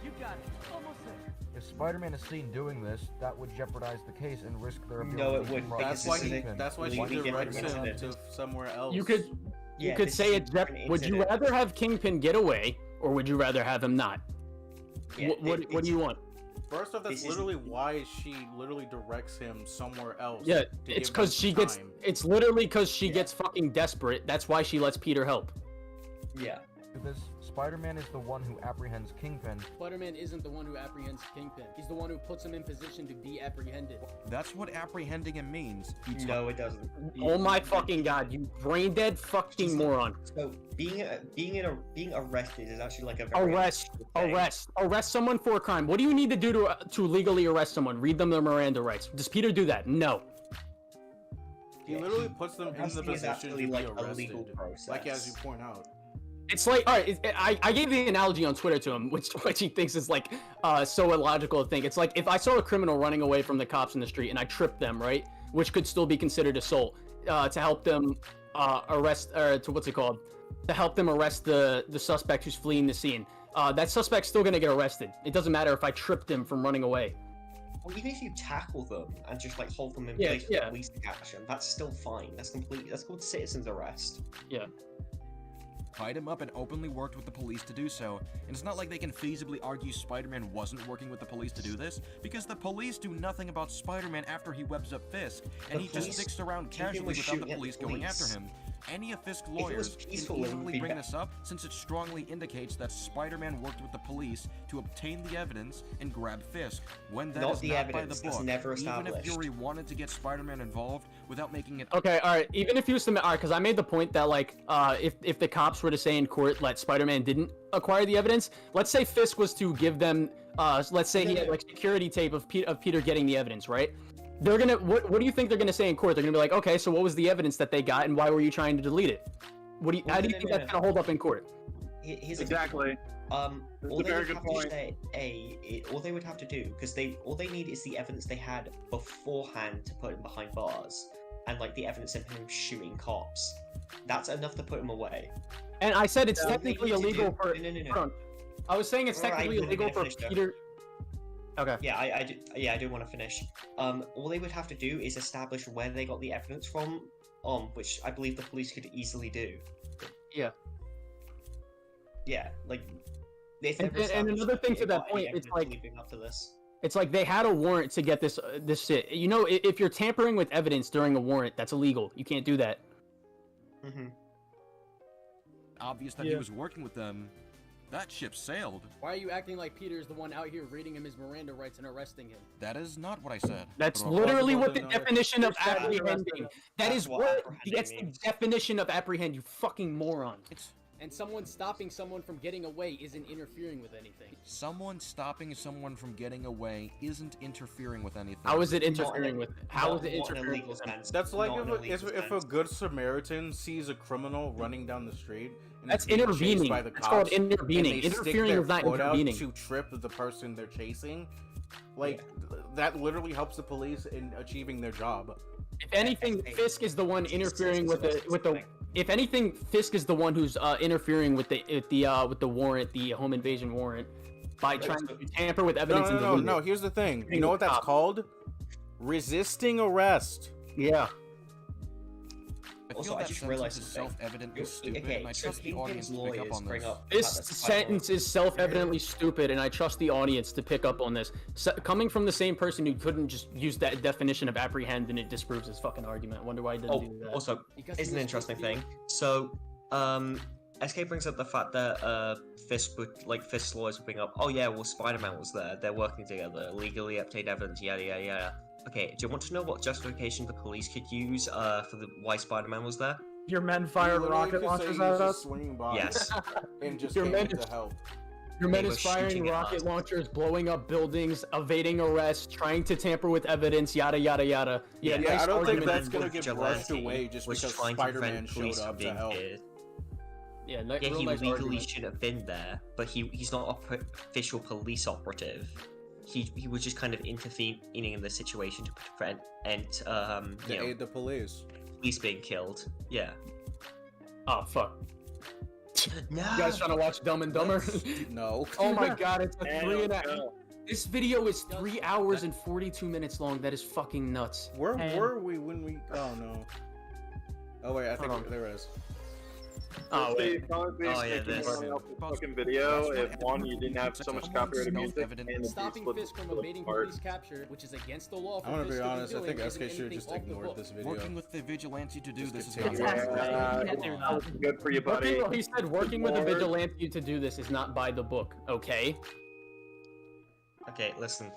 [SPEAKER 16] You got it. Almost there.
[SPEAKER 7] If Spider-Man is seen doing this, that would jeopardize the case and risk their ability
[SPEAKER 10] No, it
[SPEAKER 7] to
[SPEAKER 10] wouldn't,
[SPEAKER 7] rob
[SPEAKER 10] because
[SPEAKER 2] That's why
[SPEAKER 10] this is
[SPEAKER 2] he.
[SPEAKER 10] a
[SPEAKER 2] That's why she
[SPEAKER 10] completely different
[SPEAKER 2] directs him
[SPEAKER 10] incident.
[SPEAKER 2] to somewhere else.
[SPEAKER 13] You could. You could say it. Would you rather have Kingpin get away, or would you rather have him not?
[SPEAKER 10] Yeah,
[SPEAKER 13] What do you want?
[SPEAKER 2] First off, that's literally why she literally directs him somewhere else.
[SPEAKER 13] Yeah, it's because she gets. It's literally because she gets fucking desperate. That's why she lets Peter help.
[SPEAKER 10] Yeah.
[SPEAKER 7] This Spider-Man is the one who apprehends Kingpin.
[SPEAKER 6] Spider-Man isn't the one who apprehends Kingpin. He's the one who puts him in position to be apprehended.
[SPEAKER 12] That's what apprehending him means.
[SPEAKER 10] No, it doesn't.
[SPEAKER 13] Oh my fucking god, you brain dead fucking moron.
[SPEAKER 10] So being arrested is actually like a very
[SPEAKER 13] Arrest someone for a crime. What do you need to do to legally arrest someone? Read them their Miranda rights. Does Peter do that? No.
[SPEAKER 2] He literally puts them in the position to be
[SPEAKER 10] like
[SPEAKER 2] arrested.
[SPEAKER 10] a legal process.
[SPEAKER 2] Like as you point out.
[SPEAKER 13] It's like, all right, I gave the analogy on Twitter to him, which he thinks is like so illogical to think. It's like if I saw a criminal running away from the cops in the street and I tripped them, right, which could still be considered assault, to help them arrest, or to what's it called, to help them arrest the suspect who's fleeing the scene. That suspect's still gonna get arrested. It doesn't matter if I tripped him from running away.
[SPEAKER 10] Well, even if you tackle them and just like hold them in place for police action, that's still fine. That's called citizen's arrest.
[SPEAKER 13] Yeah.
[SPEAKER 12] Tied him up and openly worked with the police to do so. And it's not like they can feasibly argue Spider-Man wasn't working with the police to do this, because the police do nothing about Spider-Man after he webs up Fisk, and he just sticks around casually without the police going after him. Any of Fisk's lawyers can easily bring this up, since it strongly indicates that Spider-Man worked with the police to obtain the evidence and grab Fisk, when that is not by the book. Even if Fury wanted to get Spider-Man involved without making it...
[SPEAKER 13] Okay, alright, even if you submit... Alright, because I made the point that, like, if the cops were to say in court that Spider-Man didn't acquire the evidence, let's say Fisk was to give them, let's say he had, like, security tape of Peter getting the evidence, right? They're gonna, what do you think they're gonna say in court? They're gonna be like, okay, so what was the evidence that they got, and why were you trying to delete it? How do you think that's gonna hold up in court?
[SPEAKER 18] Exactly.
[SPEAKER 10] All they would have to say, all they would have to do, because all they need is the evidence they had beforehand to put him behind bars, and like the evidence of him shooting cops. That's enough to put him away.
[SPEAKER 13] And I said it's technically illegal for. No. I was saying it's technically illegal for Peter. Okay.
[SPEAKER 10] Yeah, I do want to finish. All they would have to do is establish where they got the evidence from, which I believe the police could easily do.
[SPEAKER 13] Yeah.
[SPEAKER 10] Yeah, like.
[SPEAKER 13] And another thing to that point, it's like
[SPEAKER 10] leading up to this.
[SPEAKER 13] It's like they had a warrant to get this shit. You know, if you're tampering with evidence during a warrant, that's illegal. You can't do that.
[SPEAKER 10] Mm-hmm.
[SPEAKER 12] Obvious that he was working with them. That ship sailed.
[SPEAKER 6] Why are you acting like Peter's the one out here reading him his Miranda rights and arresting him?
[SPEAKER 12] That is not what I said.
[SPEAKER 13] That's literally what the definition of apprehending. That is what that's the definition of apprehend, you fucking moron.
[SPEAKER 6] And someone stopping someone from getting away isn't interfering with anything.
[SPEAKER 12] Someone stopping someone from getting away isn't interfering with anything.
[SPEAKER 13] How is it interfering with? How is it interfering with?
[SPEAKER 2] That's like if a good Samaritan sees a criminal running down the street. And
[SPEAKER 13] that's intervening.
[SPEAKER 2] By the
[SPEAKER 13] It's called intervening.
[SPEAKER 2] Interfering
[SPEAKER 13] is not intervening.
[SPEAKER 2] To trip the person they're chasing, like that literally helps the police in achieving their job.
[SPEAKER 13] If anything, Fisk is the one interfering with the. If anything, Fisk is the one who's interfering with the warrant, the home invasion warrant, by trying to tamper with evidence.
[SPEAKER 2] No. Here's the thing. You know what that's called? Resisting arrest.
[SPEAKER 13] Yeah.
[SPEAKER 10] Also, I just realized
[SPEAKER 12] self-evidently stupid, and I trust the audience to pick up on this.
[SPEAKER 13] This sentence is self-evidently stupid, and I trust the audience to pick up on this. Coming from the same person who couldn't just use that definition of apprehend, and it disproves his fucking argument. I wonder why he didn't do that.
[SPEAKER 10] Also, it's an interesting thing. So, SK brings up the fact that Fisk's lawyers bring up, oh yeah, well, Spider-Man was there. They're working together, legally obtained evidence, yada yada yada. Okay, do you want to know what justification the police could use for why Spider-Man was there?
[SPEAKER 11] Your men fired rocket launchers at us?
[SPEAKER 10] Yes.
[SPEAKER 2] And just
[SPEAKER 13] Your men
[SPEAKER 2] to help.
[SPEAKER 13] Your men is firing rocket launchers, blowing up buildings, evading arrest, trying to tamper with evidence, yada yada yada.
[SPEAKER 2] Yeah, nice I don't think that's gonna get brushed away just because Spider-Man showed up to help.
[SPEAKER 10] Yeah, he legally should have been there, but he's not an official police operative. He was just kind of intervening in the situation to prevent
[SPEAKER 2] aid the police
[SPEAKER 13] being killed.
[SPEAKER 10] Yeah.
[SPEAKER 13] Oh fuck.
[SPEAKER 10] No.
[SPEAKER 13] You guys trying to watch Dumb and Dumber?
[SPEAKER 2] No.
[SPEAKER 13] Oh my god, it's a 3.5. This video is 3 hours and 42 minutes long. That is fucking nuts.
[SPEAKER 2] Where were we when we? Oh no. Oh wait, I think there is.
[SPEAKER 13] Oh, wait.
[SPEAKER 19] Fucking video. If one, you didn't have so much copyrighted music, and
[SPEAKER 6] Stopping Fisk from evading police capture, which is against the law.
[SPEAKER 2] I'm gonna be honest. I think SK should have just ignored this video.
[SPEAKER 12] Working with the vigilante to do this is
[SPEAKER 19] good for you, buddy.
[SPEAKER 13] He said working with a vigilante to do this is not by the book. Okay.
[SPEAKER 10] Okay, listen.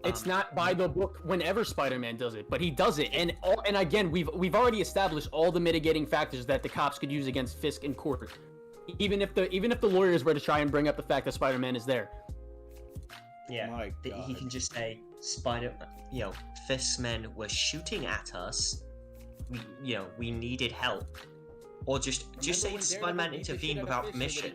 [SPEAKER 13] It's not by the book whenever Spider-Man does it, but he does it, and again, we've already established all the mitigating factors that the cops could use against Fisk in court, even if the lawyers were to try and bring up the fact that Spider-Man is there.
[SPEAKER 10] Yeah, he can just say Fisk's men were shooting at us. We needed help. Or just say Spider-Man intervened without permission.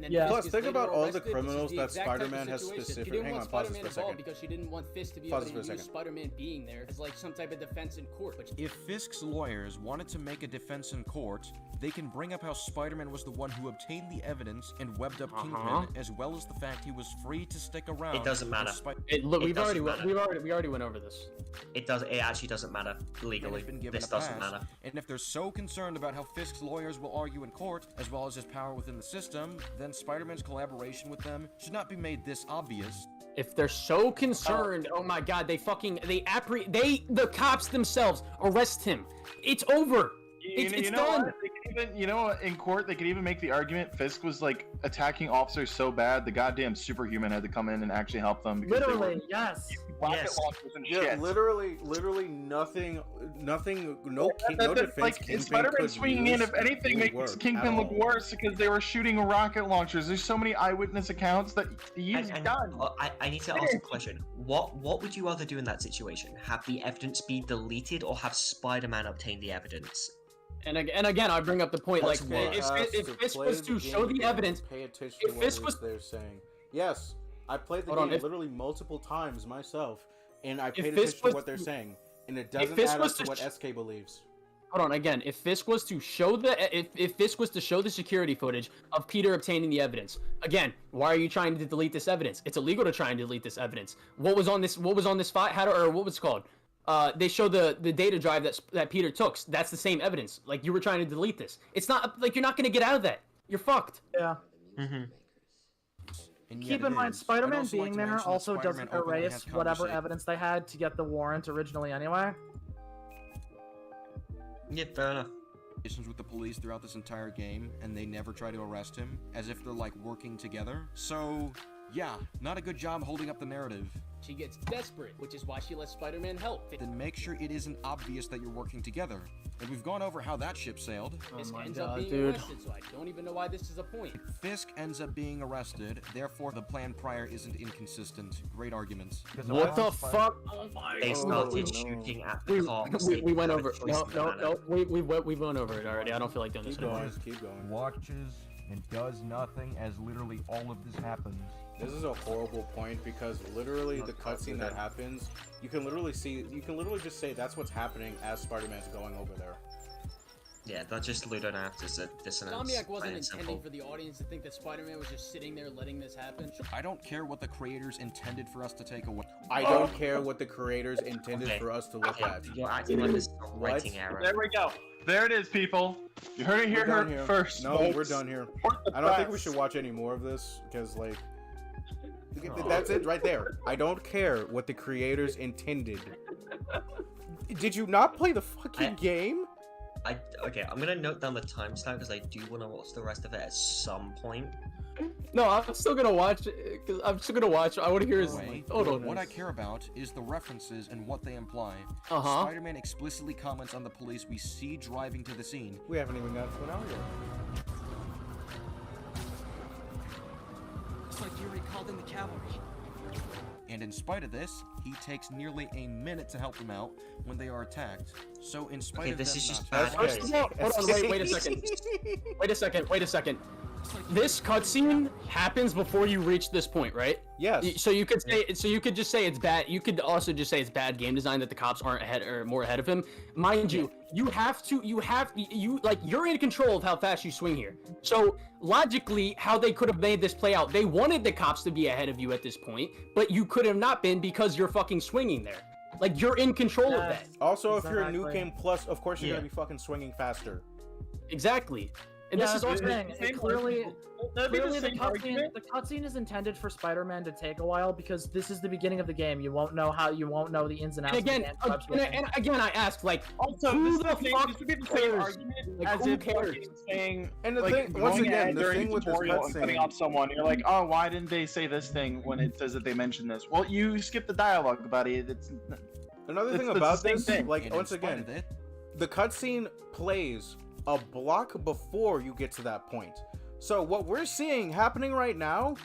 [SPEAKER 2] Yeah. Plus, think about all the criminals that Spider-Man has specifically. Hang on, pause this for a second.
[SPEAKER 6] Because she didn't want Fisk to be able to use Spider-Man being there as like some type of defense in court.
[SPEAKER 12] If Fisk's lawyers wanted to make a defense in court, they can bring up how Spider-Man was the one who obtained the evidence and webbed up Kingpin, as well as the fact he was free to stick around.
[SPEAKER 10] It doesn't matter.
[SPEAKER 13] We already went over this.
[SPEAKER 10] It actually doesn't matter legally. This doesn't matter.
[SPEAKER 12] And if they're so concerned about how Fisk's lawyers will argue in court, as well as his power within the system, then Spider-Man's collaboration with them should not be made this obvious.
[SPEAKER 13] If they're so concerned, oh my god, the cops themselves arrest him. It's over. It's done.
[SPEAKER 19] What? They could even, in court, they could even make the argument Fisk was like attacking officers so bad, the goddamn superhuman had to come in and actually help them.
[SPEAKER 11] Literally, yes.
[SPEAKER 19] Rocket launchers and shit.
[SPEAKER 2] Literally nothing. No defense.
[SPEAKER 19] Like Spider-Man swinging in, if anything, makes Kingpin look worse because they were shooting rocket launchers. There's so many eyewitness accounts that he's done.
[SPEAKER 10] I need to ask a question. What would you rather do in that situation? Have the evidence be deleted or have Spider-Man obtain the evidence?
[SPEAKER 13] And again, I bring up the point, like, if Fisk was to show the evidence,
[SPEAKER 2] pay attention to what they're saying. Yes, I played the game literally multiple times myself, and I paid attention to what they're saying, and it doesn't add up to what SK believes.
[SPEAKER 13] Hold on, again, if Fisk was to show if Fisk was to show the security footage of Peter obtaining the evidence, again, why are you trying to delete this evidence? It's illegal to try and delete this evidence. What was on this file? What was it called? They show the data drive that Peter took. That's the same evidence. Like, you were trying to delete this. It's not like you're not gonna get out of that. You're fucked.
[SPEAKER 11] Yeah. Keep in mind, Spider-Man being there also doesn't erase whatever evidence they had to get the warrant originally anyway.
[SPEAKER 10] Yeah, fair enough.
[SPEAKER 12] With the police throughout this entire game, and they never try to arrest him, as if they're like working together. So, yeah, not a good job holding up the narrative.
[SPEAKER 6] She gets desperate, which is why she lets Spider-Man help.
[SPEAKER 12] Then make sure it isn't obvious that you're working together. And we've gone over how that ship sailed.
[SPEAKER 6] Fisk ends up being arrested, so I don't even know why this is a point.
[SPEAKER 12] Fisk ends up being arrested, therefore the plan prior isn't inconsistent. Great arguments.
[SPEAKER 13] What the fuck?
[SPEAKER 10] They started shooting at the cops.
[SPEAKER 13] We went over. No. We went over it already. I don't feel like doing this anymore.
[SPEAKER 2] Keep going.
[SPEAKER 7] Watches and does nothing as literally all of this happens.
[SPEAKER 2] This is a horrible point because literally the cutscene that happens, you can literally just say that's what's happening as Spider-Man's going over there.
[SPEAKER 10] Yeah, that's just Ludonauts dissonance.
[SPEAKER 6] Insomniac wasn't intending for the audience to think that Spider-Man was just sitting there letting this happen.
[SPEAKER 12] I don't care what the creators intended for us to take away.
[SPEAKER 2] I don't care what the creators intended for us to look at.
[SPEAKER 10] You're acting like this is a writing error.
[SPEAKER 19] There we go. There it is, people. You heard it here first.
[SPEAKER 2] No, we're done here. I don't think we should watch any more of this because, like, that's it right there. I don't care what the creators intended. Did you not play the fucking game?
[SPEAKER 10] Okay, I'm gonna note down the timestamp because I do want to watch the rest of it at some point.
[SPEAKER 13] No, I'm still gonna watch it. I'm still gonna watch. I want to hear his. Hold on.
[SPEAKER 12] What I care about is the references and what they imply. Spider-Man explicitly comments on the police we see driving to the scene.
[SPEAKER 2] We haven't even got to an hour yet.
[SPEAKER 16] Looks like you recalled in the cavalry.
[SPEAKER 12] And in spite of this, he takes nearly a minute to help them out when they are attacked. So in spite of
[SPEAKER 10] this
[SPEAKER 12] them
[SPEAKER 10] is just
[SPEAKER 12] not-
[SPEAKER 10] bad.
[SPEAKER 13] First of all, hold on, wait a second. Wait a second. This cutscene happens before you reach this point, right?
[SPEAKER 2] Yes.
[SPEAKER 13] So you could say, you could just say it's bad. You could also just say it's bad game design that the cops aren't ahead or more ahead of him. Mind you, you're in control of how fast you swing here. So logically, how they could have made this play out, they wanted the cops to be ahead of you at this point, but you could have not been because you're fucking swinging there. Like, you're in control of that.
[SPEAKER 2] Also, if you're a new game plus, of course you're gonna be fucking swinging faster.
[SPEAKER 13] Exactly. And
[SPEAKER 11] Yeah,
[SPEAKER 13] this is
[SPEAKER 11] that's
[SPEAKER 13] also
[SPEAKER 11] the thing. Clearly the cutscene is intended for Spider-Man to take a while because this is the beginning of the game. You won't know the ins and outs.
[SPEAKER 13] And again, I ask, like,
[SPEAKER 18] also,
[SPEAKER 13] who
[SPEAKER 18] this
[SPEAKER 13] the fuck
[SPEAKER 18] would be the same
[SPEAKER 13] cares?
[SPEAKER 18] argument
[SPEAKER 13] Like,
[SPEAKER 18] as
[SPEAKER 13] who
[SPEAKER 18] if
[SPEAKER 13] cares?
[SPEAKER 18] fucking saying,
[SPEAKER 2] And the
[SPEAKER 18] like,
[SPEAKER 2] thing, once
[SPEAKER 18] going
[SPEAKER 2] again,
[SPEAKER 18] ahead
[SPEAKER 2] the
[SPEAKER 18] during
[SPEAKER 2] thing
[SPEAKER 18] a
[SPEAKER 2] with this
[SPEAKER 18] tutorial and cutting
[SPEAKER 2] cutscene,
[SPEAKER 18] off someone, you're like, oh, why didn't they say this thing when it says that they mentioned this? Well, you skip the dialogue about it. It's
[SPEAKER 2] another thing
[SPEAKER 18] it's
[SPEAKER 2] about
[SPEAKER 18] the same
[SPEAKER 2] this,
[SPEAKER 18] thing.
[SPEAKER 2] like, once again, the cutscene plays a block before you get to that point. So what we're seeing happening right now,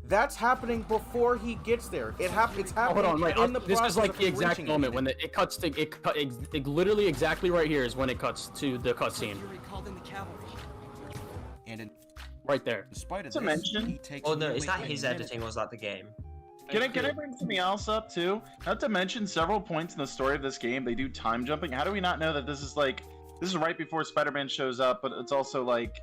[SPEAKER 2] that's happening before he gets there. It's happening
[SPEAKER 13] Hold on, right.
[SPEAKER 2] in the
[SPEAKER 13] This
[SPEAKER 2] process
[SPEAKER 13] is like
[SPEAKER 2] of
[SPEAKER 13] the exact
[SPEAKER 2] reaching
[SPEAKER 13] moment when it cuts to it literally exactly right here is when it cuts to the cutscene.
[SPEAKER 12] And
[SPEAKER 13] right there.
[SPEAKER 12] Despite
[SPEAKER 18] It's a mention.
[SPEAKER 10] Oh no, is that his editing or was that the game?
[SPEAKER 18] Can I bring something else up too? Not to mention several points in the story of this game, they do time jumping. How do we not know that this is right before Spider-Man shows up, but it's also like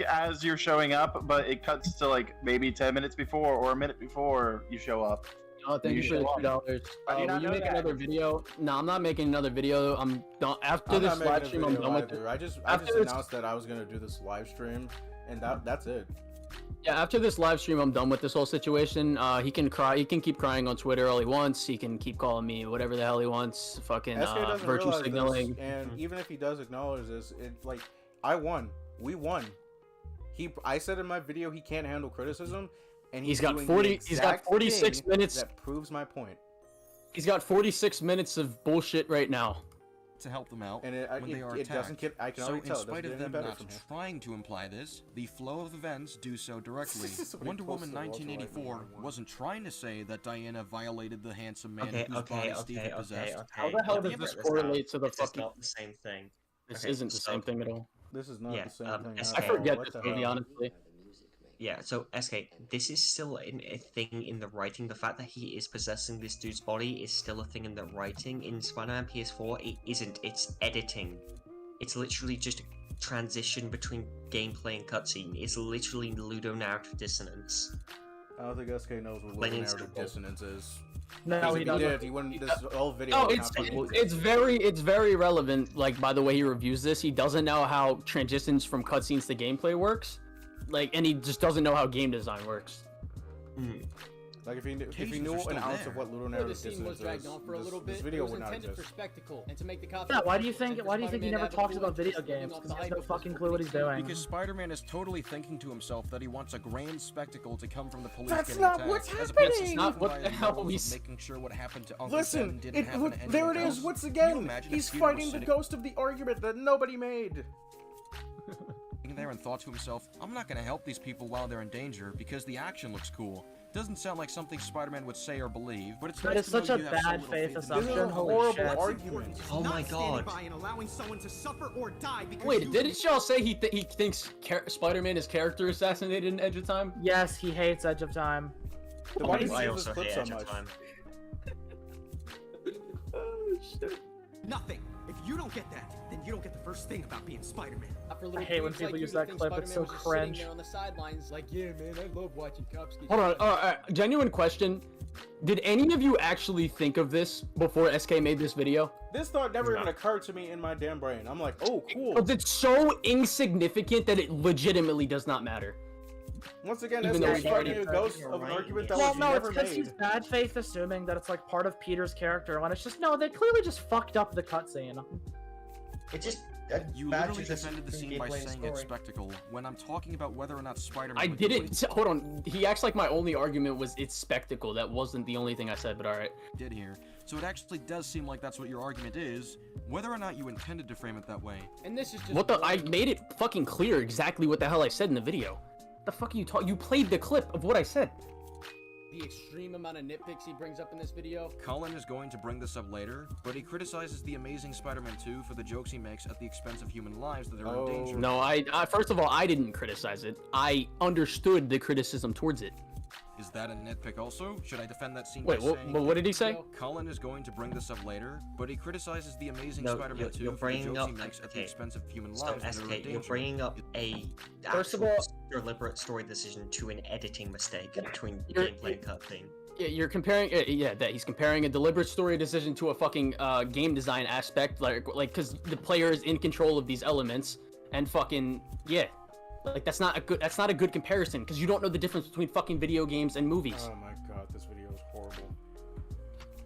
[SPEAKER 18] as you're showing up, but it cuts to like maybe 10 minutes before or a minute before you show up.
[SPEAKER 13] Oh, thank you for the $2. Will you make another video? No, I'm not making another video. I'm done after this live stream. I'm done with it.
[SPEAKER 2] I just announced that I was gonna do this live stream, and that's it.
[SPEAKER 13] Yeah, after this live stream, I'm done with this whole situation. He can cry. He can keep crying on Twitter all he wants. He can keep calling me whatever the hell he wants. Fucking virtue signaling.
[SPEAKER 2] And even if he does acknowledge this, like I won. We won. I said in my video he can't handle criticism, and
[SPEAKER 13] he's got 40. He's got 46 minutes.
[SPEAKER 2] That proves my point.
[SPEAKER 13] He's got 46 minutes of bullshit right now.
[SPEAKER 12] To help them out
[SPEAKER 2] and
[SPEAKER 12] when they are attacked.
[SPEAKER 2] I can already tell.
[SPEAKER 12] In spite of them not trying to imply this, the flow of events do so directly. Wonder Woman 1984 wasn't trying to say that Diana violated the handsome man whose body Steven possessed.
[SPEAKER 13] How the hell does this correlate to the
[SPEAKER 10] This
[SPEAKER 13] fucking?
[SPEAKER 10] is not the same thing.
[SPEAKER 13] This isn't the same thing at all.
[SPEAKER 2] This is not the same thing.
[SPEAKER 13] I forget this movie, honestly.
[SPEAKER 10] Yeah, so SK, this is still a thing in the writing. The fact that he is possessing this dude's body is still a thing in the writing. In Spider-Man PS4, it isn't. It's editing. It's literally just a transition between gameplay and cutscene. It's literally ludonarrative dissonance.
[SPEAKER 2] I don't think SK knows what ludonarrative dissonance is.
[SPEAKER 11] No, he doesn't.
[SPEAKER 2] He wouldn't. This whole video.
[SPEAKER 13] No, it's very relevant. Like by the way he reviews this, he doesn't know how transitions from cutscenes to gameplay works. Like, and he just doesn't know how game design works.
[SPEAKER 2] Like if he knew an ounce of what ludonarrative dissonance is, this video would not exist.
[SPEAKER 4] For spectacle and to make the
[SPEAKER 11] Yeah, why do you think he never talks about video games? Because he has no fucking clue what he's doing.
[SPEAKER 12] Because Spider-Man is totally thinking to himself that he wants a grand spectacle to come from the police.
[SPEAKER 2] That's
[SPEAKER 12] getting
[SPEAKER 2] not
[SPEAKER 12] attacked,
[SPEAKER 2] what's
[SPEAKER 12] as
[SPEAKER 2] happening!
[SPEAKER 12] opposed to
[SPEAKER 13] It's not what the hell he's
[SPEAKER 12] making sure what happened to Uncle Ben
[SPEAKER 2] Listen,
[SPEAKER 12] didn't happen to
[SPEAKER 2] there it
[SPEAKER 12] anyone
[SPEAKER 2] is.
[SPEAKER 12] else.
[SPEAKER 2] Once
[SPEAKER 12] Can you
[SPEAKER 2] again,
[SPEAKER 12] imagine if
[SPEAKER 2] he's
[SPEAKER 12] Peter was
[SPEAKER 2] fighting the
[SPEAKER 12] sitting
[SPEAKER 2] ghost of the argument that nobody made.
[SPEAKER 12] there and thought to himself, I'm not going to help these people while they're in danger because the action looks cool. Doesn't sound like something Spider-Man would say or believe, but it's
[SPEAKER 11] That
[SPEAKER 12] nice
[SPEAKER 11] is
[SPEAKER 12] to know
[SPEAKER 11] such a
[SPEAKER 12] you have so
[SPEAKER 11] bad
[SPEAKER 12] little
[SPEAKER 11] faith
[SPEAKER 12] faith in
[SPEAKER 11] assumption.
[SPEAKER 2] This is a
[SPEAKER 11] Holy
[SPEAKER 2] horrible
[SPEAKER 11] shit.
[SPEAKER 2] argument.
[SPEAKER 10] Oh my god.
[SPEAKER 13] Wait, didn't y'all say he thinks Spider-Man is character assassinated in Edge of Time?
[SPEAKER 11] Yes, he hates Edge of Time.
[SPEAKER 2] Then why do you
[SPEAKER 10] I
[SPEAKER 2] use this
[SPEAKER 10] also
[SPEAKER 2] clip
[SPEAKER 10] hate
[SPEAKER 2] so
[SPEAKER 10] Edge of
[SPEAKER 2] much?
[SPEAKER 10] Time.
[SPEAKER 16] Nothing. If you don't get that, then you don't get the first thing about being Spider-Man.
[SPEAKER 11] I hate when people use that clip. It's so cringe.
[SPEAKER 4] On the sidelines, like, yeah, man, I love watching cops get
[SPEAKER 13] Hold on, genuine question. Did any of you actually think of this before SK made this video?
[SPEAKER 2] This thought never even occurred to me in my damn brain. I'm like, oh, cool.
[SPEAKER 13] Because it's so insignificant that it legitimately does not matter.
[SPEAKER 2] Once again,
[SPEAKER 13] Even
[SPEAKER 2] SK
[SPEAKER 13] though
[SPEAKER 2] is
[SPEAKER 13] he
[SPEAKER 2] fighting
[SPEAKER 13] already
[SPEAKER 2] a ghost of an argument that
[SPEAKER 11] Well,
[SPEAKER 2] was
[SPEAKER 11] no, it's
[SPEAKER 2] never
[SPEAKER 11] because
[SPEAKER 2] made.
[SPEAKER 11] he's bad faith assuming that it's like part of Peter's character, when it's just, no, they clearly just fucked up the cutscene.
[SPEAKER 10] It just...
[SPEAKER 12] You literally defended the scene by saying it's spectacle, when I'm talking about whether or not Spider-Man...
[SPEAKER 13] I didn't... Hold on. He acts like my only argument was it's spectacle. That wasn't the only thing I said, but alright.
[SPEAKER 12] ...did here. So it actually does seem like that's what your argument is, whether or not you intended to frame it that way.
[SPEAKER 4] And this is just...
[SPEAKER 13] What the... I made it fucking clear exactly what the hell I said in the video. The fuck are you talking... You played the clip of what I said.
[SPEAKER 4] The extreme amount of nitpicks he brings up in this video.
[SPEAKER 12] Colin is going to bring this up later, but he criticizes The Amazing Spider-Man 2 for the jokes he makes at the expense of human lives that are in danger.
[SPEAKER 13] No, I first of all, I didn't criticize it. I understood the criticism towards it.
[SPEAKER 12] Is that a nitpick also? Should I defend that scene
[SPEAKER 13] Wait,
[SPEAKER 12] by saying...
[SPEAKER 13] what did he say?
[SPEAKER 12] Colin is going to bring this up later, but he criticizes The Amazing
[SPEAKER 10] No,
[SPEAKER 12] Spider-Man 2
[SPEAKER 10] you're
[SPEAKER 12] for the
[SPEAKER 10] bringing
[SPEAKER 12] jokes
[SPEAKER 10] up...
[SPEAKER 12] he makes at the
[SPEAKER 10] Okay,
[SPEAKER 12] expense of human
[SPEAKER 10] stop,
[SPEAKER 12] lives that are in
[SPEAKER 10] SK,
[SPEAKER 12] danger.
[SPEAKER 10] you're bringing up a
[SPEAKER 11] First of
[SPEAKER 10] actual
[SPEAKER 11] all-
[SPEAKER 10] deliberate story decision to an editing mistake between gameplay and cutscene.
[SPEAKER 13] You're comparing, that he's comparing a deliberate story decision to a fucking game design aspect, like, because the player is in control of these elements, and fucking, like that's not a good comparison, because you don't know the difference between fucking video games and movies.
[SPEAKER 2] Oh my god, this video is horrible.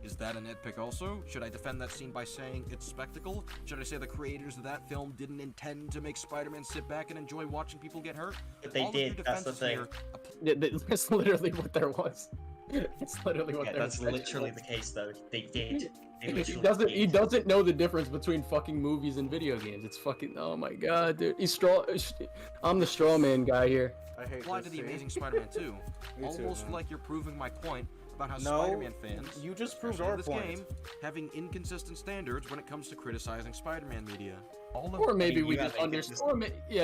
[SPEAKER 12] Is that a nitpick also? Should I defend that scene by saying it's spectacle? Should I say the creators of that film didn't intend to make Spider-Man sit back and enjoy watching people get hurt?
[SPEAKER 10] But they did, that's the thing.
[SPEAKER 13] That's literally what there was. It's literally what there was.
[SPEAKER 10] That's literally the case, though. They did.
[SPEAKER 13] He doesn't know the difference between fucking movies and video games. It's fucking, oh my god, dude. I'm the straw man guy here.
[SPEAKER 2] I hate
[SPEAKER 12] Apply
[SPEAKER 2] this
[SPEAKER 12] to the
[SPEAKER 2] scene.
[SPEAKER 12] Amazing Spider-Man 2.
[SPEAKER 2] Me too,
[SPEAKER 12] Almost
[SPEAKER 2] man.
[SPEAKER 12] like you're proving my point about how
[SPEAKER 2] No,
[SPEAKER 12] Spider-Man fans,
[SPEAKER 2] you just proved
[SPEAKER 12] especially
[SPEAKER 2] our
[SPEAKER 12] this
[SPEAKER 2] point.
[SPEAKER 12] game, having inconsistent standards when it comes to criticizing Spider-Man media.
[SPEAKER 13] Or maybe we just understand,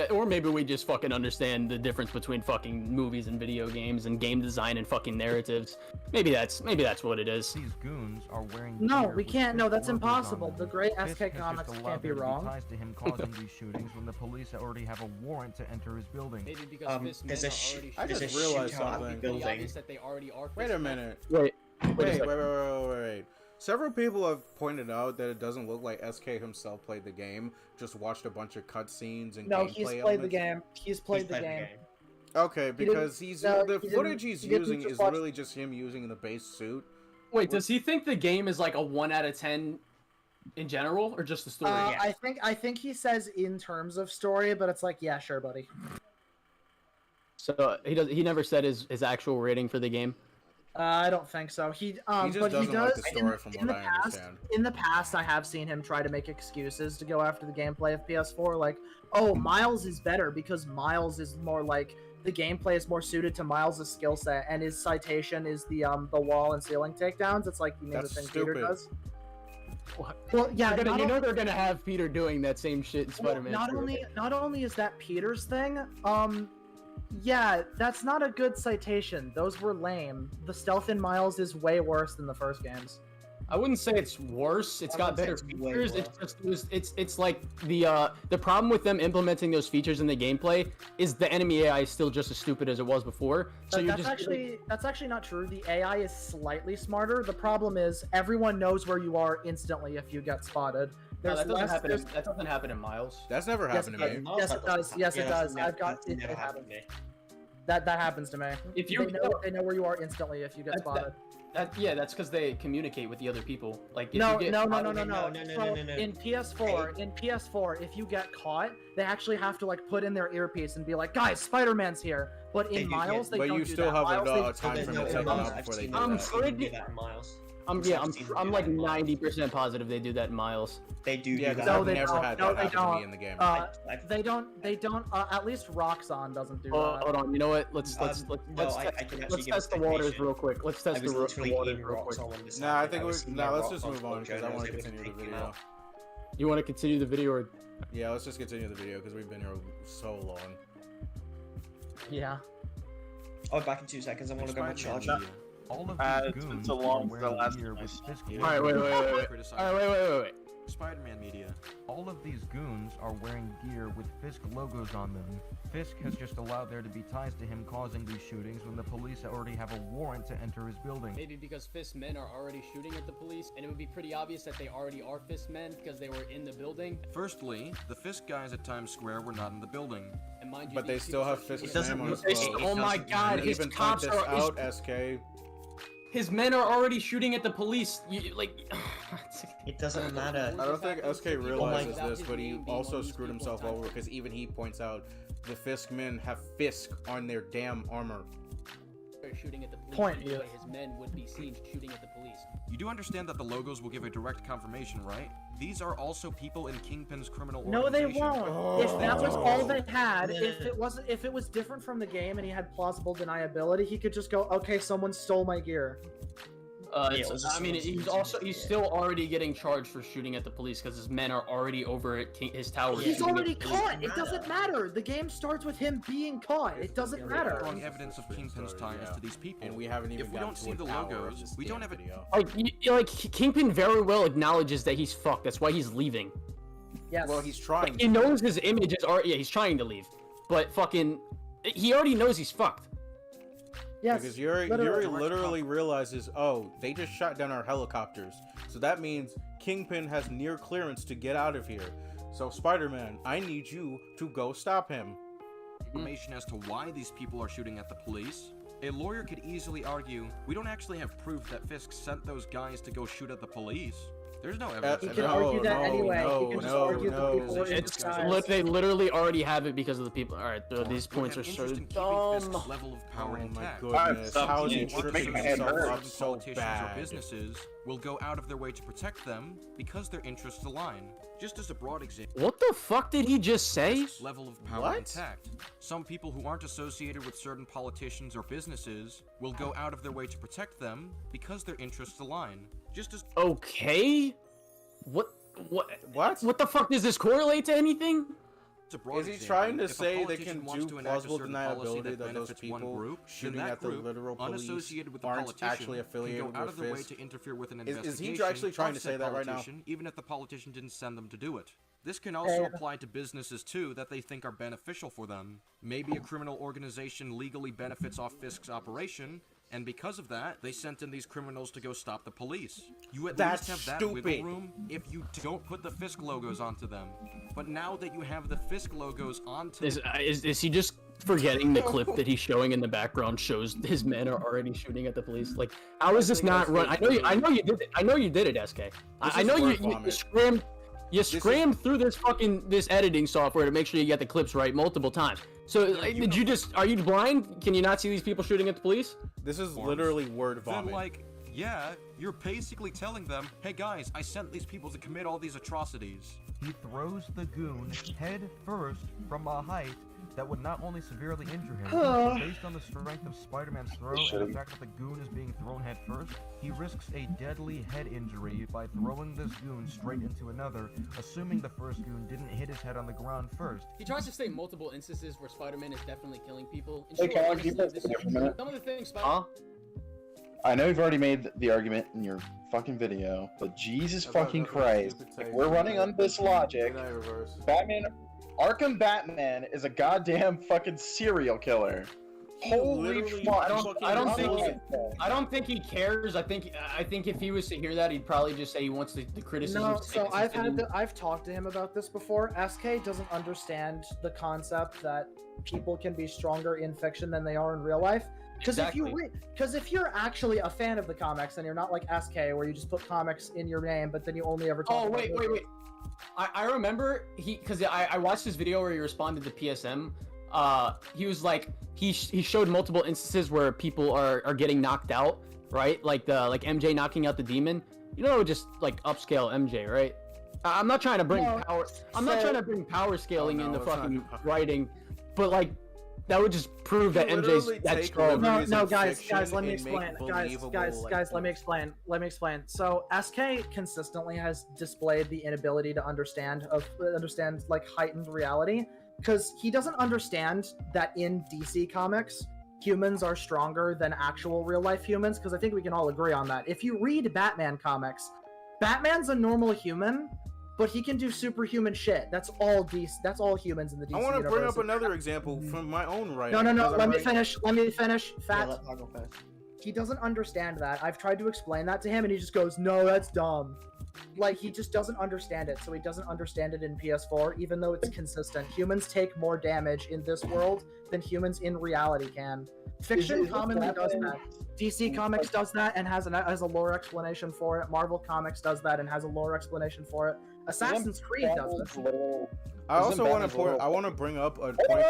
[SPEAKER 13] or maybe we just fucking understand the difference between fucking movies and video games and game design and fucking narratives. Maybe that's what it is.
[SPEAKER 7] These goons are wearing.
[SPEAKER 11] No,
[SPEAKER 7] gear
[SPEAKER 11] we
[SPEAKER 7] with
[SPEAKER 11] can't. No,
[SPEAKER 7] Fisk
[SPEAKER 11] that's
[SPEAKER 7] logos on
[SPEAKER 11] impossible.
[SPEAKER 7] them.
[SPEAKER 11] The great
[SPEAKER 7] Fisk
[SPEAKER 11] SK
[SPEAKER 7] has just
[SPEAKER 11] Comics
[SPEAKER 7] allowed
[SPEAKER 11] can't be
[SPEAKER 7] there to
[SPEAKER 11] wrong.
[SPEAKER 7] ties to him causing these shootings when the police already have a warrant to enter his building.
[SPEAKER 6] Maybe because
[SPEAKER 10] there's a
[SPEAKER 2] I just realized something.
[SPEAKER 6] That they already are.
[SPEAKER 2] Wait a minute.
[SPEAKER 13] Wait.
[SPEAKER 2] Wait. Several people have pointed out that it doesn't look like SK himself played the game. Just watched a bunch of cutscenes and
[SPEAKER 11] No,
[SPEAKER 2] gameplay
[SPEAKER 11] he's played
[SPEAKER 2] elements.
[SPEAKER 11] the game. He's played the game.
[SPEAKER 2] Okay, because the footage he's
[SPEAKER 11] he didn't
[SPEAKER 2] using
[SPEAKER 11] just
[SPEAKER 2] is
[SPEAKER 11] watch-
[SPEAKER 2] literally just him using the base suit.
[SPEAKER 13] Wait, does he think the game is like a 1 out of 10 in general, or just the story?
[SPEAKER 11] I think he says in terms of story, but it's like, yeah, sure, buddy.
[SPEAKER 13] So he never said his actual rating for the game.
[SPEAKER 11] I don't think so. He
[SPEAKER 2] just
[SPEAKER 11] but he
[SPEAKER 2] doesn't
[SPEAKER 11] does.
[SPEAKER 2] like the story from what I understand.
[SPEAKER 11] In the past, I have seen him try to make excuses to go after the gameplay of PS4. Like, oh, Miles is better because Miles is more like the gameplay is more suited to Miles' skill set, and his citation is the wall and ceiling takedowns. It's like you know the
[SPEAKER 2] That's
[SPEAKER 11] thing
[SPEAKER 2] stupid.
[SPEAKER 11] Peter does.
[SPEAKER 13] What?
[SPEAKER 11] Well, yeah,
[SPEAKER 13] they're gonna have Peter doing that same shit in Spider-Man.
[SPEAKER 11] Not only is that Peter's thing, yeah, that's not a good citation. Those were lame. The stealth in Miles is way worse than the first games.
[SPEAKER 13] I wouldn't say it's worse. It's got better features. It's like the problem with them implementing those features in the gameplay is the enemy AI is still just as stupid as it was before. So
[SPEAKER 11] that's actually not true. The AI is slightly smarter. The problem is everyone knows where you are instantly if you get spotted.
[SPEAKER 13] No, that doesn't happen in Miles.
[SPEAKER 2] That's never happened to me.
[SPEAKER 11] Yes, it does. Yes, it does. I've got it. It happens. That happens to me.
[SPEAKER 13] If you
[SPEAKER 11] they know where you are instantly if you get spotted.
[SPEAKER 13] That's because they communicate with the other people. Like if
[SPEAKER 11] No.
[SPEAKER 13] you get
[SPEAKER 11] In PS4, if you get caught, they actually have to like put in their earpiece and be like, "Guys, Spider-Man's here." But in Miles, they don't do that.
[SPEAKER 2] But you still have
[SPEAKER 11] Miles,
[SPEAKER 2] a time frame to take them out before they do
[SPEAKER 13] I'm
[SPEAKER 2] that.
[SPEAKER 13] pretty. I'm like 90% positive they do that in Miles.
[SPEAKER 10] They do.
[SPEAKER 2] Yeah, because
[SPEAKER 11] No,
[SPEAKER 2] I've
[SPEAKER 11] they
[SPEAKER 2] never
[SPEAKER 11] don't.
[SPEAKER 2] had
[SPEAKER 11] No,
[SPEAKER 2] that
[SPEAKER 11] they
[SPEAKER 2] happen to me
[SPEAKER 11] don't.
[SPEAKER 2] in the game.
[SPEAKER 11] They don't. At least Roxxon doesn't do that.
[SPEAKER 13] Hold on. You know what? Let's test the waters real quick. Let's test the waters real quick.
[SPEAKER 2] Nah, I think let's just move on because I want to continue the video.
[SPEAKER 13] You want to continue the video or?
[SPEAKER 2] Yeah, let's just continue the video because we've been here so long.
[SPEAKER 11] Yeah.
[SPEAKER 10] I'll be back in 2 seconds. I want to go my charger.
[SPEAKER 7] All of
[SPEAKER 19] It's
[SPEAKER 7] these
[SPEAKER 19] been
[SPEAKER 7] goons
[SPEAKER 19] so long
[SPEAKER 7] are
[SPEAKER 19] since I
[SPEAKER 7] wearing
[SPEAKER 19] last
[SPEAKER 7] gear
[SPEAKER 19] time I
[SPEAKER 7] with
[SPEAKER 19] saw
[SPEAKER 7] Fisk
[SPEAKER 19] you.
[SPEAKER 13] Alright, wait.
[SPEAKER 12] Spider-Man media.
[SPEAKER 7] All of these goons are wearing gear with Fisk logos on them. Fisk has just allowed there to be ties to him causing these shootings when the police already have a warrant to enter his building.
[SPEAKER 6] Maybe because Fist men are already shooting at the police, and it would be pretty obvious that they already are Fist men because they were in the building.
[SPEAKER 12] Firstly, the Fisk guys at Times Square were not in the building.
[SPEAKER 6] And mind you,
[SPEAKER 2] But they
[SPEAKER 6] these
[SPEAKER 2] still
[SPEAKER 6] people
[SPEAKER 2] have
[SPEAKER 6] are
[SPEAKER 2] Fisk's
[SPEAKER 6] shooting-
[SPEAKER 2] name on his clothes.
[SPEAKER 13] Oh my god,
[SPEAKER 2] And
[SPEAKER 13] his
[SPEAKER 2] even point
[SPEAKER 13] cops
[SPEAKER 2] this
[SPEAKER 13] are
[SPEAKER 2] out, SK.
[SPEAKER 13] His men are already shooting at the police.
[SPEAKER 10] It doesn't matter.
[SPEAKER 2] I don't think SK realizes this, but he also screwed himself over because even he points out the Fisk men have Fisk on their damn armor.
[SPEAKER 6] Shooting at the police.
[SPEAKER 11] Point,
[SPEAKER 6] Anyway,
[SPEAKER 11] yeah.
[SPEAKER 6] his men would be seen shooting at the police.
[SPEAKER 12] You do understand that the logos will give a direct confirmation, right? These are also people in Kingpin's criminal
[SPEAKER 11] No, they
[SPEAKER 12] organization.
[SPEAKER 11] won't. If that was all they had, if it was different from the game and he had plausible deniability, he could just go, "Okay, someone stole my gear."
[SPEAKER 13] I mean, he's still already getting charged for shooting at the police because his men are already over at his tower.
[SPEAKER 11] He's already caught. It doesn't matter. The game starts with him being caught. It doesn't matter.
[SPEAKER 12] Strong evidence of Kingpin's ties to these people.
[SPEAKER 2] And we haven't even
[SPEAKER 12] if we don't see the logos, we don't have a
[SPEAKER 13] Like Kingpin very well acknowledges that he's fucked. That's why he's leaving.
[SPEAKER 11] Yes.
[SPEAKER 2] Well, he's trying.
[SPEAKER 13] Like, he knows his image is already. Yeah, he's trying to leave, but fucking, he already knows he's fucked.
[SPEAKER 11] Yes,
[SPEAKER 2] because Yuri literally realizes, oh, they just shot down our helicopters, so that means Kingpin has near clearance to get out of here. So Spider-Man, I need you to go stop him.
[SPEAKER 12] Information as to why these people are shooting at the police. A lawyer could easily argue, we don't actually have proof that Fisk sent those guys to go shoot at the police. There's no evidence.
[SPEAKER 11] He can argue that anyway. He can just argue that people were in disguise.
[SPEAKER 13] They literally already have it because of the people. All right, these points are so dumb.
[SPEAKER 12] Level of power intact.
[SPEAKER 2] Goodness, how is he tripping himself up so
[SPEAKER 12] politicians
[SPEAKER 2] bad?
[SPEAKER 12] Or businesses will go out of their way to protect them because their interests align. Just as a broad example.
[SPEAKER 13] What the fuck did he just say?
[SPEAKER 12] Level of power intact. Some people who aren't associated with certain politicians or businesses will go out of their way to protect them because their interests align. Just as
[SPEAKER 13] okay. What the fuck does this correlate to anything?
[SPEAKER 2] Is he trying to say they can do plausible deniability that those people shooting at the literal police aren't actually affiliated with Fisk? Is he actually trying to say that right now?
[SPEAKER 12] Even if the politician didn't send them to do it. This can also apply to businesses too that they think are beneficial for them. Maybe a criminal organization legally benefits off Fisk's operation, and because of that, they sent in these criminals to go stop the police. You at least have that wiggle room if you don't put the Fisk logos onto them. But now that you have the Fisk logos onto...
[SPEAKER 13] Is he just forgetting the clip that he's showing in the background shows his men are already shooting at the police? Like, how is this not run? I know you did it. I know you did it, SK. I know you scrammed. You scrammed through this editing software to make sure you get the clips right multiple times. So are you blind? Can you not see these people shooting at the police?
[SPEAKER 2] This is literally word vomit.
[SPEAKER 12] Then, like, yeah, you're basically telling them, hey guys, I sent these people to commit all these atrocities.
[SPEAKER 7] He throws the goon head first from a height that would not only severely injure him, but based on the strength of Spider-Man's throw and the fact that the goon is being thrown head first, he risks a deadly head injury by throwing this goon straight into another, assuming the first goon didn't hit his head on the ground first.
[SPEAKER 6] He tries to state multiple instances where Spider-Man is definitely killing people.
[SPEAKER 18] Hey, Colin, can you pause this for a minute?
[SPEAKER 6] Some of the things Spider-Man...
[SPEAKER 18] I know you've already made the argument in your fucking video, but Jesus fucking Christ, if we're running on this logic, Arkham Batman is a goddamn fucking serial killer. Holy fuck!
[SPEAKER 13] I don't think he cares. I think if he was to hear that, he'd probably just say he wants the criticism.
[SPEAKER 11] No, so I've talked to him about this before. SK doesn't understand the concept that people can be stronger in fiction than they are in real life. Because if you're actually a fan of the comics, then you're not like SK, where you just put comics in your name, but then you only ever talk.
[SPEAKER 13] Oh wait. I remember because I watched this video where he responded to PSM. He was like he showed multiple instances where people are getting knocked out, right? Like MJ knocking out the demon. You know, just like upscale MJ, right? I'm not trying to bring power. I'm not trying to bring power scaling into fucking writing, but like. That would just prove that MJ's that strong.
[SPEAKER 11] No, guys, let me explain. Guys, let me explain. So SK consistently has displayed the inability to understand like heightened reality, because he doesn't understand that in DC comics, humans are stronger than actual real life humans. Because I think we can all agree on that. If you read Batman comics, Batman's a normal human. But he can do superhuman shit. That's all humans in the DC universe.
[SPEAKER 2] I want to bring up another example from my own writing.
[SPEAKER 11] No. Let me finish. Fat. He doesn't understand that. I've tried to explain that to him, and he just goes, "No, that's dumb." Like, he just doesn't understand it. So he doesn't understand it in PS4, even though it's consistent. Humans take more damage in this world than humans in reality can. Fiction commonly does that. DC Comics does that and has a lore explanation for it. Marvel Comics does that and has a lore explanation for it. Assassin's Creed does this.
[SPEAKER 2] I also want to bring up a point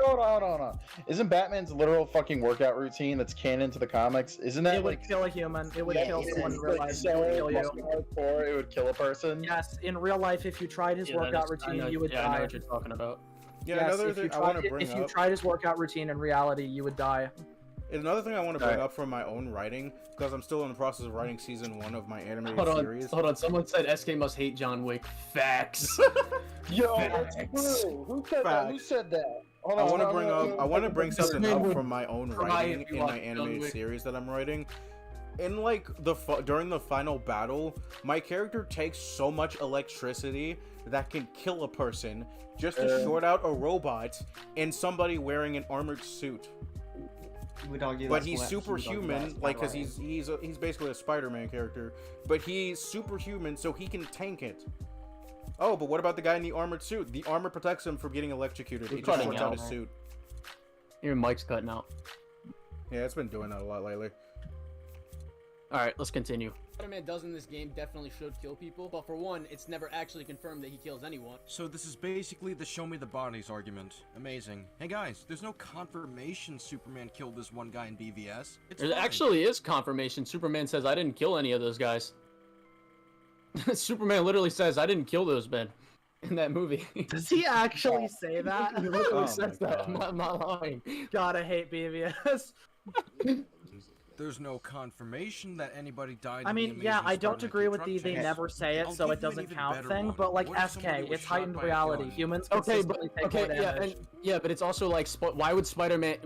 [SPEAKER 18] hold on. Isn't Batman's literal fucking workout routine that's canon to the comics? Isn't that
[SPEAKER 11] it would kill a human? It would kill someone in real life. It would kill you.
[SPEAKER 18] It would kill a person.
[SPEAKER 11] Yes, in real life, if you tried his workout routine, you would die.
[SPEAKER 13] I know what you're talking about.
[SPEAKER 2] Yeah, yes, another thing I want to bring up.
[SPEAKER 11] If you tried his workout routine in reality, you would die.
[SPEAKER 2] Another thing I want to bring up from my own writing, because I'm still in the process of writing season 1 of my animated series.
[SPEAKER 13] Hold on. Someone said SK must hate John Wick. Facts.
[SPEAKER 18] Yo, that's true. Who said that?
[SPEAKER 2] I want to bring something up from my own writing in my animated series that I'm writing. In like during the final battle, my character takes so much electricity that can kill a person just to short out a robot and somebody wearing an armored suit.
[SPEAKER 10] would argue
[SPEAKER 2] but
[SPEAKER 10] that's
[SPEAKER 2] he's
[SPEAKER 10] more- he would argue
[SPEAKER 2] superhuman,
[SPEAKER 10] that's
[SPEAKER 2] like, because
[SPEAKER 10] right.
[SPEAKER 2] he's basically a Spider-Man character, but he's superhuman, so he can tank it. Oh, but what about the guy in the armored suit? The armor protects him from getting electrocuted. He just sorts out his suit.
[SPEAKER 13] Your mic's cutting out.
[SPEAKER 2] Yeah, it's been doing that a lot lately.
[SPEAKER 13] Alright, let's continue.
[SPEAKER 6] Spider-Man does in this game definitely should kill people, but for one, it's never actually confirmed that he kills anyone.
[SPEAKER 12] So this is basically the show me the bodies argument. Amazing. Hey guys, there's no confirmation Superman killed this one guy in BVS. It's
[SPEAKER 13] There
[SPEAKER 12] fine.
[SPEAKER 13] actually is confirmation. Superman says, I didn't kill any of those guys. Superman literally says, I didn't kill those men in that movie.
[SPEAKER 11] Does he actually say that?
[SPEAKER 13] He literally says that. I'm not lying.
[SPEAKER 11] God, I hate BVS.
[SPEAKER 12] There's no confirmation that anybody died.
[SPEAKER 11] I mean, yeah, I don't agree with the they never say it, so it doesn't count thing, but like SK, it's heightened reality. Humans consistently take more damage.
[SPEAKER 13] Yeah, but it's also like, why would Spider-Man?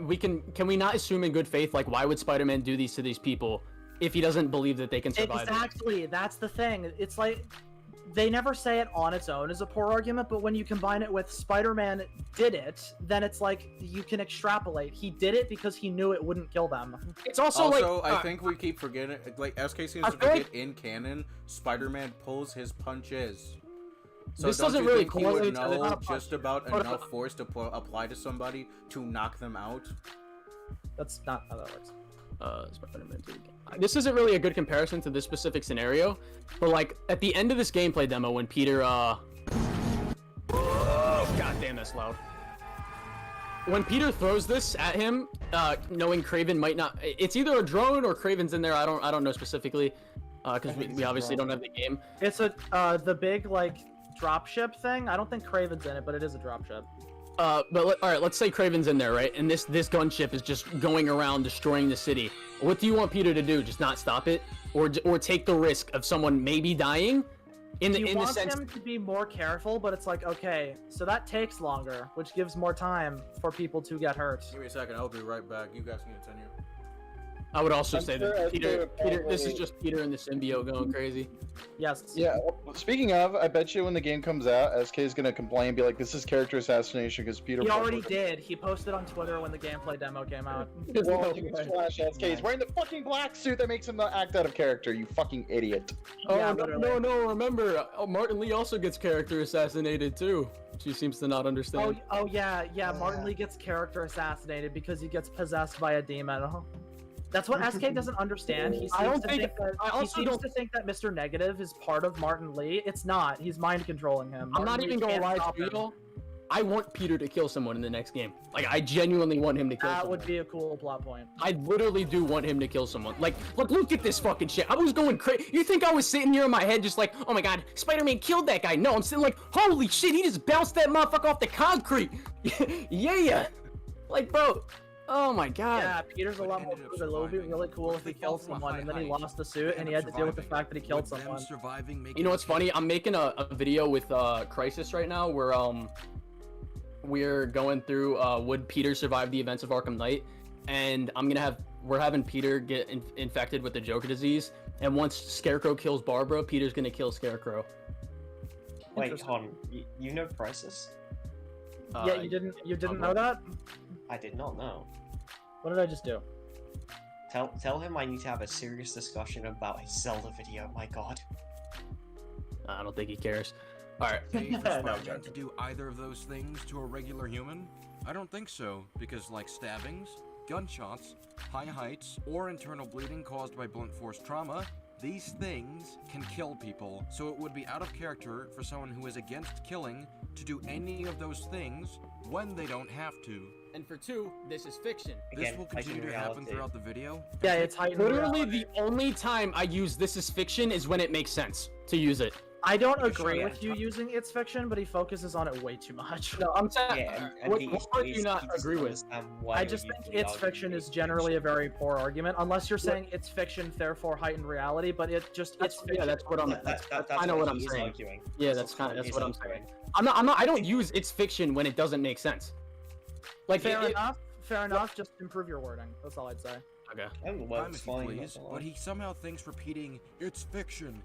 [SPEAKER 13] Can we not assume in good faith, like, why would Spider-Man do these to these people if he doesn't believe that they can survive?
[SPEAKER 11] Exactly, that's the thing. It's like they never say it on its own as a poor argument, but when you combine it with Spider-Man did it, then it's like you can extrapolate. He did it because he knew it wouldn't kill them.
[SPEAKER 13] It's also like,
[SPEAKER 2] I think we keep forgetting, like, SK seems to forget in canon, Spider-Man pulls his punches. So
[SPEAKER 13] this
[SPEAKER 2] don't
[SPEAKER 13] doesn't
[SPEAKER 2] you
[SPEAKER 13] really
[SPEAKER 2] think he would
[SPEAKER 13] correlate to the-
[SPEAKER 2] know just about enough force to apply to somebody to knock them out?
[SPEAKER 11] That's not how that works.
[SPEAKER 13] Spider-Man 2 again. This isn't really a good comparison to this specific scenario, but like at the end of this gameplay demo when Peter oh god damn, that's loud. When Peter throws this at him, knowing Kraven might not, it's either a drone or Kraven's in there. I don't know specifically, because we obviously don't have the game.
[SPEAKER 11] It's a the big like dropship thing. I don't think Kraven's in it, but it is a dropship.
[SPEAKER 13] But all right, let's say Kraven's in there, right? And this gunship is just going around destroying the city. What do you want Peter to do? Just not stop it, or take the risk of someone maybe dying?
[SPEAKER 11] You want him to be more careful, but it's like, okay, so that takes longer, which gives more time for people to get hurt.
[SPEAKER 2] Give me a second, I'll be right back. You guys can continue.
[SPEAKER 13] I would also say that Peter, this is just Peter and the symbiote going crazy.
[SPEAKER 11] Yes.
[SPEAKER 19] Yeah. Speaking of, I bet you when the game comes out, SK is gonna complain, and be like, "This is character assassination because Peter."
[SPEAKER 11] He already did. He posted on Twitter when the gameplay demo came out.
[SPEAKER 19] Well, you can flash SK. He's wearing the fucking black suit that makes him act out of character. You fucking idiot.
[SPEAKER 13] Oh yeah, no! Remember, Martin Lee also gets character assassinated too. She seems to not understand.
[SPEAKER 11] Oh yeah. Martin Lee gets character assassinated because he gets possessed by a demon. That's what SK doesn't understand. He seems to think that Mr. Negative is part of Martin Lee. It's not. He's mind controlling him.
[SPEAKER 13] I'm not even gonna lie to you. I want Peter to kill someone in the next game. Like, I genuinely want him to kill someone.
[SPEAKER 11] That would be a cool plot point.
[SPEAKER 13] I literally do want him to kill someone. Like, look at this fucking shit. I was going crazy. You think I was sitting here in my head just like, oh my god, Spider-Man killed that guy? No, I'm sitting like, holy shit, he just bounced that motherfucker off the concrete. Yeah. Like, bro. Oh my god.
[SPEAKER 11] Yeah, Peter's a lot more cool. It would be really cool if he killed someone and then he lost the suit and he had to deal with the fact that he killed someone.
[SPEAKER 13] You know what's funny? I'm making a video with Crisis right now where we're going through would Peter survive the events of Arkham Knight, and we're having Peter get infected with the Joker disease, and once Scarecrow kills Barbara, Peter's gonna kill Scarecrow.
[SPEAKER 10] Wait, hold on. You know Crisis?
[SPEAKER 11] Yeah, you didn't know that?
[SPEAKER 10] I did not know.
[SPEAKER 11] What did I just do?
[SPEAKER 10] Tell him I need to have a serious discussion about his Zelda video. My god.
[SPEAKER 13] I don't think he cares. All right.
[SPEAKER 12] Spider-Man to do either of those things to a regular human? I don't think so, because like stabbings, gunshots, high heights, or internal bleeding caused by blunt force trauma, these things can kill people, so it would be out of character for someone who is against killing to do any of those things when they don't have to.
[SPEAKER 6] And for 2, this is fiction.
[SPEAKER 12] This will continue to happen throughout the video.
[SPEAKER 11] Yeah, it's heightened
[SPEAKER 13] literally
[SPEAKER 11] reality.
[SPEAKER 13] the only time I use this is fiction is when it makes sense to use it.
[SPEAKER 11] I don't agree with you using it's fiction, but he focuses on it way too much.
[SPEAKER 13] No, I'm saying, what part do you not agree with?
[SPEAKER 11] I just think it's fiction is generally a very poor argument, unless you're saying it's fiction, therefore heightened reality, but it's fiction.
[SPEAKER 13] Yeah, that's what I'm. That's kind of what I'm saying.
[SPEAKER 10] Arguing.
[SPEAKER 13] Yeah, that's what I'm saying. I don't use it's fiction when it doesn't make sense. Like
[SPEAKER 11] Fair enough. Just improve your wording. That's all I'd say.
[SPEAKER 13] Okay.
[SPEAKER 12] If you please, but he somehow thinks repeating "it's fiction"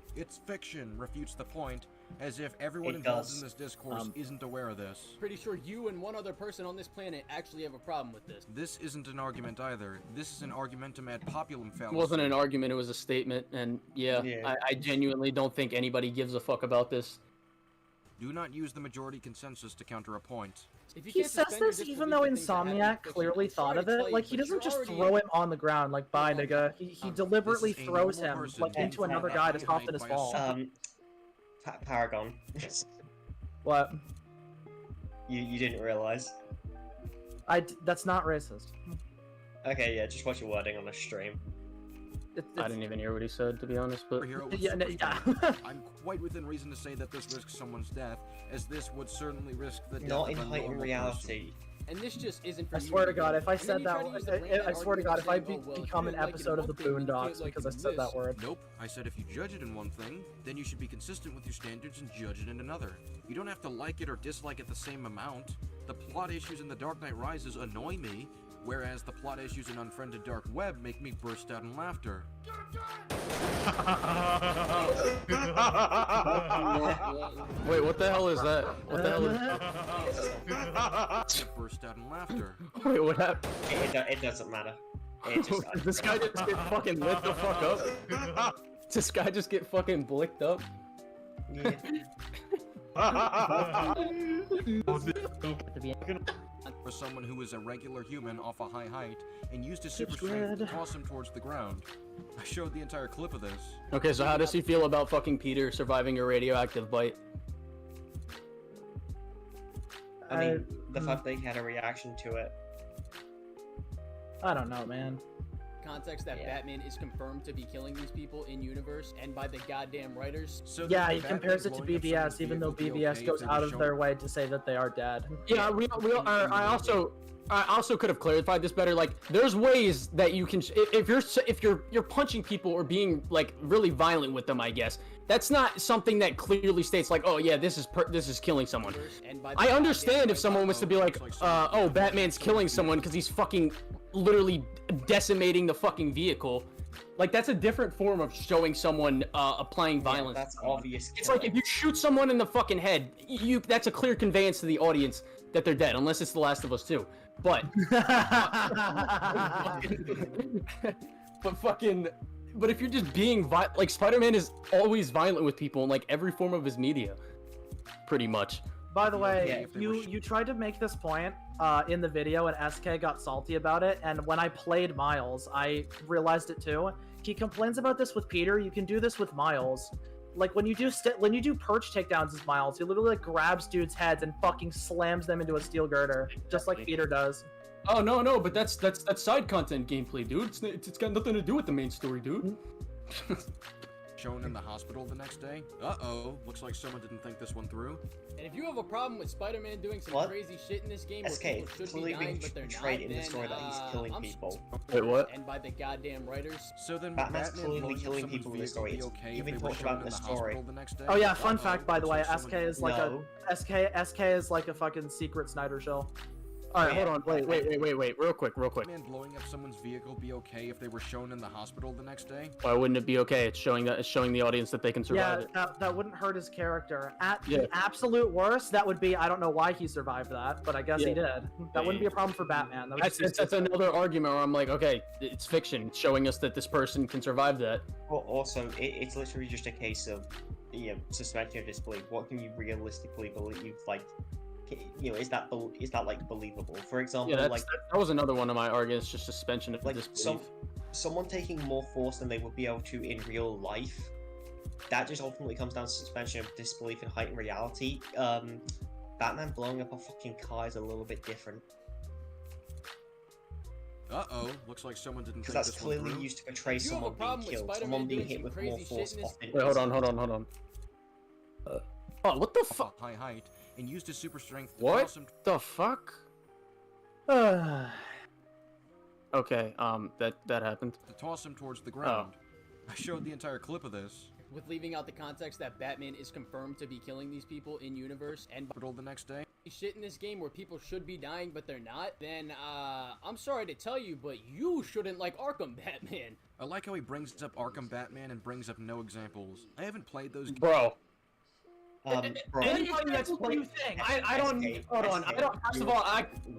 [SPEAKER 12] refutes the point As if everyone
[SPEAKER 10] It
[SPEAKER 12] involved
[SPEAKER 10] does.
[SPEAKER 12] in this discourse isn't aware of this.
[SPEAKER 6] Pretty sure you and one other person on this planet actually have a problem with this.
[SPEAKER 12] This isn't an argument either. This is an argumentum ad populum fallacy.
[SPEAKER 13] It wasn't an argument, it was a statement, and yeah. I genuinely don't think anybody gives a fuck about this.
[SPEAKER 12] Do not use the majority consensus to counter a point.
[SPEAKER 11] He says this even though Insomniac clearly thought of it. Like, he doesn't just throw him on the ground, like, bye, nigga. He deliberately throws him, like, into another guy to soften his fall.
[SPEAKER 10] Paragon.
[SPEAKER 11] What?
[SPEAKER 10] You didn't realize?
[SPEAKER 11] That's not racist.
[SPEAKER 10] Okay, yeah, just watch your wording on the stream.
[SPEAKER 13] I didn't even hear what he said, to be honest, but...
[SPEAKER 12] I'm quite within reason to say that this risks someone's death, as this would certainly risk the death
[SPEAKER 10] Not in
[SPEAKER 12] of a
[SPEAKER 10] heightened
[SPEAKER 12] normal
[SPEAKER 10] reality.
[SPEAKER 6] And this just isn't for
[SPEAKER 11] I swear to God, if I said that, I swear to God, if I become an episode of the Boondocks because I said that word.
[SPEAKER 12] Nope, I said if you judge it in one thing, then you should be consistent with your standards and judge it in another. You don't have to like it or dislike it the same amount. The plot issues in The Dark Knight Rises annoy me, whereas the plot issues in Unfriended Dark Web make me burst out in laughter.
[SPEAKER 13] Wait, what the hell is that? What the hell is
[SPEAKER 12] burst out in laughter.
[SPEAKER 13] Wait, what happened?
[SPEAKER 10] It doesn't matter. It just,
[SPEAKER 13] Did this guy just get fucking lit the fuck up? Did this guy just get fucking blicked up?
[SPEAKER 10] Yeah.
[SPEAKER 12] For someone who is a regular human off a high height and used his super strength to toss him towards the ground. I showed the entire clip of this.
[SPEAKER 13] Okay, so how does he feel about fucking Peter surviving a radioactive bite?
[SPEAKER 10] I mean, the fact that he had a reaction to it.
[SPEAKER 11] I don't know, man.
[SPEAKER 6] Context that Batman is confirmed to be killing these people in universe and by the goddamn writers.
[SPEAKER 12] So
[SPEAKER 11] yeah, he compares it to BVS, even though BVS goes out of their way to say that they are dead.
[SPEAKER 13] Yeah, I also could have clarified this better. Like, there's ways that you can, if you're punching people or being like really violent with them, I guess that's not something that clearly states like, oh yeah, this is killing someone. I understand if someone was to be like, oh, Batman's killing someone because he's fucking literally decimating the fucking vehicle. Like, that's a different form of showing someone applying violence.
[SPEAKER 10] That's obvious.
[SPEAKER 13] It's like if you shoot someone in the fucking head, that's a clear conveyance to the audience that they're dead, unless it's The Last of Us 2. But but if you're just being like, Spider-Man is always violent with people in like every form of his media, pretty much.
[SPEAKER 11] By the way, you tried to make this point in the video, and SK got salty about it. And when I played Miles, I realized it too. He complains about this with Peter. You can do this with Miles. Like when you do perch takedowns as Miles, he literally like grabs dudes' heads and fucking slams them into a steel girder, just like Peter does.
[SPEAKER 13] Oh no, but that's side content gameplay, dude. It's got nothing to do with the main story, dude.
[SPEAKER 12] Shown in the hospital the next day. Uh-oh, looks like someone didn't think this one through.
[SPEAKER 6] And if you have a problem with Spider-Man doing some crazy shit in this game where people should be dying but they're not,
[SPEAKER 10] in the story that he's killing people.
[SPEAKER 13] Wait, what?
[SPEAKER 6] And by the goddamn writers.
[SPEAKER 12] So then
[SPEAKER 10] Batman's clearly killing people in the story. You've been talking about the story.
[SPEAKER 11] Oh yeah, fun fact by the way, SK is like SK is like a fucking secret Snyder shell.
[SPEAKER 13] Alright, hold on, wait, real quick.
[SPEAKER 12] Man, blowing up someone's vehicle be okay if they were shown in the hospital the next day?
[SPEAKER 13] Why wouldn't it be okay? It's showing the audience that they can survive it.
[SPEAKER 11] Yeah, that wouldn't hurt his character. At the absolute worst, that would be, I don't know why he survived that, but I guess he did. That wouldn't be a problem for Batman.
[SPEAKER 13] That's another argument where I'm like, okay, it's fiction. It's showing us that this person can survive that.
[SPEAKER 10] Well, also, it's literally just a case of, suspension of disbelief. What can you realistically believe? Like, is that like believable? For example,
[SPEAKER 13] that was another one of my arguments, just suspension of disbelief.
[SPEAKER 10] Someone taking more force than they would be able to in real life, that just ultimately comes down to suspension of disbelief in heightened reality. Batman blowing up a fucking car is a little bit different.
[SPEAKER 12] Uh-oh, looks like someone didn't think
[SPEAKER 10] that's
[SPEAKER 12] this one
[SPEAKER 10] clearly
[SPEAKER 12] through.
[SPEAKER 10] used to portray someone being killed, someone being hit with more force.
[SPEAKER 13] Wait, hold on. Oh, what the fuck?
[SPEAKER 12] High height, and used his super strength to
[SPEAKER 13] What
[SPEAKER 12] toss him
[SPEAKER 13] the fuck? Okay, that happened.
[SPEAKER 12] to toss him towards the ground. I showed the entire clip of this.
[SPEAKER 6] With leaving out the context that Batman is confirmed to be killing these people in universe and
[SPEAKER 12] the next day.
[SPEAKER 6] Shit in this game where people should be dying but they're not, then I'm sorry to tell you, but you shouldn't like Arkham Batman.
[SPEAKER 12] I like how he brings up Arkham Batman and brings up no examples. I haven't played those.
[SPEAKER 13] Bro.
[SPEAKER 10] Bro.
[SPEAKER 13] Anybody that's playing, I don't. Hold on. I don't. First of all,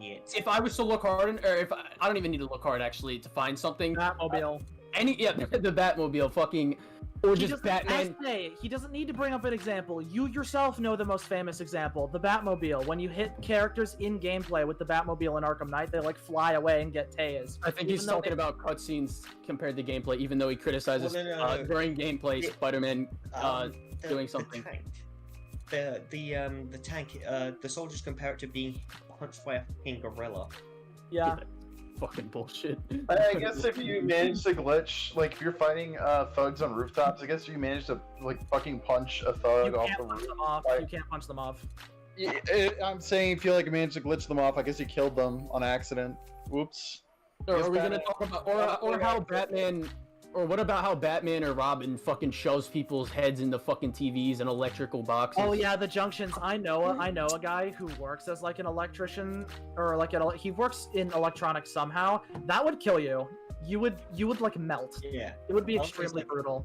[SPEAKER 13] if I was to look hard, or if I don't even need to look hard actually to find something.
[SPEAKER 11] Batmobile.
[SPEAKER 13] The Batmobile, fucking, or just Batman.
[SPEAKER 11] He doesn't need to bring up an example. You yourself know the most famous example, the Batmobile. When you hit characters in gameplay with the Batmobile in Arkham Knight, they like fly away and get tased.
[SPEAKER 13] I think he's talking about cutscenes compared to gameplay, even though he criticizes during gameplay Spider-Man doing something.
[SPEAKER 10] The tank, the soldiers compare it to being punched by a fucking gorilla.
[SPEAKER 11] Yeah.
[SPEAKER 13] Fucking bullshit.
[SPEAKER 19] I guess if you manage to glitch, like if you're fighting thugs on rooftops, I guess if you manage to like fucking punch a thug off the roof.
[SPEAKER 11] You can't punch them off.
[SPEAKER 19] I'm saying if you like manage to glitch them off, I guess you killed them on accident. Whoops.
[SPEAKER 13] Or are we gonna talk about or how Batman? Or what about how Batman or Robin fucking shoves people's heads into fucking TVs and electrical boxes?
[SPEAKER 11] Oh yeah, the junctions. I know a guy who works as like an electrician, or like he works in electronics somehow. That would kill you. You would like melt.
[SPEAKER 10] Yeah.
[SPEAKER 11] It would be extremely brutal.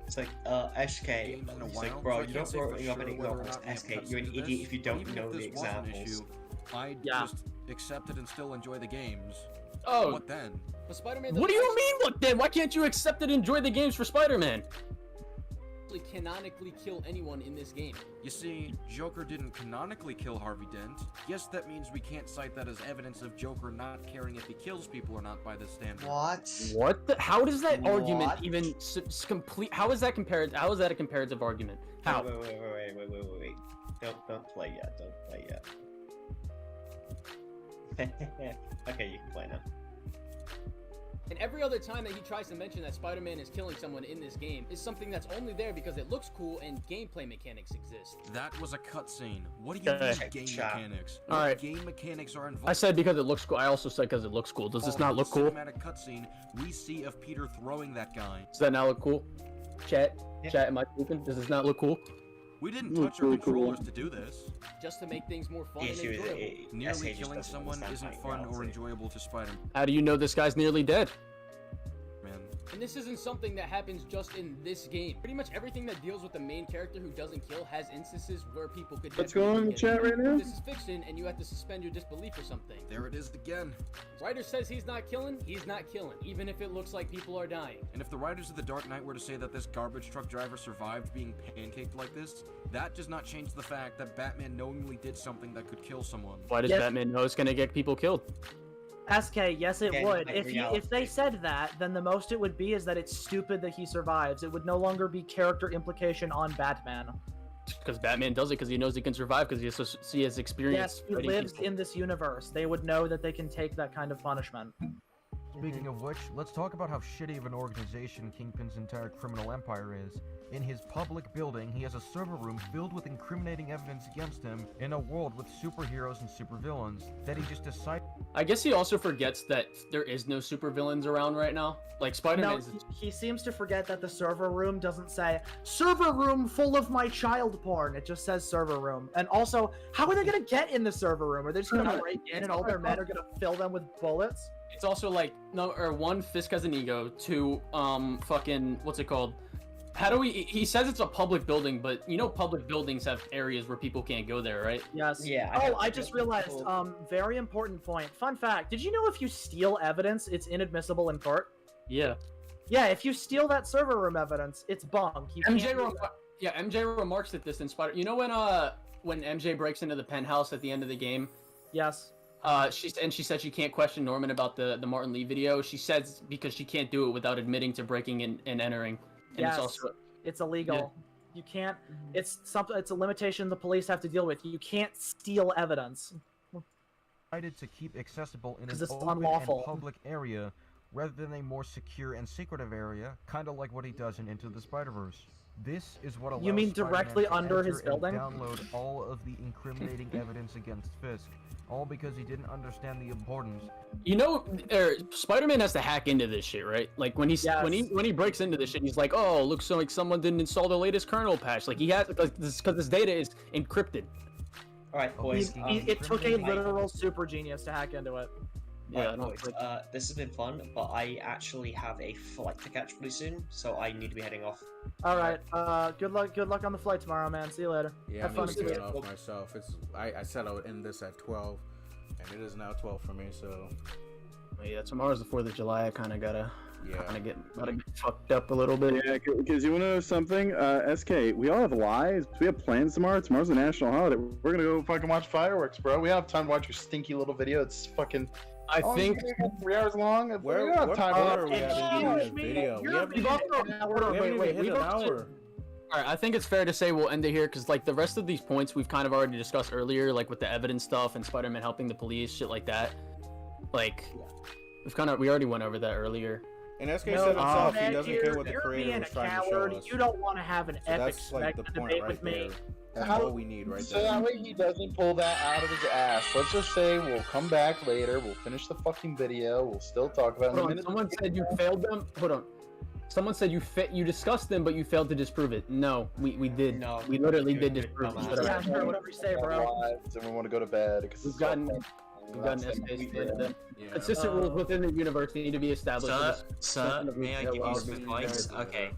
[SPEAKER 10] It's like, SK. It's like, bro, you don't bring up any examples. SK, you're an idiot if you don't know the examples.
[SPEAKER 12] I just accept it and still enjoy the games.
[SPEAKER 13] Oh.
[SPEAKER 12] What then?
[SPEAKER 6] But Spider-Man.
[SPEAKER 13] What do you mean? What then? Why can't you accept it and enjoy the games for Spider-Man?
[SPEAKER 6] Canonically kill anyone in this game.
[SPEAKER 12] You see, Joker didn't canonically kill Harvey Dent. Yes, that means we can't cite that as evidence of Joker not caring if he kills people or not by this standard.
[SPEAKER 10] What?
[SPEAKER 13] How does that argument even complete? How is that compared? How is that a comparative argument? How?
[SPEAKER 10] Wait. Don't play yet. Okay, you can play now.
[SPEAKER 6] And every other time that he tries to mention that Spider-Man is killing someone in this game is something that's only there because it looks cool and gameplay mechanics exist.
[SPEAKER 12] That was a cutscene. What do you mean game mechanics?
[SPEAKER 13] All right.
[SPEAKER 12] Game mechanics are involved.
[SPEAKER 13] I said because it looks cool. I also said because it looks cool. Does this not look cool?
[SPEAKER 12] Cinematic cutscene we see of Peter throwing that guy.
[SPEAKER 13] Does that not look cool? Chat, am I speaking? Does this not look cool?
[SPEAKER 12] We didn't touch our controllers to do this.
[SPEAKER 6] Just to make things more fun and enjoyable.
[SPEAKER 12] Nearly killing someone isn't fun or enjoyable to Spider-Man.
[SPEAKER 13] How do you know this guy's nearly dead?
[SPEAKER 6] And this isn't something that happens just in this game. Pretty much everything that deals with the main character who doesn't kill has instances where people could.
[SPEAKER 19] What's going on in the chat right now?
[SPEAKER 6] This is fiction, and you have to suspend your disbelief or something.
[SPEAKER 12] There it is again.
[SPEAKER 6] Writer says he's not killing, even if it looks like people are dying.
[SPEAKER 12] And if the writers of The Dark Knight were to say that this garbage truck driver survived being pancaked like this, that does not change the fact that Batman knowingly did something that could kill someone.
[SPEAKER 13] Why does Batman know it's gonna get people killed?
[SPEAKER 11] SK, yes it would. If they said that, then the most it would be is that it's stupid that he survives. It would no longer be character implication on Batman.
[SPEAKER 13] Because Batman does it because he knows he can survive because he has experience.
[SPEAKER 11] Yes, he lives in this universe. They would know that they can take that kind of punishment.
[SPEAKER 7] Speaking of which, let's talk about how shitty of an organization Kingpin's entire criminal empire is. In his public building, he has a server room filled with incriminating evidence against him in a world with superheroes and supervillains that he just decided.
[SPEAKER 13] I guess he also forgets that there is no supervillains around right now. Like Spider-Man.
[SPEAKER 11] No, he seems to forget that the server room doesn't say server room full of my child porn. It just says server room. And also, how are they gonna get in the server room? Are they just gonna break in and all their men are gonna fill them with bullets?
[SPEAKER 13] It's also like one, Fisk has an ego. Two, fucking what's it called? How do we? He says it's a public building, but you know public buildings have areas where people can't go there, right?
[SPEAKER 11] Yes.
[SPEAKER 10] Yeah.
[SPEAKER 11] Oh, I just realized. Very important point. Fun fact. Did you know if you steal evidence, it's inadmissible in court?
[SPEAKER 13] Yeah.
[SPEAKER 11] Yeah. If you steal that server room evidence, it's bunk.
[SPEAKER 13] MJ remarks at this in Spider. You know when MJ breaks into the penthouse at the end of the game?
[SPEAKER 11] Yes.
[SPEAKER 13] She said she can't question Norman about the Martin Lee video. She says because she can't do it without admitting to breaking in and entering. And
[SPEAKER 11] yes, it's illegal. Yeah. You can't. It's a limitation the police have to deal with. You can't steal evidence.
[SPEAKER 7] Decided to keep accessible in an
[SPEAKER 11] it's
[SPEAKER 7] open
[SPEAKER 11] unlawful.
[SPEAKER 7] And public area rather than a more secure and secretive area, kind of like what he does in Into the Spider-Verse. This is what allows
[SPEAKER 11] You mean directly
[SPEAKER 7] Spider-Man to
[SPEAKER 11] under his
[SPEAKER 7] enter and
[SPEAKER 11] building?
[SPEAKER 7] download all of the incriminating evidence against Fisk, all because he didn't understand the importance.
[SPEAKER 13] You know, Spider-Man has to hack into this shit, right? Like when he breaks into this shit, he's like, "Oh, looks like someone didn't install the latest kernel patch." Like he has because this data is encrypted.
[SPEAKER 10] All right, boys.
[SPEAKER 11] It took a literal super genius to hack into it.
[SPEAKER 13] Yeah,
[SPEAKER 10] Right, boys, this has been fun, but I actually have a flight to catch pretty soon, so I need to be heading off.
[SPEAKER 11] All right. Good luck on the flight tomorrow, man. See you later.
[SPEAKER 2] Yeah,
[SPEAKER 11] Have
[SPEAKER 2] I'm
[SPEAKER 11] fun.
[SPEAKER 2] just getting off myself. I said I would end this at 12, and it is now 12 for me. So
[SPEAKER 13] yeah, tomorrow's the 4th of July. I kind of gotta get fucked up a little bit.
[SPEAKER 19] Yeah, because you want to know something? SK, we all have lives. We have plans tomorrow. Tomorrow's a national holiday. We're gonna go fucking watch fireworks, bro. We don't have time to watch your stinky little video. It's fucking.
[SPEAKER 13] I think
[SPEAKER 19] 3 hours long. We don't have time
[SPEAKER 2] for this video. We haven't even hit an hour.
[SPEAKER 13] Alright, I think it's fair to say we'll end it here because, like, the rest of these points we've kind of already discussed earlier, like with the evidence stuff and Spider-Man helping the police, shit like that. Like, we already went over that earlier.
[SPEAKER 2] And SK said himself, he doesn't care what the creator was trying to show us.
[SPEAKER 11] You don't want to have an epic
[SPEAKER 2] that's like the point
[SPEAKER 11] debate
[SPEAKER 2] right
[SPEAKER 11] with me.
[SPEAKER 2] there. That's all we need right
[SPEAKER 18] So
[SPEAKER 2] there.
[SPEAKER 18] that way he doesn't pull that out of his ass. Let's just say we'll come back later. We'll finish the fucking video. We'll still talk about it.
[SPEAKER 13] Hold on, someone said you failed them. Hold on. Someone said you discussed them, but you failed to disprove it. No, we did. No, we literally did disprove it.
[SPEAKER 11] Yeah, sure, whatever you say, bro.
[SPEAKER 19] And we want to go to bed because
[SPEAKER 13] We've gotten SKs for them. Consistent rules within the universe need to be established.
[SPEAKER 10] Sir, may I give you some advice? Okay.